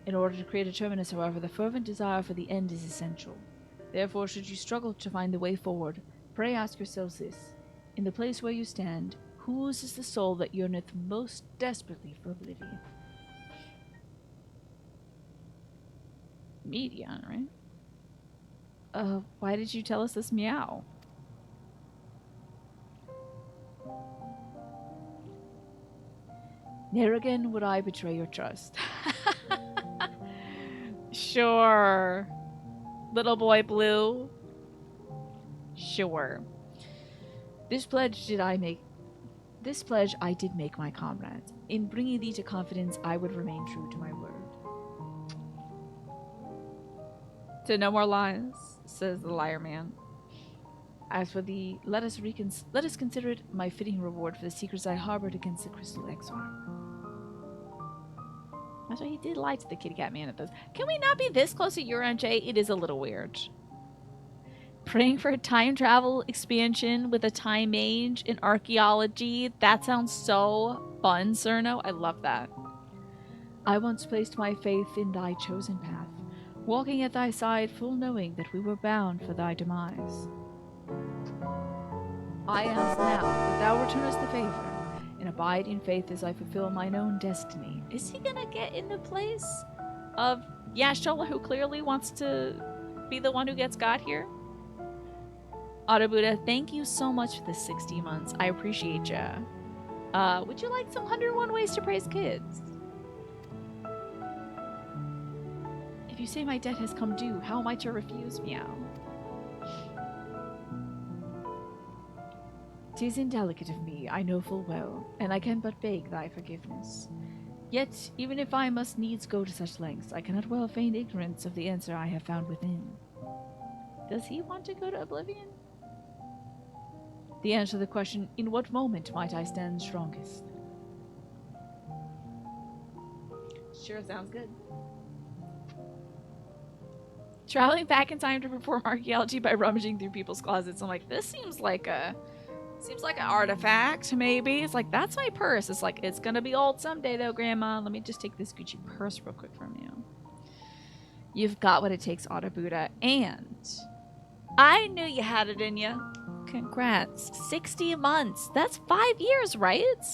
In order to create a terminus, however, the fervent desire for the end is essential. Therefore, should you struggle to find the way forward, pray ask yourselves this. In the place where you stand, whose is the soul that yearneth most desperately for oblivion? Meteon, right? Why did you tell us this, meow? Ne'er again would I betray your trust. Sure. Little boy blue. Sure. This pledge I did make my comrades. In bringing thee to confidence, I would remain true to my word. To no more lies, says the liar man. As for thee, let us consider it my fitting reward for the secrets I harbored against the Crystal Exarch. That's why he did lie to the kitty cat man at this. Can we not be this close to URNJ? It is a little weird. Praying for a time travel expansion with a time mage in archaeology. That sounds so fun, Cerno. I love that. I once placed my faith in thy chosen path, walking at thy side, full knowing that we were bound for thy demise. I ask now that thou returnest the favor, and abide in faith as I fulfill mine own destiny. Is he gonna get in the place of Yashola, who clearly wants to be the one who gets got here? Autobuddha, thank you so much for the 60 months. I appreciate ya. Would you like some 101 ways to praise kids? If you say my debt has come due, how am I to refuse? Meow. 'Tis indelicate of me, I know full well, and I can but beg thy forgiveness. Yet, even if I must needs go to such lengths, I cannot well feign ignorance of the answer I have found within. Does he want to go to oblivion? The answer to the question, in what moment might I stand strongest? Sure, sounds good. Traveling back in time to perform archaeology by rummaging through people's closets. I'm like, this seems like an artifact, maybe. It's like, that's my purse. It's like, it's gonna be old someday though, Grandma. Let me just take this Gucci purse real quick from you. You've got what it takes, Autobuddha. And I knew you had it in you. Congrats. 60 months. That's 5 years, right?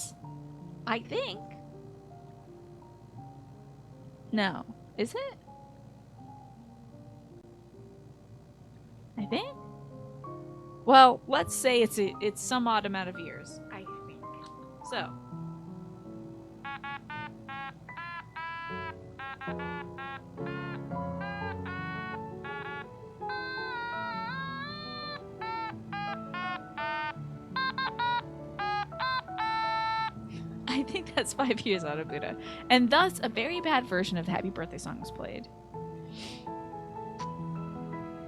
I think. No. Is it? I think. Well, let's say it's some odd amount of years. I think. So. I think that's 5 years out of Buddha. And thus, a very bad version of the Happy Birthday song was played.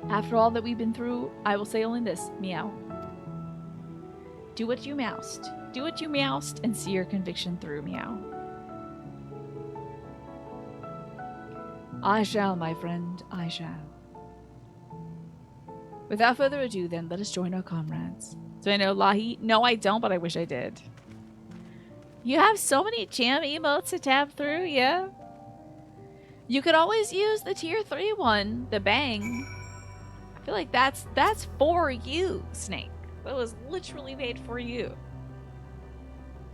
After all that we've been through, I will say only this, meow. Do what you moused. Do what you moused and see your conviction through, meow. I shall, my friend, I shall. Without further ado, then, let us join our comrades. Do I know Lahi? No, I don't, but I wish I did. You have so many jam emotes to tab through, yeah? You could always use the tier 3 one, the bang. I feel like that's for you, Snake. That was literally made for you.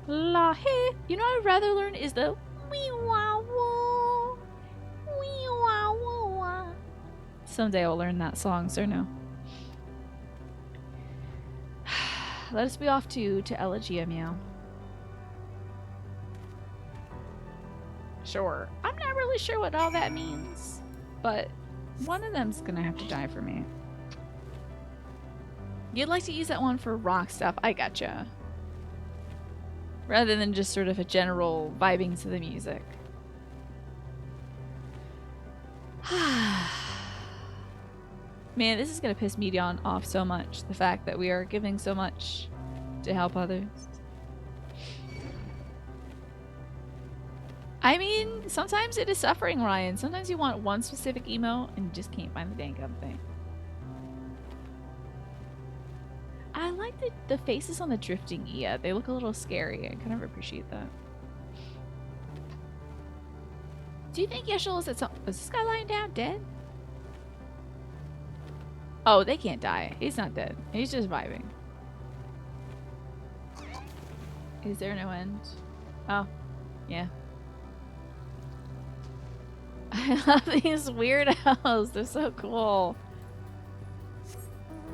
Lahi. You know what I'd rather learn is the wee wah wah. Wee wah wah wah. Someday I'll learn that song, so no. Let us be off to Elegia, meow. Sure. I'm not really sure what all that means, but one of them's gonna have to die for me. You'd like to use that one for rock stuff. I gotcha. Rather than just sort of a general vibing to the music. Man, this is gonna piss me off so much. The fact that we are giving so much to help others. I mean, sometimes it is suffering, Ryan. Sometimes you want one specific emo and you just can't find the dang gum thing. I like the faces on the drifting Ia. They look a little scary. I kind of appreciate that. Do you think Yeshel is at some... Is this guy lying down dead? Oh, they can't die. He's not dead. He's just vibing. Is there no end? Oh, yeah. I love these weirdos. They're so cool.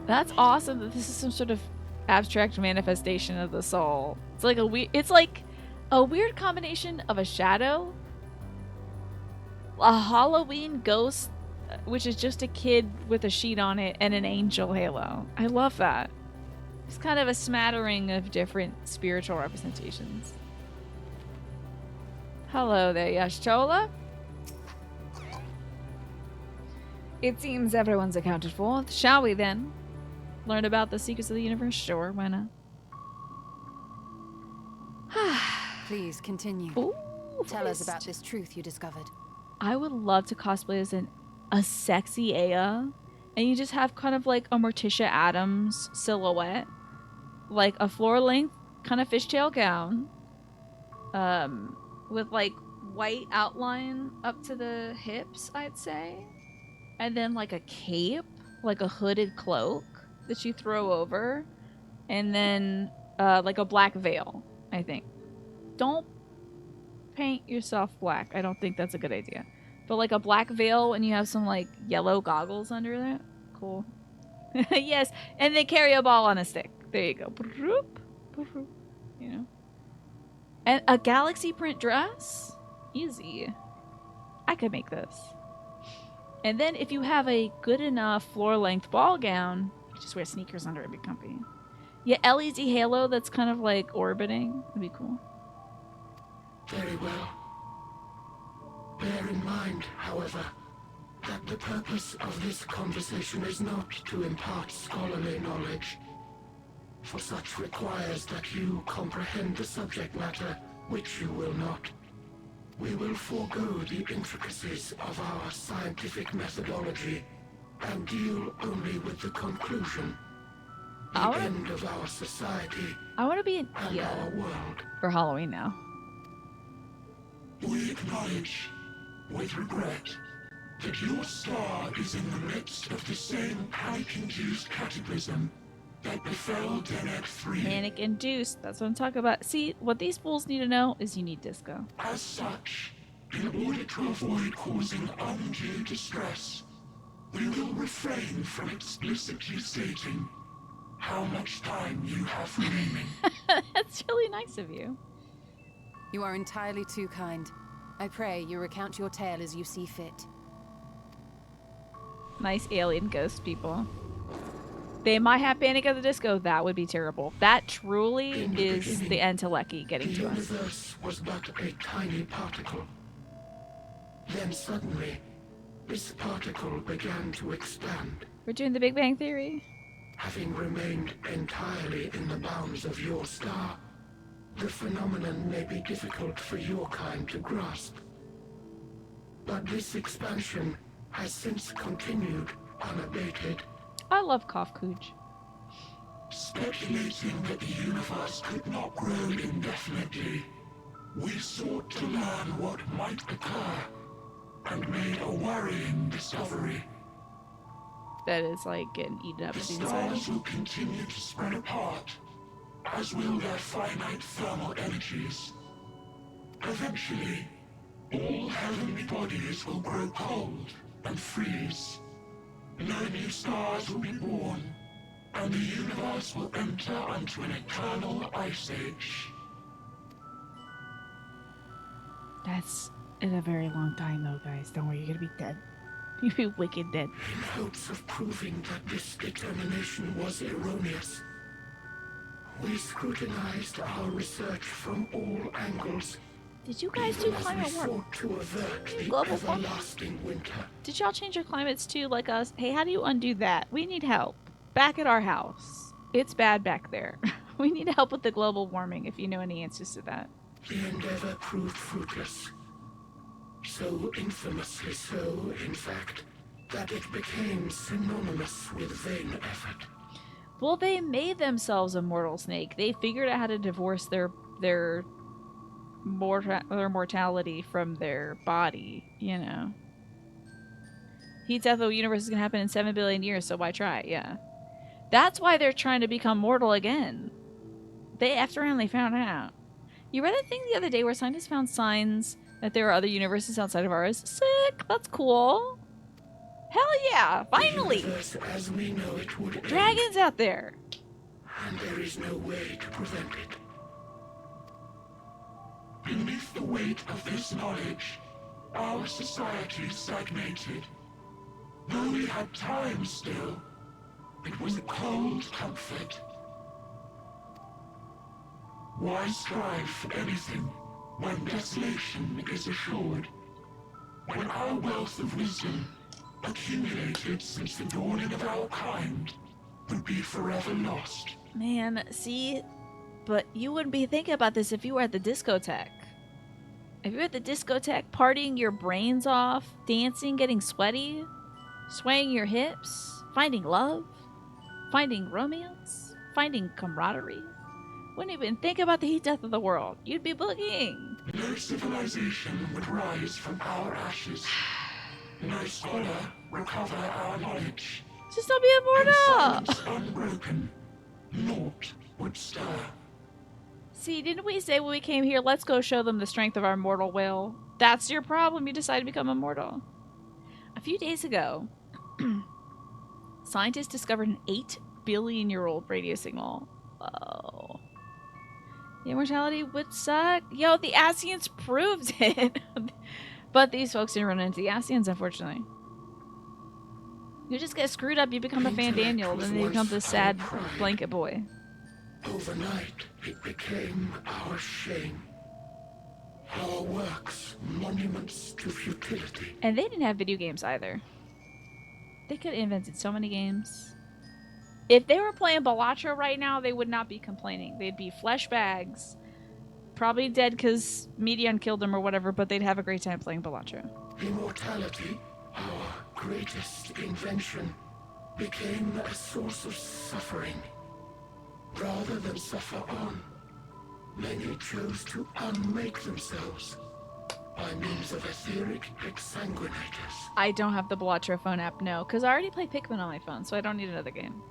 That's awesome that this is some sort of abstract manifestation of the soul. It's like a weird combination of a shadow, a Halloween ghost, which is just a kid with a sheet on it, and an angel halo. I love that. It's kind of a smattering of different spiritual representations. Hello there, Yashtola. It seems everyone's accounted for. Shall we then? Learn about the secrets of the universe? Sure, why not? Please continue. Ooh, Tell us about this truth you discovered. I would love to cosplay as a sexy Aya, and you just have kind of like a Morticia Adams silhouette, like a floor-length kind of fishtail gown, with like white outline up to the hips, I'd say, and then like a cape, like a hooded cloak that you throw over, and then like a black veil, I think. Don't paint yourself black. I don't think that's a good idea. But like a black veil and you have some like yellow goggles under that. Cool. Yes, and they carry a ball on a stick. There you go. You know. And a galaxy print dress? Easy. I could make this. And then if you have a good enough floor-length ball gown, you just wear sneakers under it, be comfy. Yeah, LED halo that's kind of like orbiting. That'd be cool. Very well. Bear in mind, however, that the purpose of this conversation is not to impart scholarly knowledge, for such requires that you comprehend the subject matter, which you will not. We will forego the intricacies of our scientific methodology and deal only with the conclusion, the end of our society. I want to be an and our world. For Halloween now. We acknowledge, with regret, that your star is in the midst of the same panic-induced cataclysm that befell Deneb 3. Panic-induced, that's what I'm talking about. See, what these fools need to know is you need disco. As such, in order to avoid causing undue distress, we will refrain from explicitly stating how much time you have remaining. That's really nice of you. You are entirely too kind. I pray you recount your tale as you see fit. Nice alien ghost people. They might have Panic at the Disco. That would be terrible. That truly is the end to Lecky getting to us. The universe was but a tiny particle. Then suddenly, this particle began to expand. We're doing the Big Bang Theory. Having remained entirely in the bounds of your star, the phenomenon may be difficult for your kind to grasp. But this expansion has since continued unabated. I love Cough Cooch. Speculating that the universe could not grow indefinitely, we sought to learn what might occur, and made a worrying discovery. That is like getting eaten up The inside. stars will continue to spread apart, as will their finite thermal energies. Eventually, all heavenly bodies will grow cold and freeze. No new stars will be born, and the universe will enter into an eternal ice age. That's In a very long time, though, guys. Don't worry, you're gonna be dead. You'll be wicked dead. In hopes of proving that this determination was erroneous, we scrutinized our research from all angles. Did you guys do climate warp? To avert the Global warming? everlasting winter. Did y'all change your climates too, like us? Hey, how do you undo that? We need help. Back at our house. It's bad back there. We need help with the global warming, if you know any answers to that. The endeavor proved fruitless. So infamously so, in fact, that it became synonymous with vain effort. Well, they made themselves a mortal snake. They figured out how to divorce their mortality from their body, you know. Heat death of the universe is going to happen in 7 billion years, so why try? Yeah. That's why they're trying to become mortal again. They effed around, they found out. You read a thing the other day where scientists found signs that there are other universes outside of ours? Sick! That's cool. Hell yeah! Finally! As we know it would Dragons out there! And there is no way to prevent it. Beneath the weight of this knowledge, our society stagnated. Though we had time still, it was a cold comfort. Why strive for anything when desolation is assured? When our wealth of wisdom, accumulated since the dawning of our kind, would be forever lost. Man, see? But you wouldn't be thinking about this if you were at the discotheque. If you were at the discotheque partying your brains off, dancing, getting sweaty, swaying your hips, finding love, finding romance, finding camaraderie. Wouldn't even think about the heat death of the world. You'd be boogieing. No civilization would rise from our ashes. No scholar recover our knowledge. Just don't be immortal! Silence unbroken, naught would stir. See, didn't we say when we came here, let's go show them the strength of our mortal will? That's your problem. You decided to become immortal. A few days ago, scientists discovered an 8 billion-year-old radio signal. Whoa. The immortality would suck. Yo, the Asians proved it. But these folks didn't run into the Asians, unfortunately. You just get screwed up, you become a Fan Daniel, and then you become this sad blanket boy. Overnight, it became our shame. Our works, monuments to futility. And they didn't have video games either. They could have invented so many games. If they were playing Balatro right now, they would not be complaining. They'd be flesh bags. Probably dead because Medion killed them or whatever, but they'd have a great time playing Balatro. Immortality, our greatest invention, became a source of suffering. Rather than suffer on, many chose to unmake themselves by means of etheric exsanguinators. I don't have the Balatro phone app, no, because I already play Pikmin on my phone, so I don't need another game.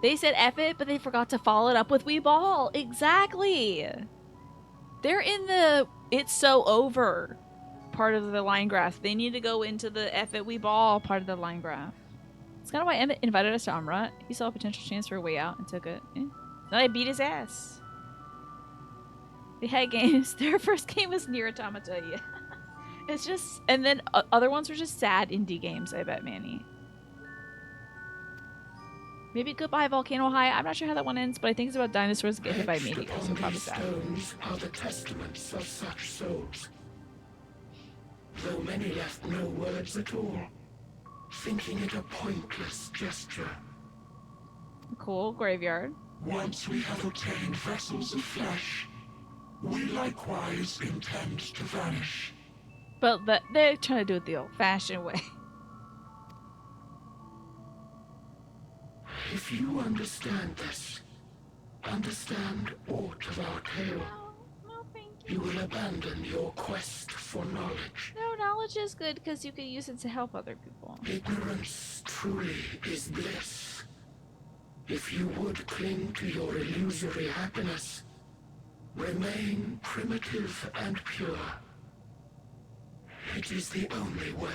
They said F it, but they forgot to follow it up with Wii Ball. Exactly! They're in the it's so over part of the line graph. They need to go into the F it Wii Ball part of the line graph. It's kind of why Emmett invited us to Amrat. He saw a potential chance for a way out and took it. Yeah. Then I beat his ass. They had games. Their first game was Nier Automata, yeah. It's just... And then other ones were just sad indie games, I bet, Manny. Maybe Goodbye Volcano High. I'm not sure how that one ends, but I think it's about dinosaurs get hit by meteors. So probably sad. Stones are the testaments of such souls. Though many left no words at all, thinking it a pointless gesture. Cool. Graveyard. Once we have obtained vessels of flesh, we likewise intend to vanish. But they're trying to do it the old-fashioned way. If you understand this, understand aught of our tale, you will abandon your quest for knowledge. No, knowledge is good because you can use it to help other people. Ignorance truly is bliss. If you would cling to your illusory happiness, remain primitive and pure. It is the only way.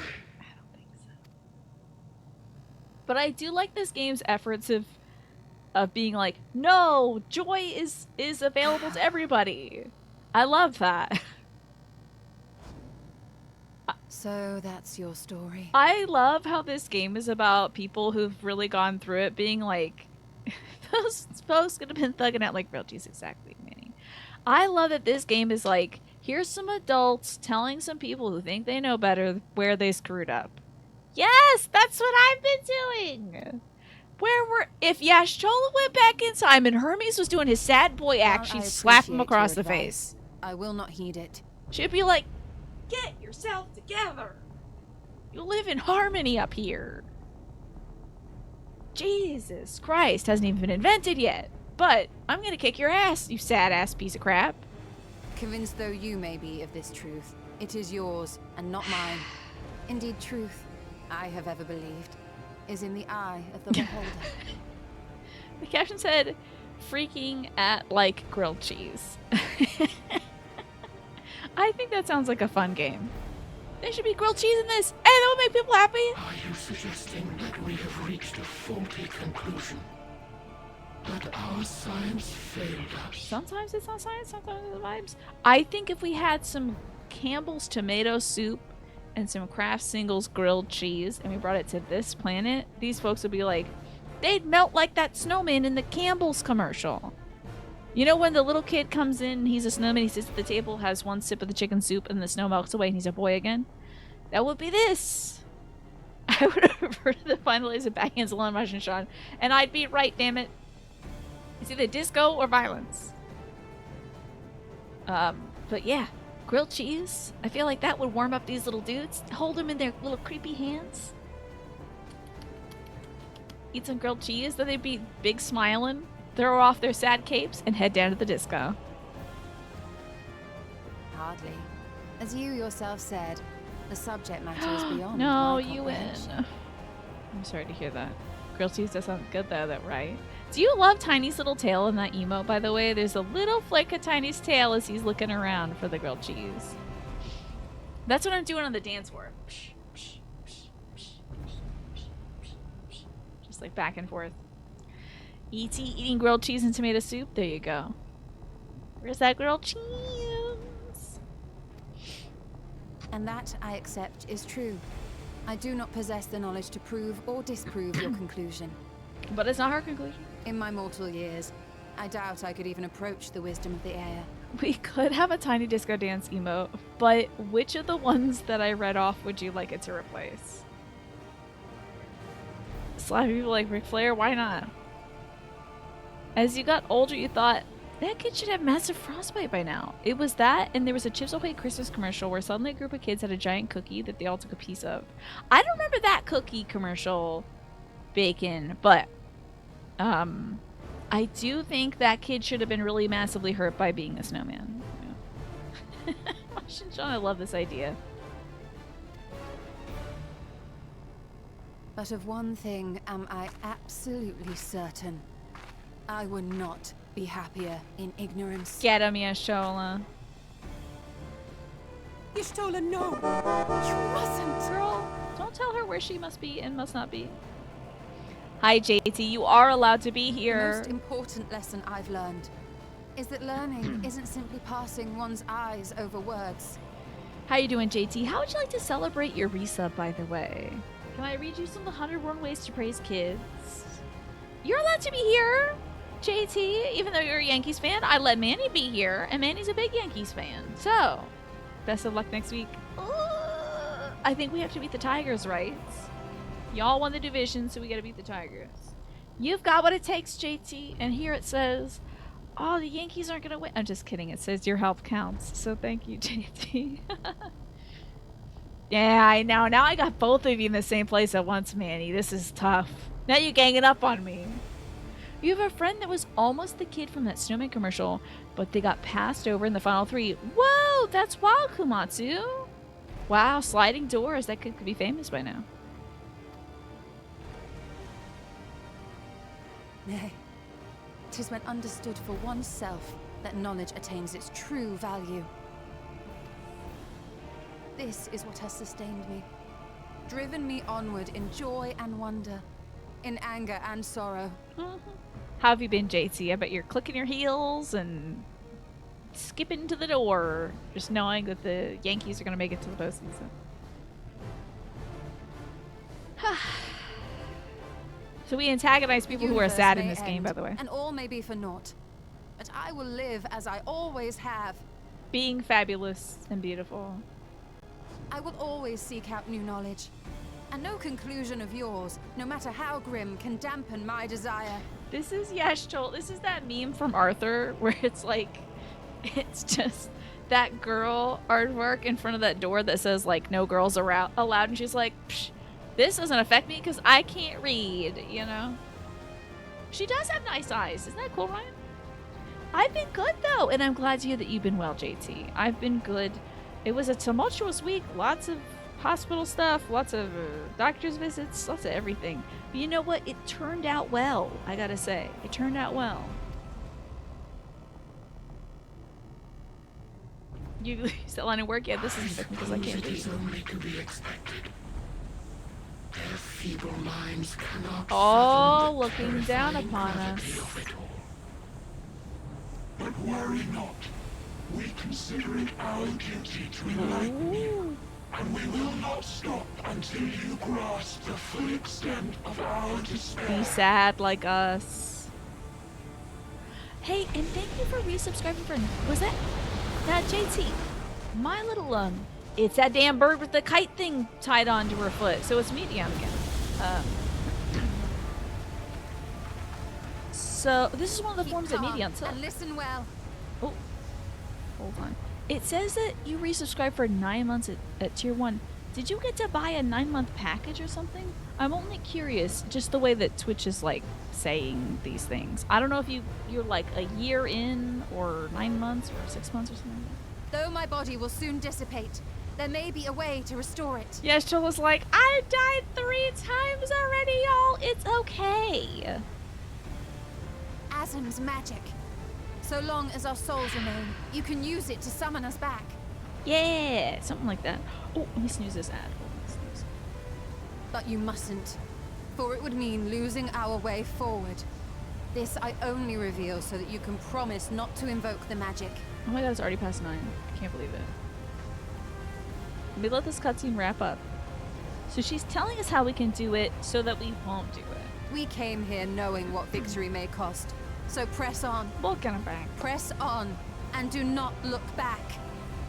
But I do like this game's efforts of being like, no, joy is available to everybody. I love that. So that's your story. I love how this game is about people who've really gone through it being like, those folks could have been thugging out like real cheese, exactly, Manny. I love that this game is like, here's some adults telling some people who think they know better where they screwed up. Yes, that's what I've been doing. If Yashola went back in time and Hermes was doing his sad boy act, she'd slap him across the face. I will not heed it. She'd be like, get yourself together. You live in harmony up here. Jesus Christ hasn't even been invented yet. But I'm gonna kick your ass, you sad ass piece of crap. Convinced though you may be of this truth, it is yours and not mine. Indeed, truth, I have ever believed, is in the eye of the beholder. The caption said, freaking at like grilled cheese. I think that sounds like a fun game. There should be grilled cheese in this, and that would make people happy. Are you suggesting that we have reached a faulty conclusion? That our science failed us? Sometimes it's not science, sometimes it's the vibes. I think if we had some Campbell's tomato soup and some Kraft Singles grilled cheese and we brought it to this planet, these folks would be like, they'd melt like that snowman in the Campbell's commercial. You know when the little kid comes in, he's a snowman, he sits at the table, has one sip of the chicken soup, and the snow melts away and he's a boy again? That would be this. I would refer to the final days of Backhands Alone Russian Sean, and I'd be right, damn it. It's either disco or violence. But yeah, grilled cheese. I feel like that would warm up these little dudes. Hold them in their little creepy hands. Eat some grilled cheese, then they'd be big smiling, throw off their sad capes, and head down to the disco. Hardly. As you yourself said, the subject matter is beyond No, my you win. comprehension. I'm sorry to hear that. Grilled cheese does sound good though, that right? Do you love Tiny's little tail in that emote, by the way? There's a little flick of Tiny's tail as he's looking around for the grilled cheese. That's what I'm doing on the dance floor. Just like back and forth. E.T. eating grilled cheese and tomato soup. There you go. Where's that grilled cheese? And that, I accept, is true. I do not possess the knowledge to prove or disprove your conclusion. But it's not her conclusion. In my mortal years, I doubt I could even approach the wisdom of the air. We could have a Tiny Disco Dance emote, but which of the ones that I read off would you like it to replace? Slap people like Ric Flair? Why not? As you got older, you thought, that kid should have massive frostbite by now. It was that, and there was a Chips Ahoy Christmas commercial where suddenly a group of kids had a giant cookie that they all took a piece of. I don't remember that cookie commercial, Bacon, but I do think that kid should have been really massively hurt by being a snowman. Yeah. John, I love this idea. But of one thing am I absolutely certain. I would not be happier in ignorance. Get him, Yashola. Yashtola, no! You mustn't, girl. Don't tell her where she must be and must not be. Hi, JT. You are allowed to be here. The most important lesson I've learned is that learning isn't simply passing one's eyes over words. How you doing, JT? How would you like to celebrate your resub, by the way? Can I read you some of the 101 Ways to Praise Kids? You're allowed to be here, JT. Even though you're a Yankees fan, I let Manny be here, and Manny's a big Yankees fan. So, best of luck next week. I think we have to beat the Tigers, right? Y'all won the division, so we gotta beat the Tigers. You've got what it takes, JT. And here it says, oh, the Yankees aren't gonna win. I'm just kidding. It says your help counts. So thank you, JT. Yeah, I know. Now I got both of you in the same place at once, Manny. This is tough. Now you ganging up on me. You have a friend that was almost the kid from that snowman commercial, but they got passed over in the final three. Whoa, that's wild, Kumatsu. Wow, sliding doors. That kid could be famous by now. Nay, 'tis when understood for oneself that knowledge attains its true value. This is what has sustained me, driven me onward in joy and wonder, in anger and sorrow. How have you been, JT? I bet you're clicking your heels and skipping to the door, just knowing that the Yankees are going to make it to the postseason. So we antagonize The people who are universe sad in may this game, end, by the way. And all may be for naught. But I will live as I always have. Being fabulous and beautiful. I will always seek out new knowledge. And no conclusion of yours, no matter how grim, can dampen my desire. This is Yashtul. This is that meme from Arthur where it's like, it's just that girl artwork in front of that door that says like no girls allowed, and she's like, psh, this doesn't affect me because I can't read, you know? She does have nice eyes. Isn't that cool, Ryan? I've been good though, and I'm glad to hear that you've been well, JT. I've been good. It was a tumultuous week. Lots of hospital stuff, lots of doctor's visits, lots of everything. But you know what? It turned out well, I gotta say. It turned out well. You still line of work? Yeah, this isn't because I can't It is read. only to be expected. Their feeble minds cannot Oh, fathom the looking down terrifying upon gravity us. of it all. But worry not. We consider it our duty to enlighten you. And we will not stop until you grasp the full extent of our despair. Be sad like us. Hey, and thank you for resubscribing for. Was that JT? My little it's that damn bird with the kite thing tied onto her foot. So it's medium again. So this is one of the forms that medium took. And listen well. Oh, hold on. It says that you resubscribed for 9 months at tier 1. Did you get to buy a 9-month package or something? I'm only curious, just the way that Twitch is like saying these things. I don't know if you're like a year in or 9 months or 6 months or something like that. Though my body will soon dissipate, there may be a way to restore it. Yes, Jill was like, I've died 3 times already, y'all. It's okay. Asm's magic. So long as our souls remain, you can use it to summon us back. Yeah, something like that. Oh, let me snooze this ad. Hold on, snooze. But you mustn't, for it would mean losing our way forward. This I only reveal so that you can promise not to invoke the magic. Oh my god, it's already past 9. Can't believe it. Let me let this cutscene wrap up. So she's telling us how we can do it so that we won't do it. We came here knowing what victory may cost. So press on. Looking back. Press on, and do not look back.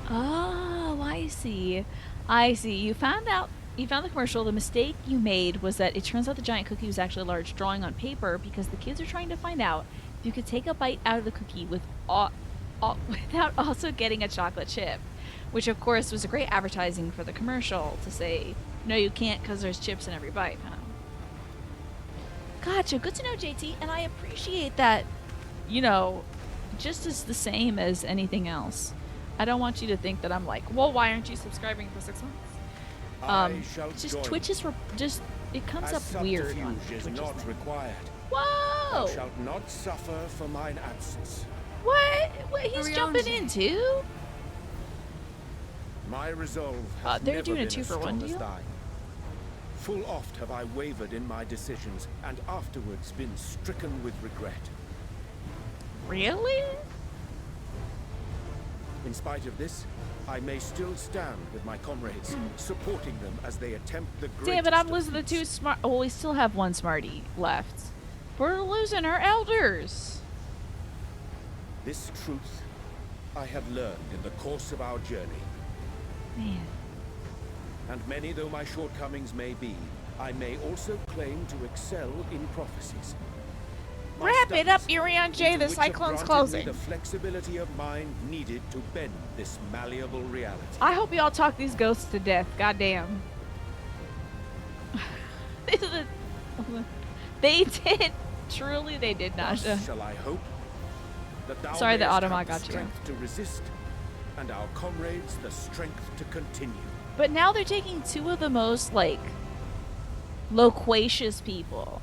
Oh, I see. I see. You found the commercial. The mistake you made was that it turns out the giant cookie was actually a large drawing on paper because the kids are trying to find out if you could take a bite out of the cookie without also getting a chocolate chip, which of course was a great advertising for the commercial to say, no, you can't because there's chips in every bite, huh? Gotcha. Good to know, JT. And I appreciate that, you know, just as the same as anything else. I don't want you to think that I'm like, well, why aren't you subscribing for 6 months? Just Twitch is just, it comes up weird on Subterfuge is Twitch's not thing. required. Whoa! Thou shalt not suffer for mine absence. What? He's jumping in too? My resolve has they're never doing a been as 2-for-1 strong as deal? thine. Full oft have I wavered in my decisions, and afterwards been stricken with regret. Really? In spite of this, I may still stand with my comrades, supporting them as they attempt the greatest. Damn it, I'm of losing the feats. 2 smart. Oh, we still have 1 smarty left. We're losing our elders. This truth I have learned in the course of our journey. Man. And many though my shortcomings may be, I may also claim to excel in prophecies. My Wrap it up, studies, Urion J. into The which have cyclone's granted me closing. the flexibility of mind needed to bend this malleable reality. I hope y'all talk these ghosts to death. Goddamn. They did. Truly, they did, Thus Nasha. shall I hope that thou Sorry that mayest Automata have the got you. strength to resist, and our comrades the strength to continue. But now they're taking 2 of the most, like, loquacious people.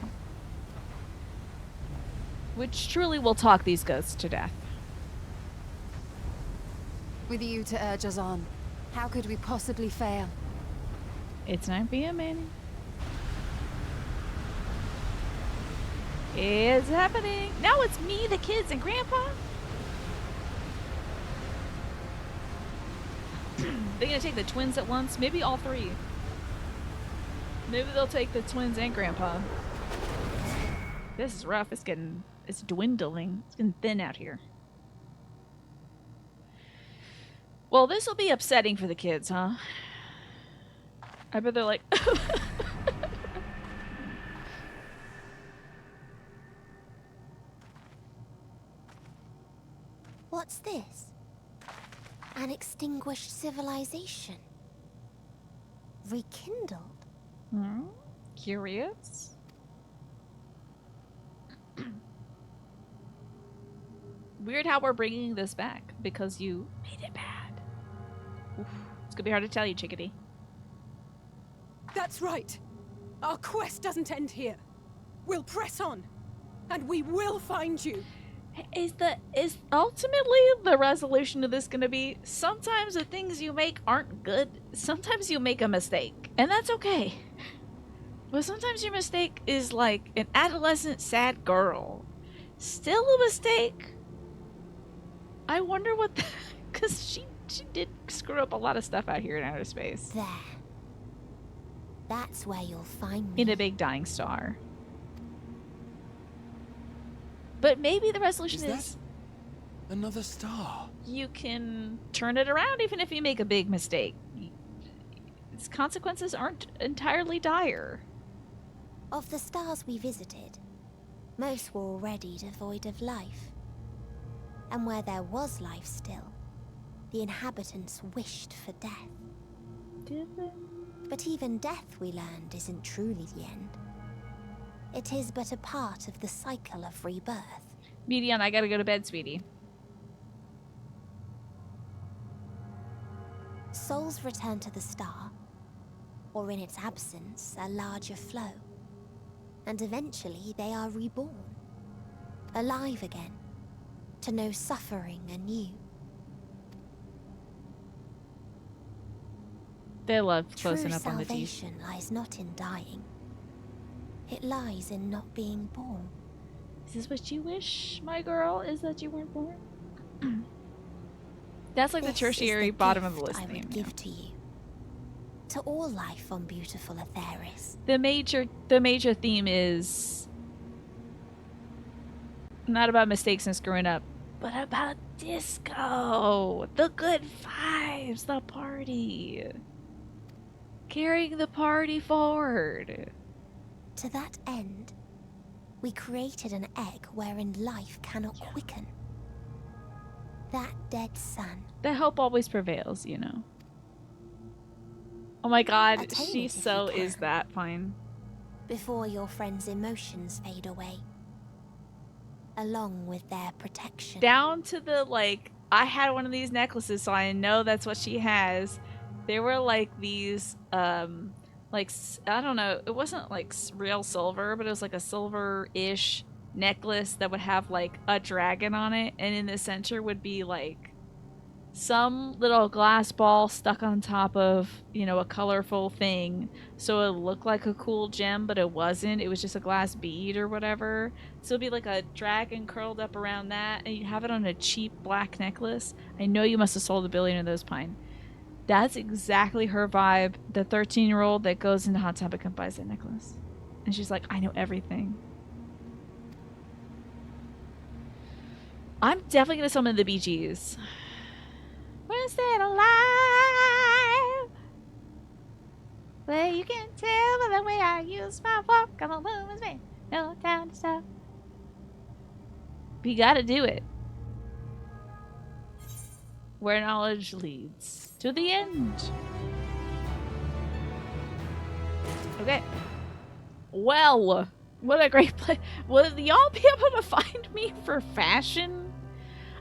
Which truly will talk these ghosts to death. With you to urge us on, how could we possibly fail? It's 9 p.m., Manny. It's happening. Now it's me, the kids, and Grandpa. They're gonna take the twins at once? Maybe all 3. Maybe they'll take the twins and Grandpa. This is rough. It's dwindling. It's getting thin out here. Well, this will be upsetting for the kids, huh? I bet they're like... What's this? An extinguished civilization. Rekindled. Hmm? Curious? Weird how we're bringing this back because you made it bad. Oof. It's gonna be hard to tell you, chickadee. That's right. Our quest doesn't end here. We'll press on, and we will find you. Is ultimately the resolution of this gonna be sometimes the things you make aren't good? Sometimes you make a mistake, and that's okay. But sometimes your mistake is like an adolescent sad girl. Still a mistake. I wonder what because she did screw up a lot of stuff out here in outer space. There. That's where you'll find me. In a big dying star. But maybe the resolution is another star. You can turn it around even if you make a big mistake. Its consequences aren't entirely dire. Of the stars we visited, most were already devoid of life. And where there was life still, the inhabitants wished for death. Did they? But even death, we learned, isn't truly the end. It is but a part of the cycle of rebirth. Median, I gotta go to bed, sweetie. Souls return to the star, or in its absence, a larger flow. And eventually they are reborn, alive again, to know suffering anew. They love closing True up on the teeth. salvation lies not in dying. It lies in not being born. Is this what you wish, my girl? Is that you weren't born? That's like the tertiary bottom of the list I theme. would give to you. To all life on beautiful Aetheris. The major theme is not about mistakes and screwing up, but about disco. The good vibes, the party. Carrying the party forward. To that end, we created an egg wherein life cannot quicken. That dead sun. The hope always prevails, you know. Oh my god, Attain she it if so you can. is that fine. Before your friends' emotions fade away. Along with their protection. Down to the, like, I had one of these necklaces, so I know that's what she has. They were like these, like, I don't know, it wasn't like real silver, but it was like a silver-ish necklace that would have like a dragon on it, and in the center would be like some little glass ball stuck on top of, you know, a colorful thing, so it looked like a cool gem, but it wasn't. It was just a glass bead or whatever. So it'd be like a dragon curled up around that, and you'd have it on a cheap black necklace. I know you must have sold 1 billion of those, Pine. That's exactly her vibe. The 13-year-old that goes into Hot Topic and buys that necklace. And she's like, I know everything. I'm definitely going to summon the Bee Gees. We're still alive. Well, you can tell by the way I use my fork. I'm a woman's man. No time to stop. We got to do it. Where knowledge leads to the end. Okay. Well, what a great play. Will y'all be able to find me for fashion?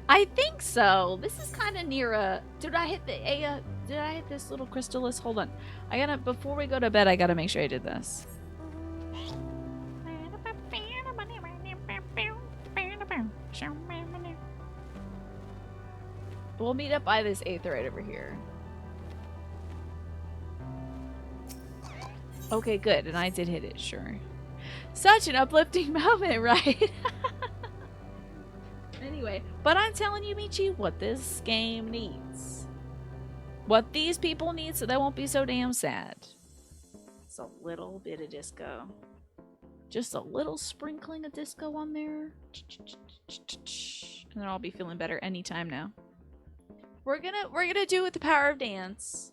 I think so. This is kind of near a... Did I hit this little crystallis? Hold on. Before we go to bed, I gotta make sure I did this. We'll meet up by this Aether right over here. Okay, good. And I did hit it, sure. Such an uplifting moment, right? Anyway, but I'm telling you, Michi, what this game needs. What these people need so they won't be so damn sad. It's a little bit of disco. Just a little sprinkling of disco on there. And then I'll be feeling better anytime now. We're gonna do it with the power of dance.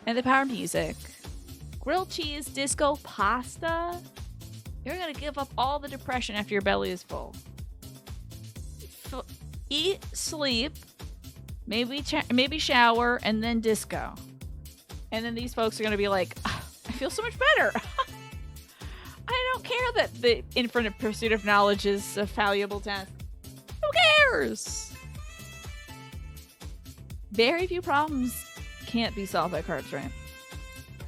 And the power of music. Grilled cheese, disco, pasta. You're gonna give up all the depression after your belly is full. Eat, sleep, maybe shower, and then disco. And then these folks are gonna be like, oh, I feel so much better. I don't care that the infinite pursuit of knowledge is a valuable task. Who cares? Very few problems can't be solved by cards, right?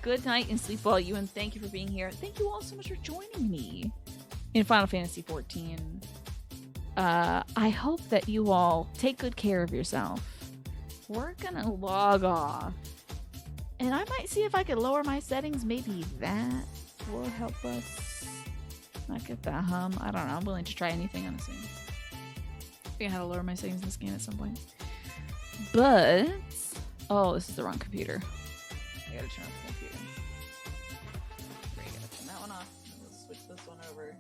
Good night and sleep well, you, and thank you for being here. Thank you all so much for joining me in Final Fantasy XIV. I hope that you all take good care of yourself. We're gonna log off. And I might see if I could lower my settings. Maybe that will help us not get that hum. I don't know. I'm willing to try anything, honestly. I think I had to lower my settings in this game at some point. But... oh, this is the wrong computer. I gotta turn off the computer. There you go. Turn that one off. Let's switch this one over.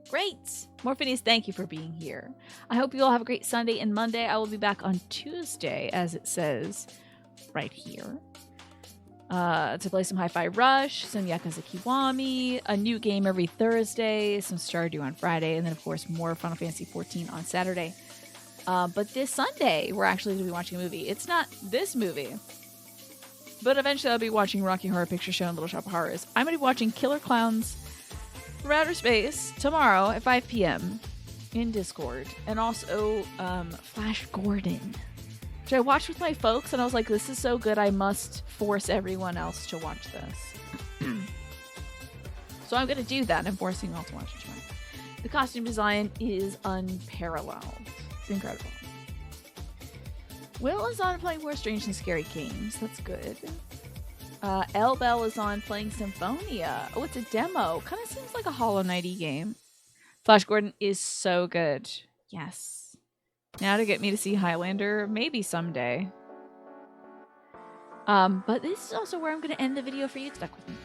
Great! Morphineus, thank you for being here. I hope you all have a great Sunday and Monday. I will be back on Tuesday, as it says right here. To play some Hi-Fi Rush, some Yakuza Kiwami, a new game every Thursday, some Stardew on Friday, and then, of course, more Final Fantasy XIV on Saturday. But this Sunday, we're actually going to be watching a movie. It's not this movie, but eventually I'll be watching Rocky Horror Picture Show and Little Shop of Horrors. I'm going to be watching Killer Clowns from Outer Space tomorrow at 5 p.m. in Discord. And also Flash Gordon, which I watched with my folks, and I was like, this is so good, I must force everyone else to watch this. So I'm going to do that, and I'm forcing you all to watch it tomorrow. The costume design is unparalleled. It's incredible. Will is on playing more strange and scary games. That's good. L Bell is on playing Symphonia. Oh, it's a demo. Kind of seems like a Hollow Knight-y game. Flash Gordon is so good. Yes. Now to get me to see Highlander, maybe someday. But this is also where I'm going to end the video for you. Stuck with me.